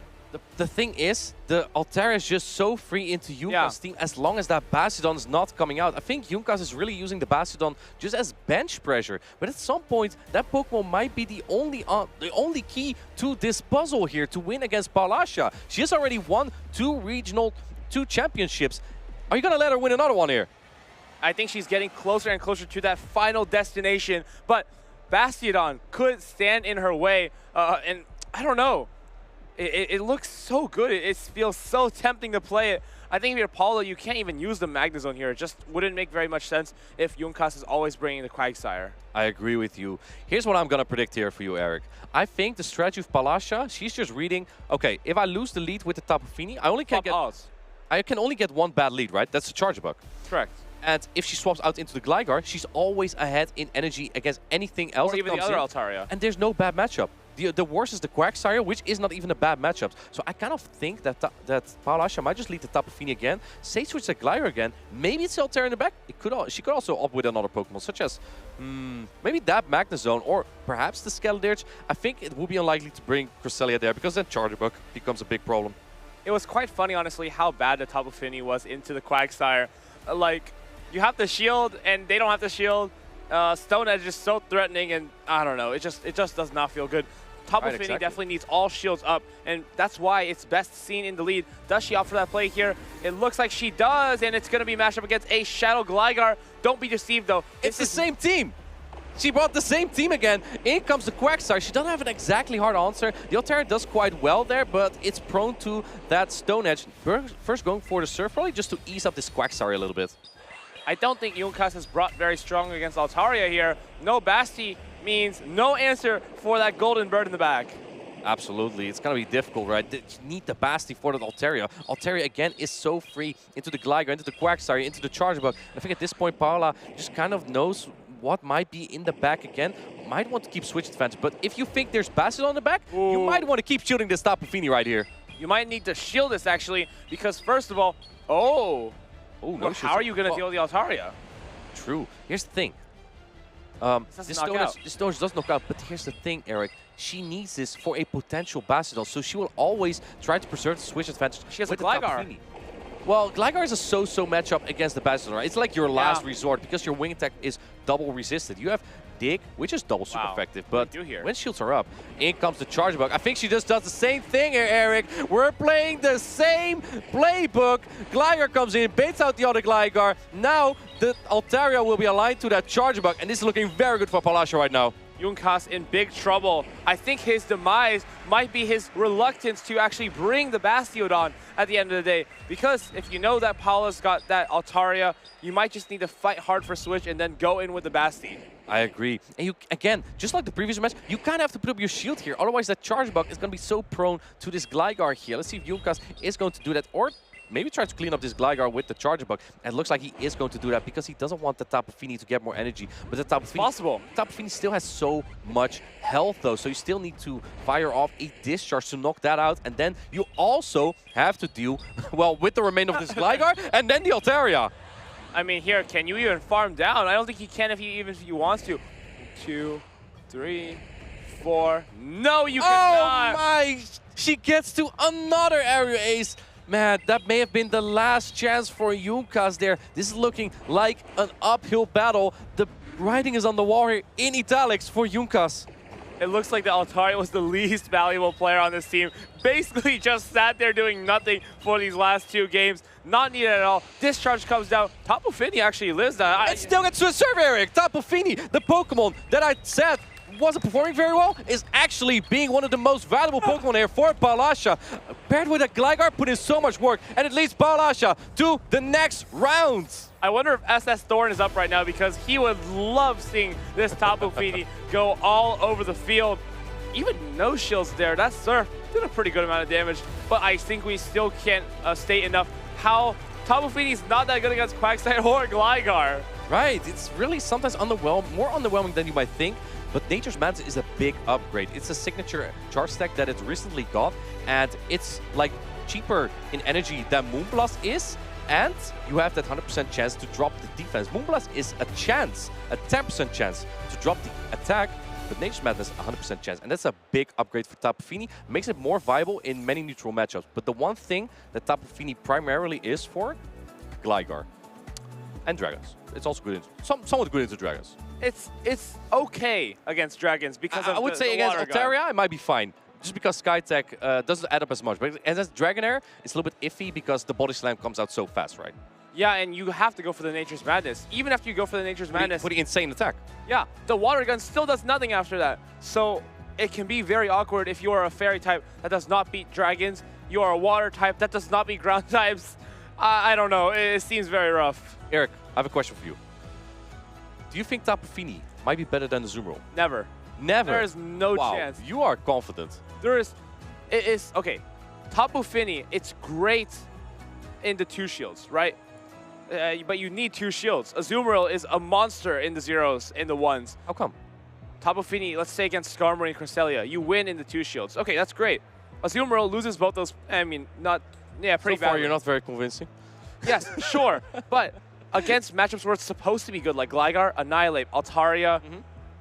The thing is, the Altaria is just so free into Junkas' team as long as that Bastiodon is not coming out. I think Junkas is really using the Bastiodon just as bench pressure. But at some point, that Pokemon might be the only key to this puzzle here to win against Palasha. She has already won 2 championships. Are you going to let her win another one here? I think she's getting closer and closer to that final destination. But Bastiodon could stand in her way. And I don't know. It looks so good. It feels so tempting to play it. I think if you're Paula, you can't even use the Magnezone here. It just wouldn't make very much sense if Junkas is always bringing the Quagsire. I agree with you. Here's what I'm going to predict here for you, Eric. I think the strategy of Palasha, she's just reading, okay, if I lose the lead with the Tapu Fini, I can only get 1 bad lead, right? That's the Charge Bug. Correct. And if she swaps out into the Gligar, she's always ahead in energy against anything else. Or even the other Altaria. And there's no bad matchup. The worst is the Quagsire, which is not even a bad matchup. So I kind of think that Palasha might just lead the Tapu Fini again, say switch the Gligar again. Maybe it's Altaria in the back. She could also opt with another Pokemon, such as maybe that Magnezone or perhaps the Skeledirge. I think it would be unlikely to bring Cresselia there because then Charger Bug becomes a big problem. It was quite funny, honestly, how bad the Tapu Fini was into the Quagsire. Like, you have the shield and they don't have the shield. Stone Edge is so threatening, and I don't know, it just does not feel good. Tapu Fini definitely needs all shields up, and that's why it's best seen in the lead. Does she opt for that play here? It looks like she does, and it's going to be matched up against a Shadow Gligar. Don't be deceived, though. It's the same team. She brought the same team again. In comes the Quagsire. She doesn't have an exactly hard answer. The Altaria does quite well there, but it's prone to that Stone Edge. First going for the Surf, probably just to ease up this Quagsire a little bit. I don't think Junkas has brought very strong against Altaria here. No Basti means no answer for that Golden Bird in the back. Absolutely. It's going to be difficult, right? You need the Basti for the Altaria. Altaria, again, is so free into the Gligar, into the Quagsire, into the Charge Bug. I think at this point, Paula just kind of knows what might be in the back again. Might want to keep switch advantage, but if you think there's Bastiodon in the back, you might want to keep shielding this Tapu Fini right here. You might need to shield this, actually, because first of all, no, how are you going to deal with the Altaria? True. Here's the thing. This Stone Edge does knock out, but here's the thing, Eric. She needs this for a potential Bastiodon, so she will always try to preserve the switch advantage. She has a Gligar. Well, Gligar is a so-so matchup against the Bastiodon, right? It's like your last resort because your wing attack is double resisted. You have Dig, which is double super effective, but when shields are up, in comes the Charge Bug. I think she just does the same thing here, Eric. We're playing the same playbook. Gligar comes in, baits out the other Gligar. Now the Altaria will be aligned to that Charge Bug, and this is looking very good for Palasha right now. Junkas in big trouble. I think his demise might be his reluctance to actually bring the Bastiodon at the end of the day. Because if you know that Paula's got that Altaria, you might just need to fight hard for switch and then go in with the Basti. I agree. And you, again, just like the previous match, you kind of have to put up your shield here. Otherwise, that charge bug is going to be so prone to this Gligar here. Let's see if Junkas is going to do that, or maybe try to clean up this Gligar with the charge bug. And it looks like he is going to do that because he doesn't want the Tapu Fini to get more energy. But the Tapu Fini, Tapu Fini still has so much health, though. So you still need to fire off a discharge to knock that out. And then you also have to deal, well, with the remainder of this Gligar and then the Altaria. I mean, here, can you even farm down? I don't think he can even if he wants to. 2, 3, 4. No, you cannot. Oh my! She gets to another area ace. Man, that may have been the last chance for Junkas there. This is looking like an uphill battle. The writing is on the wall here in italics for Junkas. It looks like the Altaria was the least valuable player on this team. Basically just sat there doing nothing for these last 2 games. Not needed at all. Discharge comes down. Tapu Fini actually lives that. It still gets to a serve, Eric. Tapu Fini, the Pokemon that I said wasn't performing very well, is actually being one of the most valuable Pokemon here for Balasha. Paired with a Gligar, put in so much work, and it leads Balasha to the next round. I wonder if SS Thorn is up right now because he would love seeing this Tapu Fini go all over the field. Even no shields there. That Surf did a pretty good amount of damage, but I think we still can't state enough how Tapu Fini's not that good against Quagsire or Gligar. Right, it's really sometimes more underwhelming than you might think. But Nature's Madness is a big upgrade. It's a signature charge stack that it recently got, and it's like cheaper in energy than Moonblast is, and you have that 100% chance to drop the defense. Moonblast is a chance, a 10% chance to drop the attack, but Nature's Madness 100% chance, and that's a big upgrade for Tapu Fini. Makes it more viable in many neutral matchups. But the one thing that Tapu Fini primarily is for, Gligar and Dragons. It's also good, somewhat good into Dragons. It's okay against Dragons because of I would say against Altaria, it might be fine. Just because Skytech doesn't add up as much. But against Dragonair, it's a little bit iffy because the Body Slam comes out so fast, right? Yeah, and you have to go for the Nature's Madness. Even after you go for the Nature's Madness. Pretty insane attack. Yeah, the Water Gun still does nothing after that. So it can be very awkward if you are a Fairy type that does not beat Dragons. You are a Water type that does not beat Ground types. I don't know. It seems very rough. Eric, I have a question for you. Do you think Tapu Fini might be better than the Azumarill? Never. Never? There is no wow, chance. You are confident. Okay, Tapu Fini, it's great in the 2 shields, right? But you need 2 shields. Azumarill is a monster in the 0s, in the 1s. How come? Tapu Fini, let's say against Skarmory and Cresselia, you win in the 2 shields. Okay, that's great. Azumarill loses both those, I mean, pretty so far, badly. you're not very convincing. Yes, sure, but against matchups where it's supposed to be good, like Gligar, Annihilate, Altaria,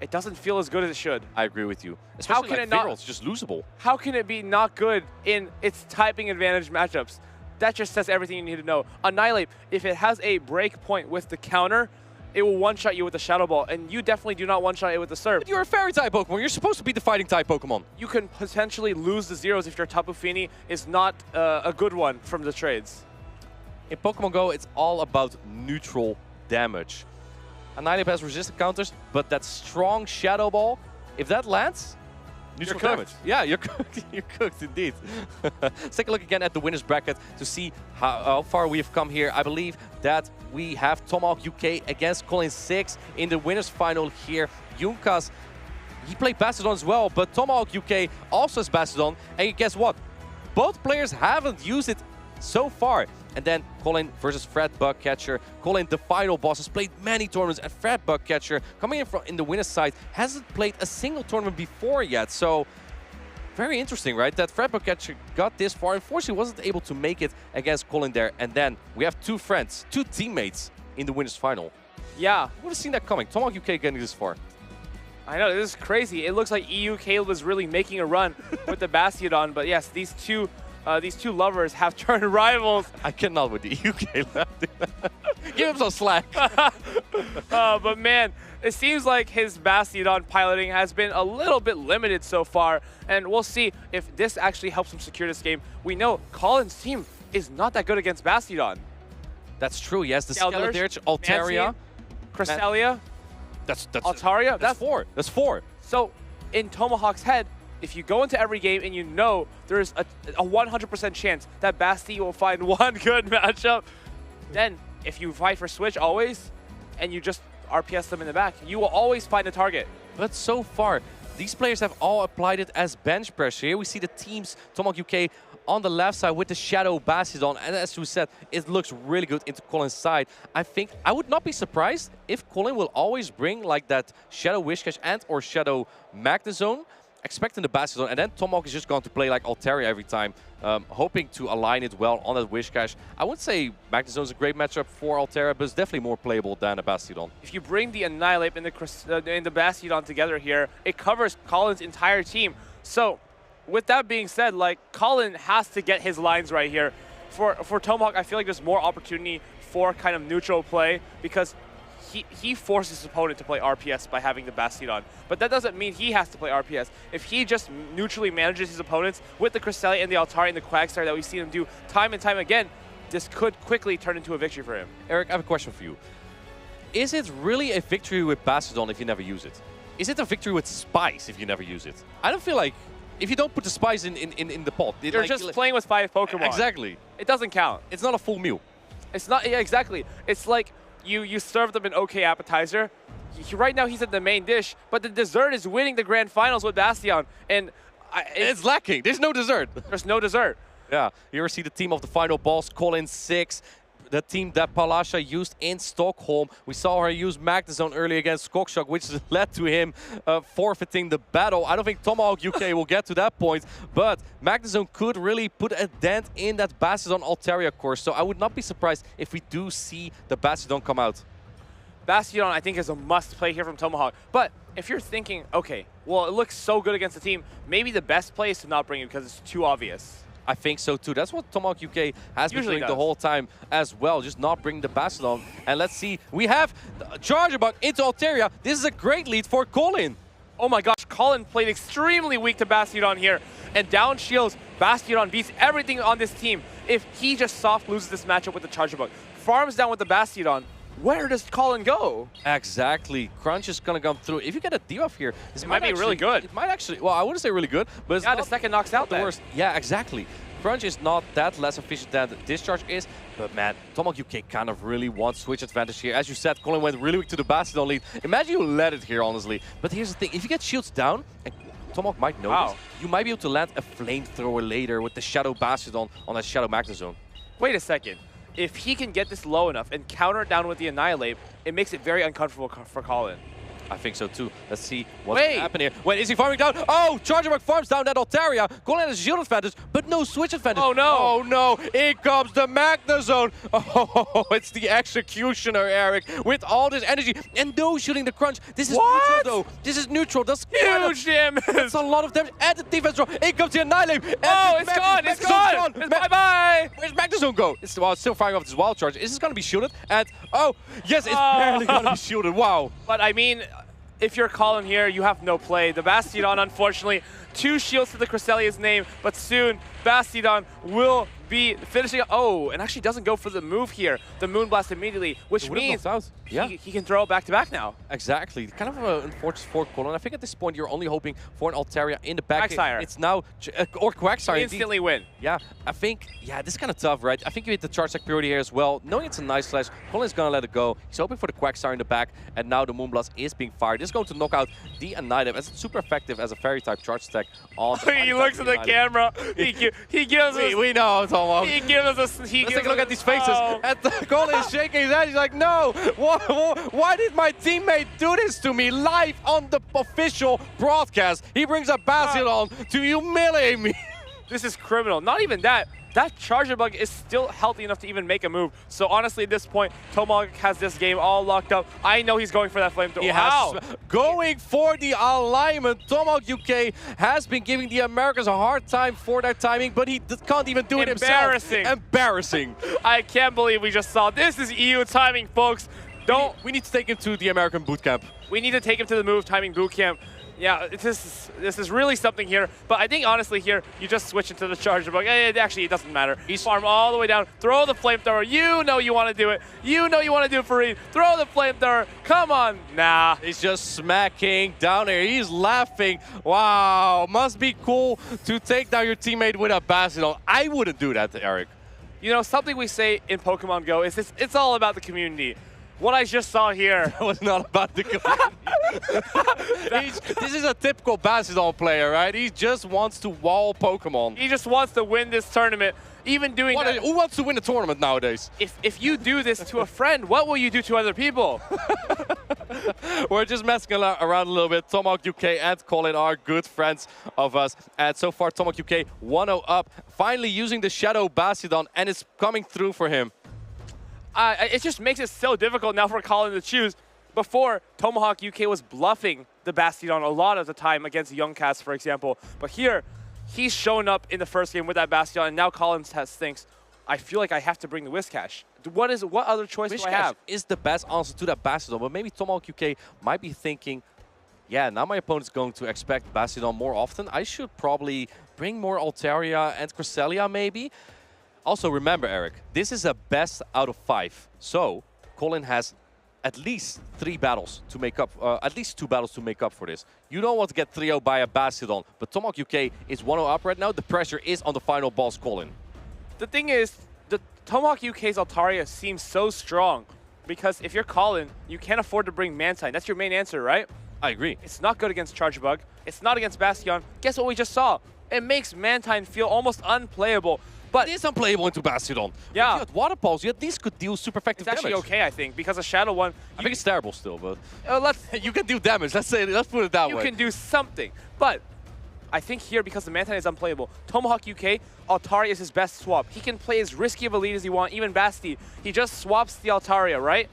it doesn't feel as good as it should. I agree with you. Especially it's just losable. How can it be not good in its typing advantage matchups? That just says everything you need to know. Annihilate, if it has a break point with the counter, it will one-shot you with the Shadow Ball, and you definitely do not one-shot it with the Surf. But you're a Fairy-type Pokemon. You're supposed to be the Fighting-type Pokemon. You can potentially lose the 0s if your Tapu Fini is not a good one from the trades. In Pokemon Go, it's all about neutral damage. Annihilate has resistant counters, but that strong Shadow Ball, if that lands, neutral damage. Yeah, you're cooked. You're cooked indeed. Let's take a look again at the winner's bracket to see how far we have come here. I believe that we have Tomahawk UK against Colin 6 in the winner's final here. Junkas, he played Bastiodon as well, but Tomahawk UK also has Bastiodon. And guess what? Both players haven't used it so far. And then Colin versus Fred Bugcatcher. Colin, the final boss, has played many tournaments, and Fred Bugcatcher, coming in the winner's side, hasn't played a single tournament before yet. So, very interesting, right? That Fred Bugcatcher got this far. Unfortunately, wasn't able to make it against Colin there. And then we have 2 friends, 2 teammates in the winner's final. Yeah. We would have seen that coming. Tomahawk UK getting this far. I know, this is crazy. It looks like EU Caleb was really making a run with the Bastiodon. But yes, these two lovers have turned rivals. I cannot with the UK left. Give him some slack. But man, it seems like his Bastiodon piloting has been a little bit limited so far. And we'll see if this actually helps him secure this game. We know Colin's team is not that good against Bastiodon. That's true, yes. The Skeledirge, Altaria, Cresselia, that's Altaria. That's 4. That's 4. So in Tomahawk's head, if you go into every game and you know there's a 100% chance that Basti will find one good matchup, then if you fight for Switch always, and you just RPS them in the back. You will always find a target. But so far, these players have all applied it as bench pressure. Here we see the teams, Tomahawk UK on the left side with the Shadow Bastion. And as we said, it looks really good into Colin's side. I think I would not be surprised if Colin will always bring like that Shadow Wishcash and or Shadow Magnezone, expecting the Bastion. And then Tomahawk is just going to play like Altaria every time, hoping to align it well on that Wishcash. I would say Magnezone is a great matchup for Altaria, but it's definitely more playable than a Bastion. If you bring the Annihilate and the Bastion together here, it covers Colin's entire team. So, with that being said, like, Colin has to get his lines right here. For Tomahawk, I feel like there's more opportunity for kind of neutral play because he forces his opponent to play RPS by having the Bastion. But that doesn't mean he has to play RPS. If he just neutrally manages his opponents with the Cresselia and the Altaria and the Quagsire that we've seen him do time and time again, this could quickly turn into a victory for him. Eric, I have a question for you. Is it really a victory with Bastion if you never use it? Is it a victory with Spice if you never use it? I don't feel like if you don't put the Spice in the pot. You're just playing with 5 Pokemon. Exactly. It doesn't count. It's not a full meal. It's not, yeah, exactly. It's like you serve them an okay appetizer. Right now he's at the main dish, but the dessert is winning the grand finals with Bastion. And it's lacking. There's no dessert. There's no dessert. Yeah, here we see the team of the final boss, Colin 6. The team that Palasha used in Stockholm. We saw her use Magnezone early against Cockshock, which led to him forfeiting the battle. I don't think Tomahawk UK will get to that point, but Magnezone could really put a dent in that Bastion Altaria course. So I would not be surprised if we do see the Bastion come out. Bastion, I think, is a must-play here from Tomahawk. But if you're thinking, okay, well, it looks so good against the team, maybe the best play is to not bring it because it's too obvious. I think so too. That's what Tomahawk UK has been doing the whole time as well, just not bring the Bastion. And let's see, we have Charjabug into Altaria. This is a great lead for Colin. Oh my gosh, Colin played extremely weak to Bastion here. And down shields, Bastion beats everything on this team. If he just soft loses this matchup with the Charjabug, farms down with the Bastion, where does Colin go? Exactly. Crunch is going to come through. If you get a debuff here, this might be really good. It might actually, well, I wouldn't say really good, but it's yeah, not the second knocks out the worst. Yeah, exactly. Crunch is not that less efficient than the Discharge is, but man, Tomahawk UK kind of really wants switch advantage here. As you said, Colin went really weak to the Bastion lead. Imagine you let it here, honestly. But here's the thing, if you get shields down, and Tomahawk might know this, you might be able to land a flamethrower later with the Shadow Bastion on that Shadow Magnezone. Wait a second. If he can get this low enough and counter it down with the Annihilate, it makes it very uncomfortable for Colin. I think so too. Let's see what's happening here. Wait, is he farming down? Oh, Charjabug farms down that Altaria. Colin has a shield advantage, but no switch advantage. Oh no! Oh no! Here comes the Magnezone. Oh, it's the Executioner, Eric, with all this energy. And no shooting the Crunch. This is neutral though. This is neutral. That's huge damage. That's a lot of damage. And the defense draw. Here comes the Annihilate. Oh, it's gone! It's gone! It's bye-bye! Where's Magnezone go? It's still firing off this Wild Charge. Is this going to be shielded? And oh, yes, it's barely going to be shielded. Wow. But I mean, if you're Colin here, you have no play. The Bastion, unfortunately, 2 shields to the Cresselia's name, but soon Bastion will be finishing. Oh, and actually doesn't go for the move here, the Moonblast immediately, which means he can throw it back-to-back now. Exactly. Kind of an unfortunate for Colin. I think at this point you're only hoping for an Altaria in the back. Quagsire. It's now, or Quagsire. Instantly win. Yeah, I think, this is kind of tough, right? I think you hit the charge tech priority here as well. Knowing it's a nice slash, Colin's going to let it go. He's hoping for the Quagsire in the back, and now the Moonblast is being fired. This is going to knock out the Annihilate, as it's super effective as a Fairy-type charge tech on the He looks at the camera. He gives us... We know, Tomahawk. He gives us a... Let's take a look at these faces. And Colin is shaking his head. He's like, no, why did my teammate do this to me live on the official broadcast? He brings a Bastion on to humiliate me. This is criminal. Not even that. That Charjabug is still healthy enough to even make a move. So honestly, at this point, Tomahawk has this game all locked up. I know he's going for that flamethrower. Wow. Going for the alignment. Tomahawk UK has been giving the Americans a hard time for their timing, but he can't even do it himself. Embarrassing. Embarrassing. I can't believe we just saw this. Is EU timing, folks. We need to take him to the American boot camp. We need to take him to the move timing boot camp. Yeah, this is really something here. But I think, honestly, here, you just switch into the Charjabug. Actually, it doesn't matter. He's farm all the way down. Throw the flamethrower. You know you want to do it. You know you want to do it for Reed. Throw the flamethrower. Come on. Nah. He's just smacking down here. He's laughing. Wow. Must be cool to take down your teammate with a Bastion. I wouldn't do that, Eric. You know, something we say in Pokemon Go is it's all about the community. what I just saw here was not about the This is a typical Basildon player, right? He just wants to wall Pokemon. He just wants to win this tournament. Even doing that. Who wants to win a tournament nowadays? If you do this to a friend, what will you do to other people? We're just messing around a little bit. Tomahawk UK and Colin are good friends of us. And so far, Tomahawk UK 1-0 up. Finally using the Shadow Basildon, and it's coming through for him. It just makes it so difficult now for Colin to choose. Before, Tomahawk UK was bluffing the Bastion a lot of the time against Youngcast, for example. But here, he's shown up in the first game with that Bastion, and now Colin thinks, I feel like I have to bring the Whiscash. What other choice do I have? Is the best answer to that Bastion, but maybe Tomahawk UK might be thinking, yeah, now my opponent's going to expect Bastion more often. I should probably bring more Altaria and Cresselia, maybe. Also, remember, Eric, this is a best out of 5. So, Colin has at least 3 battles to make up, at least 2 battles to make up for this. You don't want to get 3-0 by a Bastion, but Tomahawk UK is 1-0 up right now. The pressure is on the final boss, Colin. The thing is, the Tomahawk UK's Altaria seems so strong because if you're Colin, you can't afford to bring Mantine. That's your main answer, right? I agree. It's not good against Charge Bug. It's not against Bastion. Guess what we just saw? It makes Mantine feel almost unplayable. But it is unplayable into Bastion. Yeah. If you had Water Pulse, you at least could deal super effective damage. It's actually okay, I think, because a Shadow one... I think it's terrible still, but... you can do damage, let's put it that way. You can do something. But I think here, because the Mantine is unplayable, Tomahawk UK, Altaria is his best swap. He can play as risky of a lead as he wants, even Basti. He just swaps the Altaria, right?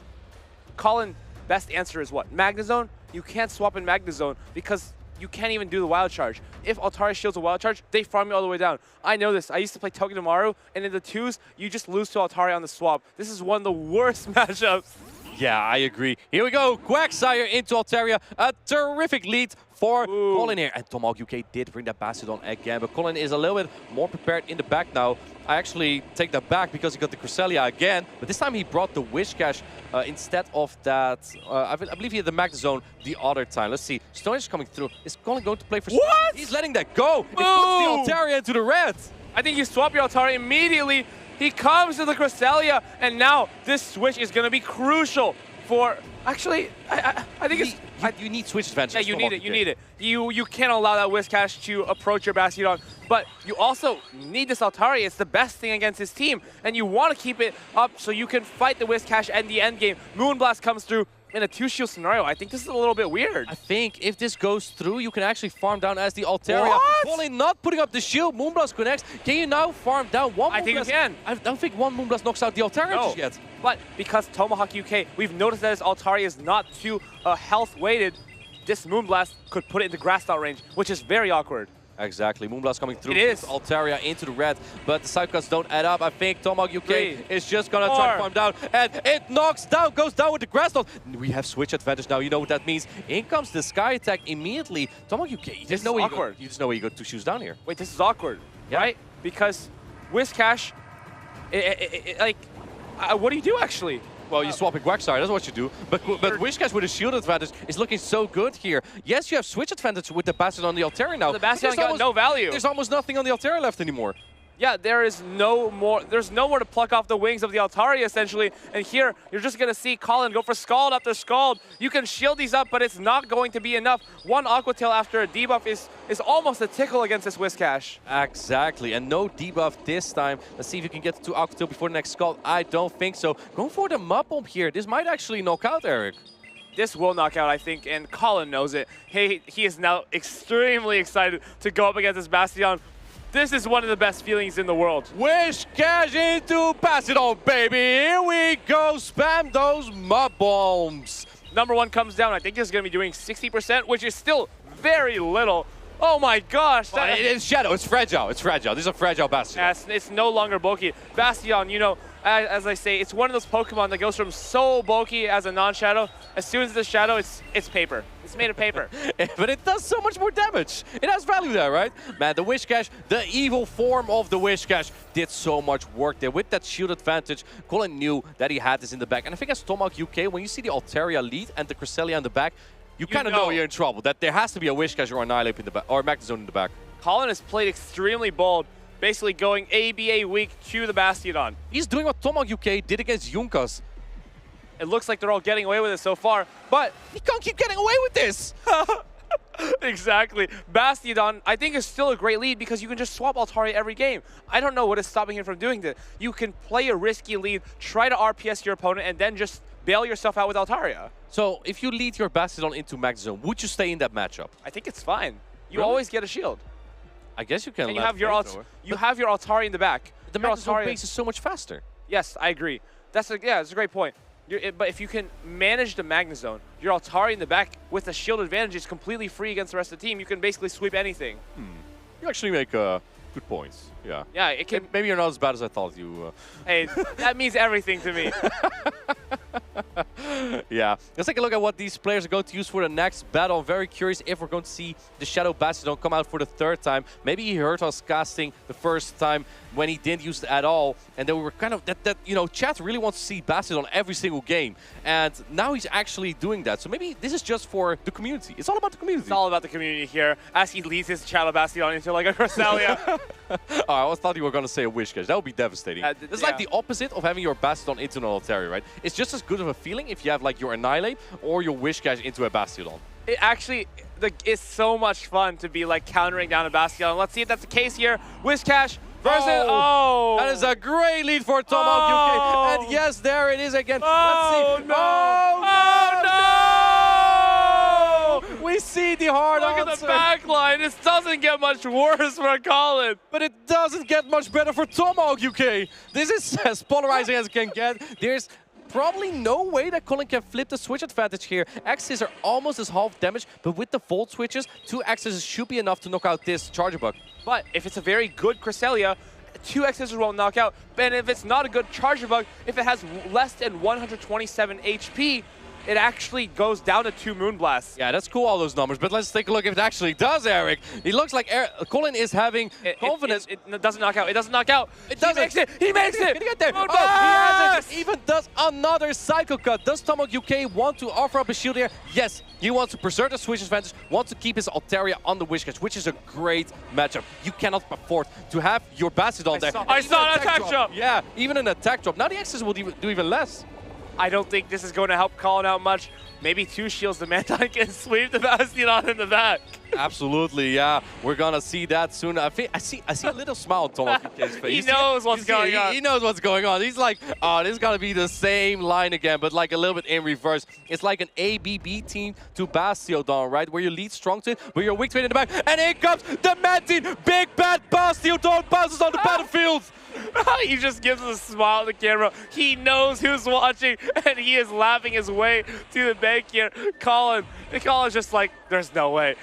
Colin, best answer is what? Magnezone? You can't swap in Magnezone because you can't even do the Wild Charge. If Altaria shields a Wild Charge, they farm you all the way down. I know this. I used to play Togedemaru, and in the 2s, you just lose to Altaria on the swap. This is one of the worst matchups. Yeah, I agree. Here we go. Quagsire into Altaria. A terrific lead for Colin here. And Tomahawk UK did bring that Bastion again, but Colin is a little bit more prepared in the back now. I actually take that back because he got the Cresselia again, but this time he brought the Whiscash instead of that. I believe he had the Magnezone the other time. Let's see. Stone is coming through. Is Colin going to play for... What? He's letting that go. It puts the Altaria into the red. I think you swap your Altaria immediately. He comes to the Cresselia, and now this switch is going to be crucial for... Actually, I think it's... You need switch advantage. Yeah, you need it. You need it. You can't allow that Whiscash to approach your Bastion, but you also need this Altaria. It's the best thing against his team, and you want to keep it up so you can fight the Whiscash at the end game. Moonblast comes through in a 2-shield scenario. I think this is a little bit weird. I think if this goes through, you can actually farm down as the Altaria. What? Colin not putting up the shield. Moonblast connects. Can you now farm down one Moonblast? I think you can. I don't think one Moonblast knocks out the Altaria just yet. But because Tomahawk UK, we've noticed that his Altaria is not too health weighted, this Moonblast could put it into grass out range, which is very awkward. Exactly. Moonblast coming through. It is. Altaria into the red, but the side cuts don't add up. I think Tomahawk UK is just going to try to farm down, and it knocks down, goes down with the grass knot. We have switch advantage now. You know what that means. In comes the Sky Attack immediately. Tomahawk UK, you just know where you just know where you got 2 shoes down here. Wait, this is awkward, right? Because Whiscash, what do you do actually? Well, you swap in Quagsire, that's what you do. But Whiscash with a shield advantage is looking so good here. Yes, you have switch advantage with the Bastion on the Altaria now. The Bastion got no value. There's almost nothing on the Altaria left anymore. Yeah, there's no more to pluck off the wings of the Altaria, essentially. And here, you're just going to see Colin go for Scald after Scald. You can shield these up, but it's not going to be enough. One Aqua Tail after a debuff is almost a tickle against this Whiscash. Exactly, and no debuff this time. Let's see if you can get to Aqua Tail before the next Scald. I don't think so. Going for the Mud Bomb here. This might actually knock out Eric. This will knock out, I think, and Colin knows it. He is now extremely excited to go up against this Bastion. This is one of the best feelings in the world. Whiscash into Bastion, baby. Here we go. Spam those Mud Bombs. Number 1 comes down. I think this is going to be doing 60%, which is still very little. Oh my gosh. It's Shadow. It's fragile. It's fragile. This is a fragile Bastion. It's no longer bulky. Bastion, you know, as I say, it's one of those Pokemon that goes from so bulky as a non-Shadow. As soon as it's Shadow, it's paper. It's made of paper. But it does so much more damage. It has value there, right? Man, the Whiscash, the evil form of the Whiscash, did so much work there. With that shield advantage, Colin knew that he had this in the back. And I think as Tomahawk UK, when you see the Altaria lead and the Cresselia in the back, you kind of know you're in trouble, that there has to be a Whiscash or Annihilate in the back, or Magnezone in the back. Colin has played extremely bold, basically going ABA weak to the Bastion. He's doing what Tomahawk UK did against Junkas. It looks like they're all getting away with it so far, but you can't keep getting away with this. Exactly. Bastiodon, I think, is still a great lead because you can just swap Altaria every game. I don't know what is stopping him from doing that. You can play a risky lead, try to RPS your opponent, and then just bail yourself out with Altaria. So if you lead your Bastiodon into max zone, would you stay in that matchup? I think it's fine. You Really? always get a shield. I guess you can. And you have your Altaria in the back. The Your max zone Altaria- base is so much faster. Yes, I agree. That's a great point. But if you can manage the Magnezone, your Altaria in the back with a shield advantage is completely free against the rest of the team. You can basically sweep anything. You actually make good points. Yeah. Yeah, it can. Maybe you're not as bad as I thought you. Hey, that means everything to me. Yeah. Let's take a look at what these players are going to use for the next battle. I'm very curious if we're going to see the Shadow Bastiodon come out for the third time. Maybe he heard us casting the first time when he didn't use it at all. And then we were kind of, chat really wants to see Bastiodon every single game. And now he's actually doing that. So maybe this is just for the community. It's all about the community. It's all about the community here as he leads his Shadow Bastiodon into like a Cresselia. I thought you were going to say a Wish Cache. That would be devastating. It's like the opposite of having your Bastiodon into an Altaria, right? It's just as good of a feeling if you have like your Annihilate or your Wish Cache into a Bastiodon. It actually it's so much fun to be like countering down a Bastiodon. Let's see if that's the case here. Wish Cache versus That is a great lead for Tomahawk UK. And yes, there it is again. Let's see. No! We see the hard Look answer. at the back line. This doesn't get much worse for Colin. But it doesn't get much better for Tomahawk UK. This is as polarizing as it can get. There's probably no way that Colin can flip the switch advantage here. X's are almost as half damage, but with the Volt switches, 2 X's should be enough to knock out this Charger Bug. But if it's a very good Cresselia, 2 X's won't knock out. And if it's not a good Charger Bug, if it has less than 127 HP, it actually goes down to 2 Moonblasts. Yeah, that's cool, all those numbers, but let's take a look if it actually does, Eric. It looks like Colin is having confidence. It doesn't knock out. It doesn't knock out. It doesn't. He makes it. He makes it. Can he get there? Oh, He has it. Even does another Psycho Cut. Does Tomahawk UK want to offer up a shield here? Yes. He wants to preserve the switch advantage, wants to keep his Altaria on the Wish Cache, which is a great matchup. You cannot afford to have your Bastiodon there. I saw an attack drop. Yeah, even an attack drop. Now the X's will do even less. I don't think this is going to help Colin out much. Maybe 2 shields, the Mantine can sweep the Bastiodon in the back. Absolutely, yeah. We're gonna see that soon. I see a little smile on Tomahawk UK's face. He knows what's going on. He knows what's going on. He's like, oh, this is gonna be the same line again, but like a little bit in reverse. It's like an ABB team to Bastiodon, right? Where you lead strong to it, where you're weak to it in the back. And here comes the Mantine. Big bad Bastiodon bounces on the battlefield. He just gives us a smile at the camera. He knows who's watching, and he is laughing his way to the bank here. Colin's just like, there's no way.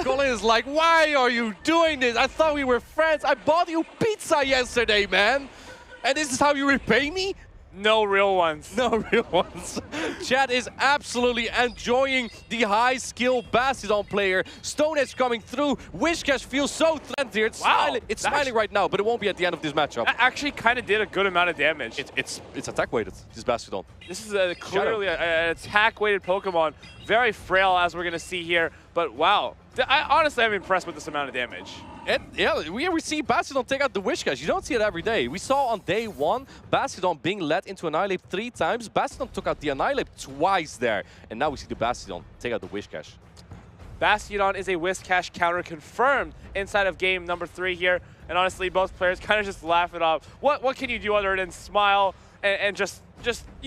Colin is like, why are you doing this? I thought we were friends. I bought you pizza yesterday, man. And this is how you repay me? No real ones. No real ones. Chad is absolutely enjoying the high-skill Bastiodon player. Stone Edge coming through. Wish Cache feels so threatened here. It's smiling right now, but it won't be at the end of this matchup. Actually kind of did a good amount of damage. It's attack-weighted, this Bastiodon. This is clearly an attack-weighted Pokemon. Very frail, as we're going to see here. But wow. Honestly, I'm impressed with this amount of damage. Yeah, we see Bastiodon take out the Wish Cache. You don't see it every day. We saw on day 1 Bastiodon being led into Annihilate 3 times. Bastiodon took out the Annihilate twice there. And now we see the Bastiodon take out the Wish Cache. Bastiodon is a Wish Cache counter confirmed inside of game number 3 here. And honestly, both players kind of just laugh it off. What can you do other than smile and you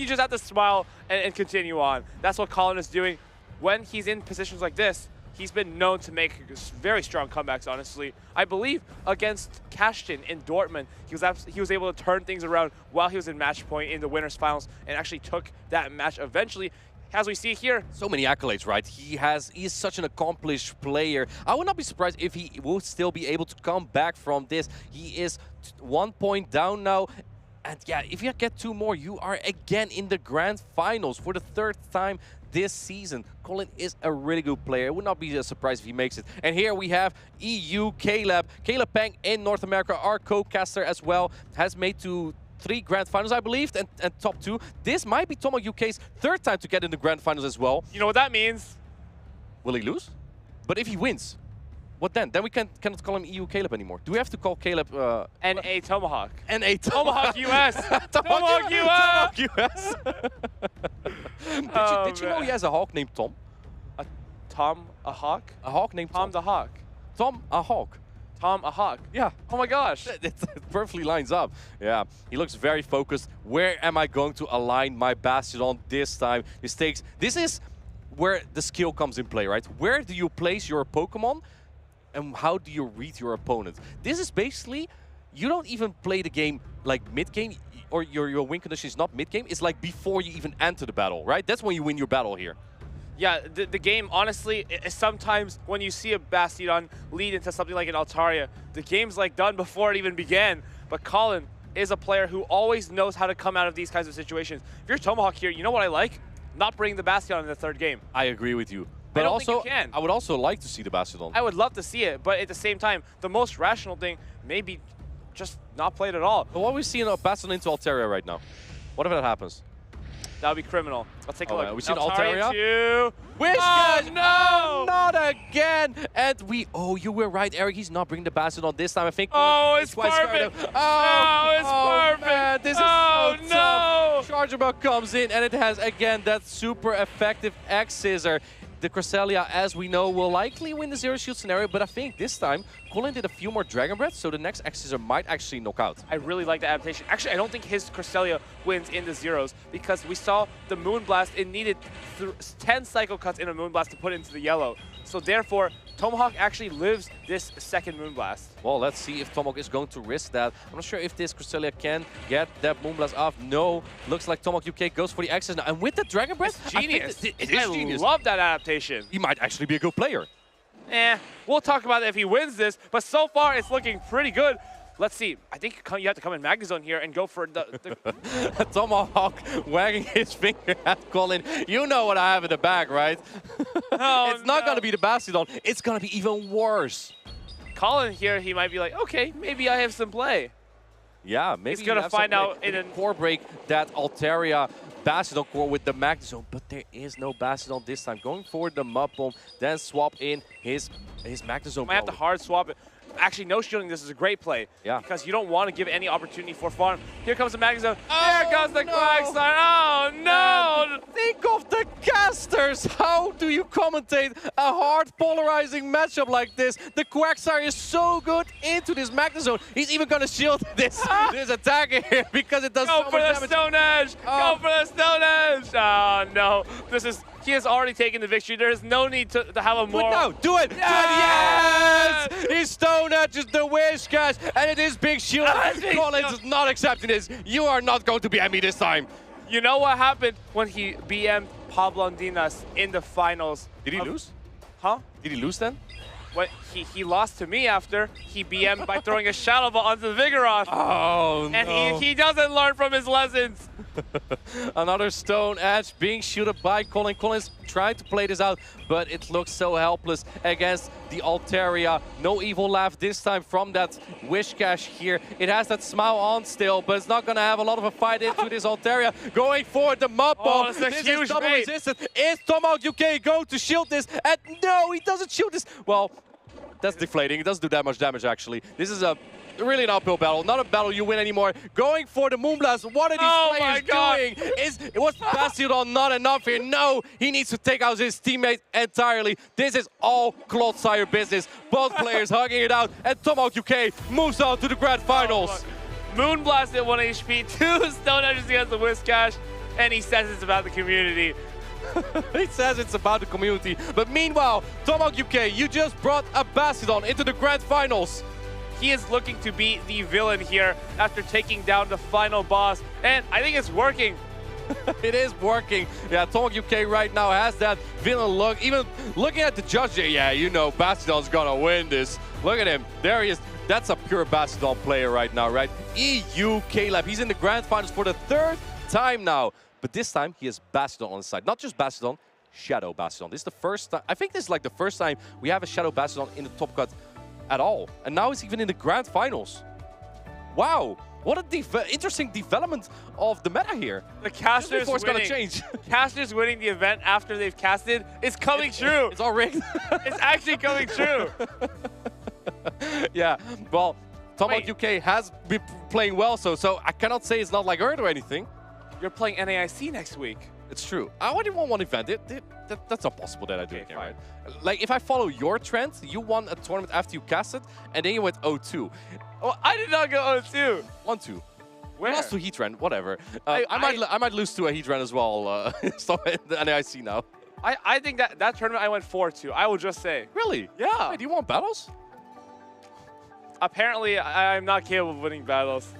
just have to smile and continue on. That's what Colin is doing. When he's in positions like this, he's been known to make very strong comebacks, honestly. I believe against Cashton in Dortmund, he was able to turn things around while he was in match point in the winners finals and actually took that match eventually. As we see here. So many accolades, right? He is such an accomplished player. I would not be surprised if he will still be able to come back from this. He is 1 point down now. And yeah, if you get 2 more, you are again in the grand finals for the 3rd time this season. Colin is a really good player. It would not be a surprise if he makes it. And here we have EU Caleb. Caleb Pang in North America, our co-caster as well, has made to 3 grand finals, I believe, and top 2. This might be Tomahawk UK's 3rd time to get in the grand finals as well. You know what that means? Will he lose? But if he wins, what then? Then we cannot call him EU Caleb anymore. Do we have to call Caleb... NA Tomahawk. NA Tomahawk. Tomahawk US. Tomahawk US. Tomahawk US. Did you know he has a hawk named Tom? A hawk? A hawk named Tom the hawk. Tom, a hawk. Tom, a hawk. Yeah. Oh my gosh. It perfectly lines up. Yeah, he looks very focused. Where am I going to align my Bastion this time? This is where the skill comes in play, right? Where do you place your Pokemon and how do you read your opponent? This is basically, you don't even play the game like mid-game, or your win condition is not mid-game. It's like before you even enter the battle, right? That's when you win your battle here. Yeah, the game, honestly, sometimes when you see a Bastion lead into something like an Altaria, the game's like done before it even began. But Colin is a player who always knows how to come out of these kinds of situations. If you're Tomahawk here, you know what I like? Not bringing the Bastion in the third game. I agree with you. I But don't also, think you can. I would also like to see the Bastion. I would love to see it, but at the same time, the most rational thing may be just not play it at all. But what we see in a Bastion into Altaria right now? What if that happens? That would be criminal. Let's take a look. We've seen Altaria. Wish Oh, no! Not again! And you were right, Eric. He's not bringing the Bastion this time. I think. Oh, it's perfect! Oh, it's perfect! Man, this is oh, so no! tough. Chargeable comes in, and it has, again, that super effective X-Scissor. The Cresselia, as we know, will likely win the Zero Shield scenario, but I think this time, Colin did a few more Dragon Breaths, so the next X-Scissor might actually knock out. I really like the adaptation. Actually, I don't think his Cresselia wins in the Zeros, because we saw the Moonblast, it needed 10 Cycle Cuts in a Moonblast to put into the yellow. So therefore, Tomahawk actually lives this second Moonblast. Well, let's see if Tomahawk is going to risk that. I'm not sure if this Cresselia can get that Moonblast off. No, looks like Tomahawk UK goes for the X's now. And with the Dragon Breath, it's genius. It is genius. I love that adaptation. He might actually be a good player. We'll talk about it if he wins this, but so far it's looking pretty good. Let's see. I think you have to come in Magnezone here and go for the Tomahawk wagging his finger at Colin. You know what I have in the bag, right? It's not going to be the Bastion. It's going to be even worse. Colin here, he might be like, okay, maybe I have some play. Yeah, maybe he's going to find out in a core break that Altaria Bastion core with the Magnezone, but there is no Bastion this time. Going for the Mud Bomb, then swap in his Magnezone. Might have to hard swap it. Actually, no shielding this is a great play. Yeah. Because you don't want to give any opportunity for farm. Here comes the Magnezone. Here comes the Quagsire. Oh, no! Think of the casters! How do you commentate a hard polarizing matchup like this? The Quagsire is so good into this Magnezone. He's even going to shield this attacker here because it does so much damage. Go for the Stone Edge! Go for the Stone Edge! Oh, no. He has already taken the victory. There is no need to have a more. No, do it! Yes! He Stone Edges the Wish Cash, and it is Big Shield. Collins is not accepting this. You are not going to BM me this time. You know what happened when he BM'd Pablondinas in the finals? Did he lose? Huh? Did he lose then? What, he lost to me after he BM'd by throwing a Shadow Ball onto the Vigoroth. Oh, no. And he doesn't learn from his lessons. Another Stone Edge being shielded by Colin. Colin's trying to play this out, but it looks so helpless against the Altaria. No evil laugh this time from that Wish Cash here. It has that smile on still, but it's not going to have a lot of a fight into this Altaria. Going for the Mud Bomb. This is double resistant. Is Tomahawk UK going to shield this? And no, he doesn't shield this. Well, that's deflating. It doesn't do that much damage, actually. This is really an uphill battle. Not a battle you win anymore. Going for the Moonblast. What are these players doing? Was Bastion not enough here? No, he needs to take out his teammate entirely. This is all Clodsire business. Both players hugging it out, and Tomahawk UK moves on to the grand finals. Moonblast at 1 HP, 2 Stone Edges against the Wish Cash, and he says it's about the community. He says it's about the community. But meanwhile, Tomahawk UK, you just brought a Bastion into the grand finals. He is looking to be the villain here after taking down the final boss, and I think it's working. It is working. Yeah, Tomahawk UK right now has that villain look. Even looking at the judge, yeah, you know Bastion's gonna win this. Look at him. There he is. That's a pure Bastion player right now, right? EU K-Lab. He's in the grand finals for the 3rd time now. But this time, he has Bastion on his side. Not just Bastion, Shadow Bastion. This is the first time. I think this is like the first time we have a Shadow Bastion in the top cut at all. And now it's even in the grand finals. Wow. What a interesting development of the meta here. The casters winning. It's going to change. Casters winning the event after they've casted is coming true. It's all rigged. It's actually coming true. Yeah. Well, Tomahawk UK has been playing well, so I cannot say it's not like Earth or anything. You're playing NAIC next week. It's true. I only won one event. That's not possible that I do it again, right? Like, if I follow your trend, you won a tournament after you cast it, and then you went 0-2. Oh, I did not go 0-2. 1-2. Where? You lost to Heatran, whatever. I might lose to a Heatran as well. So in the NAIC now. I think that tournament I went 4-2. I will just say. Really? Yeah. Wait, do you want battles? Apparently, I'm not capable of winning battles.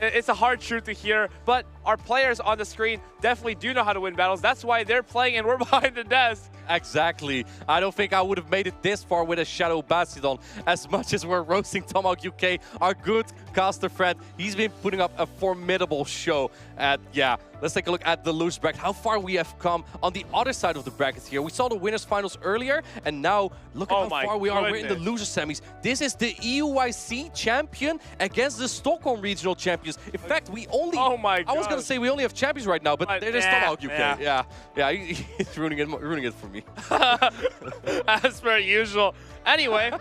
It's a hard truth to hear, but our players on the screen definitely do know how to win battles. That's why they're playing and we're behind the desk. Exactly. I don't think I would have made it this far with a Shadow Bastion. As much as we're roasting Tomahawk UK, our good caster friend, he's been putting up a formidable show. And yeah, let's take a look at the loose bracket, how far we have come on the other side of the bracket here. We saw the winners finals earlier, and now look at how far we are. We're in the loser semis. This is the EUIC champion against the Stockholm regional champions. In fact, we only... Oh my God. I was going to say we only have champions right now, but there's Tomahawk UK. Yeah, he's ruining it for me. As per usual. Anyway,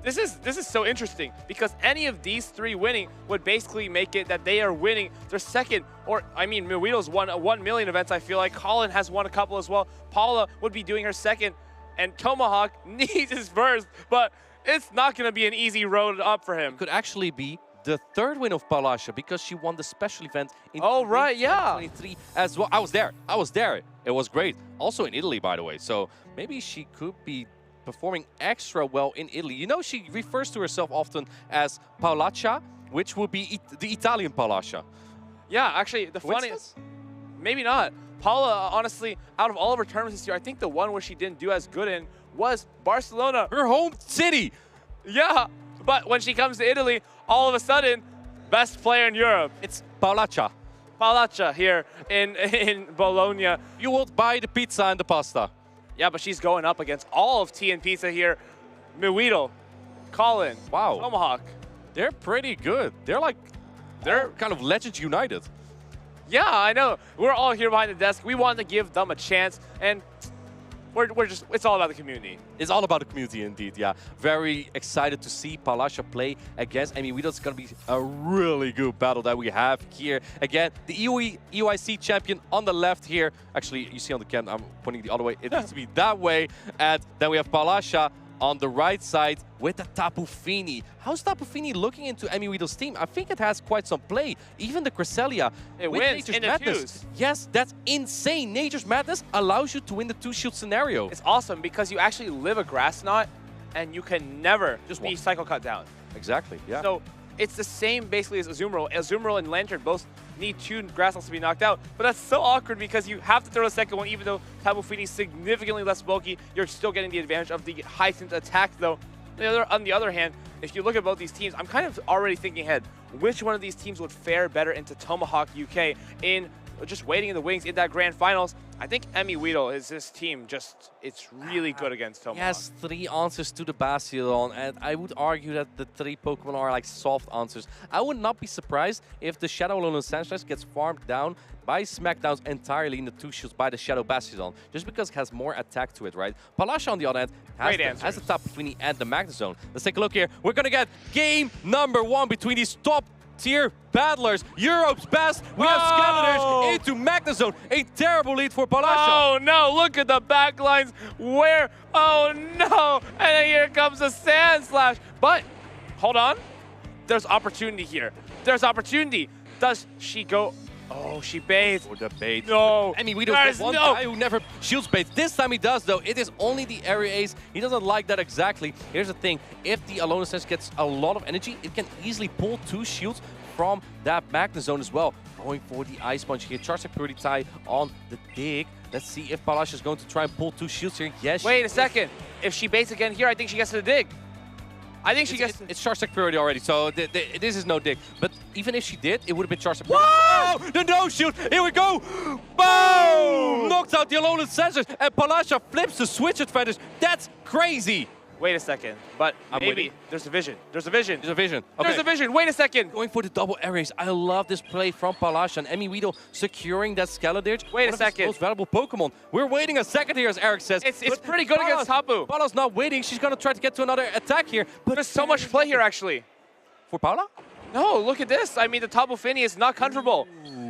this is so interesting because any of these three winning would basically make it that they are winning their second, or I mean, Miwido's won 1 million events. I feel like Colin has won a couple as well. Paula would be doing her second, and Tomahawk needs his first, but it's not going to be an easy road up for him. It could actually be the third win of Palasha because she won the special event in 2023 as well. I was there. It was great. Also in Italy, by the way. So maybe she could be performing extra well in Italy. You know, she refers to herself often as Paolaccia, which would be the Italian Palasha. Yeah, actually, the funniest... Maybe not. Paula, honestly, out of all of her tournaments this year, I think the one where she didn't do as good in was Barcelona. Her home city. Yeah, but when she comes to Italy, all of a sudden, best player in Europe. It's Paolaccia. Paolaccia here in Bologna. You will buy the pizza and the pasta. Yeah, but she's going up against all of T and Pizza here. Miwido, Colin, wow, Tomahawk. They're pretty good. They're kind of legends united. Yeah, I know. We're all here behind the desk. We wanted to give them a chance, and it's all about the community. It's all about the community indeed, yeah. Very excited to see Palasha play against. I mean, it's going to be a really good battle that we have here. Again, the EUIC champion on the left here. Actually, you see on the cam, I'm pointing the other way. It needs to be that way. And then we have Palasha on the right side with the Tapu Fini. How's Tapu Fini looking into Miwido's team? I think it has quite some play. Even the Cresselia. It wins in the twos. Yes, that's insane. Nature's Madness allows you to win the two-shield scenario. It's awesome because you actually live a Grass Knot and you can never just be cycle cut down. Exactly, yeah. So it's the same basically as Azumarill. Azumarill and Lantern both need 2 Grass Knots to be knocked out, but that's so awkward because you have to throw the second one. Even though Tapu Fini is significantly less bulky, you're still getting the advantage of the heightened attack though. On the other hand, if you look at both these teams, I'm kind of already thinking ahead. Which one of these teams would fare better into Tomahawk UK in just waiting in the wings in that grand finals? I think Miwido is this team it's really good against Tomahawk. He has 3 answers to the Bastion, and I would argue that the 3 Pokemon are like soft answers. I would not be surprised if the Shadow Alolan Sandslash gets farmed down by Smackdowns entirely in the 2 shields by the Shadow Bastion, just because it has more attack to it, right? Palasha, on the other hand, has the Tapu Fini and the Magnezone. Let's take a look here. We're gonna get game number 1 between these top-tier battlers. Europe's best. We have Skeletors into Magnezone. A terrible lead for Palasha. Oh no, look at the backlines. Where? Oh no! And then here comes the Sandslash. But, hold on. There's opportunity here. There's opportunity. Does she go? Oh, she baits. For the bait. No. I mean, we don't have one guy who never shields baits. This time he does, though. It is only the area ace. He doesn't like that exactly. Here's the thing. If the Alolan Sense gets a lot of energy, it can easily pull 2 shields from that Magnezone as well. Going for the Ice Punch here. Charge Security Tie on the dig. Let's see if Palasha is going to try and pull 2 shields here. Yes. Wait a second. If she baits again here, I think she gets to the dig. I think she gets... It's Charge Security already, so this is no dig. But even if she did, it would have been Charge Security. Whoa! The no shield! Here we go! Boom! Knocks out the Alolan Sensors, and Palasha flips the switch advantage. That's crazy! Wait a second, but maybe there's a vision. There's a vision. There's a vision. Okay. There's a vision. Wait a second. Going for the double air-ace. I love this play from Palasha and Miwido securing that Skeledirge. Wait a second. Most valuable Pokemon. We're waiting a second here, as Eric says. It's pretty good against Tapu. Paula's not waiting. She's going to try to get to another attack here. But there's so much play here, actually. For Paula? No, look at this. I mean, the Tapu Fini is not comfortable.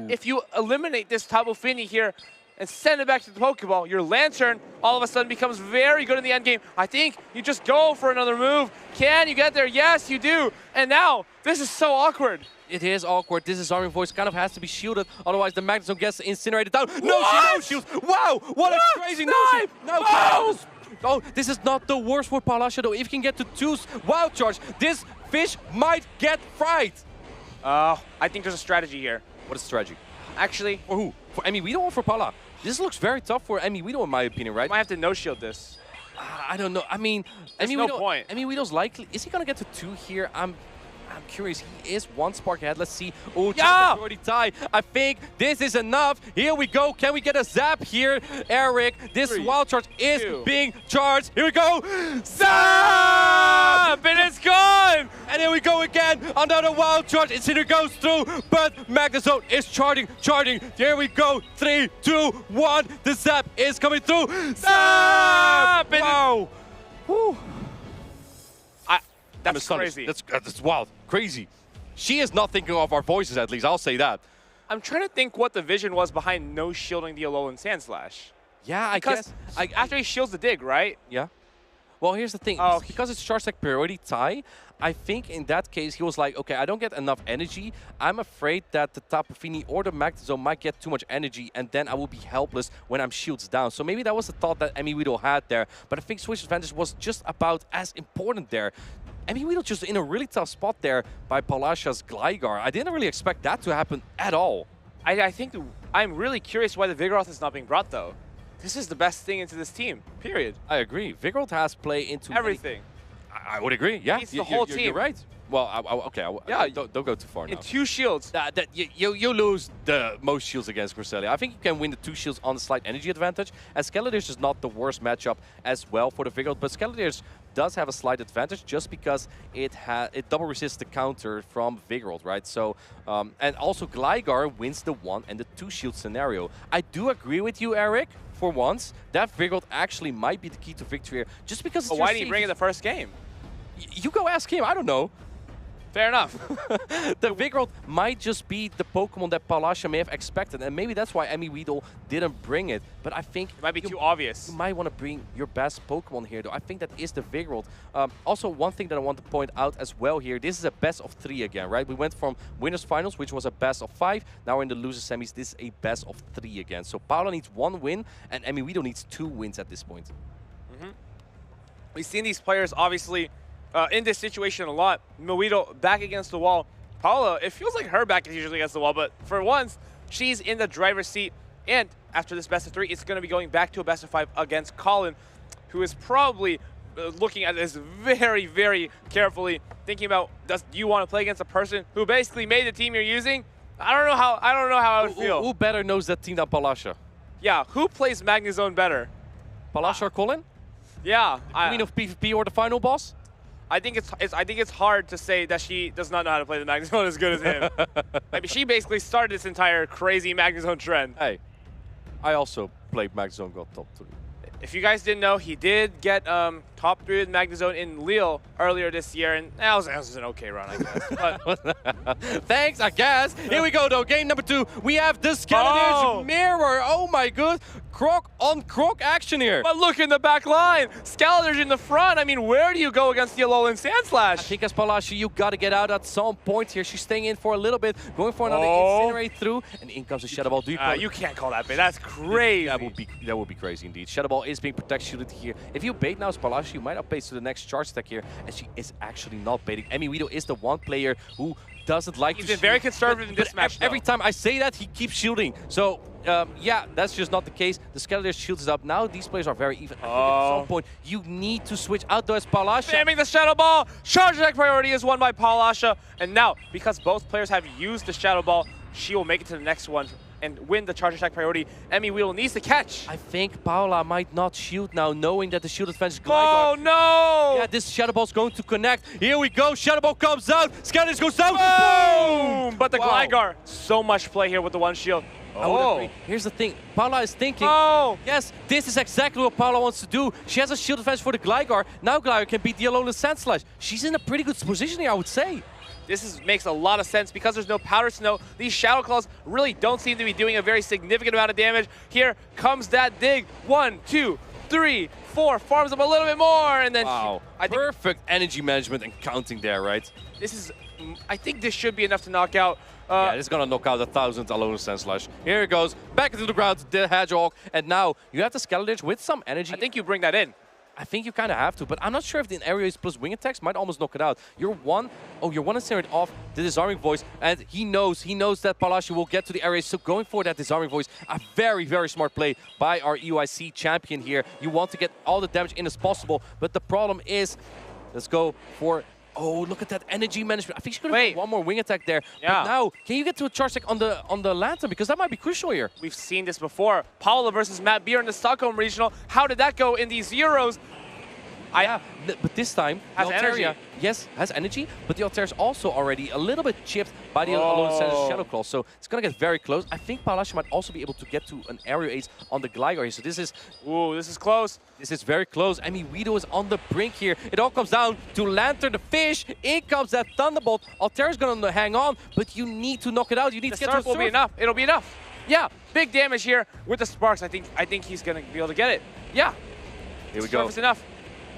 If you eliminate this Tapu Fini here, and send it back to the Pokeball. Your Lantern all of a sudden becomes very good in the end game. I think you just go for another move. Can you get there? Yes, you do. And now, this is so awkward. It is awkward. This is Armin Voice kind of has to be shielded, otherwise the Magnezone gets incinerated down. No, no shields. Wow, what a crazy no-shield. No, oh, this is not the worst for Palasha though. If you can get to 2 Wild Charge, this fish might get fried. I think there's a strategy here. What is the strategy? Actually, For who? For Emi or for Pala? This looks very tough for Emi in my opinion, right? might have to no-shield this. I don't know. I mean, There's no point. Emi likely. Is he gonna get to 2 here? I'm curious. He is 1 spark ahead. Let's see. Oh, Yeah! already tie. I think this is enough. Here we go. Can we get a zap here, Eric? This 3, wild charge is 2. being charged. Here we go. Zap! And it's gone! And here we go again. Another wild charge. Incineroar goes through, but Magnezone is charging. Here we go. 3, 2, 1. The zap is coming through. Zap! Wow. Whew. That's crazy. That's wild. Crazy. She is not thinking of our voices, at least. I'll say that. I'm trying to think what the vision was behind no shielding the Alolan Sand Slash. Yeah, I guess. After he shields the dig, right? Yeah. Well, here's the thing. Oh, Because it's Charge Tech priority tie, I think in that case he was like, okay, I don't get enough energy. I'm afraid that the Tapu Fini or the Magnezone might get too much energy, and then I will be helpless when I'm shields down. So maybe that was the thought that Emi Weedle had there. But I think Switch Advantage was just about as important there. Emi Weedle just in a really tough spot there by Palasha's Gligar. I didn't really expect that to happen at all. I think I'm really curious why the Vigoroth is not being brought, though. This is the best thing into this team, period. I agree. Vigoroth has play into everything. I would agree, yeah. He's the whole team. You're right. Well, okay, yeah, don't go too far now. In 2 shields. You lose the most shields against Cresselia. I think you can win the 2 shields on the slight energy advantage, as Skelediers is not the worst matchup as well for the Vigoroth, but Skelediers does have a slight advantage just because it double resists the counter from Vigoroth, right? So, and also Gligar wins the 1 and the 2 shield scenario. I do agree with you, Eric, for once. That Vigoroth actually might be the key to victory here, just because why did he bring in the first game? You go ask him, I don't know. Fair enough. The Vigoroth might just be the Pokemon that Palasha may have expected, and maybe that's why Emi Weedle didn't bring it. But I think it might be too obvious. You might want to bring your best Pokemon here, though. I think that is the Vigoroth. Also, one thing that I want to point out as well here, this is a best of 3 again, right? We went from winners finals, which was a best of 5. Now we're in the losers semis. This is a best of 3 again. So Paula needs 1 win, and Emi Weedle needs 2 wins at this point. We've seen these players obviously in this situation a lot. Weedle back against the wall. Paula, it feels like her back is usually against the wall, but for once, she's in the driver's seat. And after this best of 3, it's going to be going back to a best of 5 against Colin, who is probably looking at this very, very carefully, thinking about, do you want to play against a person who basically made the team you're using? I don't know how I would feel. Who better knows that team than Palasha? Yeah, who plays Magnezone better? Palasha or Colin? Yeah. Queen of PvP or the final boss? I think it's hard to say that she does not know how to play the Magnezone as good as him. I mean, she basically started this entire crazy Magnezone trend. Hey, I also played Magnezone, got top 3. If you guys didn't know, he did get top 3 with Magnezone in Lille earlier this year, and that was an okay run, I guess. But thanks, I guess. Here we go, though. Game number 2. We have the Skelediers Mirror. Oh my god. Croc on Croc action here. But look in the back line. Skelediers in the front. I mean, where do you go against the Alolan Sand Slash? I think as Palasha, you got to get out at some point here. She's staying in for a little bit, going for another Incinerate through, and in comes the Shadow Ball. You can't call that bait. That's crazy. That would be crazy indeed. Shadow Ball is being protect-shielded here. If you bait now as Palasha, you might outpace to the next charge stack here, and she is actually not baiting. Emi Weedle is the one player who doesn't like to He's been very conservative in this match, every time I say that, he keeps shielding. So, yeah, that's just not the case. The Skelediers shields is up. Now these players are very even. I think at some point, you need to switch out though as Palasha. Spamming the Shadow Ball. Charge attack priority is won by Palasha. And now, because both players have used the Shadow Ball, she will make it to the next one and win the charge attack priority. Emi Weedle needs to catch. I think Paula might not shield now, knowing that the shield advantage is Gligar. Oh no! Yeah, this Shadow Ball's going to connect. Here we go. Shadow Ball comes out. Skelediers goes down. Boom! But the Gligar, so much play here with the one shield. I would agree. Here's the thing. Paula is thinking, yes, this is exactly what Paula wants to do. She has a shield advantage for the Gligar. Now Gligar can beat the Alolan Sand Slash. She's in a pretty good position here, I would say. makes a lot of sense because there's no Powder Snow. These Shadow Claws really don't seem to be doing a very significant amount of damage. Here comes that dig. 1, 2, 3, 4. Farms up a little bit more, and then wow, perfect energy management and counting there, right? I think this should be enough to knock out. Yeah, this is gonna knock out 1,000 alone Sand Slash. Here it goes, back into the ground, the Hedgehog, and now you have the Skeleton with some energy. I think you bring that in. I think you kind of have to, but I'm not sure if the areas plus wing attacks might almost knock it out. You're one incinerate off the Disarming Voice, and he knows that Palacio will get to the areas, so going for that Disarming Voice, a very, very smart play by our EUIC champion here. You want to get all the damage in as possible, but the problem is, let's go for, oh, look at that energy management. I think she could have one more wing attack there. Yeah. But now, can you get to a charge tech on the Lantern? Because that might be crucial here. We've seen this before. Paula versus Matt Beer in the Stockholm Regional. How did that go in these Euros? Yeah, but this time, has Altaria, energy. yes, has energy, but the Altair is also already a little bit chipped by the Alone Sand Shadow Claw, so it's going to get very close. I think Palacio might also be able to get to an area ace on the Gligar here, so this is... Ooh, this is close. This is very close. I mean, Guido is on the brink here. It all comes down to Lantern the Fish. In comes that Thunderbolt. Altair is going to hang on, but you need to knock it out. You need to get to a will be enough. It'll be enough. Yeah, big damage here with the Sparks. I think he's going to be able to get it. Yeah. Here we go. It's enough.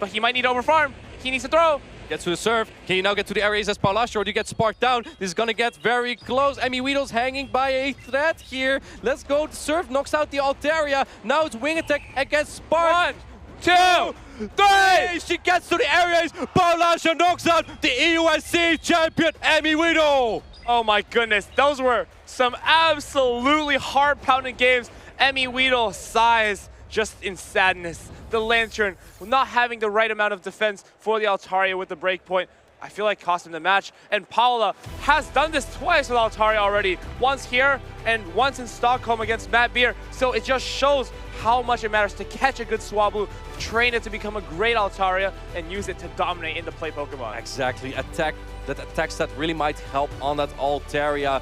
But he might need to overfarm. He needs to throw. Gets to the serve. Can you now get to the areas as Palacio, or do you get sparked down? This is going to get very close. Guido's hanging by a thread here. Let's go. The serve knocks out the Altaria. Now it's wing attack against Spark. 1, 2, 3. She gets to the areas. Palacio knocks out the EUIC champion, Guido. Oh my goodness. Those were some absolutely heart-pounding games. Guido sighs just in sadness. The Lantern not having the right amount of defense for the Altaria with the breakpoint. I feel like cost him the match. And Paula has done this twice with Altaria already. Once here and once in Stockholm against Matt Beer. So it just shows how much it matters to catch a good Swablu, train it to become a great Altaria, and use it to dominate in the play Pokemon. Exactly. That attack stat really might help on that Altaria.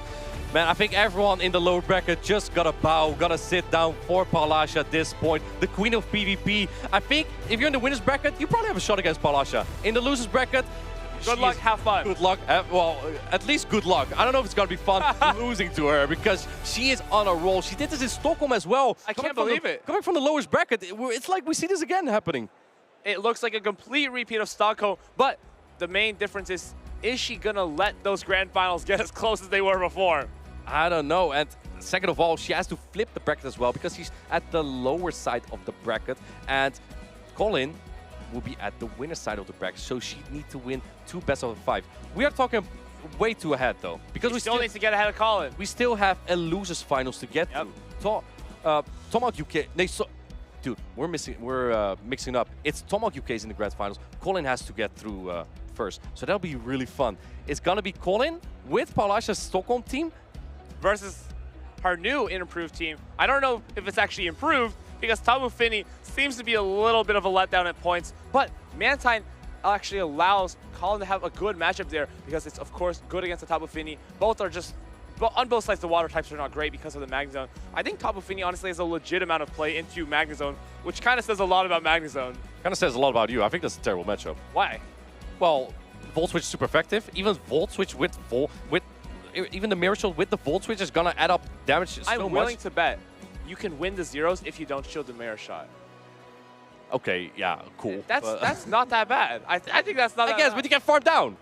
Man, I think everyone in the lower bracket just gotta bow, gotta sit down for Palacia at this point. The queen of PvP. I think if you're in the winner's bracket, you probably have a shot against Palacia. In the loser's bracket, good luck, have fun. Good luck. Well, at least good luck. I don't know if it's gonna be fun losing to her because she is on a roll. She did this in Stockholm as well. I can't believe it. Coming from the lowest bracket, it's like we see this again happening. It looks like a complete repeat of Stockholm, but the main difference is she gonna let those grand finals get as close as they were before? I don't know. And second of all, she has to flip the bracket as well because she's at the lower side of the bracket. And Colin will be at the winner's side of the bracket, so she needs to win 2 best of 5. We are talking way too ahead, though. Because we still need to get ahead of Colin. We still have a losers finals to get to. Tomahawk UK... Dude, we're mixing up. It's Tomahawk UK is in the grand finals. Colin has to get through first. So that'll be really fun. It's going to be Colin with Palacia's Stockholm team versus her new improved team. I don't know if it's actually improved because Tabu Finney seems to be a little bit of a letdown at points, but Mantine actually allows Colin to have a good matchup there because it's, of course, good against the Tabu Finney. Both are just, but on both sides, the water types are not great because of the Magnezone. I think Tabu Finney honestly has a legit amount of play into Magnezone, which kind of says a lot about Magnezone. Kind of says a lot about you. I think that's a terrible matchup. Why? Well, Volt Switch is super effective. Even Volt Switch even the Mirror Shield with the Volt Switch is gonna add up damage so much. I'm willing to bet you can win the zeros if you don't shield the Mirror Shot. Okay, yeah, cool. That's not that bad. I think that's not that bad. But you get farmed down.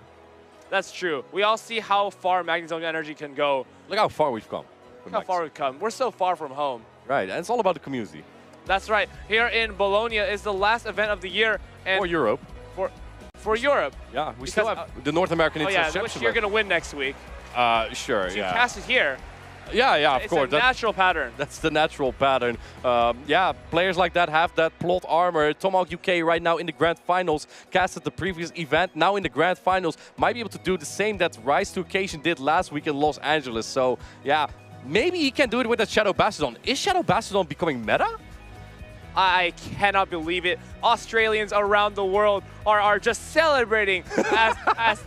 That's true. We all see how far Magnezone energy can go. Look how far we've come. Look how far we've come. We're so far from home. Right, and it's all about the community. That's right. Here in Bologna is the last event of the year. And for Europe. For Europe. Yeah, we still have the North American International. Which you're going to win next week. Sure, so you cast it here. Yeah, of course. It's a natural pattern. That's the natural pattern. Yeah, players like that have that plot armor. Tomahawk UK right now in the grand finals, casted the previous event, now in the grand finals, might be able to do the same that Rise to Occasion did last week in Los Angeles. So, yeah, maybe he can do it with a Shadow Bastodon. Is Shadow Bastodon becoming meta? I cannot believe it. Australians around the world are just celebrating as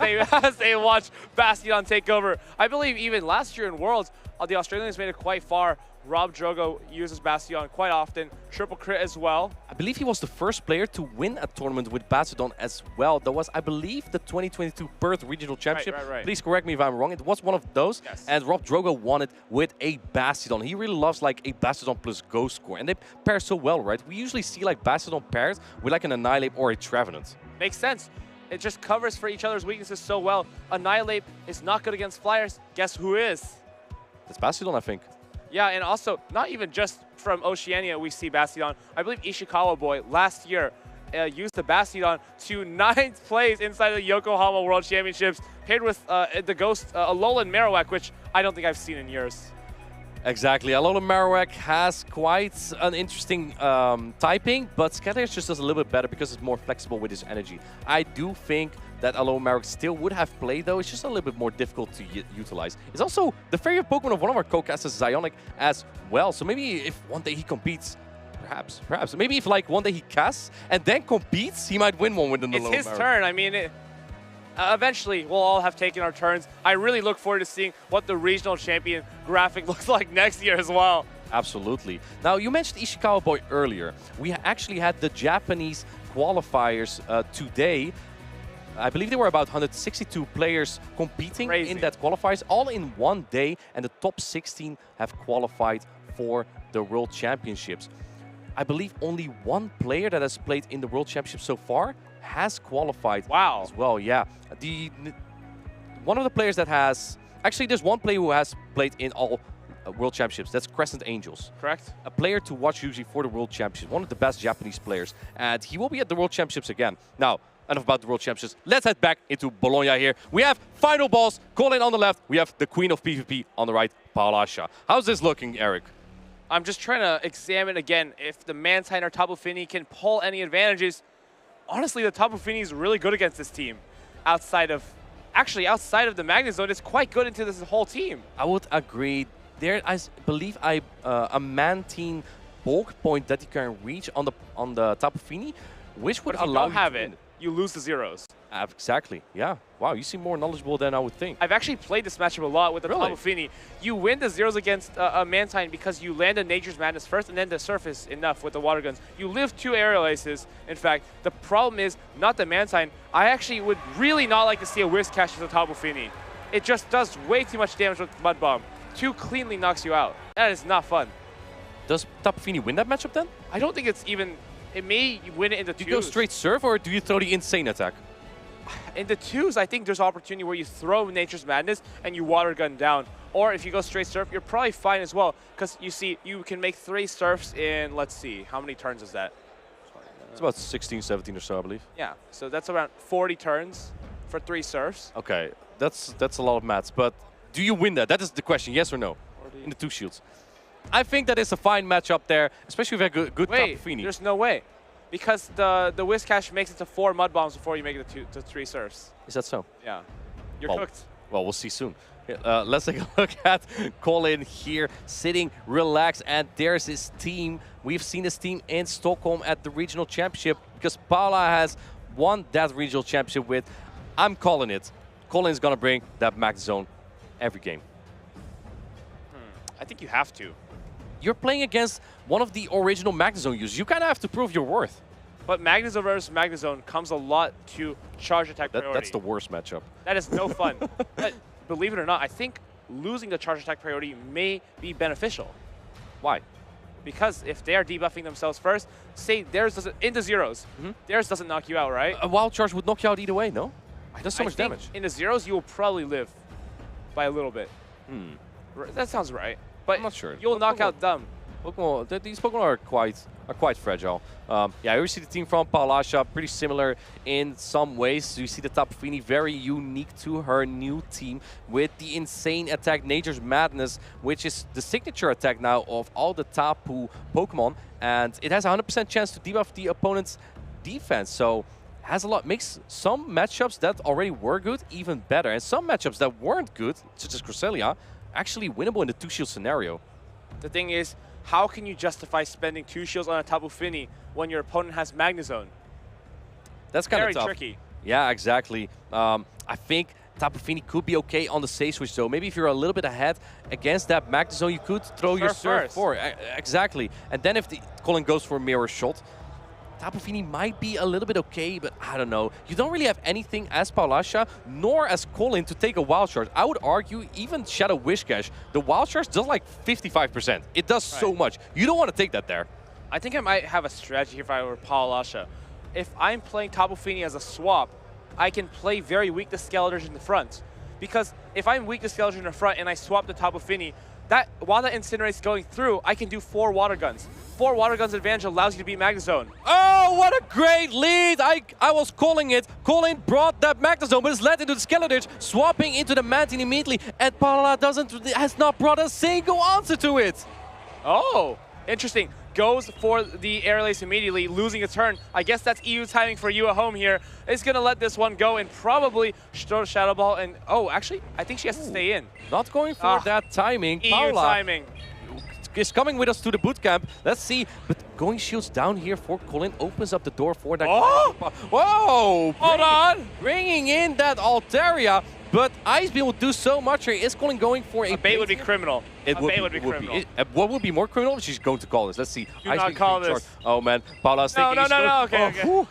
they watch Bastion take over. I believe even last year in Worlds, The Australians made it quite far. Rob Drogo uses Bastion quite often. Triple crit as well. I believe he was the first player to win a tournament with Bastion as well. That was, I believe, the 2022 Perth Regional Championship. Right. Please correct me if I'm wrong. It was one of those. Yes. And Rob Drogo won it with a Bastion. He really loves like a Bastion plus Ghost score. And they pair so well, right? We usually see like Bastion pairs with like an Annihilate or a Trevenant. Makes sense. It just covers for each other's weaknesses so well. Annihilate is not good against Flyers. Guess who is? That's Bastion, I think. Yeah, and also, not even just from Oceania we see Bastion. I believe Ishikawa Boy last year used the Bastion to 9th place inside the Yokohama World Championships, paired with the Ghost Alolan Marowak, which I don't think I've seen in years. Exactly. Alolan Marowak has quite an interesting typing, but Scatter's just does a little bit better because it's more flexible with his energy. I do think that Alolan Marowak still would have played, though. It's just a little bit more difficult to utilize. It's also the favorite Pokemon of one of our co-casters, Zionic, as well. So maybe if one day he competes, perhaps. Maybe if like one day he casts and then competes, he might win one with an Alolan Marowak. It's his turn. I mean, eventually we'll all have taken our turns. I really look forward to seeing what the regional champion graphic looks like next year as well. Absolutely. Now, you mentioned Ishikawa Boy earlier. We actually had the Japanese qualifiers today. I believe there were about 162 players competing in that qualifiers, all in one day, and the top 16 have qualified for the World Championships. I believe only one player that has played in the World Championship so far has qualified as well. Yeah, one of the players that has... Actually, there's one player who has played in all World Championships. That's Crescent Angels. Correct. A player to watch usually for the World Championships. One of the best Japanese players. And he will be at the World Championships again. Now, enough about the World Championships. Let's head back into Bologna here. We have final balls. Colin on the left. We have the Queen of PvP on the right, Paulasha. How's this looking, Eric? I'm just trying to examine again if the Mantine or Tapu Fini can pull any advantages. Honestly, the Tapu Fini is really good against this team. Outside of the Magnet Zone, it's quite good into this whole team. I would agree. There, I believe, a Mantine bulk point that you can reach on the Tapu Fini, which would But if allow you don't have it, you lose the zeros. Exactly. Yeah. Wow, you seem more knowledgeable than I would think. I've actually played this matchup a lot with the Tapu Fini. You win the zeros against a Mantine because you land a Nature's Madness first and then the surface enough with the water guns. You live 2 aerial aces. In fact, the problem is not the Mantine. I actually would really not like to see a Whisk Catch with a Tapu Fini. It just does way too much damage with Mud Bomb. 2 cleanly knocks you out. That is not fun. Does Tapu Fini win that matchup then? I don't think it's even... It may win it in the 2s. Do you go straight serve or do you throw the insane attack? In the 2s, I think there's opportunity where you throw Nature's Madness and you water gun down. Or if you go straight surf, you're probably fine as well. Because you see, you can make 3 surfs in, let's see, how many turns is that? It's about 16, 17 or so, I believe. Yeah, so that's around 40 turns for 3 surfs. Okay, that's a lot of maths. But do you win that? That is the question, yes or no? 40. In the 2 shields. I think that is a fine matchup there, especially if you have good Tapu Fini. There's no way. Because the Whisk Catch makes it to 4 Mud Bombs before you make it to 3 surfs. Is that so? Yeah. You're cooked. Well, we'll see soon. Let's take a look at Colin here, sitting relaxed, and there's his team. We've seen his team in Stockholm at the Regional Championship because Paula has won that Regional Championship with. I'm calling it. Colin's going to bring that Max Zone every game. I think you have to. You're playing against one of the original Magnezone users. You kind of have to prove your worth. But Magnezone versus Magnezone comes a lot to charge attack priority. That's the worst matchup. That is no fun. But believe it or not, I think losing the charge attack priority may be beneficial. Why? Because if they are debuffing themselves first, say theirs doesn't, into zeros, theirs doesn't knock you out, right? A wild charge would knock you out either way, no? It does so much damage. In the zeros, you will probably live by a little bit. That sounds right. But I'm not sure. You'll knock out them. These Pokemon are quite fragile. Yeah, here we see the team from Paulasha, pretty similar in some ways. You see the Tapu Fini very unique to her new team with the insane attack, Nature's Madness, which is the signature attack now of all the Tapu Pokemon, and it has a 100% chance to debuff the opponent's defense. So has a lot, makes some matchups that already were good even better, and some matchups that weren't good, such as Cresselia, actually winnable in the 2-shield scenario. The thing is, how can you justify spending 2 shields on a Tapu Fini when your opponent has Magnezone? That's kind of very tough. Tricky. Yeah, exactly. I think Tapu Fini could be okay on the safe switch though. Maybe if you're a little bit ahead against that Magnezone, you could throw your surf forward. Exactly. And then if the Colin goes for a mirror shot, Tapu Fini might be a little bit okay, but I don't know. You don't really have anything as Paulasha nor as Colin to take a wild charge. I would argue even Shadow Whiscash, the wild charge does like 55%. It does so much. You don't want to take that there. I think I might have a strategy here if I were Paulasha. If I'm playing Tapu Fini as a swap, I can play very weak to Skeletors in the front. Because if I'm weak to Skeletors in the front and I swap the Tapu Fini, while that Incinerate's going through, I can do 4 Water Guns. 4 Water Guns advantage allows you to beat Magnezone. Oh, what a great lead! I was calling it. Colin brought that Magnezone, but it's led into the Skeletors, swapping into the Mantine immediately, and Paula has not brought a single answer to it. Oh, interesting. Goes for the air release immediately, losing a turn. I guess that's EU timing for you at home here. It's going to let this one go and probably throw Shadow Ball. And oh, actually, I think she has to stay in. Not going for that timing. EU Paula timing. Is coming with us to the boot camp. Let's see. But going shields down here for Colin opens up the door for that. Oh! Whoa! Hold on! Bringing in that Altaria. But Ice Beam will do so much here. Is Colin going for a bait would be criminal. A bait would be criminal. What would be more criminal? She's going to call this. Let's see. Do not call this. Oh man, Paula's thinking. No. Okay.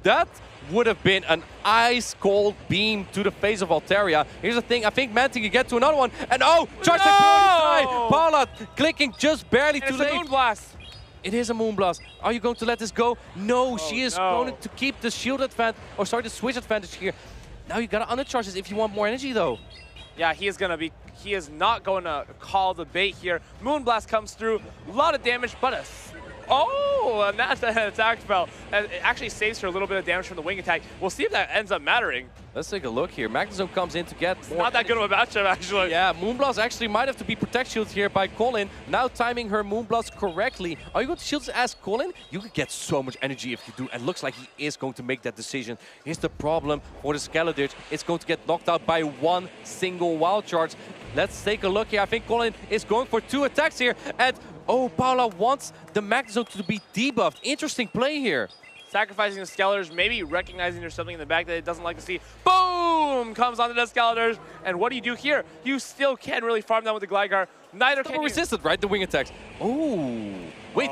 That would have been an ice cold beam to the face of Altaria. Here's the thing. I think Mantine can get to another one. And oh, charge Paula clicking just barely too late. It's a Moonblast. It is a Moonblast. Are you going to let this go? No, she is going to keep the shield advantage, or sorry, the switch advantage here. Now you gotta undercharge this if you want more energy though. Yeah, he is not going to call the bait here. Moonblast comes through, a lot of damage, but and that's an attack spell. And it actually saves her a little bit of damage from the wing attack. We'll see if that ends up mattering. Let's take a look here. Magnezone comes in to get more. Not that good of a matchup, actually. Yeah, Moonblast actually might have to be protect shielded here by Colin. Now timing her Moonblast correctly. Are you going to shield as Colin? You could get so much energy if you do. And looks like he is going to make that decision. Here's the problem for the Skeletors. It's going to get knocked out by one single wild charge. Let's take a look here. I think Colin is going for 2 attacks here. And oh, Paula wants the Magnezone to be debuffed. Interesting play here. Sacrificing the Skeletors, maybe recognizing there's something in the back that it doesn't like to see. Boom! Comes onto the Skeletors. And what do you do here? You still can't really farm them with the Gligar. Neither can you. Resisted, right? The wing attacks. Oh. Wait.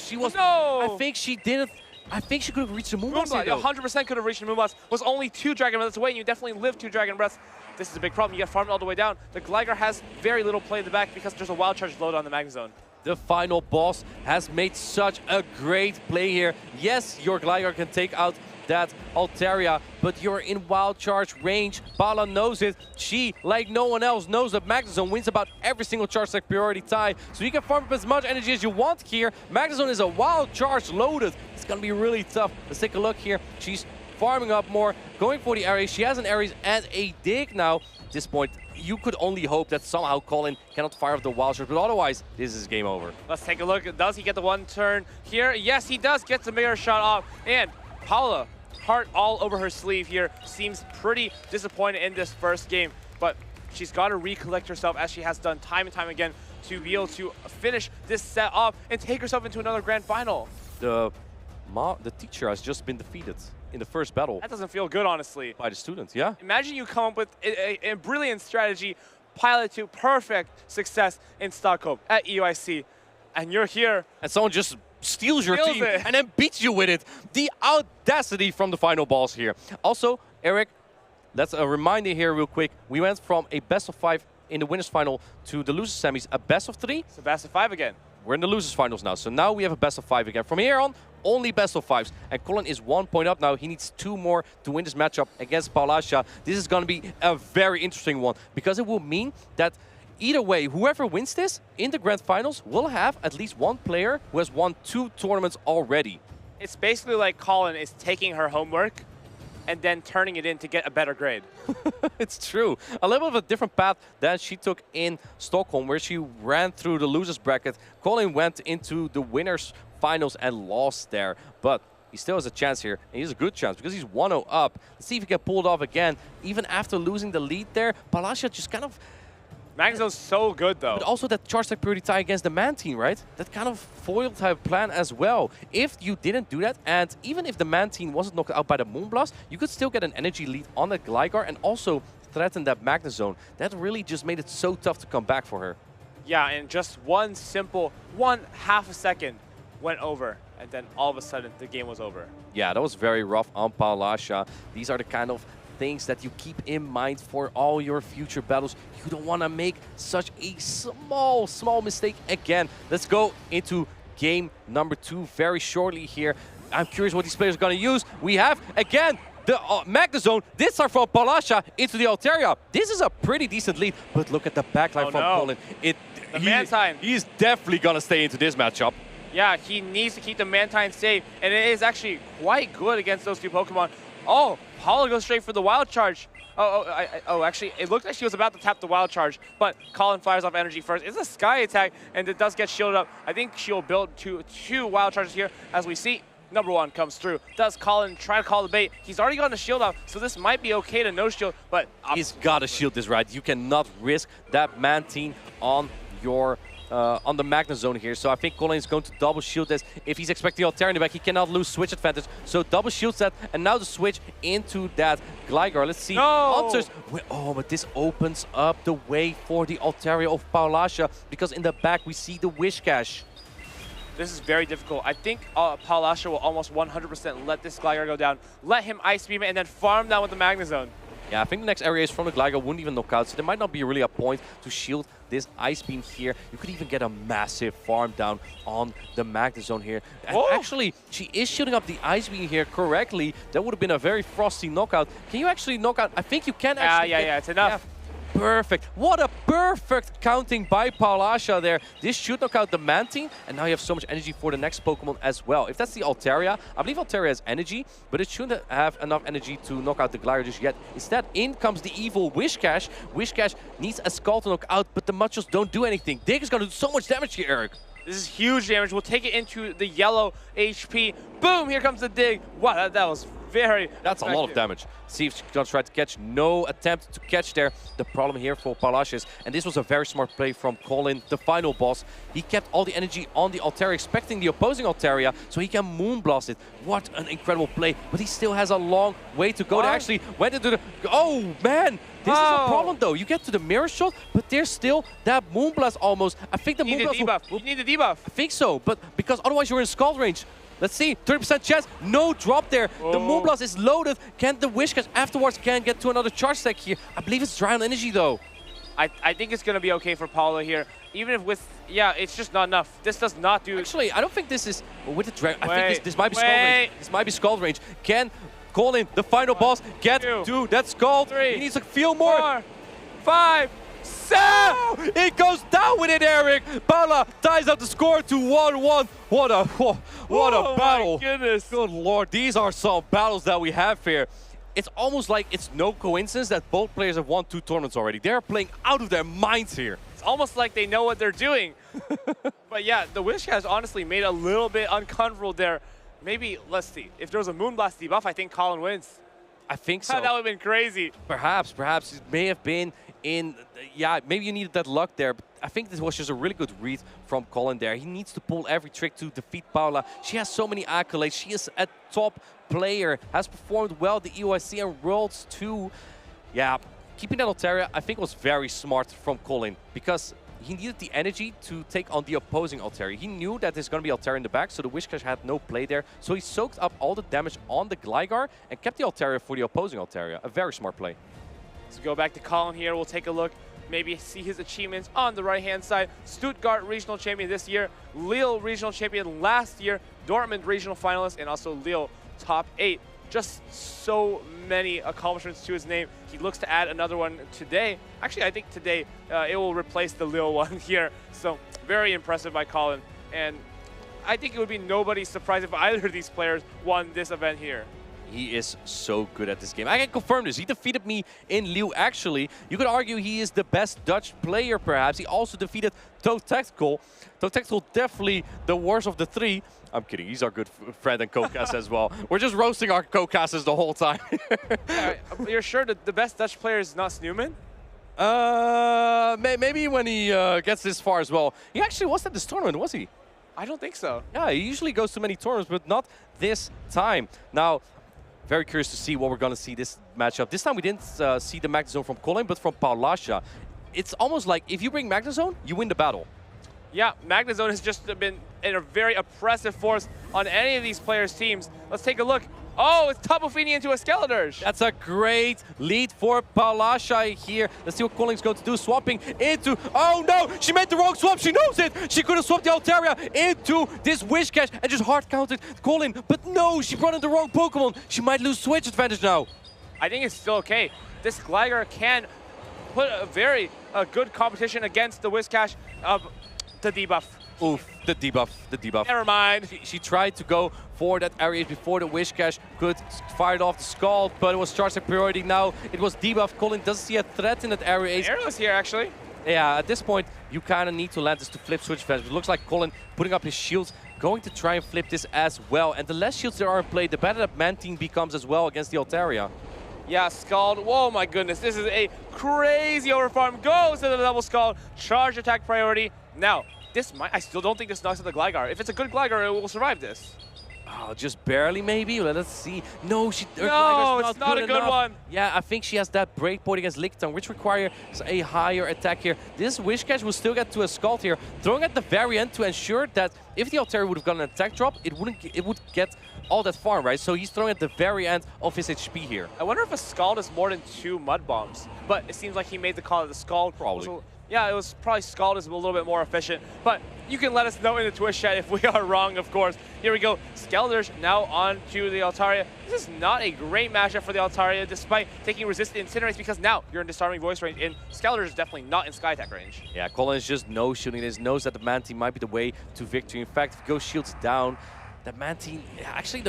She was. No! I think she didn't. I think she could have reached the Moonblast. 100% could have reached the Moonblast. Was only 2 Dragon Breaths away, and you definitely lived 2 Dragon Breaths. This is a big problem. You get farmed all the way down. The Gligar has very little play in the back because there's a wild charge load on the Magnezone. The final boss has made such a great play here. Yes, your Gligar can take out that Altaria, but you're in wild charge range. Paula knows it. She, like no one else, knows that Magnezone wins about every single charge like priority tie. So you can farm up as much energy as you want here. Magnezone is a wild charge loaded. It's gonna be really tough. Let's take a look here. She's farming up more, going for the Aries. She has an Aries and a dig now. At this point, you could only hope that somehow Colin cannot fire up the wild charge, but otherwise, this is game over. Let's take a look. Does he get the 1 turn here? Yes, he does. Gets the mirror shot off. And Paula, heart all over her sleeve here, seems pretty disappointed in this first game, but she's got to recollect herself as she has done time and time again to be able to finish this set off and take herself into another grand final. The teacher has just been defeated in the first battle. That doesn't feel good, honestly. By the students, yeah. Imagine you come up with a brilliant strategy, pilot to perfect success in Stockholm at EUIC, and you're here. And someone just steals your team and then beats you with it. The audacity from the final boss here. Also, Eric, that's a reminder here real quick. We went from a best of 5 in the winners final to the losers semis, a best of 3. It's a best of 5 again. We're in the losers finals now, so now we have a best of 5 again. From here on, only best of 5s. And Colin is 1 point up now. He needs 2 more to win this matchup against Paulasha. This is going to be a very interesting one because it will mean that either way, whoever wins this in the grand finals will have at least 1 player who has won 2 tournaments already. It's basically like Colin is taking her homework and then turning it in to get a better grade. It's true. A little bit of a different path than she took in Stockholm, where she ran through the losers bracket. Colin went into the winners finals and lost there, but he still has a chance here, and he has a good chance because he's 1-0 up. Let's see if he can pull it off again. Even after losing the lead there, Paulasha just kind of... Magnezone's so good, though. But also that charge tech priority tie against the Mantine, right? That kind of foiled her plan as well. If you didn't do that, and even if the Mantine wasn't knocked out by the Moonblast, you could still get an energy lead on the Gligar and also threatened that Magna Zone. That really just made it so tough to come back for her. Yeah, and just one simple, 1/2 a second went over, and then all of a sudden the game was over. Yeah, that was very rough on Paulasha. These are the kind of things that you keep in mind for all your future battles. You don't want to make such a small mistake again. Let's go into game number 2 very shortly here. I'm curious what these players are going to use. We have, again, the Magna Zone. This time from Paulasha into the Altaria. This is a pretty decent lead, but look at the backline from Colin. The Mantine. He's definitely going to stay into this matchup. Yeah, he needs to keep the Mantine safe, and it is actually quite good against those two Pokemon. Oh, Paula goes straight for the Wild Charge. Actually, it looked like she was about to tap the Wild Charge, but Colin fires off energy first. It's a Sky attack, and it does get shielded up. I think she'll build two Wild Charges here, as we see. Number 1 comes through. Does Colin try to call the bait? He's already gotten a shield off, so this might be okay to no shield, but... He's got to shield this, right? You cannot risk that Mantine on your... on the Magna Zone here, so I think Colin is going to double shield this. If he's expecting Altaria back, he cannot lose switch advantage. So double shields that, and now the switch into that Gligar. Let's see. Answers. Oh, but this opens up the way for the Altaria of Paulasha, because in the back we see the Wish Cache. This is very difficult. I think Paulasha will almost 100% let this Gligar go down, let him Ice Beam it, and then farm down with the Magna Zone. Yeah, I think the next area is from the Gligar wouldn't even knock out, so there might not be really a point to shield this Ice Beam here. You could even get a massive farm down on the Magna Zone here. And actually, she is shielding up the Ice Beam here correctly. That would have been a very frosty knockout. Can you actually knock out? I think you can actually. Yeah, it's enough. Yeah. Perfect. What a perfect counting by Paulasha there. This should knock out the Mantine, and now you have so much energy for the next Pokemon as well. If that's the Altaria, I believe Altaria has energy, but it shouldn't have enough energy to knock out the Gligar just yet. Instead, in comes the evil Wish Cache. Wish Cache needs a Skull to knock out, but the Machos don't do anything. Dig is going to do so much damage here, Eric. This is huge damage. We'll take it into the yellow HP. Boom, here comes the Dig. Wow, that was very That's effective. A lot of damage. See if she's going to try to catch. No attempt to catch there. The problem here for Paulasha is, and this was a very smart play from Colin, the final boss. He kept all the energy on the Altaria, expecting the opposing Altaria, so he can Moonblast it. What an incredible play. But he still has a long way to go. They actually went into the... Oh, man! This is a problem, though. You get to the Mirror Shot, but there's still that Moonblast almost. I think the Moonblast... You need the debuff. I think so, but because otherwise you're in Scald range. Let's see, 30% chance, no drop there. The Moonblast is loaded. Can the Wish Cache afterwards can get to another charge stack here? I believe it's dry on energy though. I think it's going to be okay for Paula here. Even if with, yeah, it's just not enough. This does not do... Actually, I don't think this is with the Dragon. I think this might be Scald range. This might be Scald range. Can Colin, the final boss, get to that Scald? He needs to feel more. 4, 5, 7! It goes down with it, Eric. Paula ties up the score to 1-1. What a battle. My goodness. Good Lord, these are some battles that we have here. It's almost like it's no coincidence that both players have won 2 tournaments already. They're playing out of their minds here. It's almost like they know what they're doing. But yeah, the Wish Cache honestly made a little bit uncomfortable there. Maybe, let's see, if there was a Moonblast debuff, I think Colin wins. I think so. That would have been crazy. Perhaps it may have been in, yeah, maybe you needed that luck there, but I think this was just a really good read from Colin there. He needs to pull every trick to defeat Paula. She has so many accolades. She is a top player, has performed well at the EOIC and Worlds too. Yeah, keeping that Altaria, I think was very smart from Colin, because he needed the energy to take on the opposing Altaria. He knew that there's going to be Altaria in the back, so the Wish Cache had no play there. So he soaked up all the damage on the Gligar and kept the Altaria for the opposing Altaria. A very smart play. So go back to Colin here. We'll take a look. Maybe see his achievements on the right-hand side. Stuttgart Regional Champion this year. Lille Regional Champion last year. Dortmund Regional Finalist. And also Lille Top 8. Just so many accomplishments to his name. He looks to add another one today. Actually, I think today it will replace the Lille one here. So very impressive by Colin. And I think it would be nobody's surprise if either of these players won this event here. He is so good at this game. I can confirm this. He defeated me in Lille, actually. You could argue he is the best Dutch player, perhaps. He also defeated Toe Tactical. Toe Tactical, definitely the worst of the 3. I'm kidding. He's our good friend and co-cast as well. We're just roasting our co-casters the whole time. You're sure that the best Dutch player is not Snoeman? Maybe when he gets this far as well. He actually wasn't at this tournament, was he? I don't think so. Yeah, he usually goes to many tournaments, but not this time. Now, Very curious to see what we're going to see this matchup. This time we didn't see the Magnezone from Colin, but from Paulasha. It's almost like if you bring Magnezone, you win the battle. Yeah, Magnezone has just been in a very oppressive force on any of these players' teams. Let's take a look. Oh, it's Tapu Fini into a Skeledirge. That's a great lead for Paulasha here. Let's see what Colin's going to do. Swapping into... Oh no! She made the wrong swap. She knows it. She could have swapped the Altaria into this Wish Cash and just hard counted Colin. But no, she brought in the wrong Pokemon. She might lose Switch advantage now. I think it's still okay. This Gligar can put a very good competition against the Whiscash of the debuff. Oof, the debuff. Never mind. She tried to go for that area before the Wish Cash could fire it off the Scald, but it was charged at priority now. It was debuff. Colin doesn't see a threat in that area. Arrow's here, actually. Yeah, at this point, you kind of need to land this to flip Switch advantage. It looks like Colin putting up his shields, going to try and flip this as well. And the less shields there are in play, the better that Mantine becomes as well against the Altaria. Yeah, Scald. Whoa, my goodness. This is a crazy overfarm. Goes to the double Scald. Charge attack priority. Now, I still don't think this knocks out the Gligar. If it's a good Gligar, it will survive this. Oh, just barely maybe. Let's see. No, it's not a good one. Yeah, I think she has that breakpoint against Lickitung, which requires a higher attack here. This Wish Cash will still get to a Scald here, throwing at the very end to ensure that if the Altaria would have gotten an attack drop, it would get all that far, right? So he's throwing at the very end of his HP here. I wonder if a Scald is more than 2 Mud Bombs, but it seems like he made the call of the Scald. Probably. Yeah, it was probably Scald is a little bit more efficient, but you can let us know in the Twitch chat if we are wrong, of course. Here we go. Skeledirge now on to the Altaria. This is not a great matchup for the Altaria, despite taking resistant Incinerates, because now you're in Disarming Voice range, and Skeledirge is definitely not in Sky Attack range. Yeah, Colin is just no-shooting this, knows that the Mantine might be the way to victory. In fact, if he goes shields down, the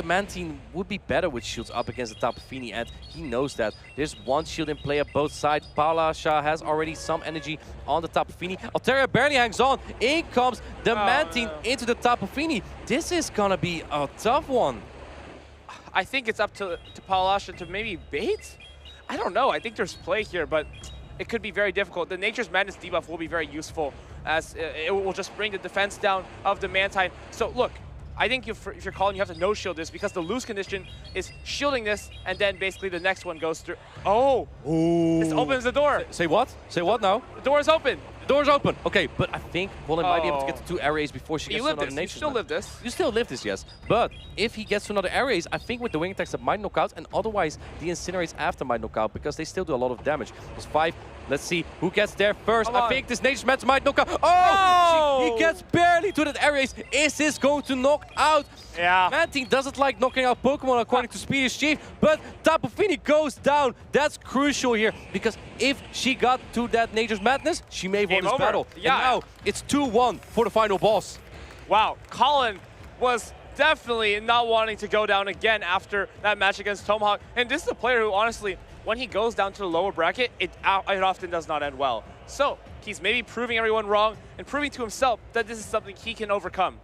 Mantine would be better with shields up against the Tapu Fini, and he knows that. There's one shield in play at both sides. Paulasha has already some energy on the Tapu Fini. Altaria barely hangs on. In comes the Mantine into the Tapu Fini. This is gonna be a tough one. I think it's up to Paulasha to maybe bait? I don't know. I think there's play here, but it could be very difficult. The Nature's Madness debuff will be very useful, as it will just bring the defense down of the Mantine. So look, I think if you're calling, you have to no-shield this, because the lose condition is shielding this, and then basically the next one goes through. Oh! Ooh. This opens the door. Say what? Say what now? The door is open. The door's open. Okay, but I think Colin might be able to get to 2 areas before she gets to another Nature. You still live this. You still live this, yes. But if he gets to another areas, I think with the wing attacks that might knock out, and otherwise the Incinerates after might knock out, because they still do a lot of damage. There's 5. Let's see who gets there first. I think this Nature's Match might knock out. Oh! He gets barely to that areas. Is this going to knock out? Yeah. Mantine doesn't like knocking out Pokemon according to Speediest Chief, but Tapu Fini goes down. That's crucial here, because if she got to that Nature's Madness, she may have won this battle. Yeah. And now it's 2-1 for the final boss. Wow, Colin was definitely not wanting to go down again after that match against Tomahawk. And this is a player who, honestly, when he goes down to the lower bracket, it often does not end well. So he's maybe proving everyone wrong and proving to himself that this is something he can overcome.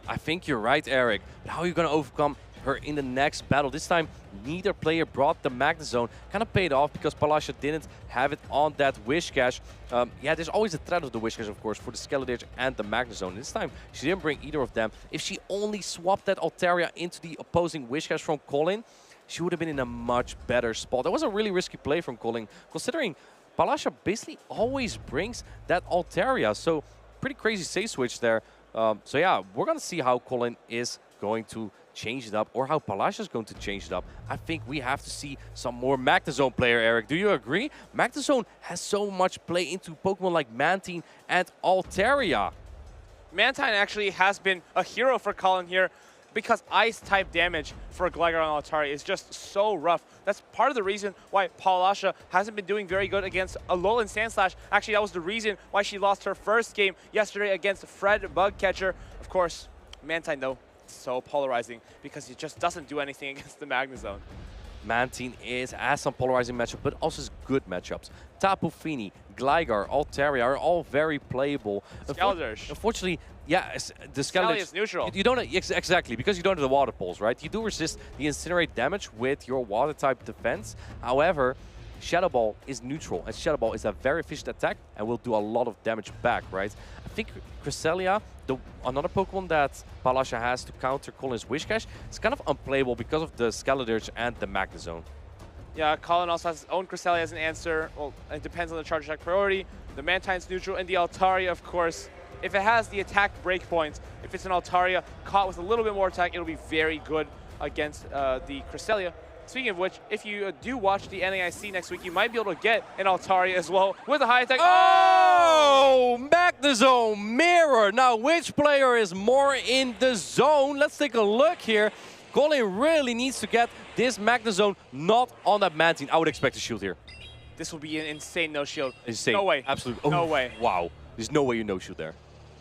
I think you're right, Eric. But how are you going to overcome her in the next battle? This time, neither player brought the Magnezone. Kind of paid off because Paulasha didn't have it on that Wish Cash. Yeah, there's always a threat of the Wish Cash, of course, for the Skeledirge and the Magnezone. This time, she didn't bring either of them. If she only swapped that Altaria into the opposing Wish Cash from Colin, she would have been in a much better spot. That was a really risky play from Colin, considering Paulasha basically always brings that Altaria. So, pretty crazy save switch there. So yeah, we're going to see how Colin is going to change it up, or how Paulasha is going to change it up. I think we have to see some more Magnezone player, Eric. Do you agree? Magnezone has so much play into Pokemon like Mantine and Altaria. Mantine actually has been a hero for Colin here, because Ice-type damage for Gligar on Altaria is just so rough. That's part of the reason why Paulasha hasn't been doing very good against Alolan Sandslash. Actually, that was the reason why she lost her first game yesterday against Fred Bugcatcher. Of course, Mantine, though, so polarizing because he just doesn't do anything against the Magnezone. Mantine has some polarizing matchups, but also has good matchups. Tapu Fini, Gligar, Altaria are all very playable. Skeledirge. Unfortunately, yeah, the Skeledirge is neutral. You don't exactly, because you don't have the water pulse, right? You do resist the Incinerate damage with your water type defense. However, Shadow Ball is neutral, and Shadow Ball is a very efficient attack and will do a lot of damage back, right? I think Cresselia, another Pokemon that Palasha has to counter Colin's Wish Cash, is kind of unplayable because of the Skeledirge and the Magnezone. Yeah, Colin also has his own Cresselia as an answer. Well, it depends on the charge attack priority. The Mantine's neutral, and the Altaria, of course. If it has the attack breakpoints, if it's an Altaria caught with a little bit more attack, it'll be very good against the Cresselia. Speaking of which, if you do watch the NAIC next week, you might be able to get an Altaria as well with a high attack. Oh! Magnezone Mirror. Now, which player is more in the zone? Let's take a look here. Colin really needs to get this Magnezone not on that Mantine. I would expect a shield here. This will be an insane no-shield. Insane. No way. Absolutely. No Oh, way. Wow. There's no way you no-shield there.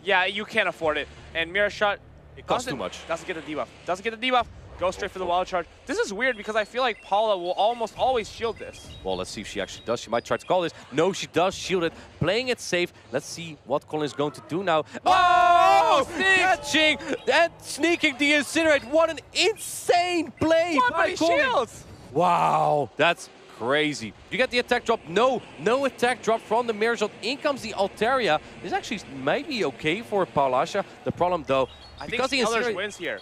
Yeah, you can't afford it. And Mirror Shot, It costs too much. Doesn't get the debuff. Doesn't get the debuff. Go straight for the wild charge. This is weird because I feel like Paula will almost always shield this. Well, let's see if she actually does. She might try to call this. No, she does shield it. Playing it safe. Let's see what Colin is going to do now. Oh! Catching and sneaking the Incinerate. What an insane play by Colin. Shields! Wow, that's crazy. You get the attack drop. No attack drop from the Mirror Shot. In comes the Altaria. This actually might be okay for Palasha. The problem, though, I because think the Skeledirge wins here.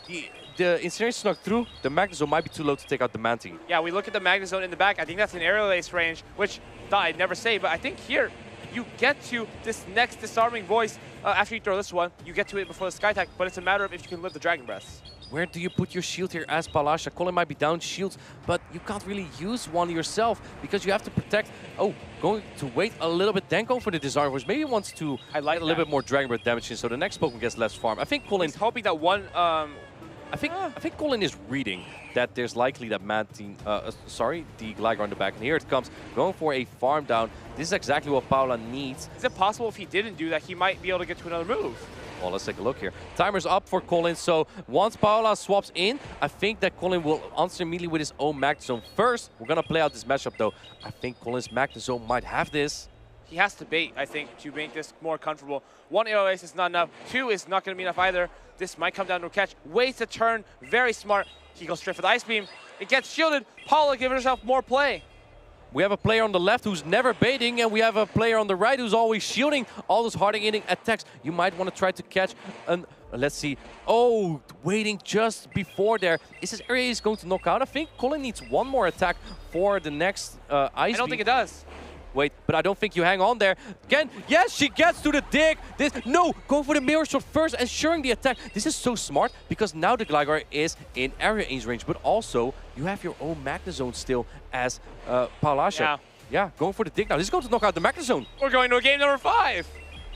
The Incinerate snuck through, the Magnezone might be too low to take out the Mantine. Yeah, we look at the Magnezone in the back. I think that's an aerial ace range, which thought I'd never say, but I think here you get to this next disarming voice after you throw this one. You get to it before the Sky Attack, but it's a matter of if you can live the Dragon Breaths. Where do you put your shield here as Palasha? Colin might be down shields, but you can't really use one yourself because you have to protect. Oh, going to wait a little bit, then go for the Disarm, which maybe wants to get a little bit more Dragon Breath damage in, so the next Pokemon gets less farm. I think Colin's hoping that one. I think Colin is reading that there's likely that Mantine, the Gligar on the back, and here it comes, going for a farm down. This is exactly what Paula needs. Is it possible if he didn't do that, he might be able to get to another move? Well, let's take a look here. Timer's up for Colin, so once Paula swaps in, I think that Colin will answer immediately with his own Magnezone. First, we're going to play out this matchup, though. I think Colin's Magnezone might have this. He has to bait, I think, to make this more comfortable. One aerial ace is not enough. Two is not going to be enough either. This might come down to a catch. Waits a turn. Very smart. He goes straight for the Ice Beam. It gets shielded. Paula giving herself more play. We have a player on the left who's never baiting, and we have a player on the right who's always shielding all those hard-hitting attacks. You might want to try to catch an... Let's see. Oh, waiting just before there. Is this area going to knock out? I think Colin needs one more attack for the next Ice Beam. I don't think it does. Wait, but I don't think you hang on there. Again, yes, she gets to the dig. No, go for the Mirror Shot first, ensuring the attack. This is so smart because now the Gligar is in area ace range, but also you have your own Magnezone still as Palasha. Yeah, going for the dig now. This is going to knock out the Magnezone. We're going to a game number 5.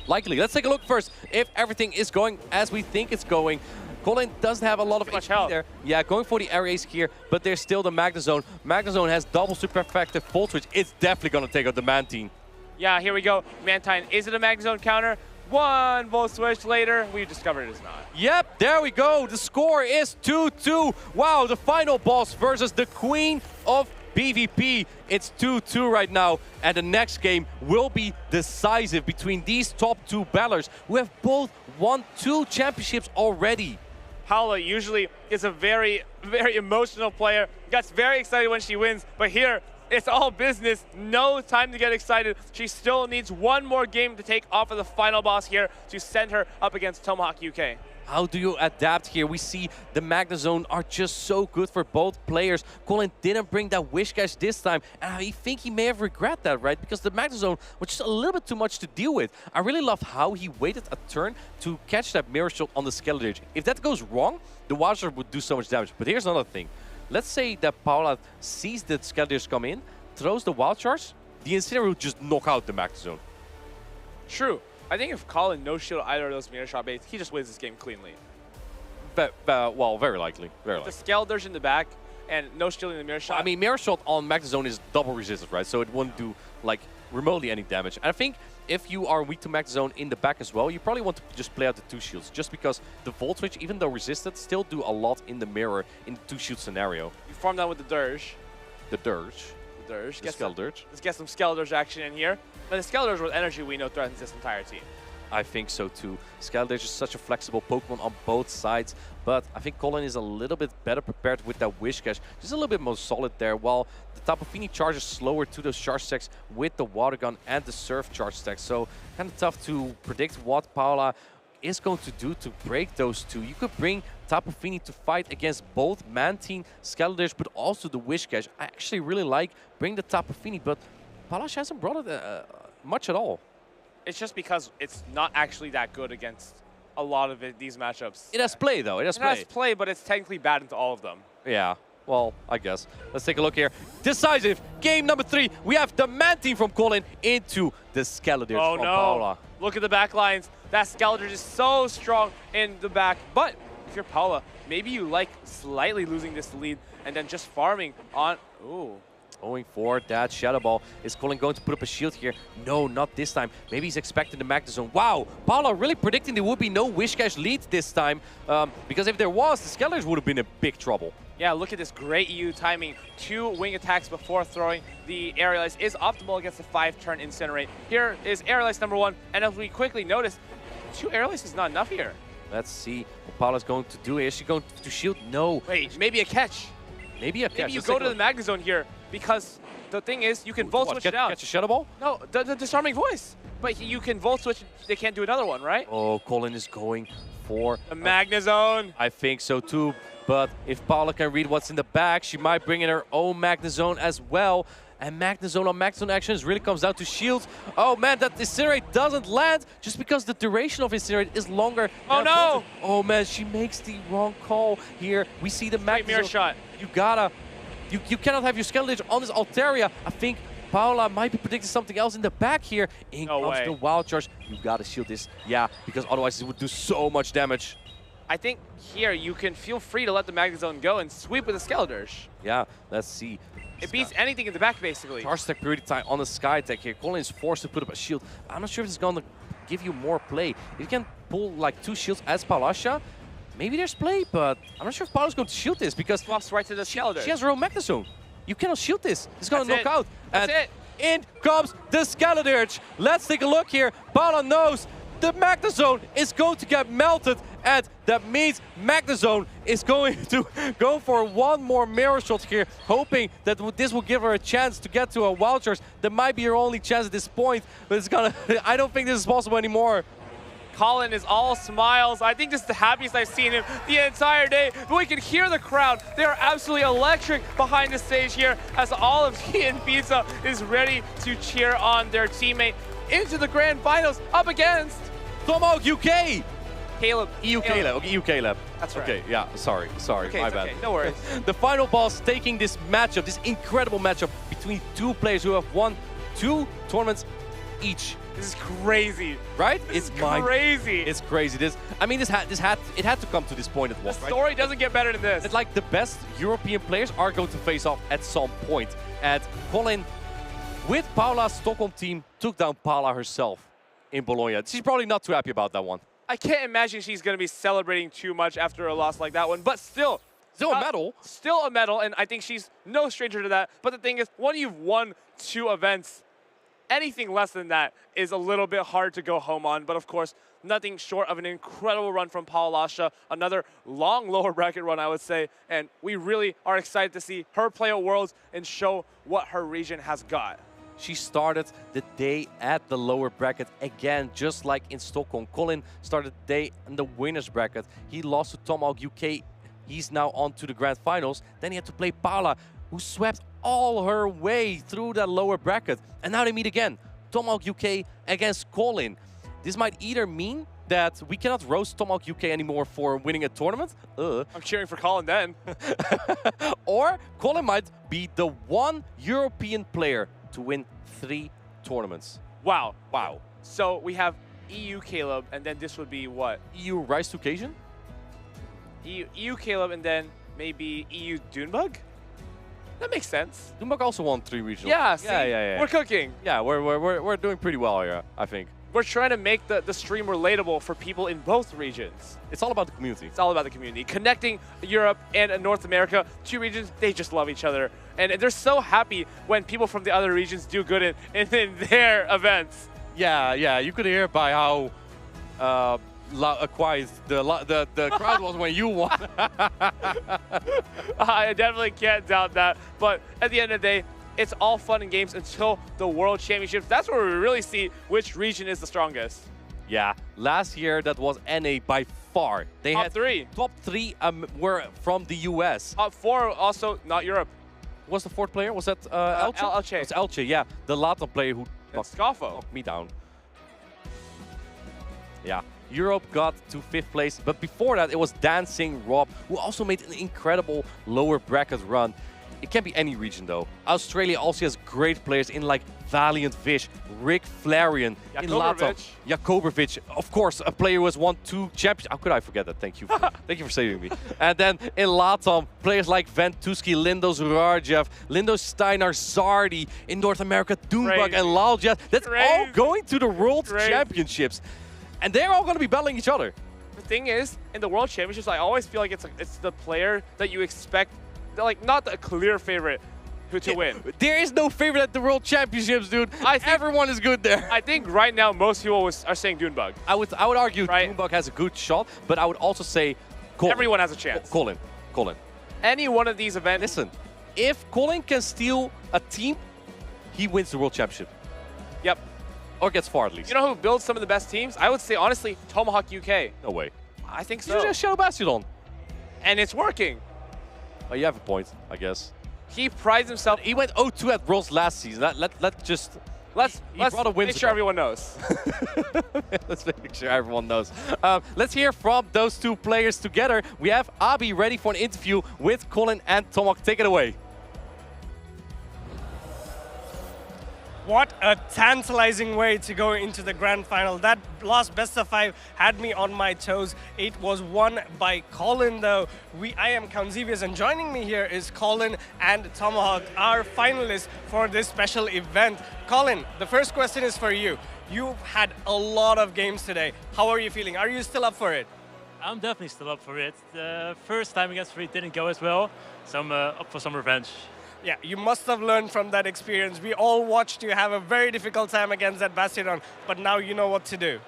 Likely. Let's take a look first. If everything is going as we think it's going, Colin doesn't have a lot of HP there. Yeah, going for the air ace here, but there's still the Magnezone. Magnezone has double super effective Volt Switch. It's definitely going to take out the Mantine. Yeah, here we go. Mantine, is it a Magnezone counter? One Volt Switch later, we discovered it is not. Yep, there we go. The score is 2-2. Wow, the final boss versus the Queen of PvP. It's 2-2 right now, and the next game will be decisive between these top two battlers who have both won 2 championships already. Paula usually is a very, very emotional player. Gets very excited when she wins, but here, it's all business. No time to get excited. She still needs one more game to take off of the final boss here to send her up against Tomahawk UK. How do you adapt here? We see the Magnezone are just so good for both players. Colin didn't bring that Wish Cash this time, and I think he may have regret that, right? Because the Magnezone was just a little bit too much to deal with. I really love how he waited a turn to catch that Mirror Shot on the Skeledirge. If that goes wrong, the Wild Charge would do so much damage. But here's another thing. Let's say that Paula sees the Skeledirge come in, throws the Wild Charge, the Incinerate will just knock out the Magnezone. True. I think if Colin no-shield either of those Mirror Shot baits, he just wins this game cleanly. Well, very likely. Very likely. The Skeledirge in the back and no-shielding the Mirror Shot. I mean, Mirror Shot on Magnezone is double resistant, right? So it won't do, like, remotely any damage. And I think if you are weak to Magnezone in the back as well, you probably want to just play out the 2 shields, just because the Volt Switch, even though resisted, still do a lot in the mirror in the 2-shield scenario. You farm down with the Dirge. The Dirge. Dirge. The Skeledirge. Let's get some Skeledirge action in here. But the Skeledirge with energy we know threatens this entire team. I think so too. Skylar is such a flexible Pokemon on both sides, but I think Colin is a little bit better prepared with that Wish Cash. Just a little bit more solid there, while the Tapu Fini charges slower to those charge stacks with the Water Gun and the Surf charge stacks. So kind of tough to predict what Paula is going to do to break those two. You could bring Tapu Fini to fight against both Mantine, Skylar, but also the Wish Cash. I actually really like bring the Tapu Fini, but Paula hasn't brought it much at all. It's just because it's not actually that good against a lot of these matchups. It has play, though. It has play, but it's technically bad into all of them. Yeah, well, I guess. Let's take a look here. Decisive, game number 3. We have the Mantine from Colin into the Scaladers Oh, from no. Paula. Look at the back lines. That Scaladers is so strong in the back. But if you're Paula, maybe you like slightly losing this lead and then just farming on... Ooh. Going for that Shadow Ball. Is Colin going to put up a shield here? No, not this time. Maybe he's expecting the Magnezone. Wow, Paula really predicting there would be no Wish Cash lead this time. Because if there was, the Skeletors would have been in big trouble. Yeah, look at this great EU timing. 2 wing attacks before throwing. The Aerial Ice is optimal against the 5-turn Incinerate. Here is Aerial Ice number 1. And as we quickly notice, 2 Aerial Ice is not enough here. Let's see what Paula's going to do. Is she going to shield? No. Wait, maybe a catch. Maybe a catch. Maybe you go to the Magnezone here, because the thing is, you can Volt Switch it out. Catch a Shadow Ball? No, the Disarming Voice. But you can Volt Switch, they can't do another one, right? Oh, Colin is going for a Magnezone. I think so too. But if Paula can read what's in the back, she might bring in her own Magnezone as well. And Magnezone on Magnezone actions really comes down to shields. Oh man, that Incinerate doesn't land just because the duration of Incinerate is longer. Oh no! Oh man, she makes the wrong call here. We see the Magnezone. Mirror shot. You cannot have your Skeletor on this Altaria. I think Paula might be predicting something else in the back here. In comes the Wild Charge. You gotta shield this. Yeah, because otherwise it would do so much damage. I think here you can feel free to let the Magnezone go and sweep with the Skeletors. Yeah, let's see. It beats anything in the back, basically. Charge stack priority time on the Sky Tech here. Colin is forced to put up a shield. I'm not sure if it's going to give you more play. If you can pull like 2 shields as Palasha, maybe there's play, but I'm not sure if Paula's going to shield this because swaps right to the Skeletor. She has her own Magnezone. You cannot shield this. It's going to knock out. That's it. In comes the Skeletor. Let's take a look here. Paula knows the Magnezone is going to get melted, and that means Magnezone is going to go for one more mirror shot here, hoping that this will give her a chance to get to a Wild Charge. That might be her only chance at this point, but it's gonna. I don't think this is possible anymore. Colin is all smiles. I think this is the happiest I've seen him the entire day. But we can hear the crowd. They are absolutely electric behind the stage here as all of Ian Pizza is ready to cheer on their teammate into the grand finals up against Tomahawk UK. Caleb. EU Caleb. Okay, EU Caleb. That's right. Okay, yeah, sorry, okay, my bad. Okay, no worries. The final boss taking this matchup, this incredible matchup between 2 players who have won 2 tournaments each. This is crazy, right? It's crazy. It's crazy. It had to come to this point at once. The story doesn't get better than this. It's like the best European players are going to face off at some point. And Colin, with Paula's Stockholm team, took down Paula herself in Bologna. She's probably not too happy about that one. I can't imagine she's going to be celebrating too much after a loss like that one, but still. Still a medal. Still a medal, and I think she's no stranger to that. But the thing is, when you've won 2 events, anything less than that is a little bit hard to go home on. But of course, nothing short of an incredible run from Paolasha. Another long lower bracket run, I would say. And we really are excited to see her play at Worlds and show what her region has got. She started the day at the lower bracket again, just like in Stockholm. Colin started the day in the winner's bracket. He lost to Tomahawk UK. He's now on to the grand finals. Then he had to play Paula, who swept all her way through that lower bracket. And now they meet again. Tomahawk UK against Colin. This might either mean that we cannot roast Tomahawk UK anymore for winning a tournament. I'm cheering for Colin then. Or Colin might be the one European player to win 3 tournaments. Wow. Wow. So we have EU Caleb, and then this would be what? EU Rise to Occasion? EU Caleb, and then maybe EU Dunebug? That makes sense. Dunebug also won 3 regionals. Yeah, see, we're cooking. Yeah, we're doing pretty well here, I think. We're trying to make the stream relatable for people in both regions. It's all about the community. It's all about the community. Connecting Europe and North America, 2 regions, they just love each other. And they're so happy when people from the other regions do good in their events. Yeah, you could hear by how quiet the crowd was when you won. I definitely can't doubt that. But at the end of the day, it's all fun and games until the World Championships. That's where we really see which region is the strongest. Yeah, last year that was NA by far. They Top had three. Top three were from the US. Top 4 also not Europe. Was the fourth player? Was that Elche? Elche. It was Elche, yeah. The Latam player who knocked me down. Yeah. Europe got to 5th place, but before that it was Dancing Rob, who also made an incredible lower bracket run. It can be any region though. Australia also has great players in like Valiant Vish, Rick Flarian, in Latam, Jakobovic, of course, a player who has won 2 championships. How could I forget that? Thank you. Thank you for saving me. And then in Latam, players like Ventuski, Lindos Rarjev, Lindos Steinar, Zardi, in North America, Doombug and Laljet. That's all going to the World Championships. And they're all going to be battling each other. The thing is, in the World Championships, I always feel like it's the player that you expect, like not a clear favorite to win. There is no favorite at the World Championships, dude. Everyone is good there. I think right now most people are saying Doombug. I would argue Doombug has a good shot, but I would also say Colin. Everyone has a chance. Colin. Any one of these events. Listen, if Colin can steal a team, he wins the World Championship. Yep. Or gets far at least. You know who builds some of the best teams? I would say, honestly, Tomahawk UK. No way. I think so. You just Shadow Bastion. And it's working. Oh, you have a point, I guess. He prides himself. He went 0-2 at Worlds last season. Let's make sure everyone knows. Let's make sure everyone knows. Let's hear from those 2 players together. We have Abi ready for an interview with Colin and Tomahawk. Take it away. What a tantalizing way to go into the grand final. That last best of 5 had me on my toes. It was won by Colin though. I am Kaunzivius and joining me here is Colin and Tomahawk, our finalists for this special event. Colin, the first question is for you. You've had a lot of games today. How are you feeling? Are you still up for it? I'm definitely still up for it. The first time against Free didn't go as well, so I'm up for some revenge. Yeah, you must have learned from that experience. We all watched you have a very difficult time against that Bastion, but now you know what to do.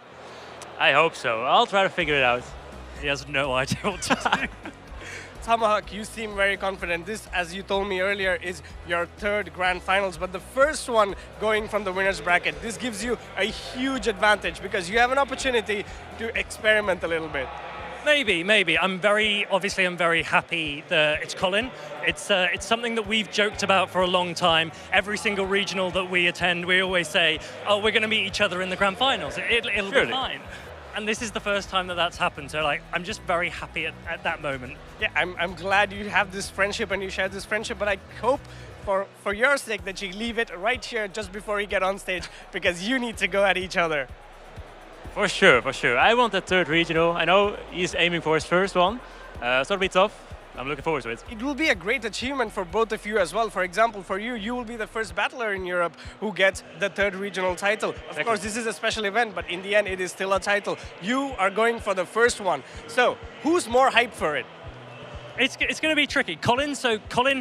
I hope so. I'll try to figure it out. He has no idea what to do. Tomahawk, you seem very confident. This, as you told me earlier, is your 3rd grand finals, but the first one going from the winner's bracket. This gives you a huge advantage because you have an opportunity to experiment a little bit. Maybe. I'm very happy that it's Colin. It's something that we've joked about for a long time. Every single regional that we attend, we always say, oh, we're going to meet each other in the grand finals. It'll be fine. And this is the first time that that's happened. So like, I'm just very happy at that moment. Yeah, I'm glad you have this friendship and you share this friendship, but I hope for your sake that you leave it right here just before you get on stage because you need to go at each other. For sure. I want that 3rd regional. I know he's aiming for his first one, so it'll be tough. I'm looking forward to it. It will be a great achievement for both of you as well. For example, for you, you will be the first battler in Europe who gets the 3rd regional title. Of course, this is a special event, but in the end, it is still a title. You are going for the first one. So, who's more hyped for it? It's going to be tricky. Colin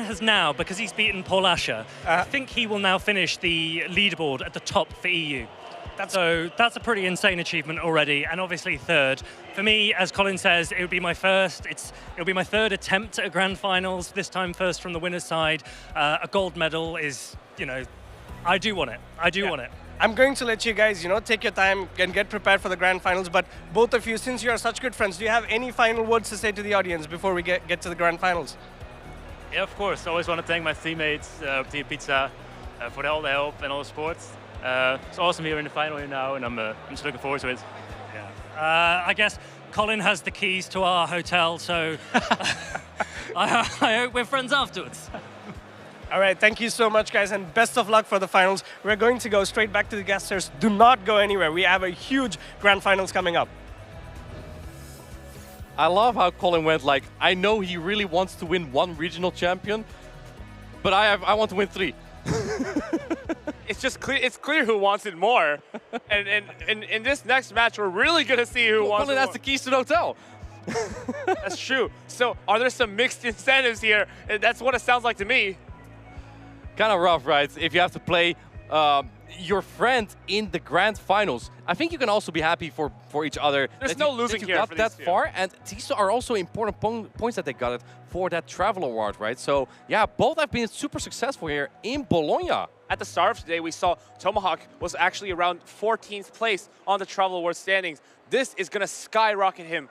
has now, because he's beaten Paul Asher, I think he will now finish the leaderboard at the top for EU. So that's a pretty insane achievement already, and obviously 3rd. For me, as Colin says, it'll be my 3rd attempt at a grand finals. This time, first from the winner's side. A gold medal is, I do want it. Want it. I'm going to let you guys, take your time and get prepared for the grand finals. But both of you, since you are such good friends, do you have any final words to say to the audience before we get to the grand finals? Yeah, of course. I always want to thank my teammates, Team Pizza, for all the help and all the support. It's awesome here in the final here now, and I'm just looking forward to it. Yeah. I guess Colin has the keys to our hotel, so I hope we're friends afterwards. All right, thank you so much, guys, and best of luck for the finals. We're going to go straight back to the guest stairs. Do not go anywhere. We have a huge grand finals coming up. I love how Colin went like, I know he really wants to win 1 regional champion, but I want to win 3. It's just clear. It's clear who wants it more, and in this next match, we're really gonna see who wants it more. Colin has the keys to the hotel. That's true. So, are there some mixed incentives here? That's what it sounds like to me. Kind of rough, right? If you have to play your friend in the grand finals, I think you can also be happy for each other. There's no losing that here you got for that these two. far, and these are also important points that they got it for that travel award, right? So yeah, both have been super successful here in Bologna. At the start of today, we saw Tomahawk was actually around 14th place on the travel award standings. This is going to skyrocket him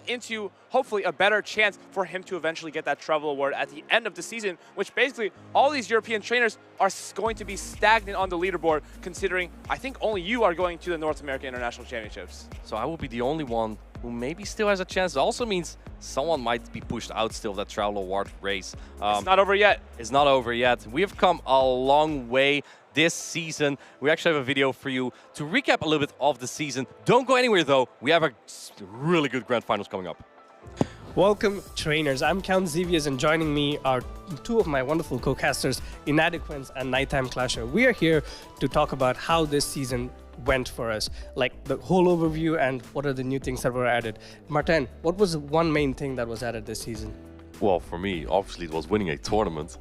into hopefully a better chance for him to eventually get that travel award at the end of the season, which basically all these European trainers are going to be stagnant on the leaderboard, considering I think only you are going to the North American International Championships. So I will be the only one who maybe still has a chance. It also means someone might be pushed out still of that travel award race. It's not over yet. It's not over yet. We have come a long way this season. We actually have a video for you to recap a little bit of the season. Don't go anywhere though. We have a really good grand finals coming up. Welcome, trainers. I'm Count Xevious, and joining me are two of my wonderful co-casters, Inadequence and Nighttime Clasher. We are here to talk about how this season went for us, like the whole overview and what are the new things that were added. Martin, what was one main thing that was added this season? Well, for me, obviously it was winning a tournament.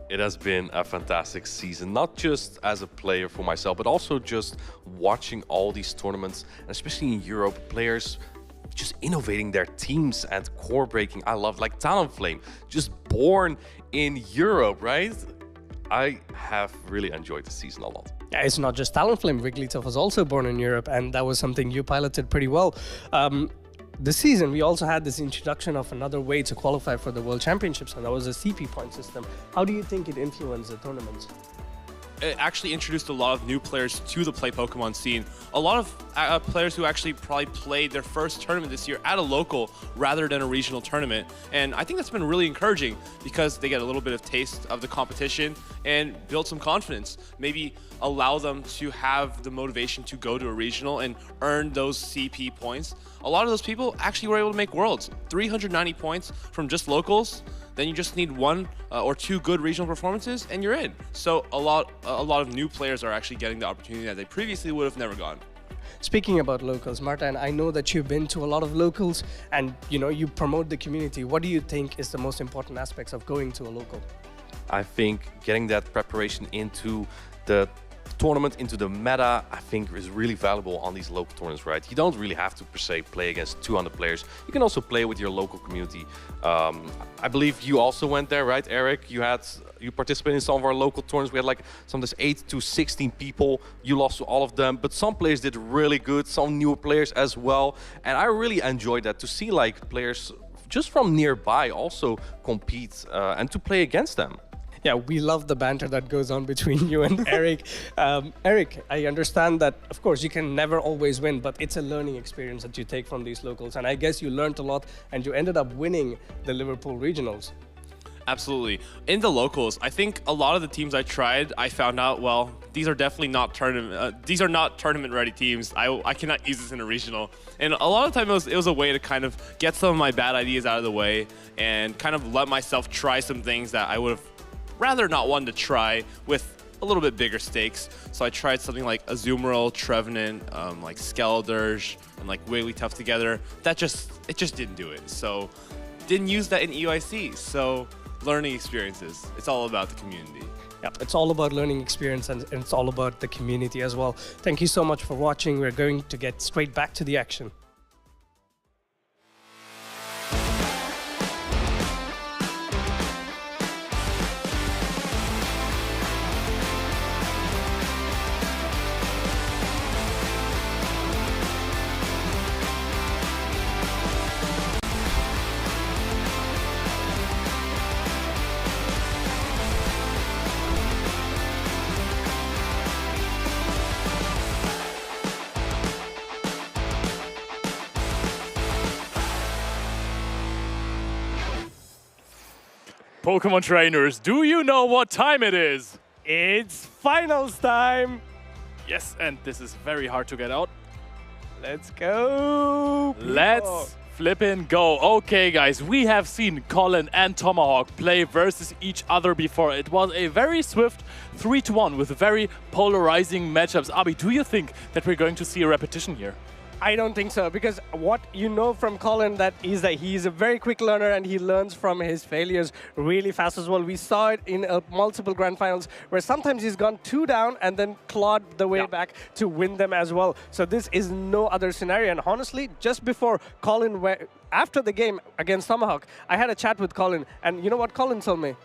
It has been a fantastic season, not just as a player for myself, but also just watching all these tournaments, and especially in Europe, players just innovating their teams and core breaking. I love, like Talonflame, just born in Europe, right? I have really enjoyed the season a lot. Yeah, it's not just Talonflame. Wigglytuff was also born in Europe, and that was something you piloted pretty well. This season, we also had this introduction of another way to qualify for the World Championships, and that was a CP point system. How do you think it influenced the tournaments? It actually introduced a lot of new players to the Play Pokemon scene. A lot of players who actually probably played their first tournament this year at a local rather than a regional tournament. And I think that's been really encouraging because they get a little bit of taste of the competition and build some confidence. Maybe allow them to have the motivation to go to a regional and earn those CP points. A lot of those people actually were able to make Worlds. 390 points from just locals. Then you just need one or two good regional performances and you're in. So a lot of new players are actually getting the opportunity that they previously would have never gotten. Speaking about locals, Martin, I know that you've been to a lot of locals and you promote the community. What do you think is the most important aspects of going to a local? I think getting that preparation into the tournament, into the meta, I think is really valuable on these local tournaments, right? You don't really have to per se play against 200 players. You can also play with your local community. I believe you also went there, right, Eric? You participated in some of our local tournaments. We had like some of this 8 to 16 people. You lost to all of them, but some players did really good, some newer players as well. And I really enjoyed that, to see like players just from nearby also compete and to play against them. Yeah, we love the banter that goes on between you and Eric. Eric, I understand that, of course, you can never always win, but it's a learning experience that you take from these locals. And I guess you learned a lot and you ended up winning the Liverpool Regionals. Absolutely. In the locals, I think a lot of the teams I tried, I found out, well, these are definitely not tournament-ready teams. I cannot use this in a regional. And a lot of the time it was a way to kind of get some of my bad ideas out of the way and kind of let myself try some things that I would have rather not wanted to try with a little bit bigger stakes. So I tried something like Azumarill, Trevenant, like Skeledirge, and like Wigglytuff together. It just didn't do it. So didn't use that in EUIC. So learning experiences. It's all about the community. Yeah, it's all about learning experience and it's all about the community as well. Thank you so much for watching. We're going to get straight back to the action. Pokemon trainers, do you know what time it is? It's finals time! Yes, and this is very hard to get out. Let's go! Let's flippin' go. Okay, guys, we have seen Colin and Tomahawk play versus each other before. It was a very swift 3-1 with very polarizing matchups. Abi, do you think that we're going to see a repetition here? I don't think so, because what you know from Colin that he's a very quick learner and he learns from his failures really fast as well. We saw it in multiple grand finals where sometimes he's gone 2 down and then clawed the way back to win them as well. So this is no other scenario. And honestly, just before Colin after the game against Tomahawk, I had a chat with Colin, and you know what Colin told me?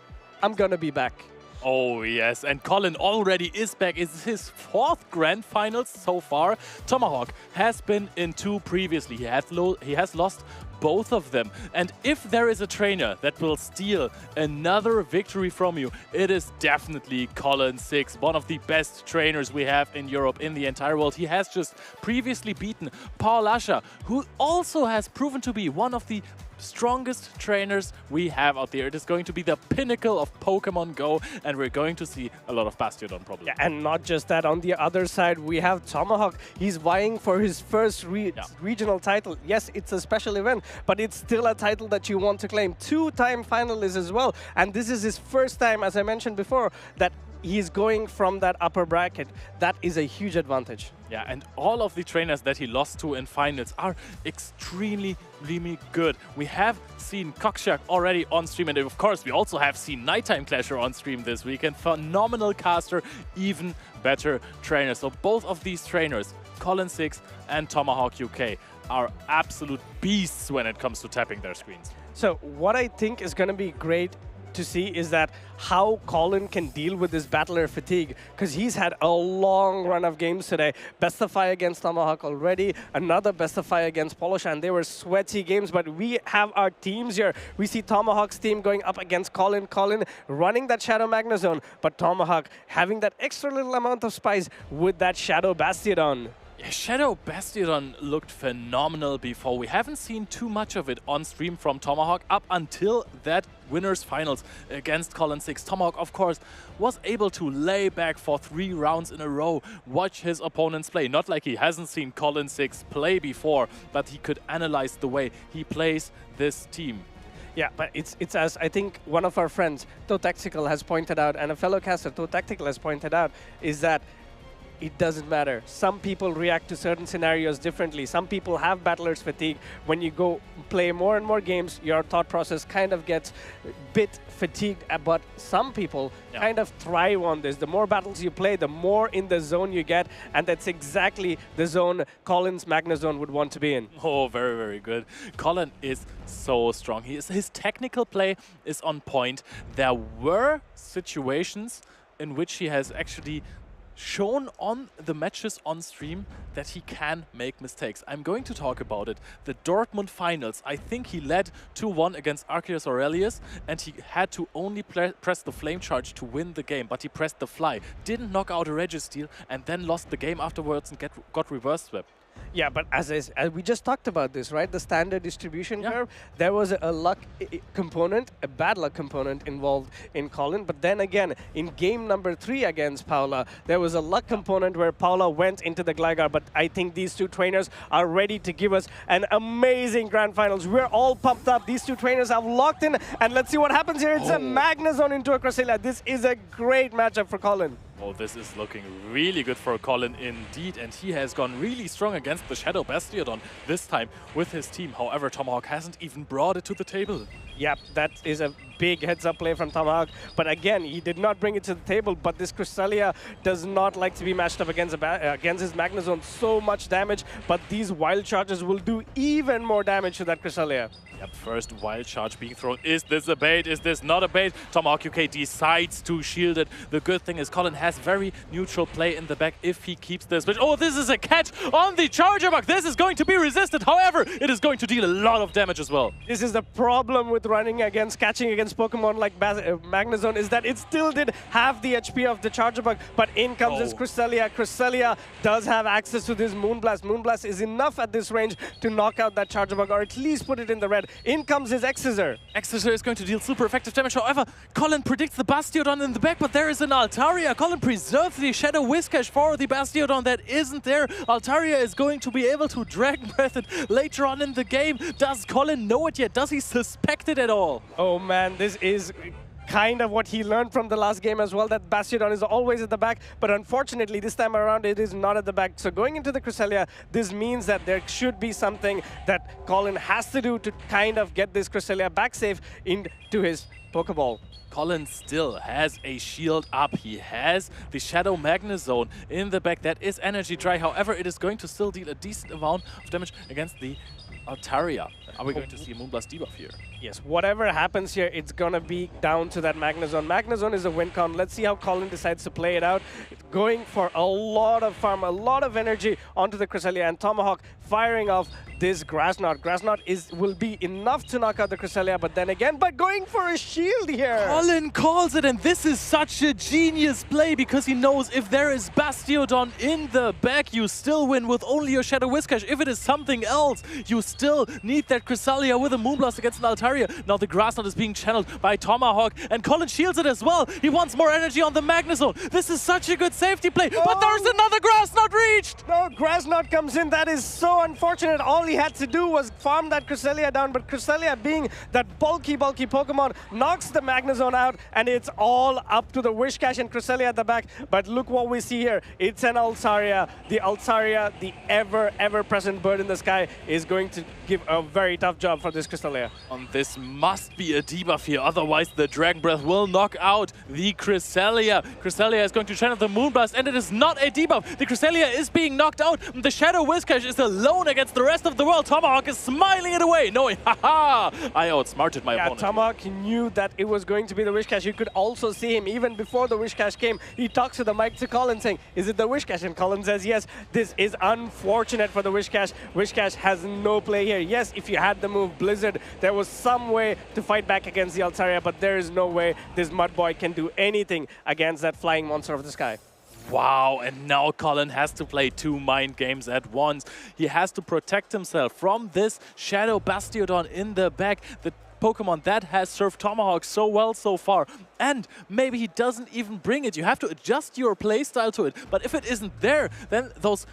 I'm gonna be back. Oh yes, and Colin already is back. It's his 4th grand finals so far. Tomahawk has been in 2 previously. He has lost both of them. And if there is a trainer that will steal another victory from you, it is definitely Colin 6, one of the best trainers we have in Europe, in the entire world. He has just previously beaten Paul Ascher, who also has proven to be one of the strongest trainers we have out there. It is going to be the pinnacle of Pokemon Go, and we're going to see a lot of Bastiodon probably. Yeah, and not just that, on the other side we have Tomahawk. He's vying for his first regional title. Yes, it's a special event, but it's still a title that you want to claim. 2-time finalist as well, and this is his first time, as I mentioned before, that he's going from that upper bracket. That is a huge advantage. Yeah, and all of the trainers that he lost to in finals are extremely, really good. We have seen Kokshak already on stream, and of course we also have seen Nighttime Clasher on stream this weekend. Phenomenal caster, even better trainer. So both of these trainers, Colin 6 and Tomahawk UK, are absolute beasts when it comes to tapping their screens. So what I think is going to be great to see is that how Colin can deal with this battler fatigue, because he's had a long run of games today. Best of 5 against Tomahawk already, another best of 5 against Polosha, and they were sweaty games, but we have our teams here. We see Tomahawk's team going up against Colin running that Shadow Magnezone, but Tomahawk having that extra little amount of spice with that Shadow Bastiodon. Yeah, Shadow Bastiodon looked phenomenal before. We haven't seen too much of it on stream from Tomahawk up until that winners finals against Colin 6. Tomahawk, of course, was able to lay back for 3 rounds in a row, watch his opponents play. Not like he hasn't seen Colin 6 play before, but he could analyze the way he plays this team. Yeah, but it's as I think one of our friends, Tactical, has pointed out, and a fellow caster, Tactical, has pointed out, is that it doesn't matter. Some people react to certain scenarios differently. Some people have battler's fatigue. When you go play more and more games, your thought process kind of gets a bit fatigued. But some people kind of thrive on this. The more battles you play, the more in the zone you get. And that's exactly the zone Colin's Magnezone would want to be in. Oh, very, very good. Colin is so strong. His technical play is on point. There were situations in which he has actually shown on the matches on stream that he can make mistakes. I'm going to talk about it. The Dortmund finals, I think he led 2-1 against Arceus Aurelius, and he had to only press the flame charge to win the game, but he pressed the fly, didn't knock out a Registeel, and then lost the game afterwards and got reverse swept. Yeah, but as we just talked about this, right? The standard distribution curve, there was a luck component, a bad luck component involved in Colin. But then again, in game number 3 against Paula, there was a luck component where Paula went into the Gligar. But I think these 2 trainers are ready to give us an amazing grand finals. We're all pumped up. These 2 trainers have locked in, and let's see what happens here. It's a Magnezone into a Cresselia. This is a great matchup for Colin. Oh, this is looking really good for Colin indeed, and he has gone really strong against the Shadow Bastiodon this time with his team. However, Tomahawk hasn't even brought it to the table. Yep, that is a big heads-up play from Tomahawk. But again, he did not bring it to the table, but this Cresselia does not like to be matched up against his Magnezone. So much damage, but these Wild Charges will do even more damage to that Cresselia. Yep, first Wild Charge being thrown. Is this a bait? Is this not a bait? Tomahawk UK decides to shield it. The good thing is Colin has very neutral play in the back if he keeps this. But oh, this is a catch on the Charger Bug. This is going to be resisted. However, it is going to deal a lot of damage as well. This is the problem with catching against Pokemon like Magnezone, is that it still did have the HP of the Charger Bug, but in comes this Cresselia. Cresselia does have access to this Moonblast. Moonblast is enough at this range to knock out that Charger Bug, or at least put it in the red. In comes his X-Scissor. X-Scissor is going to deal super effective damage. However, Colin predicts the Bastiodon in the back, but there is an Altaria. Colin preserves the Shadow Whiscash for the Bastiodon that isn't there. Altaria is going to be able to Dragon Breath it later on in the game. Does Colin know it yet? Does he suspect it at all? Oh man, this is kind of what he learned from the last game as well, that Bastiodon is always at the back, but unfortunately this time around it is not at the back. So going into the Cresselia, this means that there should be something that Colin has to do to kind of get this Cresselia back safe into his Pokeball. Colin still has a shield up. He has the Shadow Magnezone in the back. That is energy dry. However, it is going to still deal a decent amount of damage against the Altaria. Are we going to see a Moonblast debuff here? Yes, whatever happens here, it's going to be down to that Magnezone. Magnezone is a win con. Let's see how Colin decides to play it out. Going for a lot of farm, a lot of energy onto the Cresselia, and Tomahawk firing off this Grass Knot. Grass Knot will be enough to knock out the Cresselia, but then again, by going for a shield here. Colin calls it, and this is such a genius play because he knows if there is Bastiodon in the back, you still win with only your Shadow Whiscash. If it is something else, you still need that Cresselia with a Moonblast against an Altaria. Now the Grass Knot is being channeled by Tomahawk, and Colin shields it as well. He wants more energy on the Magnezone. This is such a good safety play, but there's another Grass Knot reached! No, Grass Knot comes in. That is so unfortunate. All he had to do was farm that Cresselia down, but Cresselia, being that bulky Pokemon, knocks the Magnezone out, and it's all up to the Whiscash and Cresselia at the back. But look what we see here. It's an Altaria. The Altaria, the ever-present bird in the sky, is going to give a very tough job for this Cresselia. This must be a debuff here, otherwise the Dragon Breath will knock out the Cresselia. Cresselia is going to channel the Moonblast, and it is not a debuff. The Cresselia is being knocked out. The Shadow Whiscash is alone against the rest of the world. Tomahawk is smiling it away, knowing, haha, I outsmarted my opponent. Tomahawk knew that it was going to be the Whiscash. You could also see him, even before the Whiscash came, he talks to the mic to Colin saying, is it the Whiscash? And Colin says, yes. This is unfortunate for the Whiscash. Whiscash has no play here. Yes, if you had the move Blizzard, there was some way to fight back against the Altaria, but there is no way this Mudboy can do anything against that flying monster of the sky. Wow, and now Colin has to play two mind games at once. He has to protect himself from this Shadow Bastiodon in the back, the Pokemon that has served Tomahawk so well so far. And maybe he doesn't even bring it. You have to adjust your playstyle to it. But if it isn't there, then those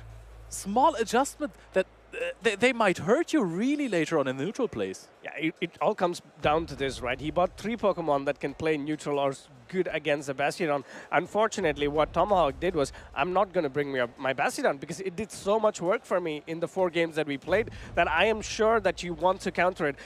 small adjustments that they might hurt you really later on in the neutral place. Yeah, it all comes down to this, right? He bought 3 Pokemon that can play neutral or good against the Bastiodon. Unfortunately, what Tomahawk did was, I'm not going to bring my Bastiodon because it did so much work for me in the 4 games that we played that I am sure that you want to counter it.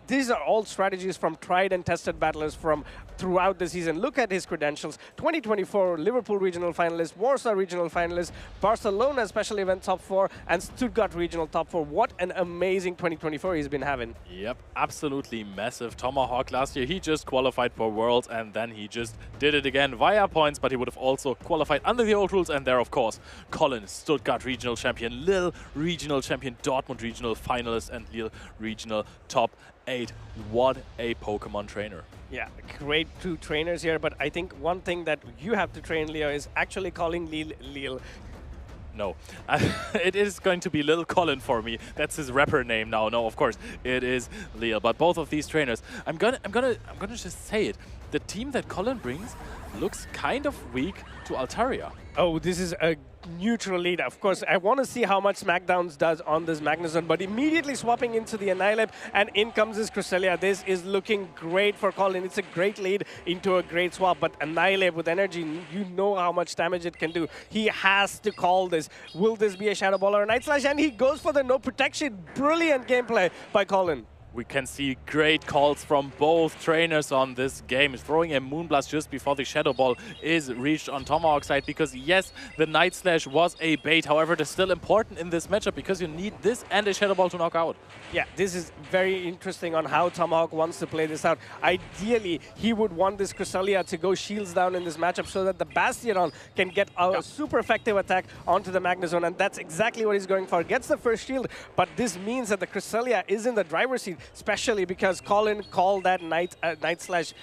These are all strategies from tried and tested battlers from throughout the season. Look at his credentials. 2024 Liverpool Regional Finalist, Warsaw Regional Finalist, Barcelona Special Event Top 4, and Stuttgart Regional Top 4. What an amazing 2024 he's been having. Yep, absolutely massive. Tomahawk last year, he just qualified for Worlds, and then he just did it again via points, but he would have also qualified under the old rules. And there, of course, Colin, Stuttgart Regional Champion, Lille Regional Champion, Dortmund Regional Finalist, and Lille Regional Top 8. What a Pokemon trainer. Yeah, great 2 trainers here, but I think one thing that you have to train, Leo, is actually calling Lille. No, it is going to be Lil Colin for me. That's his rapper name now. No, of course it is Leo. But both of these trainers, I'm gonna just say it. The team that Colin brings looks kind of weak to Altaria. Oh, this is a neutral lead. Of course, I want to see how much Smackdowns does on this Magnezone, but immediately swapping into the Annihilate, and in comes this Cresselia. This is looking great for Colin. It's a great lead into a great swap, but Annihilate with energy, you know how much damage it can do. He has to call this. Will this be a Shadow Ball or a Night Slash? And he goes for the no protection. Brilliant gameplay by Colin. We can see great calls from both trainers on this game. Throwing a Moonblast just before the Shadow Ball is reached on Tomahawk's side because, yes, the Night Slash was a bait. However, it is still important in this matchup because you need this and a Shadow Ball to knock out. Yeah, this is very interesting on how Tomahawk wants to play this out. Ideally, he would want this Cresselia to go shields down in this matchup so that the Bastiodon can get a super effective attack onto the Magnezone, and that's exactly what he's going for. Gets the first shield, but this means that the Cresselia is in the driver's seat, especially because Colin called that Night Slash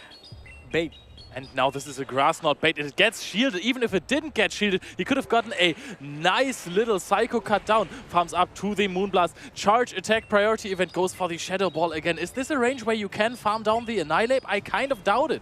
bait. And now this is a Grass Knot bait. It gets shielded. Even if it didn't get shielded, he could have gotten a nice little Psycho cut down. Farms up to the Moonblast. Charge attack priority event goes for the Shadow Ball again. Is this a range where you can farm down the Annihilate? I kind of doubt it.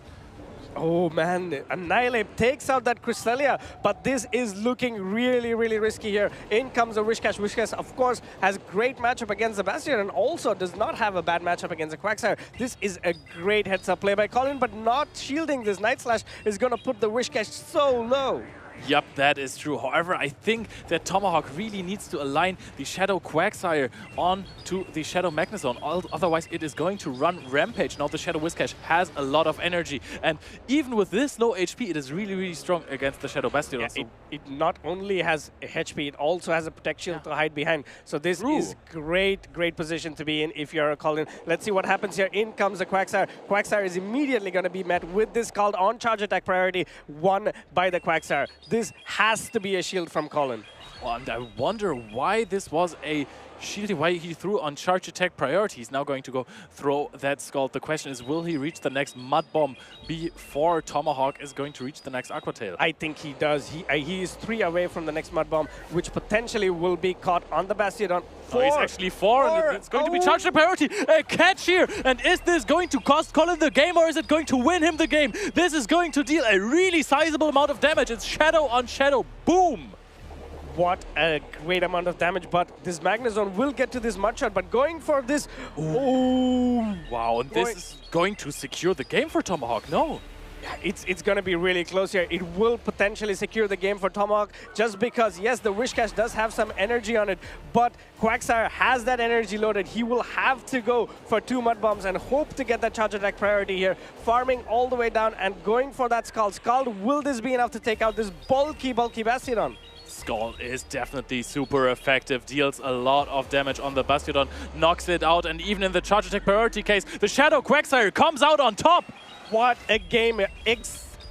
Oh man, Annihilate takes out that Cresselia, but this is looking really, really risky here. In comes the Wishcash. Wishcash, of course, has great matchup against the Bastion and also does not have a bad matchup against the Quagsire. This is a great heads-up play by Colin, but not shielding this Night Slash is going to put the Wishcash so low. Yep, that is true. However, I think that Tomahawk really needs to align the Shadow Quagsire on to the Shadow Magnezone. Otherwise, it is going to run Rampage. Now, the Shadow Whiscash has a lot of energy. And even with this low HP, it is really, really strong against the Shadow Bastion. Yeah, so it not only has HP, it also has a protection to hide behind. So this is great position to be in if you're a Colin. Let's see what happens here. In comes the Quagsire. Quagsire is immediately going to be met with this called on charge attack priority, won by the Quagsire. This has to be a shield from Colin. Well, and I wonder why this was a shield, why he threw on charge attack priority. He's now going to go throw that Scald. The question is, will he reach the next Mud Bomb before Tomahawk is going to reach the next Aqua Tail? I think he does. He is 3 away from the next Mud Bomb, which potentially will be caught on the Bastiodon. 4. Oh, he's actually 4, and it's going to be charge attack priority. A catch here, and is this going to cost Colin the game, or is it going to win him the game? This is going to deal a really sizable amount of damage. It's Shadow on Shadow. Boom! What a great amount of damage, but this Magnezone will get to this mud shot, but going for this... Oh! Wow, and this is going to secure the game for Tomahawk, no? It's going to be really close here. It will potentially secure the game for Tomahawk just because, yes, the Wishcash does have some energy on it, but Quagsire has that energy loaded. He will have to go for 2 Mud Bombs and hope to get that charge attack priority here, farming all the way down and going for that Scald. Scald, will this be enough to take out this bulky Bastiodon? Scald is definitely super effective, deals a lot of damage on the Bastiodon, knocks it out, and even in the charge attack priority case, the Shadow Quagsire comes out on top. What a game.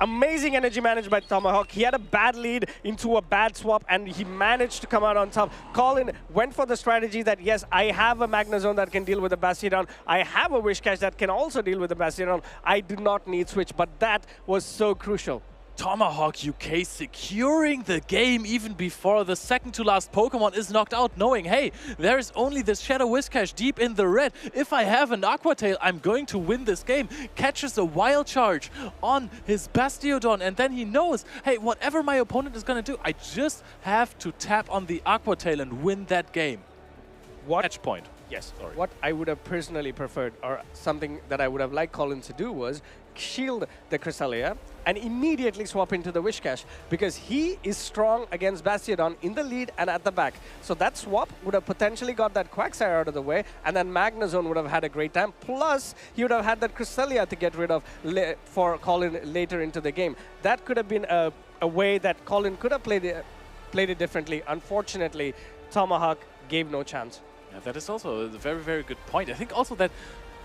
Amazing energy managed by Tomahawk. He had a bad lead into a bad swap, and he managed to come out on top. Colin went for the strategy that, yes, I have a Magnezone that can deal with the Bastiodon. I have a Wishcash that can also deal with the Bastiodon. I do not need Switch, but that was so crucial. Tomahawk UK securing the game even before the second to last Pokemon is knocked out, knowing, hey, there's only this Shadow Whiscash deep in the red. If I have an Aqua Tail, I'm going to win this game. Catches a Wild Charge on his Bastiodon, and then he knows, hey, whatever my opponent is going to do, I just have to tap on the Aqua Tail and win that game. Catch point. Yes, sorry. What I would have personally preferred, or something that I would have liked Colin to do, was shield the Cresselia and immediately swap into the Wishcash, because he is strong against Bastiodon in the lead and at the back. So that swap would have potentially got that Quagsire out of the way, and then Magnezone would have had a great time. Plus, he would have had that Cresselia to get rid of for Colin later into the game. That could have been a way that Colin could have played it differently. Unfortunately, Tomahawk gave no chance. Yeah, that is also a very, very good point. I think also that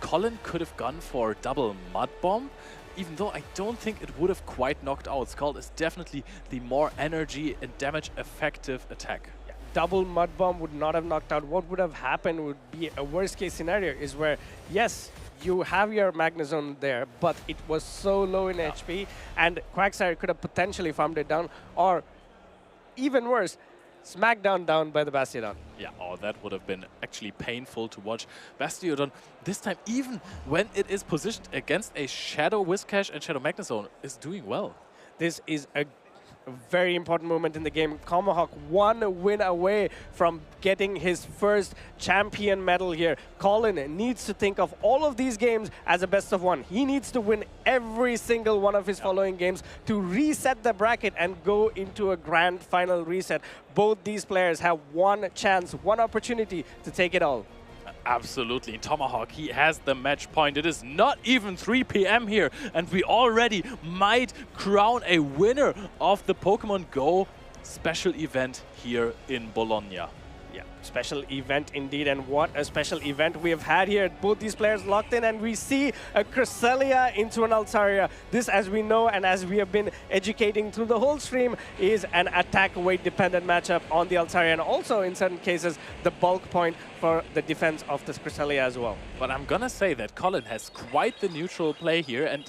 Colin could have gone for double Mud Bomb, even though I don't think it would have quite knocked out. Scald is definitely the more energy and damage effective attack. Yeah, double Mud Bomb would not have knocked out. What would have happened would be a worst case scenario is where, yes, you have your Magnezone there, but it was so low in HP, and Quagsire could have potentially farmed it down, or even worse, Smackdown down by the Bastiodon. Yeah, oh, that would have been actually painful to watch. Bastiodon, this time, even when it is positioned against a Shadow Whiscash and Shadow Magnezone, is doing well. This is a very important moment in the game. Tomahawk 1 win away from getting his first champion medal here. Colin needs to think of all of these games as a best of 1. He needs to win every single one of his following games to reset the bracket and go into a grand final reset. Both these players have one chance, one opportunity to take it all. Absolutely. Tomahawk, he has the match point. It is not even 3 p.m. here, and we already might crown a winner of the Pokemon Go special event here in Bologna. Yeah, special event indeed, and what a special event we have had here. Both these players locked in, and we see a Cresselia into an Altaria. This, as we know and as we have been educating through the whole stream, is an attack weight dependent matchup on the Altaria, and also in certain cases the bulk point for the defense of this Cresselia as well. But I'm gonna say that Colin has quite the neutral play here, and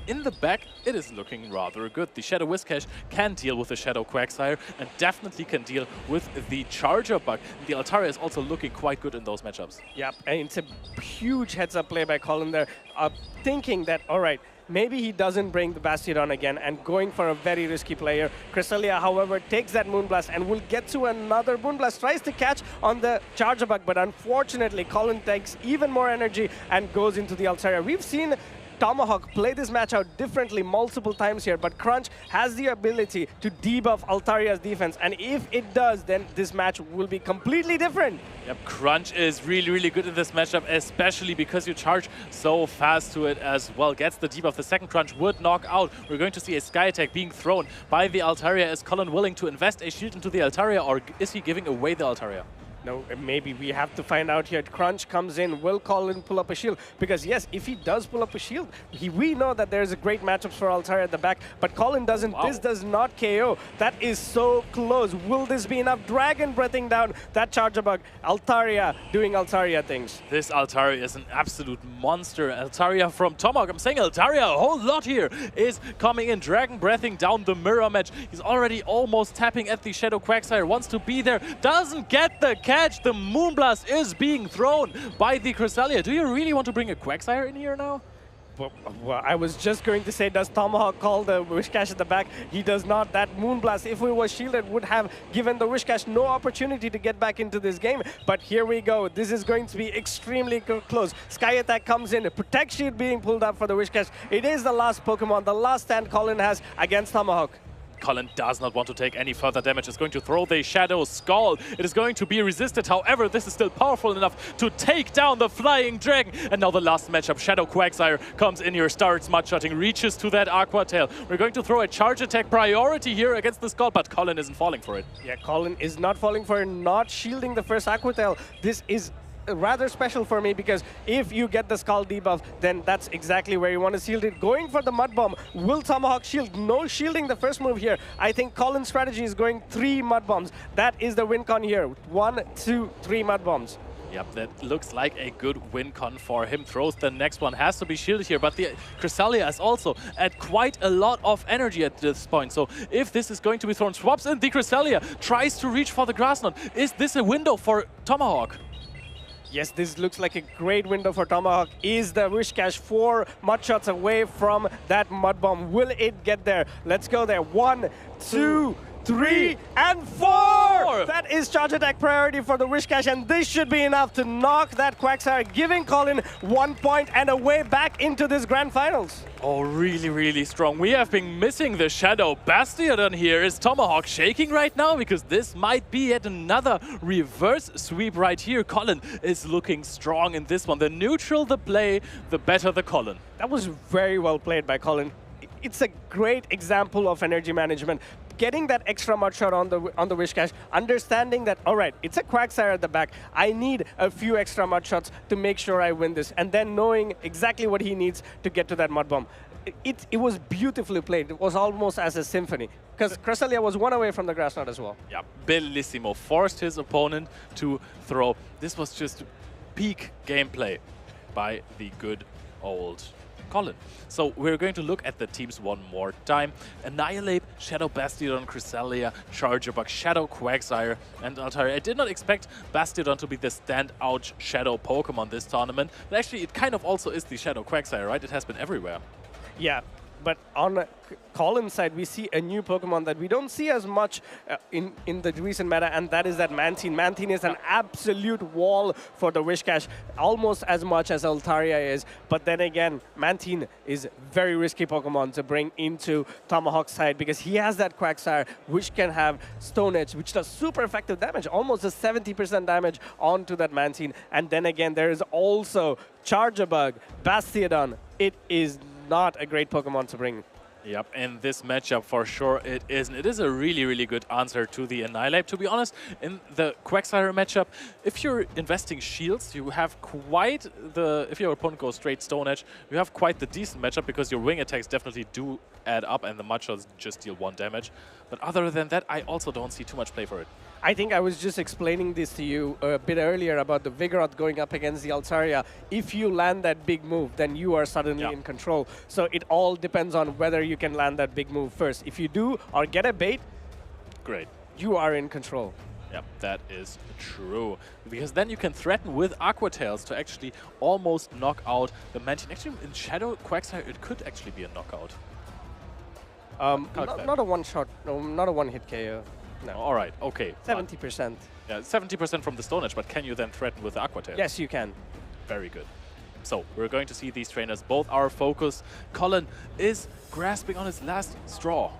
in the back, it is looking rather good. The Shadow Whiscash can deal with the Shadow Quagsire and definitely can deal with the Charger Bug. The Altaria is also looking quite good in those matchups. Yep, and it's a huge heads-up play by Colin there, thinking that, all right, maybe he doesn't bring the Bastiodon again and going for a very risky player. Cresselia, however, takes that Moonblast and will get to another Moonblast. Tries to catch on the Charger Bug, but unfortunately, Colin takes even more energy and goes into the Altaria. We've seen Tomahawk play this match out differently multiple times here, but Crunch has the ability to debuff Altaria's defense, and if it does, then this match will be completely different. Yep, Crunch is really, really good in this matchup, especially because you charge so fast to it as well. Gets the debuff. The second Crunch would knock out. We're going to see a Sky Attack being thrown by the Altaria. Is Colin willing to invest a shield into the Altaria, or is he giving away the Altaria? No, maybe we have to find out here. Crunch comes in. Will Colin pull up a shield? Because yes, if he does pull up a shield, we know that there's a great matchups for Altaria at the back, but Colin doesn't. Wow. This does not KO. That is so close. Will this be enough? Dragon breathing down that Charger Bug. Altaria doing Altaria things. This Altaria is an absolute monster. Altaria from Tomahawk. I'm saying Altaria a whole lot here is coming in. Dragon breathing down the mirror match. He's already almost tapping at the Shadow Quagsire. Wants to be there. Doesn't get the catch. The Moonblast is being thrown by the Cresselia. Do you really want to bring a Quagsire in here now? Well, I was just going to say, does Tomahawk call the Whiscash at the back? He does not. That Moonblast, if it was shielded, would have given the Whiscash no opportunity to get back into this game. But here we go. This is going to be extremely close. Sky Attack comes in. A Protect Shield being pulled up for the Whiscash. It is the last Pokemon, the last stand Colin has against Tomahawk. Colin does not want to take any further damage. It's going to throw the Shadow Skull. It is going to be resisted. However, this is still powerful enough to take down the Flying Dragon. And now the last matchup, Shadow Quagsire comes in here, starts mud-shotting, reaches to that Aqua Tail. We're going to throw a Charge Attack priority here against the Skull, but Colin isn't falling for it. Yeah, Colin is not falling for it, not shielding the first Aqua Tail. This is rather special for me, because if you get the Skull debuff, then that's exactly where you want to shield it. Going for the Mud Bomb. Will Tomahawk shield? No shielding the first move here. I think Colin's strategy is going 3 Mud Bombs. That is the win con here. 1, 2, 3 Mud Bombs. Yep, that looks like a good win con for him. Throws the next one, has to be shielded here, but the Cresselia is also at quite a lot of energy at this point. So if this is going to be thrown, swaps in the Cresselia, tries to reach for the Grass Knot. Is this a window for Tomahawk? Yes, this looks like a great window for Tomahawk. Is the Whiscash 4 mud shots away from that Mud Bomb? Will it get there? Let's go there. 1, 2, 3, and 4! That is Charge Attack priority for the Whiscash, and this should be enough to knock that Quagsire, giving Colin 1 point and a way back into this Grand Finals. Oh, really, really strong. We have been missing the Shadow Bastiodon here. Is Tomahawk shaking right now? Because this might be yet another reverse sweep right here. Colin is looking strong in this one. The neutral the play, the better the Colin. That was very well played by Colin. It's a great example of energy management. Getting that extra mud shot on the Whiscash, understanding that, all right, it's a Quagsire at the back. I need a few extra mud shots to make sure I win this. And then knowing exactly what he needs to get to that Mud Bomb. It was beautifully played. It was almost as a symphony. Because Cresselia was 1 away from the Grass Knot as well. Yeah, Bellissimo. Forced his opponent to throw. This was just peak gameplay by the good old Colin. So we're going to look at the teams one more time. Annihilate, Shadow Bastiodon, Cresselia, Charger Bug, Shadow Quagsire, and Altaria. I did not expect Bastiodon to be the standout Shadow Pokemon this tournament, but actually it kind of also is the Shadow Quagsire, right? It has been everywhere. Yeah, but on Colin's side, we see a new Pokemon that we don't see as much in the recent meta, and that is that Mantine. Mantine is an absolute wall for the Whiscash, almost as much as Altaria is. But then again, Mantine is very risky Pokemon to bring into Tomahawk's side, because he has that Quagsire, which can have Stone Edge, which does super effective damage, almost a 70% damage onto that Mantine. And then again, there is also Charger Bug, Bastiodon. It is not a great Pokemon to bring. Yep, in this matchup for sure it isn't. It is a really, really good answer to the Annihilate. To be honest, in the Quagsire matchup, if you're investing shields, you have quite the... If your opponent goes straight Stone Edge, you have quite the decent matchup, because your wing attacks definitely do add up and the mud shots just deal 1 damage. But other than that, I also don't see too much play for it. I think I was just explaining this to you a bit earlier about the Vigoroth going up against the Altaria. If you land that big move, then you are suddenly in control. So it all depends on whether you can land that big move first. If you do, or get a bait, great. You are in control. Yep, that is true. Because then you can threaten with Aqua Tails to actually almost knock out the Mantine. Actually, in Shadow Quagsire, it could actually be a knockout. Not a one-shot, no, not a one-hit KO. No. All right, okay. 70%. Yeah, 70% from the Stone Edge, but can you then threaten with Aqua Tails? Yes, you can. Very good. So, we're going to see these trainers both are focused. Colin is grasping on his last straw.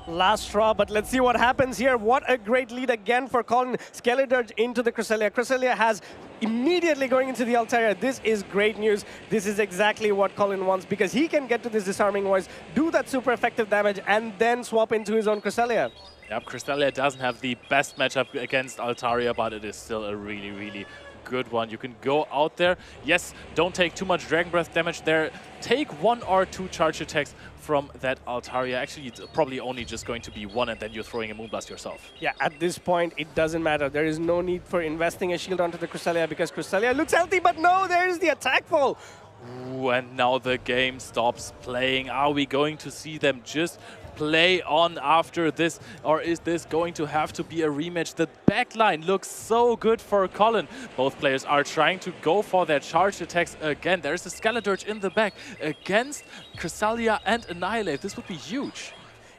Last straw, but let's see what happens here. What a great lead again for Colin. Skeledirge into the Cresselia. Cresselia has immediately going into the Altaria. This is great news. This is exactly what Colin wants because he can get to this Disarming Voice, do that super effective damage, and then swap into his own Cresselia. Yep, Cresselia doesn't have the best matchup against Altaria, but it is still a really, really good one. You can go out there. Yes, don't take too much Dragon Breath damage there. Take 1 or 2 charge attacks from that Altaria. Actually, it's probably only just going to be 1, and then you're throwing a Moonblast yourself. Yeah, at this point, it doesn't matter. There is no need for investing a shield onto the Cresselia because Cresselia looks healthy, but no, there is the attack fall. Ooh, and now the game stops playing. Are we going to see them just play on after this, or is this going to have to be a rematch? The backline looks so good for Colin. Both players are trying to go for their charged attacks again. There's a Skeledirge in the back against Cresselia and Annihilate. This would be huge.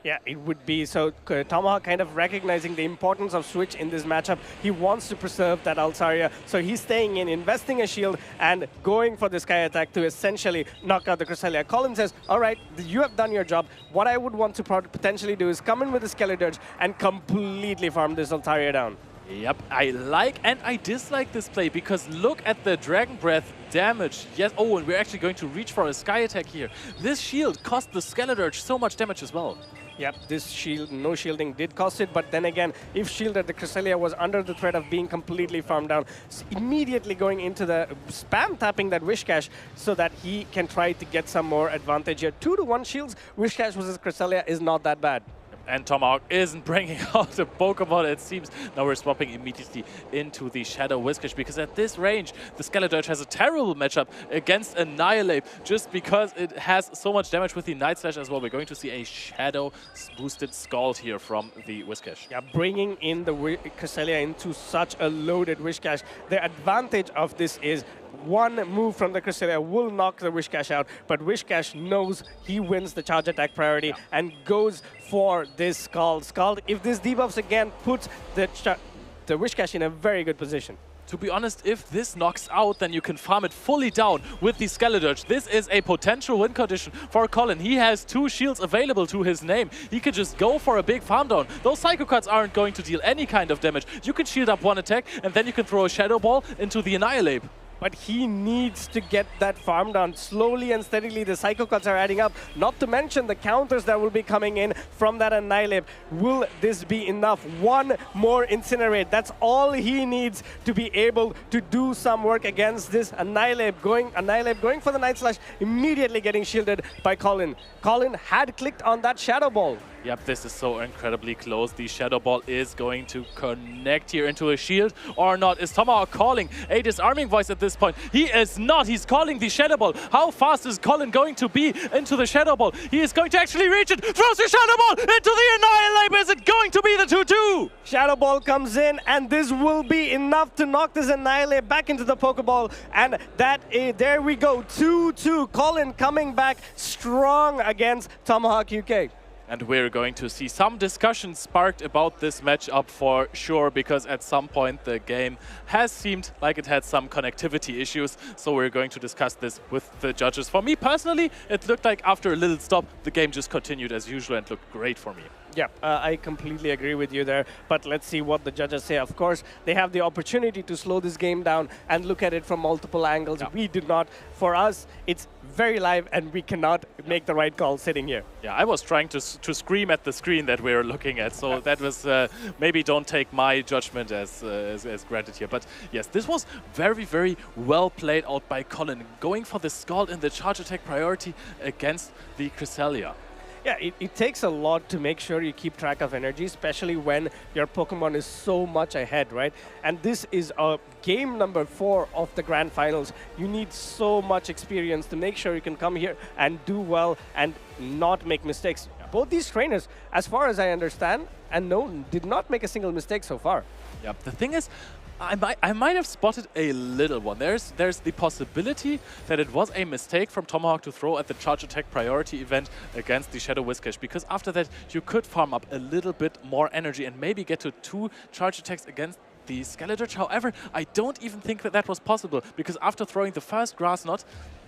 Yeah, it would be. So Tomahawk kind of recognizing the importance of Switch in this matchup. He wants to preserve that Altaria, so he's staying in, investing a shield, and going for the Sky Attack to essentially knock out the Cresselia. Colin says, all right, you have done your job. What I would want to potentially do is come in with the Skeledirge and completely farm this Altaria down. Yep, I like and I dislike this play because look at the Dragon Breath damage. Yes, oh, and we're actually going to reach for a Sky Attack here. This shield cost the Skeledirge so much damage as well. Yep, this shield, no shielding did cost it, but then again, if shielded, the Cresselia was under the threat of being completely farmed down. Immediately going into the spam tapping that Wishcash so that he can try to get some more advantage here. 2-to-1 shields, Wishcash versus Cresselia is not that bad. And Tomahawk isn't bringing out a Pokemon, it seems. Now we're swapping immediately into the Shadow Whiscash because at this range, the Skeledirge has a terrible matchup against Annihilate just because it has so much damage with the Night Slash as well. We're going to see a Shadow boosted Scald here from the Whiscash. Yeah, bringing in the Cresselia into such a loaded Wishcash. The advantage of this is one move from the Cresselia will knock the Wishcash out, but Wishcash knows he wins the charge attack priority and goes for this Scald. Scald, if this debuffs again, puts the Wishcash in a very good position. To be honest, if this knocks out, then you can farm it fully down with the Skeledirge. This is a potential win condition for Colin. He has 2 shields available to his name. He could just go for a big farm down. Those Psycho Cuts aren't going to deal any kind of damage. You can shield up 1 attack, and then you can throw a Shadow Ball into the Annihilate. But he needs to get that farm down. Slowly and steadily, the Psycho Cuts are adding up. Not to mention the counters that will be coming in from that Annihilate. Will this be enough? 1 more Incinerate. That's all he needs to be able to do some work against this Annihilate. Going for the Night Slash, immediately getting shielded by Colin. Colin had clicked on that Shadow Ball. Yep, this is so incredibly close. The Shadow Ball is going to connect here into a shield or not. Is Tomahawk calling a Disarming Voice at this point? He is not. He's calling the Shadow Ball. How fast is Colin going to be into the Shadow Ball? He is going to actually reach it. Throws the Shadow Ball into the Annihilate. Is it going to be the 2-2? Shadow Ball comes in, and this will be enough to knock this Annihilate back into the Pokeball. And there we go. 2-2. Colin coming back strong against Tomahawk UK. And we're going to see some discussion sparked about this matchup for sure, because at some point the game has seemed like it had some connectivity issues. So we're going to discuss this with the judges. For me personally, it looked like after a little stop, the game just continued as usual and looked great for me. Yeah, I completely agree with you there, but let's see what the judges say. Of course, they have the opportunity to slow this game down and look at it from multiple angles. Yeah. We do not. For us, it's very live, and we cannot make the right call sitting here. Yeah, I was trying to scream at the screen that we're looking at, so that was maybe don't take my judgment as granted here. But yes, this was very, very well played out by Colin, going for the Scald in the charge attack priority against the Cresselia. Yeah, it takes a lot to make sure you keep track of energy, especially when your Pokemon is so much ahead, right? And this is a game number 4 of the Grand Finals. You need so much experience to make sure you can come here and do well and not make mistakes. Both these trainers, as far as I understand and know, did not make a single mistake so far. Yep. The thing is, I might have spotted a little one. There's the possibility that it was a mistake from Tomahawk to throw at the Charge Attack priority event against the Shadow Whiscash, because after that you could farm up a little bit more energy and maybe get to 2 Charge Attacks against the Skeletorch. However, I don't even think that that was possible, because after throwing the first Grass Knot,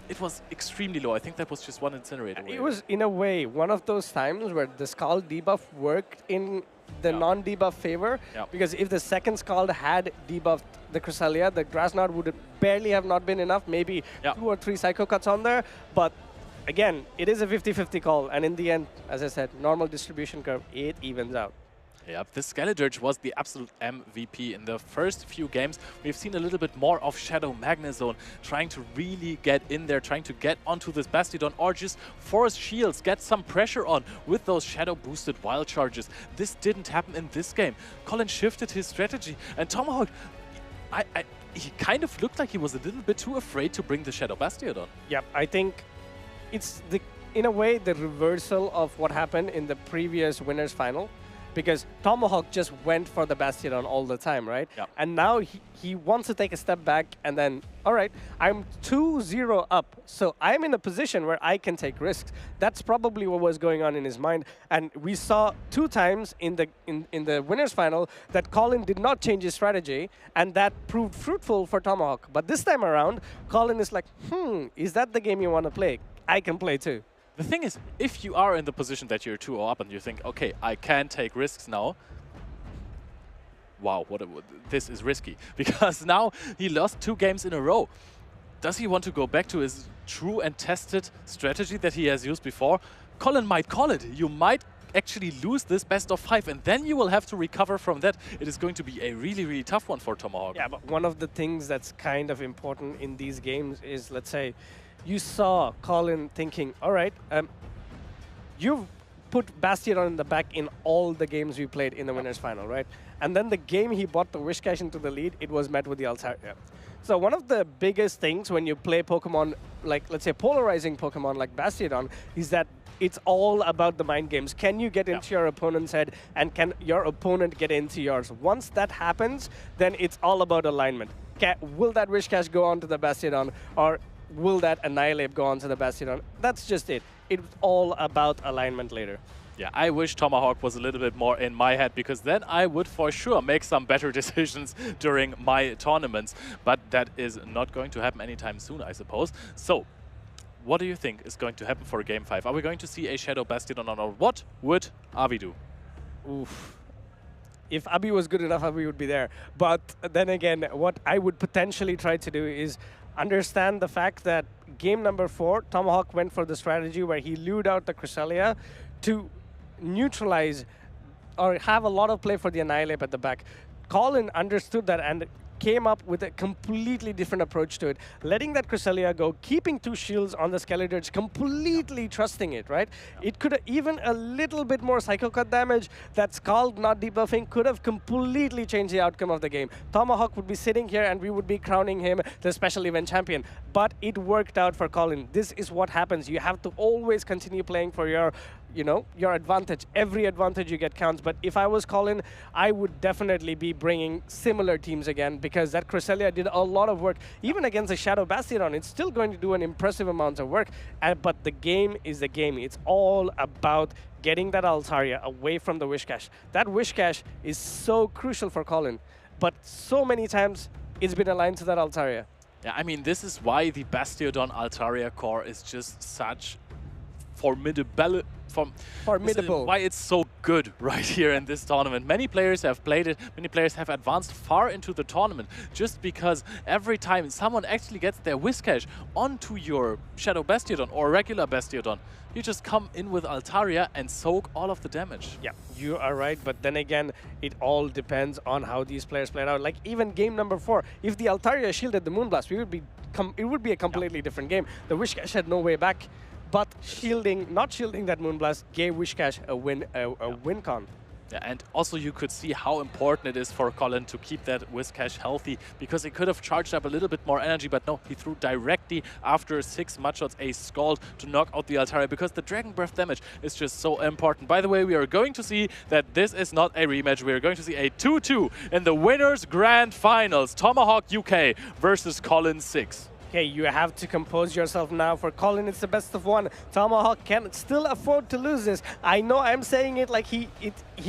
it was extremely low. I think that was just 1 Incinerator. It was, in a way, one of those times where the Scald debuff worked in the non-debuff favor, because if the second Scald had debuffed the Cresselia, the Grass Knot would barely have not been enough, maybe 2 or 3 Psycho Cuts on there, but again, it is a 50-50 call, and in the end, as I said, normal distribution curve, it evens out. Yep, the Skeletorch was the absolute MVP in the first few games. We've seen a little bit more of Shadow Magnezone trying to really get in there, trying to get onto this Bastiodon or just force shields, get some pressure on with those Shadow boosted wild charges. This didn't happen in this game. Colin shifted his strategy, and Tomahawk, he kind of looked like he was a little bit too afraid to bring the Shadow Bastiodon. Yep, I think it's in a way the reversal of what happened in the previous winners final. Because Tomahawk just went for the Bastiodon all the time, right? Yep. And now he wants to take a step back and then, all right, I'm 2-0 up, so I'm in a position where I can take risks. That's probably what was going on in his mind. And we saw 2 times in the winners final that Colin did not change his strategy, and that proved fruitful for Tomahawk. But this time around, Colin is like, is that the game you want to play? I can play too. The thing is, if you are in the position that you're 2-0 up and you think, okay, I can take risks now, wow, this is risky. Because now he lost 2 games in a row. Does he want to go back to his true and tested strategy that he has used before? Colin might call it. You might actually lose this best of 5, and then you will have to recover from that. It is going to be a really, really tough one for Tomahawk. Yeah, but one of the things that's kind of important in these games is, let's say, you saw Colin thinking, all right, you've put Bastiodon in the back in all the games we played in the winners final, right? And then the game he bought the Whiscash into the lead, it was met with the Altaria. So one of the biggest things when you play Pokemon, like, let's say, polarizing Pokemon like Bastiodon, is that it's all about the mind games. Can you get into your opponent's head, and can your opponent get into yours? Once that happens, then it's all about alignment. Will that Whiscash go on to the Bastiodon, or will that Annihilate go on to the Bastiodon? That's just it. It's all about alignment later. Yeah, I wish Tomahawk was a little bit more in my head, because then I would for sure make some better decisions during my tournaments. But that is not going to happen anytime soon, I suppose. So, what do you think is going to happen for Game 5? Are we going to see a Shadow Bastiodon, or what would Avi do? Oof. If Abi was good enough, Abi would be there. But then again, what I would potentially try to do is understand the fact that game number 4, Tomahawk went for the strategy where he lured out the Cresselia to neutralize or have a lot of play for the Annihilate at the back. Colin understood that and came up with a completely different approach to it, letting that Cresselia go, keeping 2 shields on the Skeletorch, completely trusting it, right? It could have even a little bit more Psycho Cut damage. That Scald not debuffing could have completely changed the outcome of the game. Tomahawk would be sitting here and we would be crowning him the special event champion. But it worked out for Colin. This is what happens. You have to always continue playing for your your advantage. Every advantage you get counts. But if I was Colin, I would definitely be bringing similar teams again, because that Cresselia did a lot of work. Even against the Shadow Bastiodon, it's still going to do an impressive amount of work. But the game is the game. It's all about getting that Altaria away from the Whiscash. That Whiscash is so crucial for Colin. But so many times, it's been aligned to that Altaria. Yeah, I mean, this is why the Bastiodon Altaria core is just such formidable. Why it's so good right here in this tournament. Many players have played it, many players have advanced far into the tournament, just because every time someone actually gets their Whiscash onto your Shadow Bastiodon or regular Bastiodon, you just come in with Altaria and soak all of the damage. Yeah, you are right, but then again, it all depends on how these players played out. Like even game number 4, if the Altaria shielded the Moonblast, it would be a completely different game. The Whiscash had no way back. but not shielding that Moonblast gave Whiscash a win con. Yeah, and also you could see how important it is for Colin to keep that Whiscash healthy, because he could have charged up a little bit more energy, but no, he threw directly after 6 mud shots a Scald to knock out the Altaria, because the Dragon Breath damage is just so important. By the way, we are going to see that this is not a rematch. We are going to see a 2-2 in the Winners Grand Finals. Tomahawk UK versus Colin 6. Okay, you have to compose yourself now. For Colin, it's the best of one. Tomahawk can still afford to lose this. I know I'm saying it like he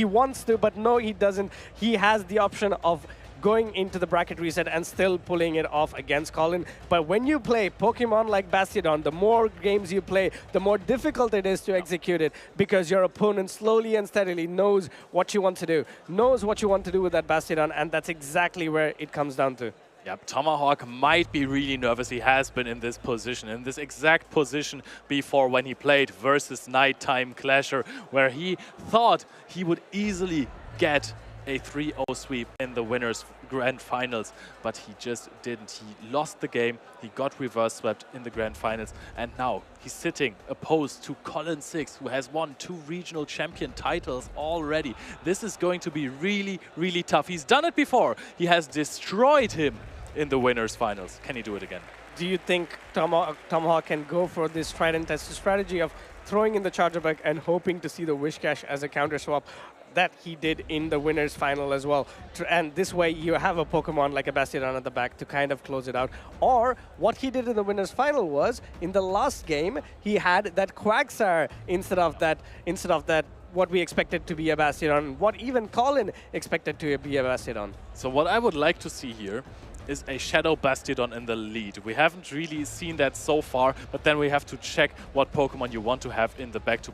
wants to, but no, he doesn't. He has the option of going into the bracket reset and still pulling it off against Colin. But when you play Pokemon like Bastiodon, the more games you play, the more difficult it is to execute it, because your opponent slowly and steadily knows what you want to do, with that Bastiodon, and that's exactly where it comes down to. Yep, Tomahawk might be really nervous. He has been in this position, in this exact position before when he played versus Nighttime Clasher, where he thought he would easily get a 3-0 sweep in the Winners Grand Finals, but he just didn't. He lost the game, he got reverse swept in the Grand Finals, and now he's sitting opposed to Colin 6, who has won 2 regional champion titles already. This is going to be really, really tough. He's done it before. He has destroyed him in the Winners Finals. Can he do it again? Do you think Tomahawk can go for this tried and tested strategy of throwing in the Charger Bug and hoping to see the Whiscash as a counter swap that he did in the Winners Final as well? And this way you have a Pokemon like a Bastiodon at the back to kind of close it out. Or what he did in the Winners Final was, in the last game, he had that Quagsire instead of that what we expected to be a Bastiodon, what even Colin expected to be a Bastiodon. So what I would like to see here is a Shadow Bastiodon in the lead. We haven't really seen that so far, but then we have to check what Pokemon you want to have in the back to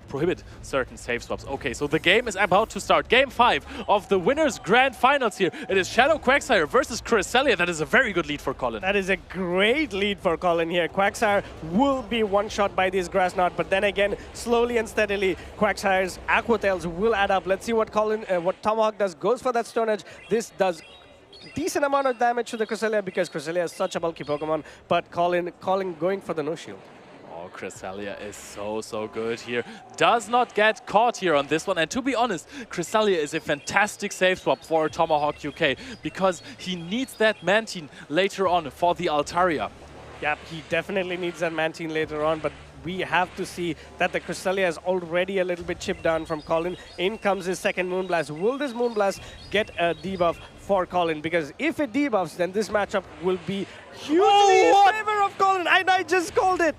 prohibit certain save swaps. Okay, so the game is about to start. Game 5 of the Winners Grand Finals here. It is Shadow Quagsire versus Cresselia. That is a very good lead for Colin. That is a great lead for Colin here. Quagsire will be one-shot by this Grass Knot, but then again, slowly and steadily, Quagsire's Aqua Tails will add up. Let's see what Tomahawk does. Goes for that Stone Edge. This does decent amount of damage to the Cresselia, because Cresselia is such a bulky Pokemon, but Colin going for the no shield. Oh, Cresselia is so good here. Does not get caught here on this one, and to be honest, Cresselia is a fantastic save swap for Tomahawk UK, because he needs that Mantine later on for the Altaria. Yeah, he definitely needs that Mantine later on, but we have to see that the Cresselia is already a little bit chipped down from Colin. In comes his second Moonblast. Will this Moonblast get a debuff for Colin? Because if it debuffs, then this matchup will be hugely in favor of Colin. I just called it.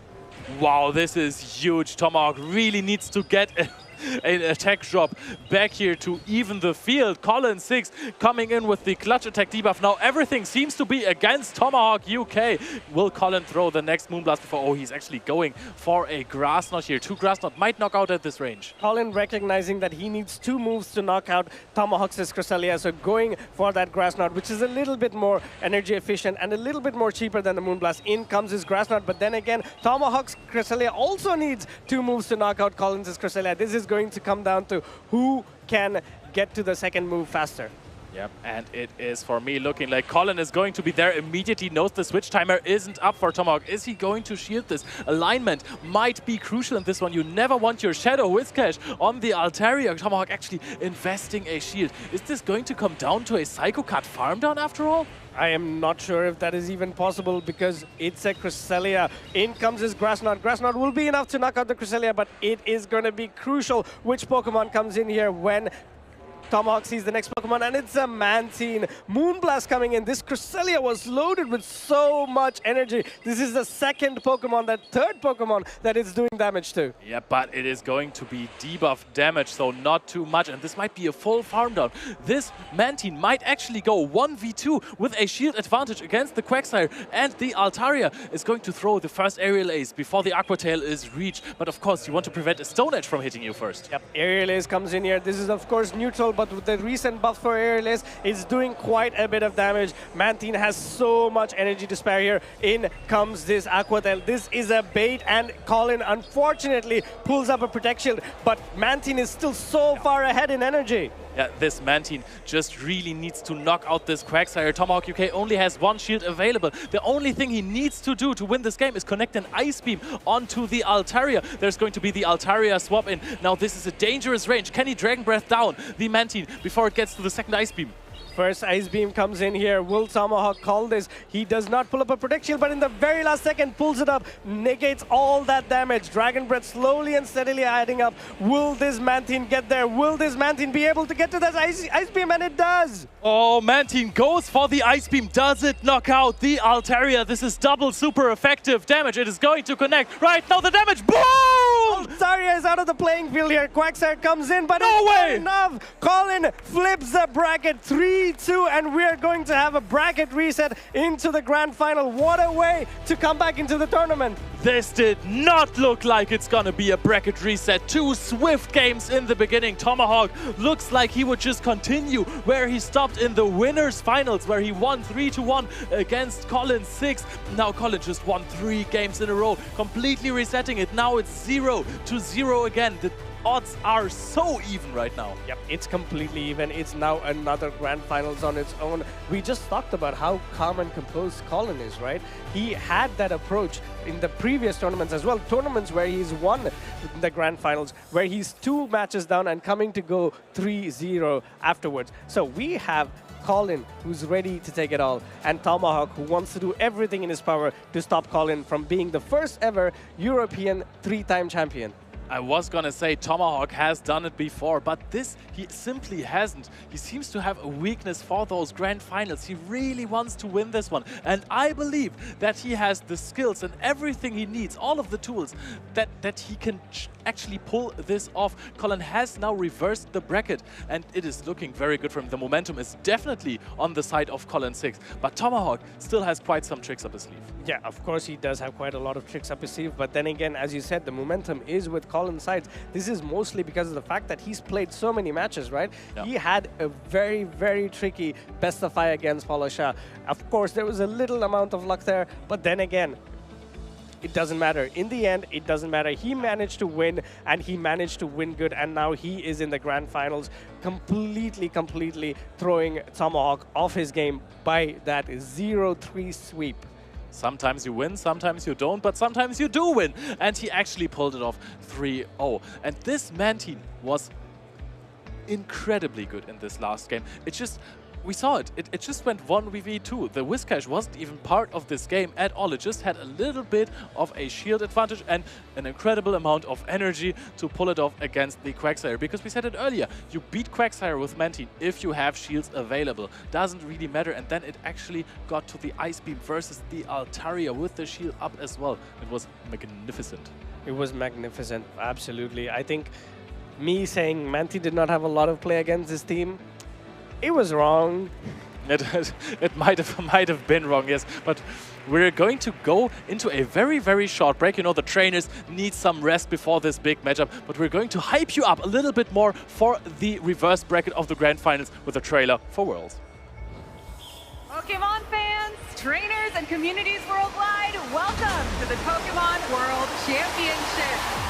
Wow, this is huge. Tomahawk really needs to get an attack drop back here to even the field. Colin 6 coming in with the clutch attack debuff. Now everything seems to be against Tomahawk UK. Will Colin throw the next Moonblast before? Oh, he's actually going for a Grass Knot here. 2 Grass Knot might knock out at this range. Colin recognizing that he needs 2 moves to knock out Tomahawk's Cresselia, so going for that Grass Knot, which is a little bit more energy efficient and a little bit more cheaper than the Moonblast. In comes his Grass Knot, but then again, Tomahawk's Cresselia also needs 2 moves to knock out Colin's Cresselia. This is going to come down to who can get to the second move faster. Yep, and it is, for me, looking like Colin is going to be there immediately. Knows the switch timer isn't up for Tomahawk. Is he going to shield this? Alignment might be crucial in this one. You never want your Shadow Whiscash on the Altaria. Tomahawk actually investing a shield. Is this going to come down to a Psycho Cut farm down after all? I am not sure if that is even possible, because it's a Cresselia. In comes his Grass Knot. Grass Knot will be enough to knock out the Cresselia, but it is going to be crucial which Pokemon comes in here when Tomahawk sees the next Pokemon, and it's a Mantine. Moonblast coming in. This Cresselia was loaded with so much energy. This is the second Pokemon, that third Pokemon that it's doing damage to. Yeah, but it is going to be debuff damage, so not too much, and this might be a full farm down. This Mantine might actually go 1v2 with a shield advantage against the Quagsire, and the Altaria is going to throw the first Aerial Ace before the Aqua Tail is reached. But of course, you want to prevent a Stone Edge from hitting you first. Yep, Aerial Ace comes in here. This is of course neutral, but with the recent buff for Aerial Ace, it's doing quite a bit of damage. Mantine has so much energy to spare here. In comes this Aqua Tail. This is a bait, and Colin unfortunately pulls up a Protect Shield, but Mantine is still so far ahead in energy. Yeah, this Mantine just really needs to knock out this Quagsire. Tomahawk UK only has one shield available. The only thing he needs to do to win this game is connect an Ice Beam onto the Altaria. There's going to be the Altaria swap in. Now this is a dangerous range. Can he Dragon Breath down the Mantine before it gets to the second Ice Beam? First Ice Beam comes in here. Will Tomahawk call this? He does not pull up a Protect Shield, but in the very last second pulls it up, negates all that damage. Dragon Breath slowly and steadily adding up. Will this Mantine get there? Will this Mantine be able to get to that Ice Beam? And it does! Oh, Mantine goes for the Ice Beam. Does it knock out the Altaria? This is double super effective damage. It is going to connect. Right now the damage. Boom! Altaria is out of the playing field here. Quagsire comes in, but no it's way! Not enough. Colin flips the bracket 3-2, and we're going to have a bracket reset into the grand final. What a way to come back into the tournament. This did not look like it's gonna be a bracket reset. 2 swift games in the beginning. Tomahawk looks like he would just continue where he stopped in the winners finals, where he won 3-1 against Colin 6. Now Colin just won 3 games in a row, completely resetting it. Now it's 0-0 again. The odds are so even right now. Yep, it's completely even. It's now another grand finals on its own. We just talked about how calm and composed Colin is, right? He had that approach in the previous tournaments as well. Tournaments where he's won the grand finals, where he's 2 matches down and coming to go 3-0 afterwards. So we have Colin, who's ready to take it all, and Tomahawk, who wants to do everything in his power to stop Colin from being the first ever European 3-time champion. I was gonna say Tomahawk has done it before, but this he simply hasn't. He seems to have a weakness for those grand finals. He really wants to win this one, and I believe that he has the skills and everything he needs, all of the tools that he can actually pull this off. Colin has now reversed the bracket, and it is looking very good for him. The momentum is definitely on the side of Colin 6, but Tomahawk still has quite some tricks up his sleeve. Yeah, of course he does have quite a lot of tricks up his sleeve, but then again, as you said, the momentum is with Colin's sides. This is mostly because of the fact that he's played so many matches, right? Yeah. He had a very, very tricky best of 5 against Polasha. Of course, there was a little amount of luck there, but then again, it doesn't matter. In the end, it doesn't matter. He managed to win, and he managed to win good, and now he is in the grand finals, completely throwing Tomahawk off his game by that 0-3 sweep. Sometimes you win, sometimes you don't, but sometimes you do win. And he actually pulled it off 3-0. And this Mantine was incredibly good in this last game. We saw it. It just went 1v2. The Whiscash wasn't even part of this game at all. It just had a little bit of a shield advantage and an incredible amount of energy to pull it off against the Quagsire. Because we said it earlier, you beat Quagsire with Mantine if you have shields available. Doesn't really matter. And then it actually got to the Ice Beam versus the Altaria with the shield up as well. It was magnificent. It was magnificent, absolutely. I think me saying Mantine did not have a lot of play against this team, it was wrong. It might have been wrong, yes. But we're going to go into a very, very short break. You know, the trainers need some rest before this big matchup. But we're going to hype you up a little bit more for the reverse bracket of the grand finals with a trailer for Worlds. Pokemon fans, trainers, and communities worldwide, welcome to the Pokemon World Championship.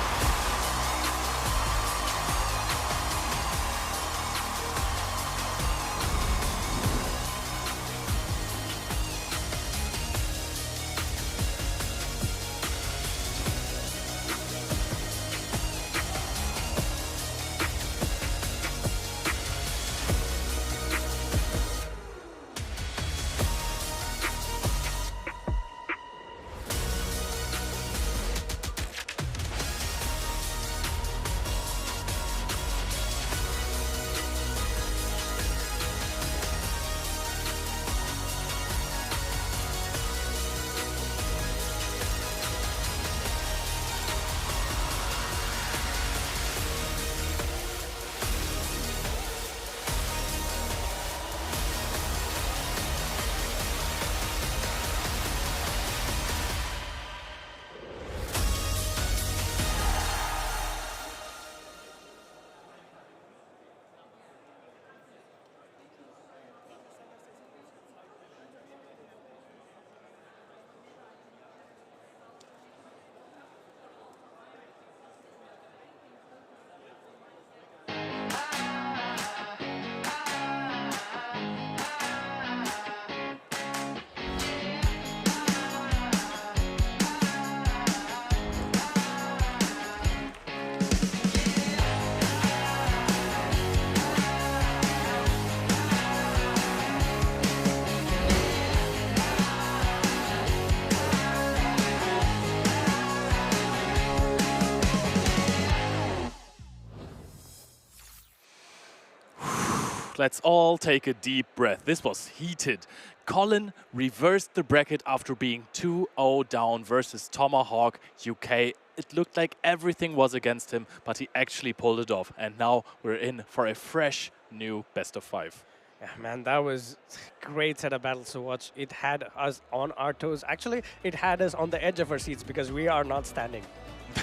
let's all take a deep breath. This was heated. Colin reversed the bracket after being 2-0 down versus Tomahawk UK. It looked like everything was against him, but he actually pulled it off. And now we're in for a fresh, new best of 5. Yeah, man, that was great set of battles to watch. It had us on our toes. Actually, it had us on the edge of our seats because we are not standing.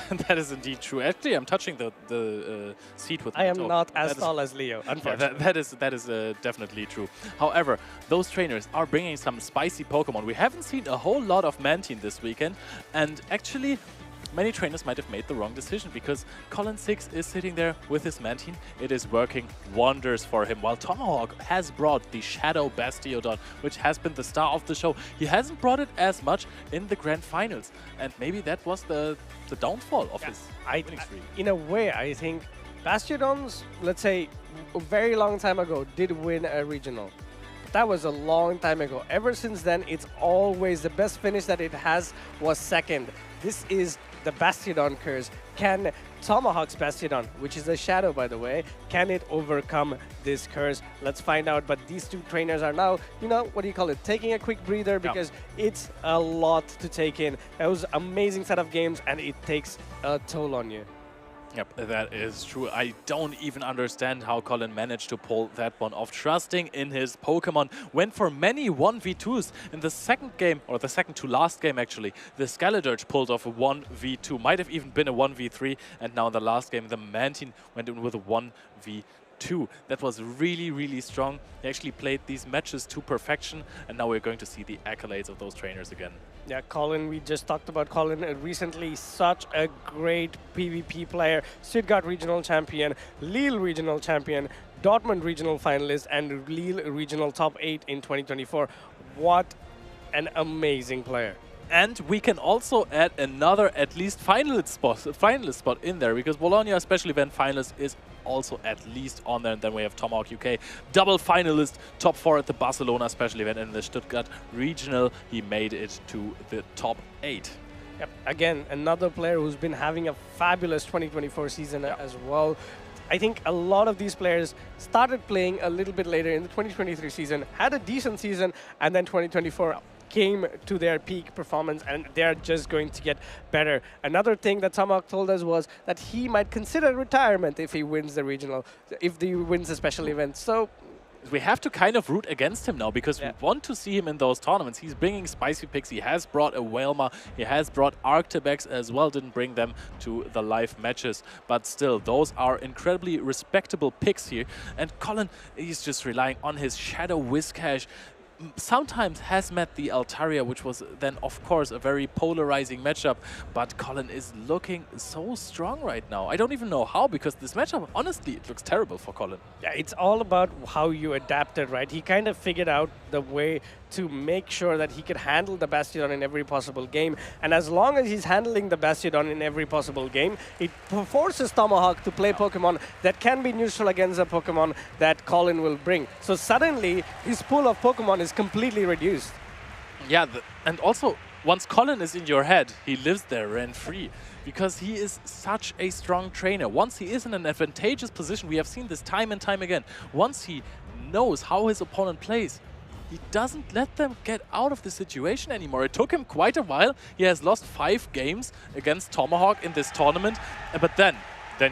That is indeed true. Actually, I'm touching the seat with my I am toe. not as That is- tall as Leo, unfortunately. Yeah, that is definitely true. However, those trainers are bringing some spicy Pokemon. We haven't seen a whole lot of Mantine this weekend, and actually, many trainers might have made the wrong decision because Colin 6 is sitting there with his Mantine. It is working wonders for him, while Tomahawk has brought the Shadow Bastiodon, which has been the star of the show. He hasn't brought it as much in the grand finals, and maybe that was the downfall of his winning streak. In a way, I think Bastiodons, let's say, a very long time ago, did win a regional. But that was a long time ago. Ever since then, it's always the best finish that it has was second. This is the Bastiodon curse. Can Tomahawk's Bastiodon, which is a shadow by the way, can it overcome this curse? Let's find out. But these two trainers are now, you know, what do you call it, taking a quick breather because it's a lot to take in. That was an amazing set of games and it takes a toll on you. Yep, that is true. I don't even understand how Colin managed to pull that one off. Trusting in his Pokemon, went for many 1v2s. In the second game, or the second to last game actually, the Skeledirge pulled off a 1v2. Might have even been a 1v3. And now in the last game, the Mantine went in with a 1v2. That was really, really strong. They actually played these matches to perfection. And now we're going to see the accolades of those trainers again. Yeah, Colin, we just talked about Colin recently. Such a great PvP player. Stuttgart regional champion, Lille regional champion, Dortmund regional finalist, and Lille regional top 8 in 2024. What an amazing player. And we can also add another at least finalist spot in there, because Bologna Special Event finalist is also at least on there. And then we have Tomahawk UK, double finalist, top 4 at the Barcelona Special Event, and the Stuttgart Regional. He made it to the top 8. Yep. Again, another player who's been having a fabulous 2024 season as well. I think a lot of these players started playing a little bit later in the 2023 season, had a decent season, and then 2024 came to their peak performance, and they're just going to get better. Another thing that Tomahawk told us was that he might consider retirement if he wins the regional, if he wins the special event. So we have to kind of root against him now, because we want to see him in those tournaments. He's bringing spicy picks. He has brought a Wailmer. He has brought Arctibex as well. Didn't bring them to the live matches. But still, those are incredibly respectable picks here. And Colin, he's just relying on his Shadow Whiscash. Sometimes has met the Altaria, which was then, of course, a very polarizing matchup. But Colin is looking so strong right now. I don't even know how, because this matchup, honestly, it looks terrible for Colin. Yeah, it's all about how you adapted, right? He kind of figured out the way to make sure that he could handle the Bastiodon in every possible game. And as long as he's handling the Bastiodon in every possible game, it forces Tomahawk to play Pokemon that can be neutral against a Pokemon that Colin will bring. So suddenly, his pool of Pokemon is completely reduced. Yeah, and also, once Colin is in your head, he lives there rent-free, because he is such a strong trainer. Once he is in an advantageous position, we have seen this time and time again, once he knows how his opponent plays, he doesn't let them get out of the situation anymore. It took him quite a while. He has lost 5 games against Tomahawk in this tournament, but then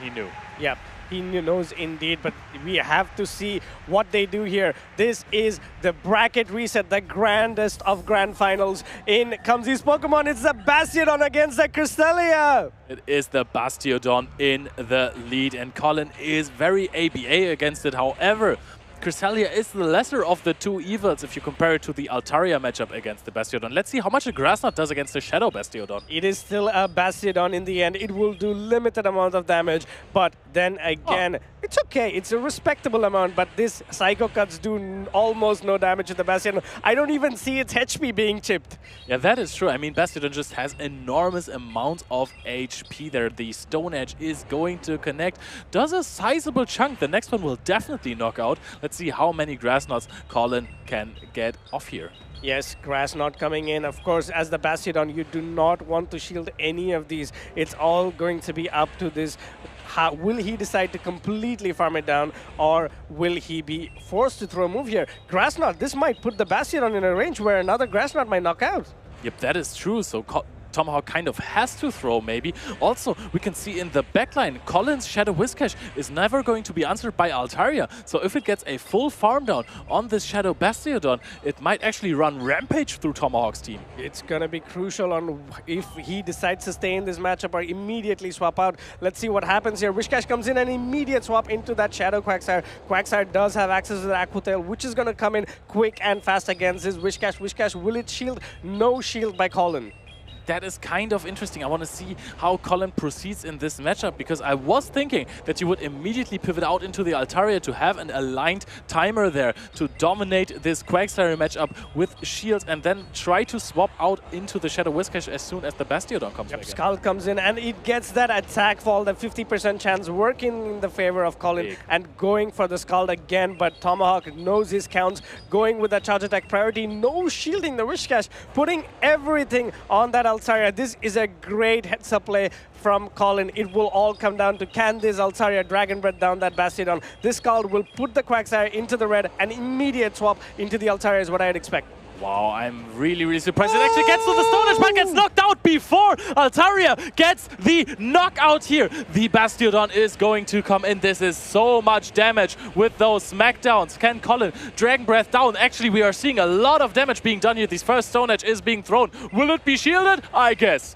he knew. Yeah, he knows indeed, but we have to see what they do here. This is the bracket reset, the grandest of grand finals. In comes his Pokemon. It's the Bastiodon against the Cresselia. It is the Bastiodon in the lead, and Colin is very ABA against it. However, Cresselia is the lesser of the two evils if you compare it to the Altaria matchup against the Bastiodon. Let's see how much a Grassnot does against the Shadow Bastiodon. It is still a Bastiodon in the end. It will do limited amount of damage, but then again, it's okay. It's a respectable amount, but this Psycho Cuts do almost no damage to the Bastiodon. I don't even see its HP being chipped. Yeah, that is true. I mean, Bastiodon just has enormous amounts of HP there. The Stone Edge is going to connect. Does a sizable chunk. The next one will definitely knock out. Let's see how many Grassnots Colin can get off here. Yes, Grassnot coming in. Of course, as the Bastiodon, you do not want to shield any of these. It's all going to be up to this Will he decide to completely farm it down, or will he be forced to throw a move here? Grass Knot, this might put the Bastion in a range where another Grass Knot might knock out. Yep, that is true. So Tomahawk kind of has to throw, maybe. Also, we can see in the backline, Colin's Shadow Whiscash is never going to be answered by Altaria. So if it gets a full farm down on this Shadow Bastiodon, it might actually run Rampage through Tomahawk's team. It's going to be crucial on if he decides to stay in this matchup or immediately swap out. Let's see what happens here. Whiscash comes in, an immediate swap into that Shadow Quagsire. Quagsire does have access to the Aqua Tail, which is going to come in quick and fast against his Whiscash. Whiscash, will it shield? No shield by Colin. That is kind of interesting. I want to see how Colin proceeds in this matchup, because I was thinking that you would immediately pivot out into the Altaria to have an aligned timer there to dominate this Quagsire matchup with shields and then try to swap out into the Shadow Whiscash as soon as the Bastiodon comes back. Skull comes in and it gets that attack fall, the 50% chance working in the favor of Colin and going for the Skull again, but Tomahawk knows his counts, going with that charge attack priority, no shielding the Whiscash, putting everything on that Altaria. This is a great heads-up play from Colin. It will all come down to, can this Altaria Dragon Breath down that Bastiodon? This Scald will put the Quagsire into the red. An immediate swap into the Altaria is what I'd expect. Wow, I'm really, really surprised. It actually gets to the Stone Edge, but gets knocked out before Altaria gets the knockout here. The Bastiodon is going to come in. This is so much damage with those smackdowns. Can Colin Dragon Breath down? Actually, we are seeing a lot of damage being done here. This first Stone Edge is being thrown. Will it be shielded? I guess.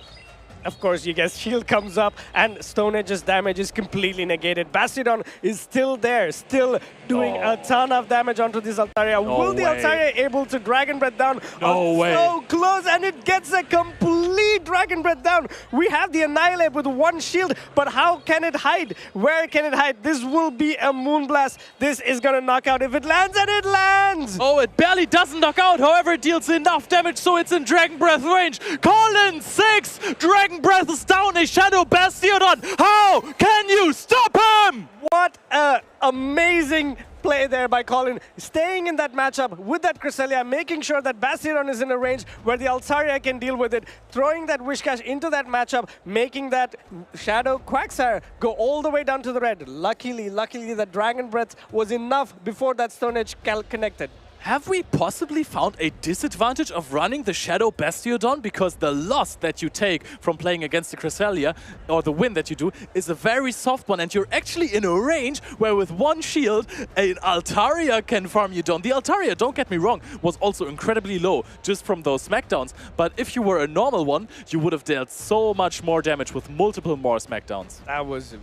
Of course, you guess shield comes up and Stone Edge's damage is completely negated. Bastiodon is still there, still doing a ton of damage onto this Altaria. Will the Altaria able to Dragon Breath down? No way. So close, and it gets a complete Dragon Breath down. We have the Annihilate with one shield, but how can it hide? Where can it hide? This will be a Moonblast. This is gonna knock out if it lands, and it lands! Oh, it barely doesn't knock out. However, it deals enough damage, so it's in Dragon Breath range. Colin 6! Dragon Breath is down a Shadow Bastiodon. How can you stop him? What a amazing play there by Colin, staying in that matchup with that Cresselia, making sure that Bastiodon is in a range where the Altaria can deal with it, throwing that Whiscash into that matchup, making that Shadow Quagsire go all the way down to the red. Luckily, the Dragon Breath was enough before that Stone Edge connected. Have we possibly found a disadvantage of running the Shadow Bastiodon? Because the loss that you take from playing against the Cresselia, or the win that you do, is a very soft one. And you're actually in a range where with one shield, an Altaria can farm you down. The Altaria, don't get me wrong, was also incredibly low just from those smackdowns. But if you were a normal one, you would have dealt so much more damage with multiple more smackdowns. That was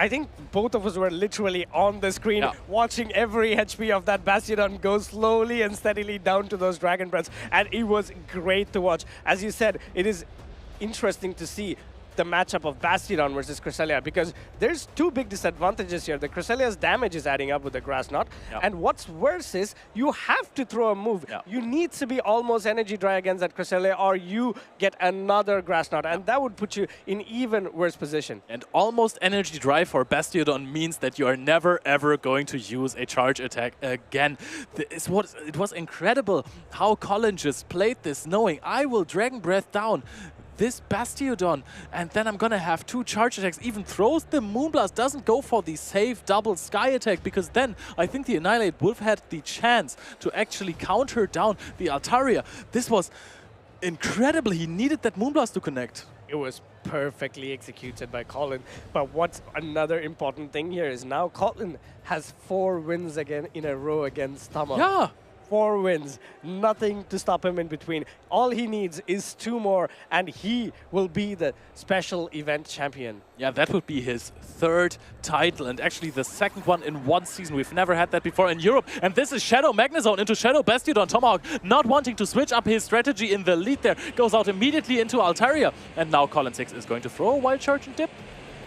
I think both of us were literally on the screen watching every HP of that Bastiodon go slowly and steadily down to those Dragon Breaths, and it was great to watch. As you said, it is interesting to see the matchup of Bastiodon versus Cresselia, because there's two big disadvantages here. The Cresselia's damage is adding up with the Grass Knot, and what's worse is you have to throw a move. You need to be almost energy dry against that Cresselia, or you get another Grass Knot, and that would put you in even worse position. And almost energy dry for Bastiodon means that you are never ever going to use a charge attack again. It was incredible how Colin just played this, knowing I will Dragon Breath down this Bastiodon, and then I'm gonna have two charge attacks, even throws the Moonblast, doesn't go for the safe double Sky attack, because then I think the Annihilate would have had the chance to actually counter down the Altaria. This was incredible. He needed that Moonblast to connect. It was perfectly executed by Colin. But what's another important thing here is now Colin has 4 wins again in a row against Tomahawk. Yeah. 4 wins, nothing to stop him in between. All he needs is 2 more, and he will be the special event champion. Yeah, that would be his 3rd title, and actually the 2nd one in one season. We've never had that before in Europe. And this is Shadow Magnezone into Shadow Bastiodon. Tomahawk not wanting to switch up his strategy in the lead there, goes out immediately into Altaria. And now Colin 6 is going to throw a wild charge and dip.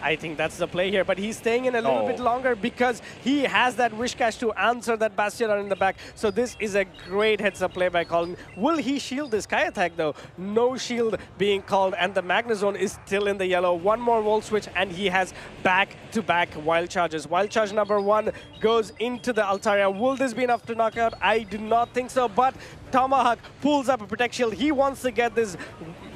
I think that's the play here, but he's staying in a little bit longer because he has that Whiscash to answer that Bastiodon in the back. So this is a great heads-up play by Colin. Will he shield the Sky attack though? No shield being called, and the Magnezone is still in the yellow. One more Volt Switch, and he has back-to-back Wild Charges. Wild Charge number 1 goes into the Altaria. Will this be enough to knock out? I do not think so, but Tomahawk pulls up a Protect Shield. He wants to get this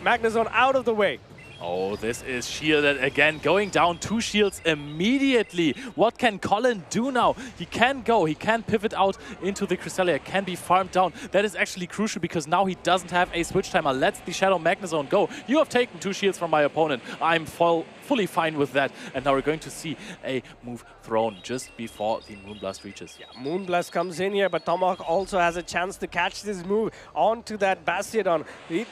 Magnezone out of the way. Oh, this is shielded again, going down 2 shields immediately. What can Colin do now? He can go, he can pivot out into the Cresselia, can be farmed down. That is actually crucial because now he doesn't have a switch timer. Let's the Shadow Magnezone go. You have taken 2 shields from my opponent. I'm fully fine with that. And now we're going to see a move thrown just before the Moonblast reaches. Yeah, Moonblast comes in here, but Tomahawk also has a chance to catch this move onto that Bastiodon.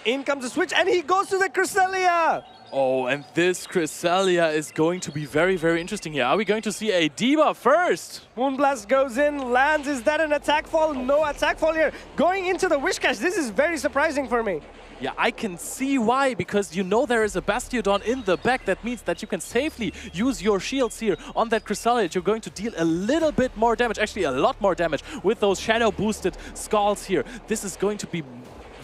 In comes the switch, and he goes to the Cresselia! Oh, and this Cresselia is going to be very, very interesting here. Are we going to see a debuff first? Moonblast goes in, lands. Is that an attack fall? No attack fall here. Going into the Wish Cache. This is very surprising for me. Yeah, I can see why, because you know there is a Bastiodon in the back. That means that you can safely use your shields here on that Cresselia. You're going to deal a little bit more damage, actually a lot more damage with those shadow boosted skulls here. This is going to be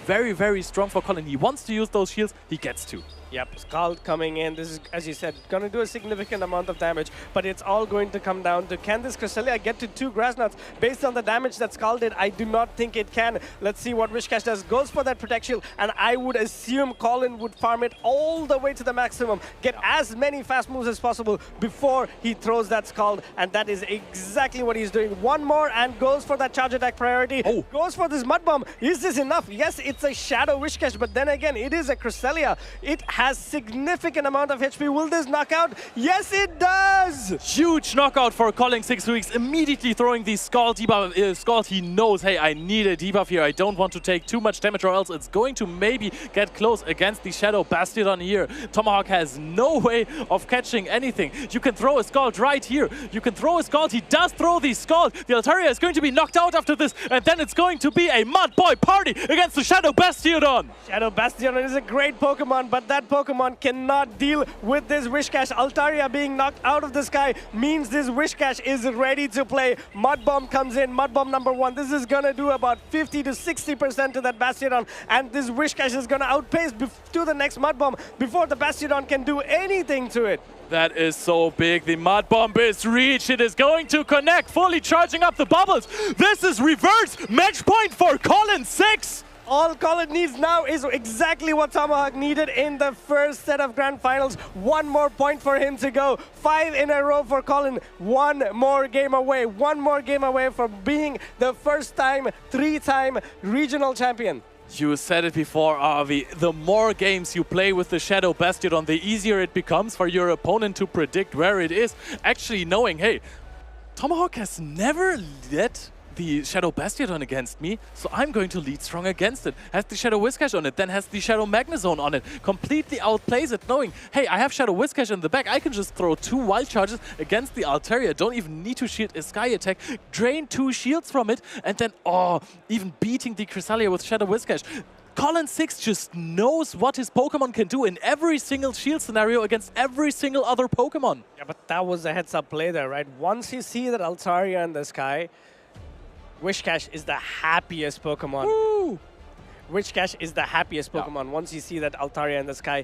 very, very strong for Colin. He wants to use those shields, he gets to. Yep, Scald coming in. This is, as you said, going to do a significant amount of damage, but it's all going to come down to, can this Cresselia get to 2 Grass Nuts? Based on the damage that Scald did, I do not think it can. Let's see what Wishcash does. Goes for that Protect Shield, and I would assume Colin would farm it all the way to the maximum, get as many fast moves as possible before he throws that Scald, and that is exactly what he's doing. One more, and goes for that charge attack priority. Oh. Goes for this Mud Bomb. Is this enough? Yes, it's a Shadow Wishcash, but then again, it is a Cresselia. It has significant amount of HP. Will this knock out? Yes, it does! Huge knockout for Colin 6 weeks. Immediately throwing the Scald debuff. Scald, he knows, hey, I need a debuff here. I don't want to take too much damage or else it's going to maybe get close against the Shadow Bastiodon here. Tomahawk has no way of catching anything. You can throw a Scald right here. You can throw a Scald. He does throw the Scald. The Altaria is going to be knocked out after this, and then it's going to be a Mud Boy party against the Shadow Bastiodon. Shadow Bastiodon is a great Pokemon, but that Pokemon cannot deal with this Wishcash. Altaria being knocked out of the sky means this Wishcash is ready to play. Mud Bomb comes in, Mud Bomb number 1. This is gonna do about 50 to 60% to that Bastiodon, and this Wishcash is gonna outpace to the next Mud Bomb before the Bastiodon can do anything to it. That is so big. The Mud Bomb is reached. It is going to connect, fully charging up the bubbles. This is reverse match point for Colin 6. All Colin needs now is exactly what Tomahawk needed in the first set of Grand Finals. 1 more point for him to go. 5 in a row for Colin. 1 more game away. 1 more game away from being the first-time, 3-time regional champion. You said it before, Avi. The more games you play with the Shadow Bastiodon, the easier it becomes for your opponent to predict where it is. Actually knowing, hey, Tomahawk has never let the Shadow Bastiodon against me, so I'm going to lead strong against it. Has the Shadow Whiscash on it, then has the Shadow Magnezone on it. Completely outplays it, knowing, hey, I have Shadow Whiscash in the back. I can just throw 2 Wild Charges against the Altaria. Don't even need to shield a Sky Attack. Drain 2 shields from it, and then, oh, even beating the Cresselia with Shadow Whiscash. Colin 6 just knows what his Pokemon can do in every single shield scenario against every single other Pokemon. Yeah, but that was a heads-up play there, right? Once you see that Altaria in the sky, Wishcash is the happiest Pokemon. Woo! Wishcash is the happiest Pokemon. Yeah. Once you see that Altaria in the sky,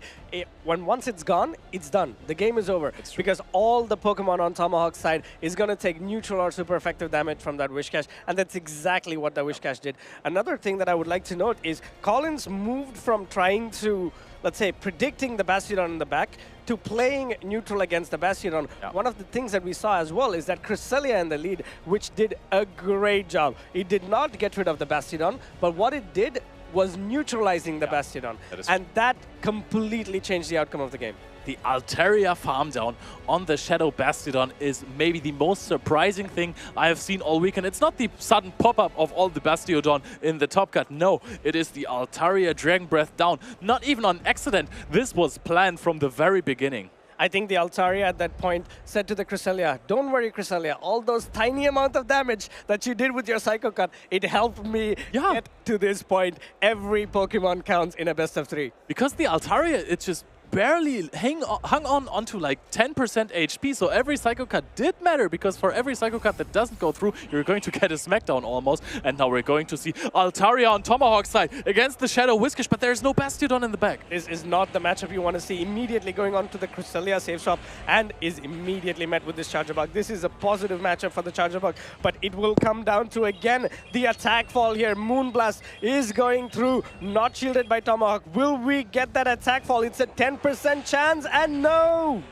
once it's gone, it's done. The game is over. Because all the Pokemon on Tomahawk's side is going to take neutral or super effective damage from that Wishcash, and that's exactly what the Wishcash did. Another thing that I would like to note is Collins moved from trying to, let's say, predicting the Bastiodon in the back to playing neutral against the Bastiodon. Yeah. One of the things that we saw as well is that Cresselia in the lead, which did a great job. It did not get rid of the Bastiodon, but what it did was neutralizing the Bastiodon. And that completely changed the outcome of the game. The Altaria farm down on the Shadow Bastiodon is maybe the most surprising thing I have seen all weekend. It's not the sudden pop-up of all the Bastiodon in the top cut. No, it is the Altaria Dragon Breath down. Not even on accident. This was planned from the very beginning. I think the Altaria at that point said to the Cresselia, don't worry, Cresselia, all those tiny amount of damage that you did with your Psycho Cut, it helped me get to this point. Every Pokemon counts in a best of 3. Because the Altaria, it's just barely hung on onto like 10% HP, so every Psycho Cut did matter, because for every Psycho Cut that doesn't go through, you're going to get a Smackdown almost. And now we're going to see Altaria on Tomahawk's side against the Shadow Whiscash, but there's no Bastiodon in the back. This is not the matchup you want to see. Immediately going on to the Cresselia safe swap and is immediately met with this Charger Bug. This is a positive matchup for the Charger Bug, but it will come down to, again, the attack fall here. Moonblast is going through, not shielded by Tomahawk. Will we get that attack fall? It's a 10 1% chance, and no!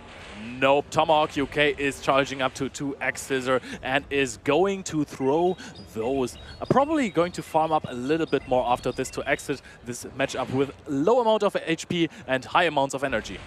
Nope, Tomahawk UK is charging up to 2 X-Scissor and is going to throw those. Probably going to farm up a little bit more after this to exit this matchup with low amount of HP and high amounts of energy.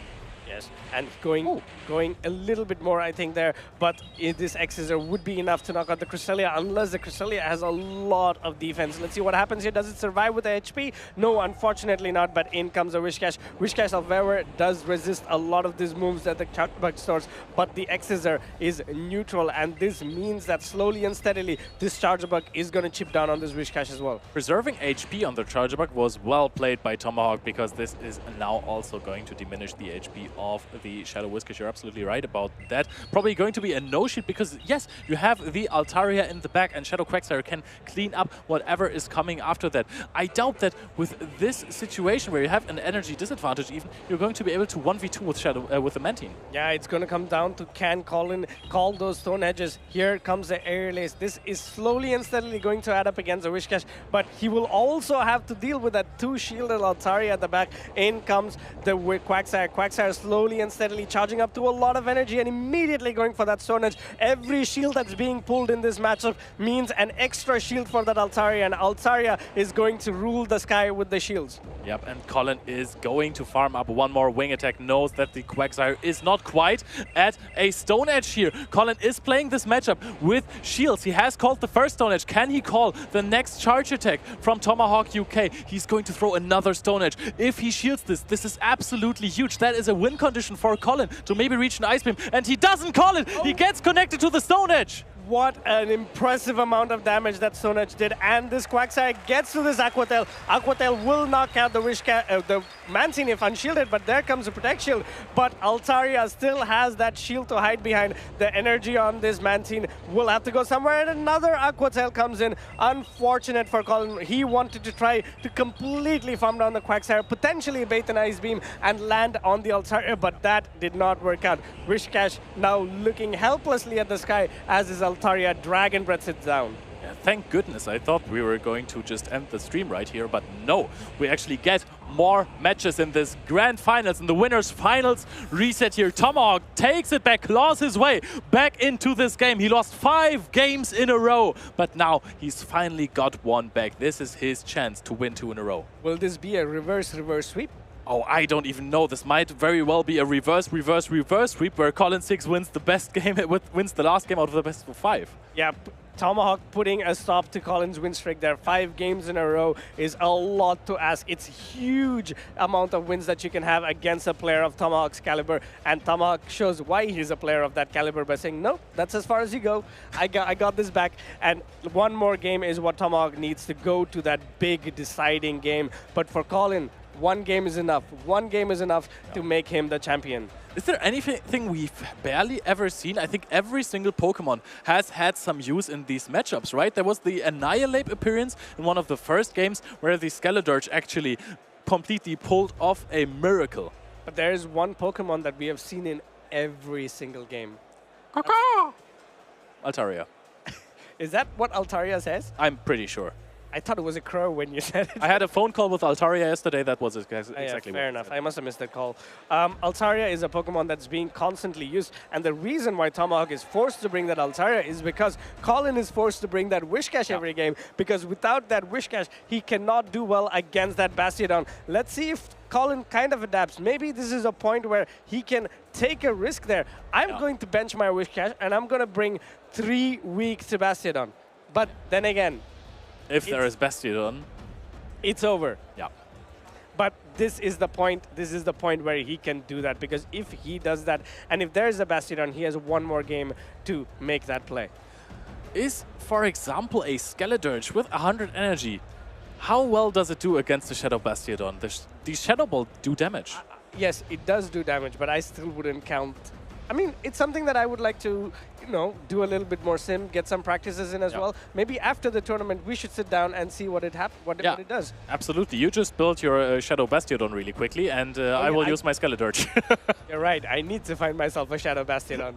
Yes, and going a little bit more, I think, there. But this X-Scissor would be enough to knock out the Cresselia, unless the Cresselia has a lot of defense. Let's see what happens here. Does it survive with the HP? No, unfortunately not, but in comes the Whiscash. Whiscash, however, does resist a lot of these moves that the Chargebug stores, but the X-Scissor is neutral, and this means that slowly and steadily, this Chargebug is going to chip down on this Whiscash as well. Preserving HP on the Chargebug was well played by Tomahawk, because this is now also going to diminish the HP of the Shadow Whiscash. You're absolutely right about that. Probably going to be a no-shield because, yes, you have the Altaria in the back and Shadow Quagsire can clean up whatever is coming after that. I doubt that with this situation where you have an energy disadvantage even, you're going to be able to 1v2 with Shadow with the Mantine. Yeah, it's going to come down to can Colin call those Stone Edges. Here comes the Air Lace. This is slowly and steadily going to add up against the Whiscash, but he will also have to deal with that 2-shielded Altaria at the back. In comes the Quagsire. Quagsire slowly and steadily charging up to a lot of energy and immediately going for that Stone Edge. Every shield that's being pulled in this matchup means an extra shield for that Altaria, and Altaria is going to rule the sky with the shields. Yep, and Colin is going to farm up one more wing attack, knows that the Quagsire is not quite at a Stone Edge here. Colin is playing this matchup with shields. He has called the first Stone Edge. Can he call the next charge attack from Tomahawk UK? He's going to throw another Stone Edge. If he shields this, this is absolutely huge. That is a win condition for Colin to maybe reach an Ice Beam, and he doesn't call it. He gets connected to the Stone Edge. What an impressive amount of damage that Stone Edge did, and this Quagsire gets to this Aqua Tail. Aqua Tail will knock out the the Mantine if unshielded, but there comes a Protect Shield. But Altaria still has that shield to hide behind. The energy on this Mantine will have to go somewhere, and another Aqua Tail comes in. Unfortunate for Colin. He wanted to try to completely farm down the Quagsire, potentially bait an Ice Beam and land on the Altaria, but that did not work out. Whiscash now looking helplessly at the sky as his Altaria Dragon Breaths it down. Yeah, thank goodness. I thought we were going to just end the stream right here, but no. We actually get more matches in this grand finals, in the winners finals reset here. Tomahawk takes it back, claws his way back into this game. He lost 5 games in a row, but now he's finally got one back. This is his chance to win 2 in a row. Will this be a reverse sweep? Oh, I don't even know. This might very well be a reverse sweep where Colin 6 wins the best game, wins the last game out of the best of 5. Yeah, Tomahawk putting a stop to Colin's win streak there. 5 games in a row is a lot to ask. It's huge amount of wins that you can have against a player of Tomahawk's caliber, and Tomahawk shows why he's a player of that caliber by saying, no, that's as far as you go. I got this back, and one more game is what Tomahawk needs to go to that big deciding game. But for Colin, one game is enough. One game is enough to make him the champion. Is there anything we've barely ever seen? I think every single Pokemon has had some use in these matchups, right? There was the Annihilate appearance in one of the first games where the Skeledirge actually completely pulled off a miracle. But there is one Pokemon that we have seen in every single game. Altaria. Is that what Altaria says? I'm pretty sure. I thought it was a crow when you said it. I had a phone call with Altaria yesterday. That was exactly yeah, what fair enough. I must have missed that call. Altaria is a Pokemon that's being constantly used, and the reason why Tomahawk is forced to bring that Altaria is because Colin is forced to bring that Whiscash every game, because without that Whiscash, he cannot do well against that Bastiodon. Let's see if Colin kind of adapts. Maybe this is a point where he can take a risk there. I'm going to bench my Whiscash, and I'm going to bring 3 weak to Bastiodon. But then again, if there is Bastiodon, it's over. Yeah. But this is the point. This is the point where he can do that, because if he does that, and if there is a Bastiodon, he has one more game to make that play. Is, for example, a Skeledirge with 100 energy, how well does it do against the Shadow Bastiodon? The Shadow Ball do damage. Yes, it does do damage, but I still wouldn't count I mean, it's something that I would like to, do a little bit more sim, get some practices in as well. Maybe after the tournament, we should sit down and see what it does. Absolutely. You just built your Shadow Bastiodon really quickly, and I will use my Skeledirge. You're right. I need to find myself a Shadow Bastiodon.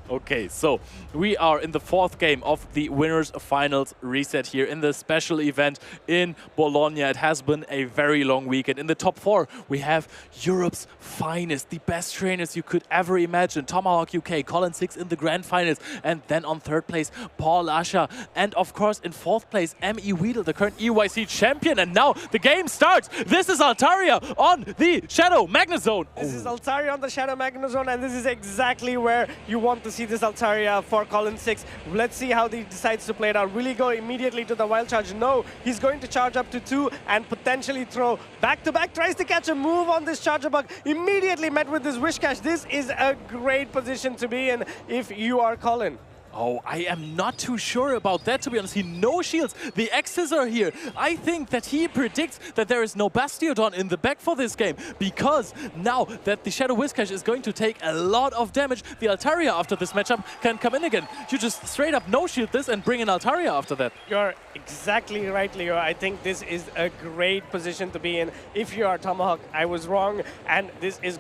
Okay, so we are in the 4th game of the winners finals reset here in the special event in Bologna. It has been a very long weekend. In the top 4, we have Europe's finest, the best trainers you could ever imagine. Tomahawk UK, Colin 6 in the grand finals, and then on 3rd place, Paul Asher, and of course in 4th place, M.E. Weedle, the current EYC champion, and now the game starts. This is Altaria on the Shadow Magnezone. This is Altaria on the Shadow Magnezone, and this is exactly where you want to see this Altaria for Colin 6. Let's see how he decides to play it out. Will he go immediately to the wild charge? No, he's going to charge up to 2 and potentially throw back-to-back, tries to catch a move on this Charger Bug, immediately met with this Wish Cash. This is a great position to be in if you are Colin. Oh, I am not too sure about that, to be honest. He no shields the X-Scissor here. I think that he predicts that there is no Bastiodon in the back for this game, because now that the Shadow Whiscash is going to take a lot of damage, the Altaria after this matchup can come in again. You just straight up no shield this and bring in Altaria after that. You're exactly right, Leo. I think this is a great position to be in. If you are Tomahawk, I was wrong, and this is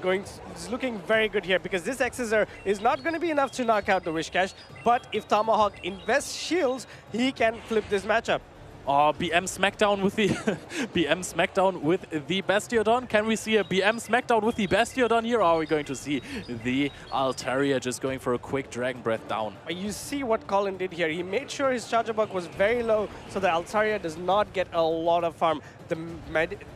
looking very good here, because this X-Scissor is not going to be enough to knock out the Wish Cash, but if Tomahawk invests shields, he can flip this matchup. BM Smackdown with the BM Smackdown with the Bastiodon. Can we see a BM Smackdown with the Bastiodon here, or are we going to see the Altaria just going for a quick Dragon Breath down? You see what Colin did here. He made sure his Charger Bug was very low, so the Altaria does not get a lot of farm. The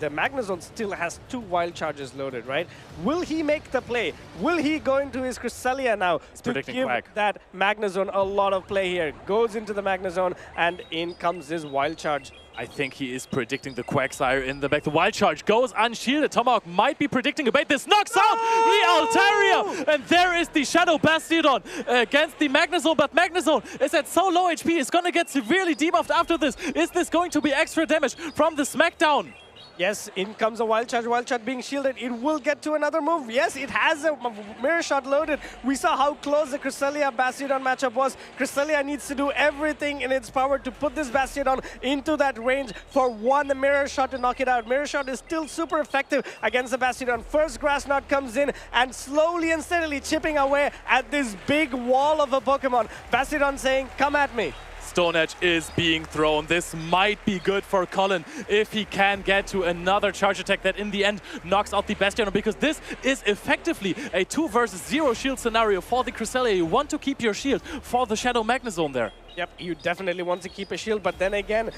Magnezone still has 2 wild charges loaded, right? Will he make the play? Will he go into his Cresselia now to give that Magnezone a lot of play here? Goes into the Magnezone, and in comes his wild charge. I think he is predicting the Quagsire in the back. The wild charge goes unshielded. Tomahawk might be predicting a bait. This knocks out the Altaria! And there is the Shadow Bastiodon against the Magnezone. But Magnezone is at so low HP, it's going to get severely debuffed after this. Is this going to be extra damage from the Smackdown? Yes, in comes a wild charge being shielded. It will get to another move. Yes, it has a mirror shot loaded. We saw how close the Cresselia Bastiodon matchup was. Cresselia needs to do everything in its power to put this Bastiodon into that range for 1 mirror shot to knock it out. Mirror shot is still super effective against the Bastiodon. First Grass Knot comes in and slowly and steadily chipping away at this big wall of a Pokemon. Bastiodon saying, come at me. Stone Edge is being thrown. This might be good for Colin if he can get to another charge attack that in the end knocks out the Bastiodon, because this is effectively a 2 versus 0 shield scenario for the Cresselia. You want to keep your shield for the Shadow Magnezone there. Yep, you definitely want to keep a shield, but then again,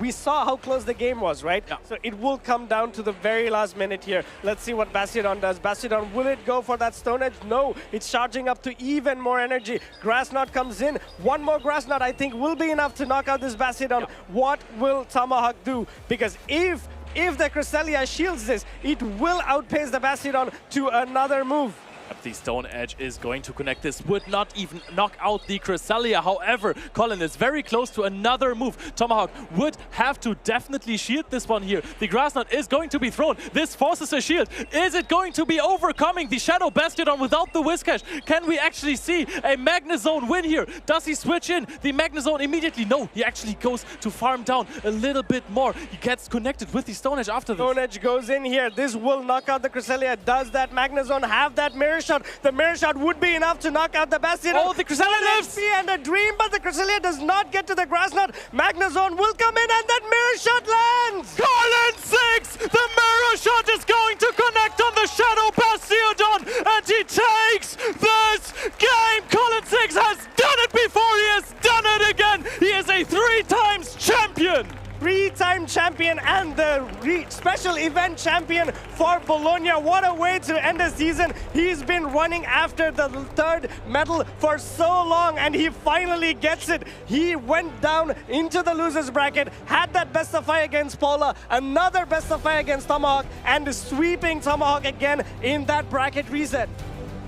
we saw how close the game was, right? Yeah. So it will come down to the very last minute here. Let's see what Bastiodon does. Bastiodon, will it go for that Stone Edge? No, it's charging up to even more energy. Grass Knot comes in. 1 more Grass Knot, I think, will be enough to knock out this Bastiodon. Yeah. What will Tomahawk do? Because if the Cresselia shields this, it will outpace the Bastiodon to another move. The Stone Edge is going to connect. This would not even knock out the Cresselia. However, Colin is very close to another move. Tomahawk would have to definitely shield this one here. The Grass Knot is going to be thrown. This forces a shield. Is it going to be overcoming the Shadow Bastiodon without the Whiscash? Can we actually see a Magnezone win here? Does he switch in the Magnezone immediately? No, he actually goes to farm down a little bit more. He gets connected with the Stone Edge after this. Stone Edge goes in here. This will knock out the Cresselia. Does that Magnezone have that mirror shot? The mirror shot would be enough to knock out the Bastiodon. Oh, the Cresselia lives! And a dream, but the Cresselia does not get to the Grass Knot. Magnezone will come in, and that mirror shot lands! Colin 6! The mirror shot is going to connect on the Shadow Bastiodon, and he takes this game! Colin 6 has done it before, he has done it again! He is a 3-times champion! 3-time champion and the special event champion for Bologna. What a way to end the season. He's been running after the 3rd medal for so long, and he finally gets it. He went down into the losers bracket, had that best of 5 against Paula, another best of 5 against Tomahawk, and sweeping Tomahawk again in that bracket reset.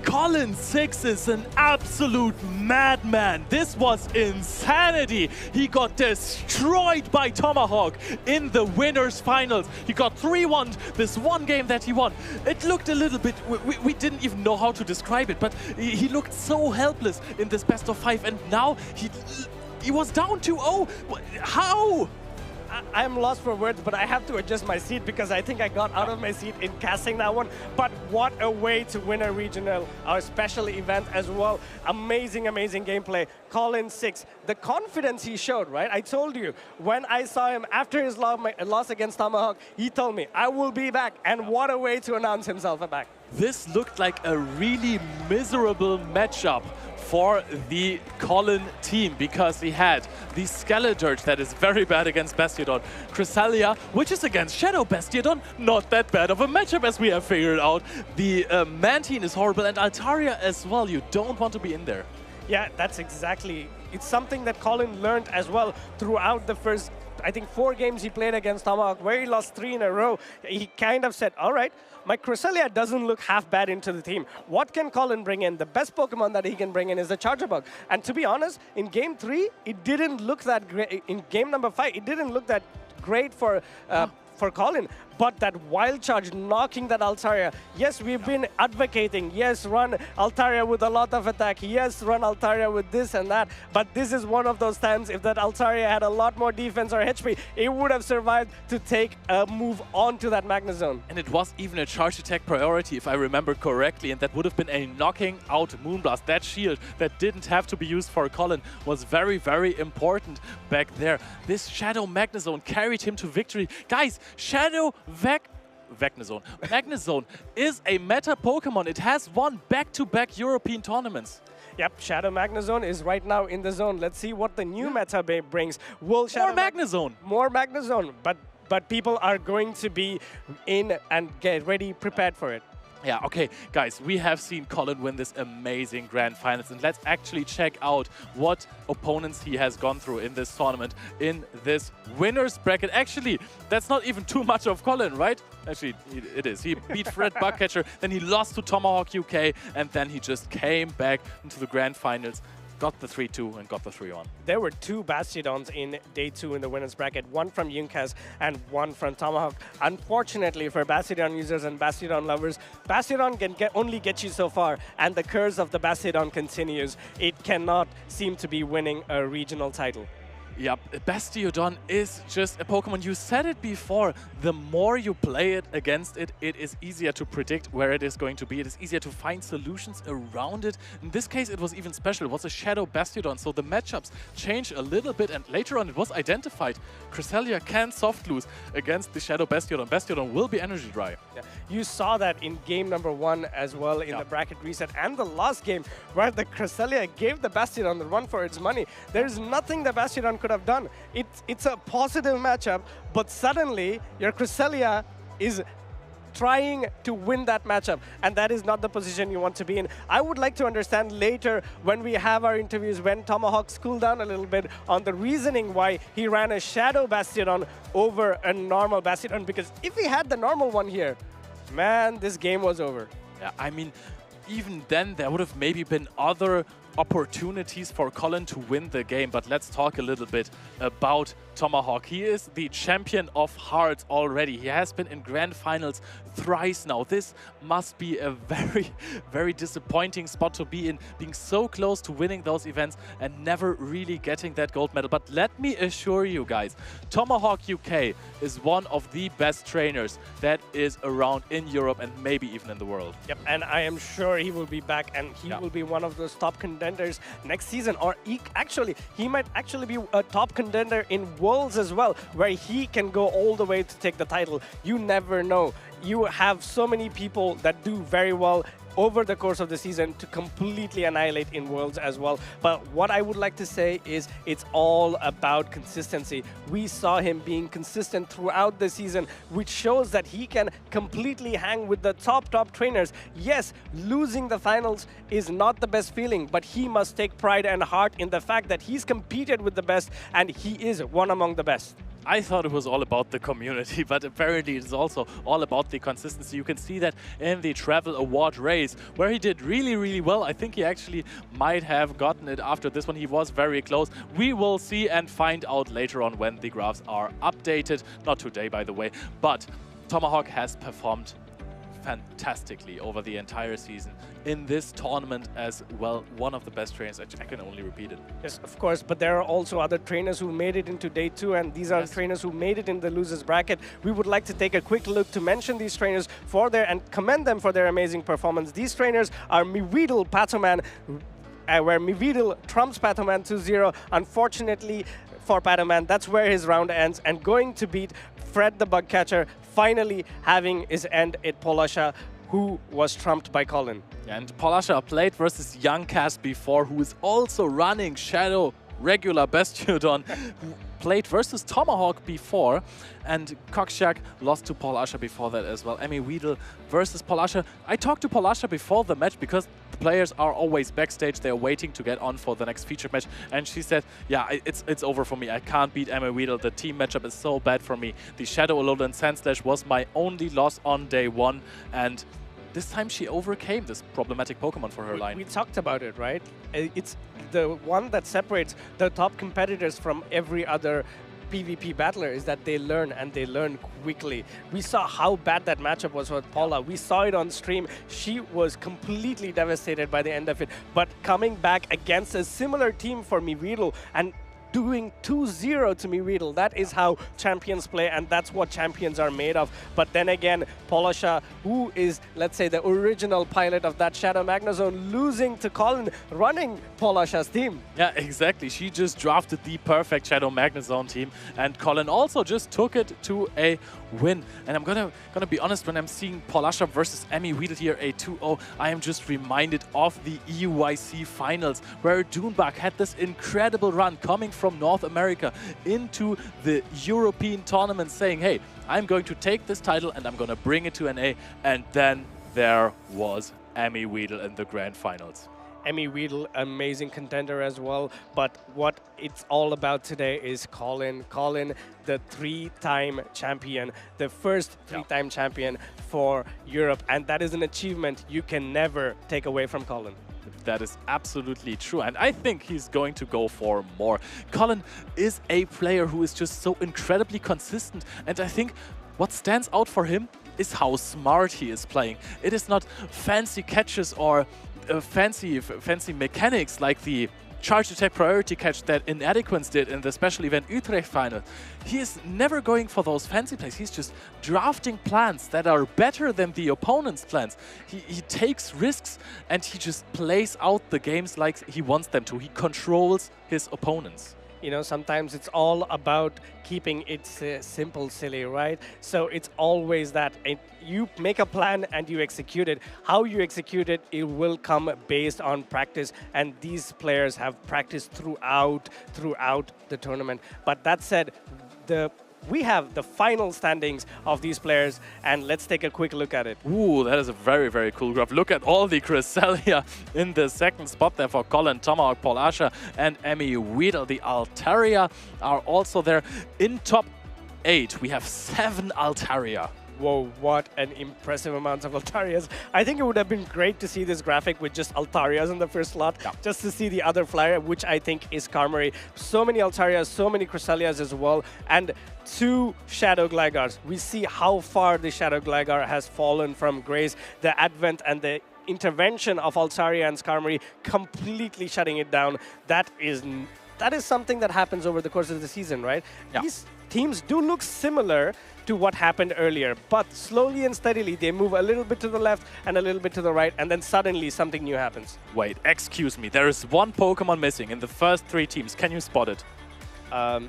Colin 6 is an absolute madman. This was insanity. He got destroyed by Tomahawk in the winners finals. He got 3-1 this one game that he won. It looked a little bit, we didn't even know how to describe it, but he looked so helpless in this best of 5, and now he was down 2-0. How? I'm lost for words, but I have to adjust my seat because I think I got out of my seat in casting that one. But what a way to win a regional, our special event as well. Amazing, amazing gameplay. Colin 6, the confidence he showed, right? I told you, when I saw him after his loss against Tomahawk, he told me, I will be back. And what a way to announce himself back. This looked like a really miserable matchup for the Colin team because he had the Skeledirge that is very bad against Bastiodon, Cresselia, which is against Shadow Bastiodon, not that bad of a matchup as we have figured out. The Mantine is horrible, and Altaria as well. You don't want to be in there. Yeah, that's exactly. It's something that Colin learned as well throughout the first, I think, 4 games he played against Tomahawk, where he lost 3 in a row. He kind of said, all right, my Cresselia doesn't look half bad into the team. What can Colin bring in? The best Pokemon that he can bring in is the Charger Bug. And to be honest, in Game 3, it didn't look that great. In Game number 5, it didn't look that great for Colin. But that Wild Charge knocking that Altaria, yes, we've been advocating, yes, run Altaria with a lot of attack, yes, run Altaria with this and that, but this is one of those times if that Altaria had a lot more defense or HP, it would have survived to take a move onto that Magnezone. And it was even a charge attack priority, if I remember correctly, and that would have been a knocking out Moonblast. That shield that didn't have to be used for Colin was very, very important back there. This Shadow Magnezone carried him to victory. Guys, Shadow Magnezone is a meta Pokemon. It has won back-to-back European tournaments. Yep, Shadow Magnezone is right now in the zone. Let's see what the new meta brings. Will Shadow More Magnezone, but people are going to be in and get ready, prepared for it. Yeah, okay, guys, we have seen Colin win this amazing Grand Finals, and let's actually check out what opponents he has gone through in this tournament, in this winner's bracket. Actually, that's not even too much of Colin, right? Actually, it is. He beat Fred Bugcatcher, then he lost to Tomahawk UK, and then he just came back into the Grand Finals, got the 3-2 and got the 3-1. There were 2 Bastiodons in Day 2 in the winner's bracket, one from Yunkas and one from Tomahawk. Unfortunately for Bastiodon users and Bastiodon lovers, Bastiodon can only get you so far, and the curse of the Bastiodon continues. It cannot seem to be winning a regional title. Yep, Bastiodon is just a Pokemon. You said it before, the more you play it against it, it is easier to predict where it is going to be. It is easier to find solutions around it. In this case, it was even special. It was a Shadow Bastiodon, so the matchups change a little bit, and later on it was identified. Cresselia can soft lose against the Shadow Bastiodon. Bastiodon will be energy dry. Yeah. You saw that in game number 1 as well in the bracket reset, and the last game where the Cresselia gave the Bastiodon the run for its money. There's nothing the Bastiodon could have done. It's a positive matchup, but suddenly your Cresselia is trying to win that matchup, and that is not the position you want to be in. I would like to understand later when we have our interviews, when Tomahawk's cool down a little bit, on the reasoning why he ran a Shadow Bastiodon over a normal Bastiodon, because if he had the normal one here, man, this game was over. Yeah, I mean, even then there would have maybe been other opportunities for Colin to win the game, but let's talk a little bit about Tomahawk. He is the champion of hearts already. He has been in Grand Finals thrice now. This must be a very, very disappointing spot to be in, being so close to winning those events and never really getting that gold medal. But let me assure you guys, Tomahawk UK is one of the best trainers that is around in Europe and maybe even in the world. Yep, and I am sure he will be back, and he will be one of those top contenders next season, or he might actually be a top contender in Worlds as well, where he can go all the way to take the title. You never know. You have so many people that do very well over the course of the season to completely annihilate in Worlds as well. But what I would like to say is it's all about consistency. We saw him being consistent throughout the season, which shows that he can completely hang with the top trainers. Yes, losing the finals is not the best feeling, but he must take pride and heart in the fact that he's competed with the best and he is one among the best. I thought it was all about the community, but apparently it's also all about the consistency. You can see that in the Travel Award race, where he did really, really well. I think he actually might have gotten it after this one. He was very close. We will see and find out later on when the graphs are updated. Not today, by the way, but Tomahawk has performed fantastically over the entire season in this tournament as well. One of the best trainers. I can only repeat it. Yes, of course, but there are also other trainers who made it into day 2, and these are trainers who made it in the losers bracket. We would like to take a quick look to mention these trainers and commend them for their amazing performance. These trainers are Miweedle Patoman, where Miweedle trumps Patoman 2-0. Unfortunately for Patoman, that's where his round ends, and going to beat Fred the Bug Catcher, finally having his end at Polasha, who was trumped by Colin. And Polasha played versus Young Cass before, who is also running Shadow regular Bastiodon, who played versus Tomahawk before, and Cockshack lost to Polasha before that as well. Miweedle versus Polasha. I talked to Polasha before the match because the players are always backstage. They're waiting to get on for the next featured match, and she said, yeah, it's over for me. I can't beat Miweedle. The team matchup is so bad for me. The Shadow Alolan Sandslash was my only loss on day 1, and this time she overcame this problematic Pokemon for her line. We talked about it, right? It's the one that separates the top competitors from every other PvP battler is that they learn, and they learn quickly. We saw how bad that matchup was with Paula. We saw it on stream. She was completely devastated by the end of it. But coming back against a similar team for Miweedle and doing 2-0 to Miweedle, that is how champions play, and that's what champions are made of. But then again, Polasha, who is, let's say, the original pilot of that Shadow Magnezone, losing to Colin, running Polasha's team. Yeah, exactly. She just drafted the perfect Shadow Magnezone team, and Colin also just took it to a win. And I'm gonna be honest, when I'm seeing Polasha versus Miweedle here, a 2-0, I am just reminded of the EUIC finals, where Doonbach had this incredible run coming from North America into the European tournament, saying, hey, I'm going to take this title and I'm going to bring it to NA. And then there was Miweedle in the grand finals. Miweedle, amazing contender as well. But what it's all about today is Colin. Colin, the 3-time champion, the first 3-time champion for Europe. And that is an achievement you can never take away from Colin. That is absolutely true, and I think he's going to go for more. Colin is a player who is just so incredibly consistent, and I think what stands out for him is how smart he is playing. It is not fancy catches or fancy mechanics like the charge attack priority catch that Inadequance did in the special event Utrecht final. He is never going for those fancy plays. He's just drafting plans that are better than the opponent's plans. He takes risks and he just plays out the games like he wants them to. He controls his opponents. You know, sometimes it's all about keeping it simple, silly, right? So it's always that you make a plan and you execute it. How you execute it, it will come based on practice. And these players have practiced throughout the tournament. But that said, we have the final standings of these players, and let's take a quick look at it. Ooh, that is a very, very cool graph. Look at all the Cresselia in the second spot there for Colin, Tomahawk, Polasha, and Miweedle. The Altaria are also there. In top 8, we have 7 Altaria. Whoa, what an impressive amount of Altarias. I think it would have been great to see this graphic with just Altarias in the first slot, just to see the other flyer, which I think is Karmory. So many Altarias, so many Cresselias as well, and 2 Shadow Glygars. We see how far the Shadow Gligar has fallen from grace. The advent and the intervention of Altaria and Skarmory completely shutting it down. That is something that happens over the course of the season, right? Yeah. These teams do look similar to what happened earlier, but slowly and steadily they move a little bit to the left and a little bit to the right, and then suddenly something new happens. Wait, excuse me, there is one Pokemon missing in the first 3 teams. Can you spot it?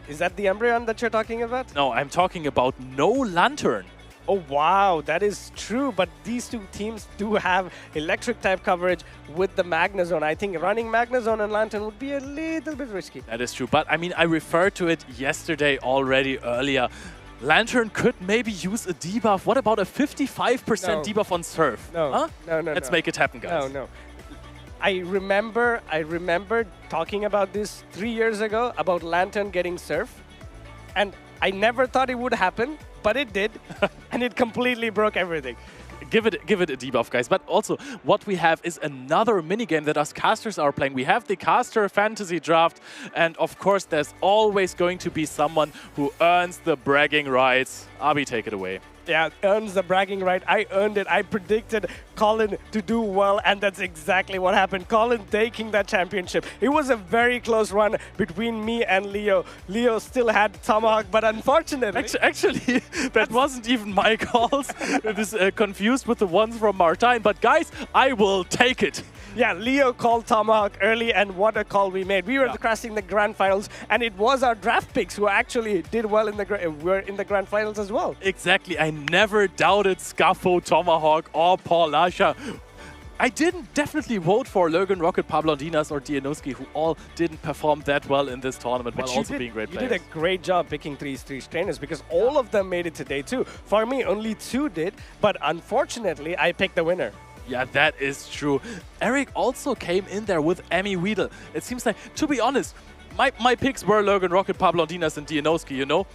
Is that the Umbreon that you're talking about? No, I'm talking about no Lantern. Oh wow, that is true, but these 2 teams do have electric type coverage with the Magnezone. I think running Magnezone and Lantern would be a little bit risky. That is true, but I mean, I referred to it yesterday already earlier. Lantern could maybe use a debuff. What about a 55% debuff on Surf? No, huh? no. Let's make it happen, guys. No. I remember talking about this 3 years ago, about Lantern getting Surf. And I never thought it would happen, but it did, and it completely broke everything. Give it a debuff, guys. But also, what we have is another minigame that us casters are playing. We have the caster fantasy draft, and of course, there's always going to be someone who earns the bragging rights. Abi, take it away. Yeah, earns the bragging right. I earned it. I predicted Colin to do well, and that's exactly what happened. Colin taking that championship. It was a very close run between me and Leo. Leo still had Tomahawk, but unfortunately... Actually, that wasn't even my calls. It is confused with the ones from Martijn. But guys, I will take it. Yeah, Leo called Tomahawk early, and what a call we made. We were crashing the grand finals, and it was our draft picks who actually did well in the were in the grand finals as well. Exactly. I never doubted Scaffo, Tomahawk, or Paul Lasha. I didn't definitely vote for Logan Rocket, Pablondinas, or Dianowski, who all didn't perform that well in this tournament, while also being great players. You did a great job picking these three trainers, because all of them made it today too. For me, only 2 did, but unfortunately, I picked the winner. Yeah, that is true. Eric also came in there with Emmy Weedle. It seems like, to be honest, my picks were Logan Rocket, Pablondinas, and Dianowski, you know?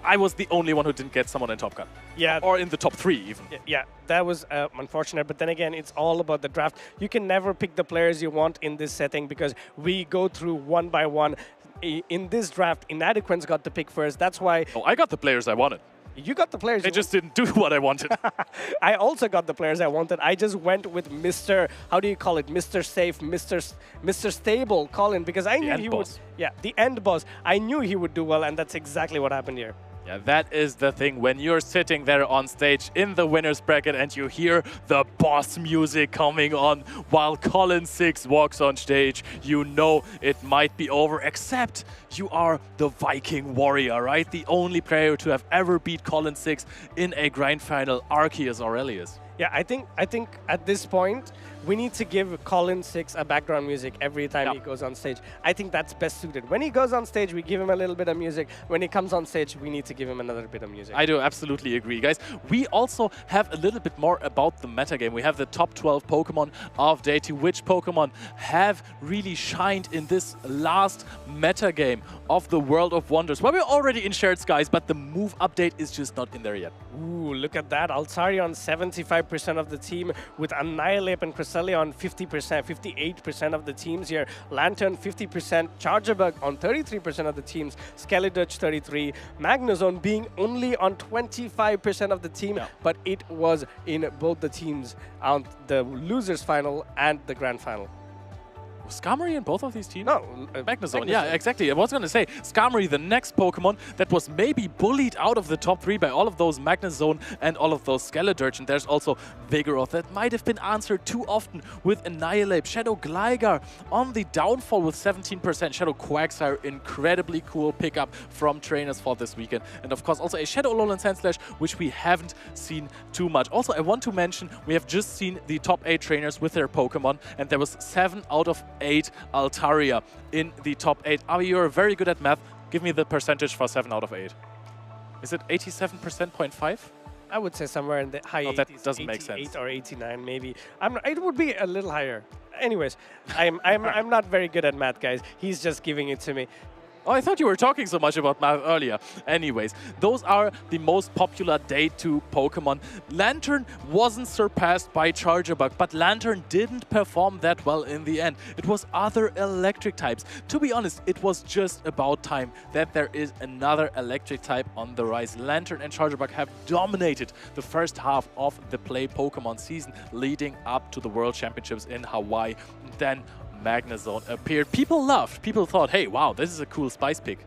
I was the only one who didn't get someone in Top Gun. Yeah. Or in the top 3 even. Yeah, that was unfortunate. But then again, it's all about the draft. You can never pick the players you want in this setting because we go through one by one. In this draft, Inadequence got the pick first. That's why... Oh, I got the players I wanted. You got the players. They just didn't do what I wanted. I also got the players I wanted. I just went with Mr. How do you call it? Mr. Safe, Mr. Stable, Colin, because I knew he would. Yeah, the end boss. I knew he would do well, and that's exactly what happened here. Yeah, that is the thing. When you're sitting there on stage in the winner's bracket and you hear the boss music coming on while Colin 6 walks on stage, you know it might be over, except you are the Viking warrior, right? The only player to have ever beat Colin 6 in a grand final, Arceus Aurelius. Yeah, I think at this point, we need to give Colin 6 a background music every time he goes on stage. I think that's best suited. When he goes on stage, we give him a little bit of music. When he comes on stage, we need to give him another bit of music. I do absolutely agree, guys. We also have a little bit more about the metagame. We have the top 12 Pokemon of day 2. Which Pokemon have really shined in this last metagame of the World of Wonders? Well, we're already in Shared Skies, but the move update is just not in there yet. Ooh, look at that. Altarion, 75% of the team, with Annihilate and Cresselia on 50%, 58% of the teams here. Lantern, 50%. Charjabug on 33% of the teams. Skelidutch, 33%. Magnezone being only on 25% of the team, but it was in both the teams on the losers final and the grand final. Was Skarmory in both of these teams? No, Magnezone. Yeah, exactly. I was going to say, Skarmory, the next Pokemon that was maybe bullied out of the top 3 by all of those Magnezone and all of those Skelidurge. And there's also Vigoroth that might have been answered too often with Annihilate. Shadow Gligar on the downfall with 17%. Shadow Quagsire, incredibly cool pickup from trainers for this weekend. And of course, also a Shadow Alolan Sandslash, which we haven't seen too much. Also, I want to mention, we have just seen the top 8 trainers with their Pokemon, and there was 7 out of 8 Altaria in the top 8. Avi, you're very good at math. Give me the percentage for 7 out of 8. Is it 87.5? I would say somewhere in the high 80s. That doesn't make sense. 88 or 89 maybe. It would be a little higher. Anyways, I'm not very good at math, guys. He's just giving it to me. Oh, I thought you were talking so much about math earlier. Anyways, those are the most popular Day 2 Pokemon. Lantern wasn't surpassed by Charjabug, but Lantern didn't perform that well in the end. It was other electric types. To be honest, it was just about time that there is another electric type on the rise. Lantern and Charjabug have dominated the first half of the Play Pokemon season, leading up to the World Championships in Hawaii. Then Magnezone appeared. People laughed. People thought, hey, wow, this is a cool spice pick.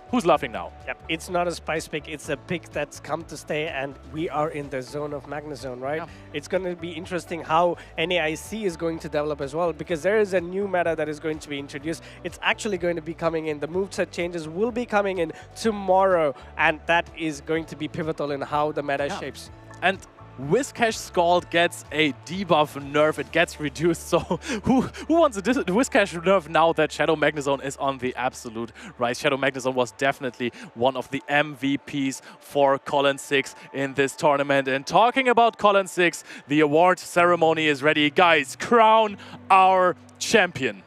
Who's laughing now? Yep, it's not a spice pick. It's a pick that's come to stay, and we are in the zone of Magnezone, right? Yeah. It's going to be interesting how NAIC is going to develop as well, because there is a new meta that is going to be introduced. It's actually going to be coming in. The moveset changes will be coming in tomorrow, and that is going to be pivotal in how the meta shapes. And Whiscash Scald gets a debuff nerf. It gets reduced. So who wants a Whiscash nerf now that Shadow Magnezone is on the absolute rise? Shadow Magnezone was definitely one of the MVPs for Colin 6 in this tournament. And talking about Colin 6, the award ceremony is ready. Guys, crown our champion.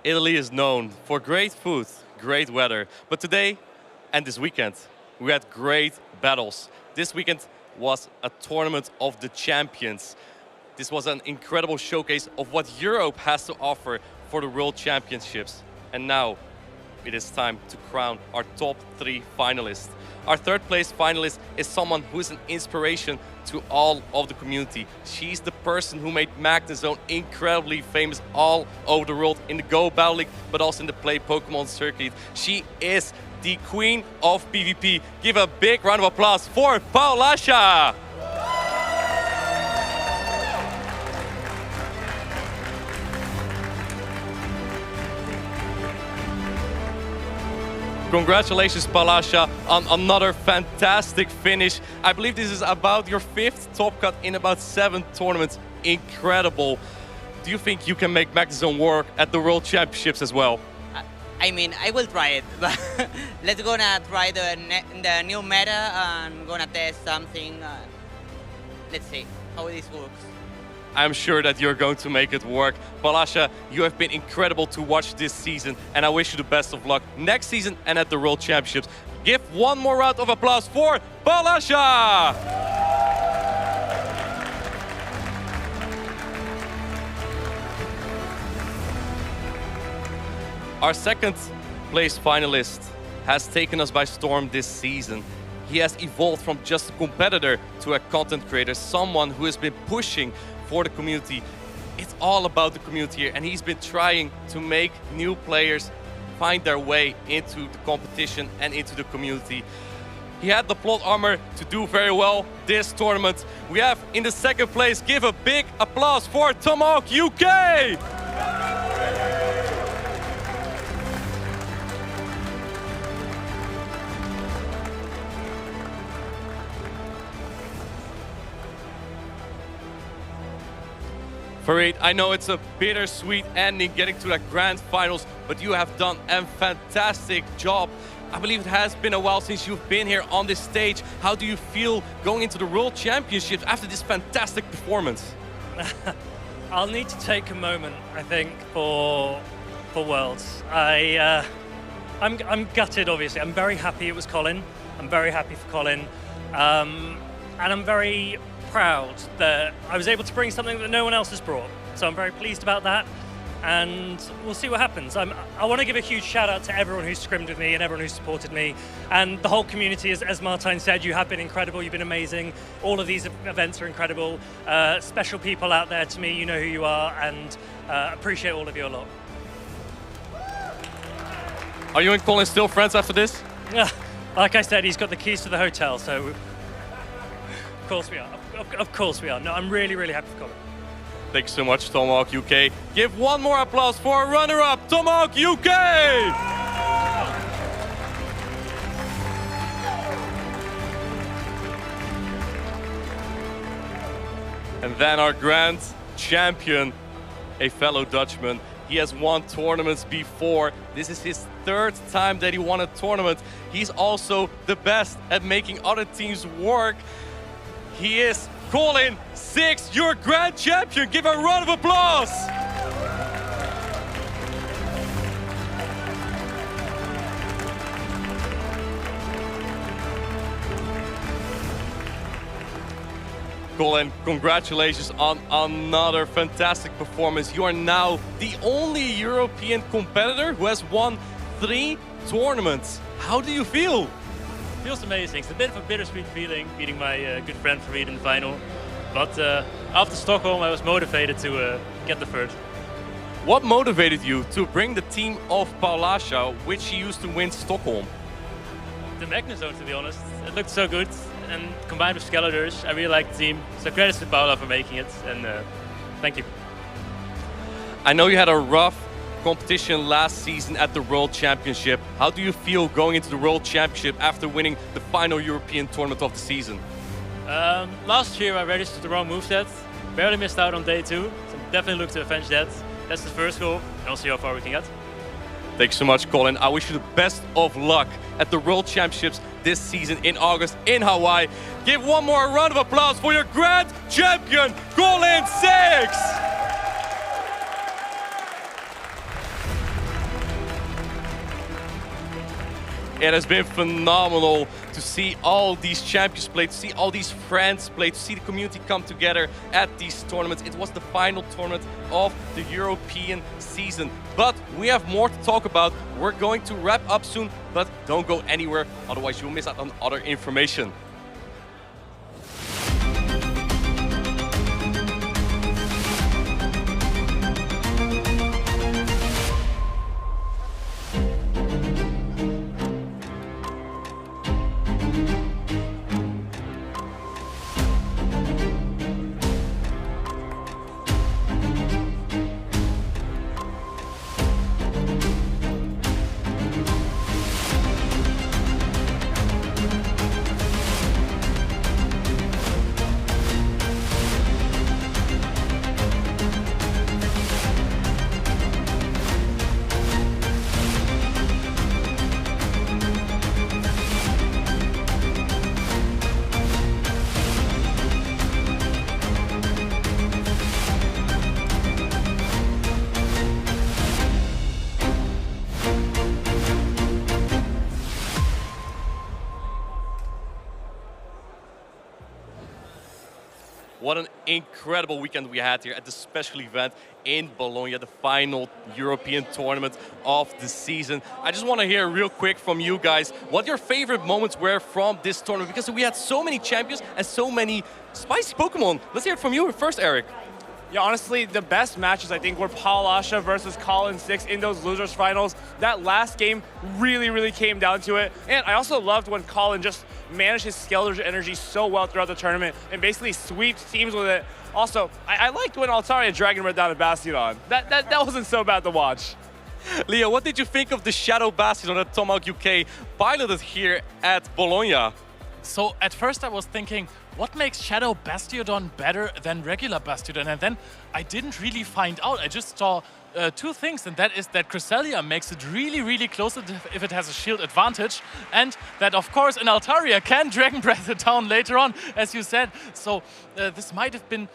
Italy is known for great food, great weather. But today and this weekend, we had great battles. This weekend was a tournament of the champions. This was an incredible showcase of what Europe has to offer for the World Championships. And now it is time to crown our top 3 finalists. Our third place finalist is someone who is an inspiration to all of the community. She's the person who made Magnezone incredibly famous all over the world in the Go Battle League, but also in the Play Pokémon circuit. She is the queen of PvP. Give a big round of applause for Paulasha! Congratulations, Paulasha, on another fantastic finish. I believe this is about your 5th top cut in about 7 tournaments. Incredible. Do you think you can make Magnezone work at the World Championships as well? I mean, I will try it, but let's gonna try the new meta. I'm gonna test something. Let's see how this works. I'm sure that you're going to make it work. Paulasha, you have been incredible to watch this season, and I wish you the best of luck next season and at the World Championships. Give one more round of applause for Paulasha! Our second place finalist has taken us by storm this season. He has evolved from just a competitor to a content creator, someone who has been pushing for the community. It's all about the community here, and he's been trying to make new players find their way into the competition and into the community. He had the plot armor to do very well this tournament. We have in the second place, give a big applause for Tomahawk UK! Farid, I know it's a bittersweet ending getting to the grand finals, but you have done a fantastic job. I believe it has been a while since you've been here on this stage. How do you feel going into the World Championships after this fantastic performance? I'll need to take a moment, I think, for Worlds. I'm gutted, obviously. I'm very happy it was Colin. I'm very happy for Colin. And I'm very proud that I was able to bring something that no one else has brought. So I'm very pleased about that, and we'll see what happens. I want to give a huge shout out to everyone who's scrimmed with me and everyone who's supported me, and the whole community. As Martijn said, you have been incredible, you've been amazing. All of these events are incredible. Special people out there to me, you know who you are, and appreciate all of you a lot. Are you and Colin still friends after this? Yeah, like I said, he's got the keys to the hotel, so of course we are. Of course we are. No, I'm really, really happy for Colin. Thanks so much, Tomahawk UK. Give one more applause for our runner-up, Tomahawk UK! And then our grand champion, a fellow Dutchman. He has won tournaments before. This is his 3rd time that he won a tournament. He's also the best at making other teams work. He is Colin Six, your grand champion. Give a round of applause. Colin, congratulations on another fantastic performance. You are now the only European competitor who has won 3 tournaments. How do you feel? Feels amazing. It's a bit of a bittersweet feeling beating my good friend Farid in the final. But after Stockholm, I was motivated to get the 3rd. What motivated you to bring the team of Paulasha, which he used to win Stockholm? The Magnezone, to be honest. It looked so good, and combined with Skeletors, I really like the team. So credits to Paula for making it, and thank you. I know you had a rough competition last season at the World Championship. How do you feel going into the World Championship after winning the final European tournament of the season? Last year I registered the wrong moveset, barely missed out on day 2, so definitely look to avenge that. That's the first goal, and we'll see how far we can get. Thanks so much, Colin. I wish you the best of luck at the World Championships this season in August in Hawaii. Give one more round of applause for your grand champion, Colin Six! It has been phenomenal to see all these champions play, to see all these friends play, to see the community come together at these tournaments. It was the final tournament of the European season. But we have more to talk about. We're going to wrap up soon, but don't go anywhere, otherwise you'll miss out on other information. What an incredible weekend we had here at the special event in Bologna, the final European tournament of the season. I just want to hear real quick from you guys what your favorite moments were from this tournament, because we had so many champions and so many spicy Pokemon. Let's hear it from you first, Eric. Yeah, honestly, the best matches, I think, were Polasha versus Colin 6 in those losers finals. That last game really came down to it. And I also loved when Colin just managed his Skeletor energy so well throughout the tournament and basically sweeped teams with it. Also, I liked when Altaria Dragon Red down to Bastion. That wasn't so bad to watch. Leo, what did you think of the Shadow Bastion that Tomahawk UK piloted here at Bologna? So at first I was thinking, what makes Shadow Bastiodon better than regular Bastiodon? And then I didn't really find out. I just saw two things, and that is that Cresselia makes it really close if it has a shield advantage, and that, of course, an Altaria can Dragon Breath it down later on, as you said. So this might have been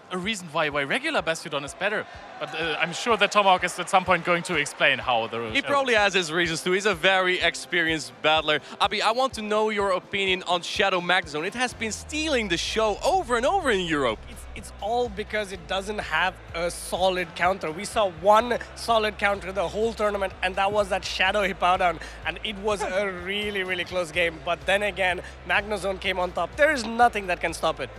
a reason why regular Bastiodon is better. But I'm sure that Tomahawk is at some point going to explain how the... He probably has his reasons too. He's a very experienced battler. Abi, I want to know your opinion on Shadow Magnezone. It has been stealing the show over and over in Europe. It's all because it doesn't have a solid counter. We saw one solid counter the whole tournament, and that was that Shadow Hippowdon, and it was a really close game. But then again, Magnezone came on top. There is nothing that can stop it.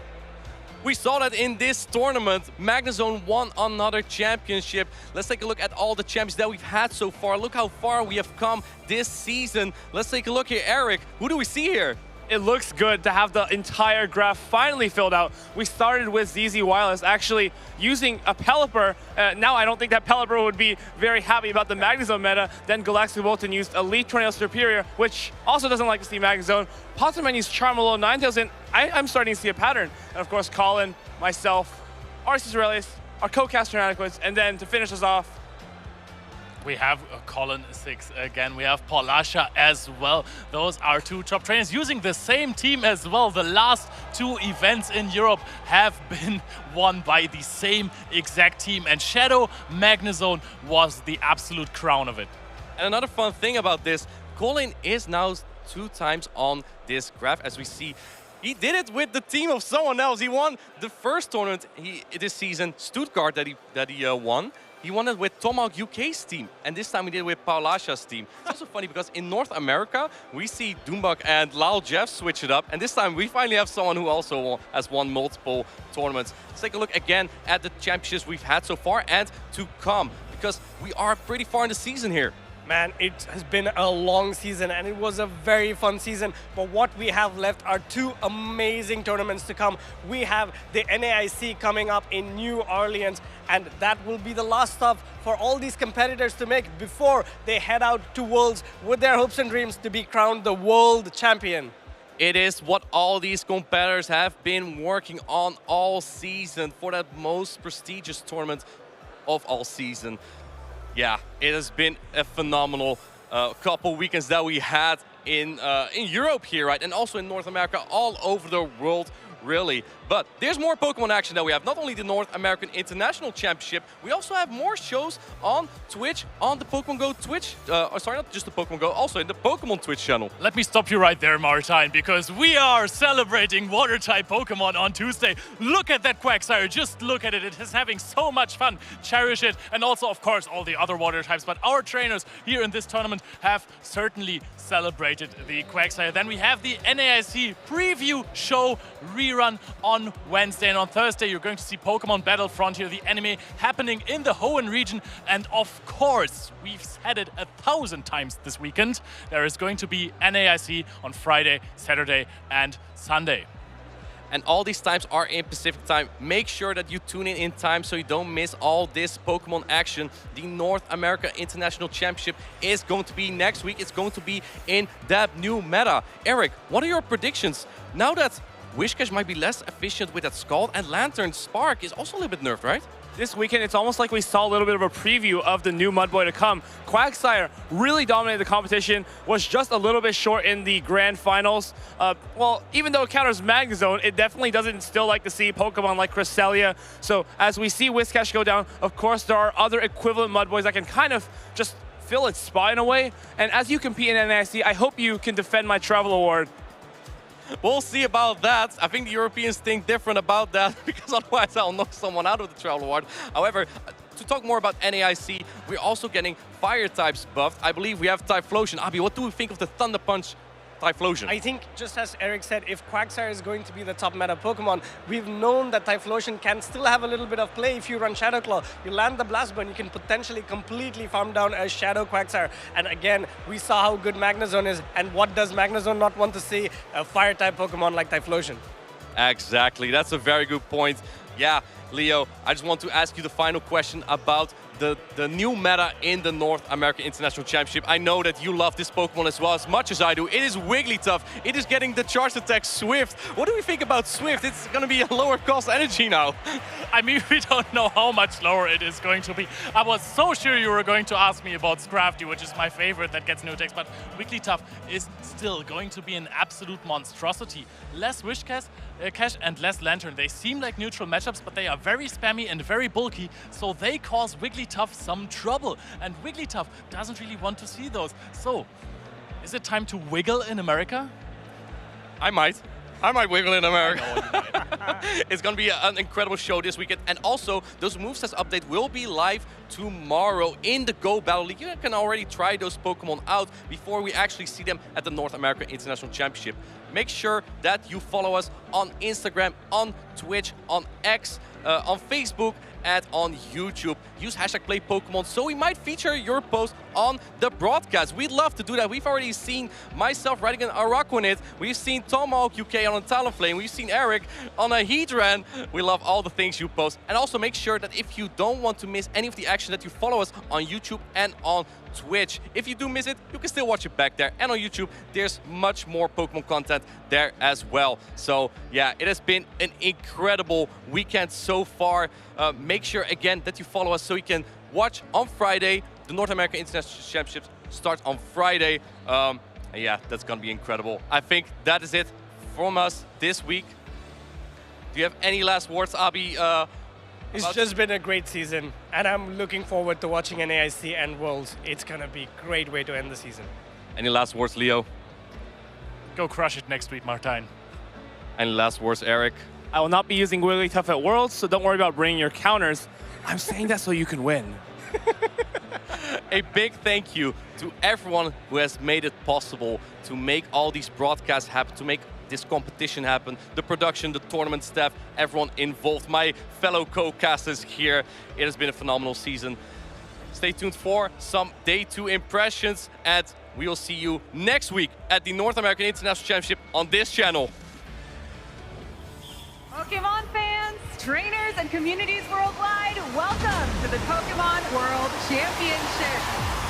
We saw that in this tournament, Magnezone won another championship. Let's take a look at all the champions that we've had so far. Look how far we have come this season. Let's take a look here. Eric, who do we see here? It looks good to have the entire graph finally filled out. We started with ZZ Wireless actually using a Pelipper. Now I don't think that Pelipper would be very happy about the Magnezone meta. Then Galactic Bolton used Elite Tornado Superior, which also doesn't like to see Magnezone. Potterman used Charmelo, Ninetales, and I'm starting to see a pattern. And of course, Colin, myself, Arceus Aurelius, our co-caster Inadequates, and then to finish us off, we have Colin 6 again. We have Polasha as well. Those are two top trainers using the same team as well. The last two events in Europe have been won by the same exact team. And Shadow Magnezone was the absolute crown of it. And another fun thing about this, Colin is now 2 times on this graph, as we see. He did it with the team of someone else. He won the first tournament this season, Stuttgart, that he won. He won it with Tomahawk UK's team, and this time he did it with Paulasha's team. It's also funny because in North America, we see Doombug and Lal Jeff switch it up, and this time we finally have someone who also has won multiple tournaments. Let's take a look again at the championships we've had so far and to come, because we are pretty far in the season here. Man, it has been a long season and it was a very fun season. But what we have left are 2 amazing tournaments to come. We have the NAIC coming up in New Orleans, and that will be the last stop for all these competitors to make before they head out to Worlds with their hopes and dreams to be crowned the world champion. It is what all these competitors have been working on all season for that most prestigious tournament of all season. Yeah, it has been a phenomenal couple weekends that we had in Europe here, right? And also in North America, all over the world, really. But there's more Pokemon action that we have. Not only the North American International Championship, we also have more shows on Twitch, on the Pokemon Go Twitch. Sorry, not just the Pokemon Go, also in the Pokemon Twitch channel. Let me stop you right there, Martine, because we are celebrating Water-type Pokemon on Tuesday. Look at that Quagsire, just look at it. It is having so much fun. Cherish it. And also, of course, all the other Water types. But our trainers here in this tournament have certainly celebrated the Quagsire. Then we have the NAIC preview show rerun on Wednesday. And on Thursday, you're going to see Pokemon Battle Frontier, the anime, happening in the Hoenn region. And of course, we've said it 1,000 times this weekend, there is going to be NAIC on Friday, Saturday, and Sunday. And all these times are in Pacific time. Make sure that you tune in time so you don't miss all this Pokemon action. The North America International Championship is going to be next week. It's going to be in that new meta. Eric, what are your predictions? Now that Whiscash might be less efficient with that Scald, and Lantern Spark is also a little bit nerfed, right? This weekend, it's almost like we saw a little bit of a preview of the new Mudboy to come. Quagsire really dominated the competition, was just a little bit short in the grand finals. Well, even though it counters Magnezone, it definitely doesn't still like to see Pokemon like Cresselia. So as we see Whiscash go down, of course, there are other equivalent Mudboys that can kind of just fill its spot in a way. And as you compete in NIC, I hope you can defend my travel award. We'll see about that. I think the Europeans think different about that because otherwise I'll knock someone out of the Travel Award. However, to talk more about NAIC, we're also getting fire types buffed. I believe we have Typhlosion. Abi, what do we think of the Thunder Punch Typhlosion? I think, just as Eric said, if Quagsire is going to be the top meta Pokemon, we've known that Typhlosion can still have a little bit of play if you run Shadow Claw. You land the Blast Burn, you can potentially completely farm down a Shadow Quagsire. And again, we saw how good Magnezone is, and what does Magnezone not want to see? A Fire-type Pokemon like Typhlosion. Exactly, that's a very good point. Yeah, Leo, I just want to ask you the final question about the new meta in the North American International Championship. I know that you love this Pokemon as well as much as I do. It is Wigglytuff. It is getting the charge attack Swift. What do we think about Swift? It's going to be a lower cost energy now. I mean, we don't know how much lower it is going to be. I was so sure you were going to ask me about Scrafty, which is my favorite that gets new attacks, but Wigglytuff is still going to be an absolute monstrosity. Less Whiscash and less Lantern. They seem like neutral matchups, but they are very spammy and very bulky, so they cause Wigglytuff some trouble. And Wigglytuff doesn't really want to see those. So, is it time to wiggle in America? I might wiggle in America. It's going to be an incredible show this weekend. And also, those movesets update will be live tomorrow in the Go Battle League. You can already try those Pokemon out before we actually see them at the North American International Championship. Make sure that you follow us on Instagram, on Twitch, on X, on Facebook, and on YouTube. Use hashtag #PlayPokemon so we might feature your post on the broadcast. We'd love to do that. We've already seen myself riding an Araquanid. We've seen Tomahawk UK on a Talonflame. We've seen Eric on a Heatran. We love all the things you post. And also make sure that if you don't want to miss any of the action, that you follow us on YouTube and on Twitch. If you do miss it, you can still watch it back there. And on YouTube, there's much more Pokemon content there as well. So yeah, it has been an incredible weekend so far. Make sure again that you follow us so you can watch on Friday. The North American International Championships starts on Friday. And yeah, that's gonna be incredible. I think that is it from us this week. Do you have any last words, Abi? It's just been a great season, and I'm looking forward to watching NAIC and Worlds. It's going to be a great way to end the season. Any last words, Leo? Go crush it next week, Martine. Any last words, Eric? I will not be using Wigglytuff at Worlds, so don't worry about bringing your counters. I'm saying that so you can win. A big thank you to everyone who has made it possible to make all these broadcasts happen, to make this competition happen, the production, the tournament staff, everyone involved, my fellow co-casters here. It has been a phenomenal season. Stay tuned for some Day 2 impressions, and we will see you next week at the North American International Championship on this channel. Pokemon fans, trainers, and communities worldwide, welcome to the Pokemon World Championship.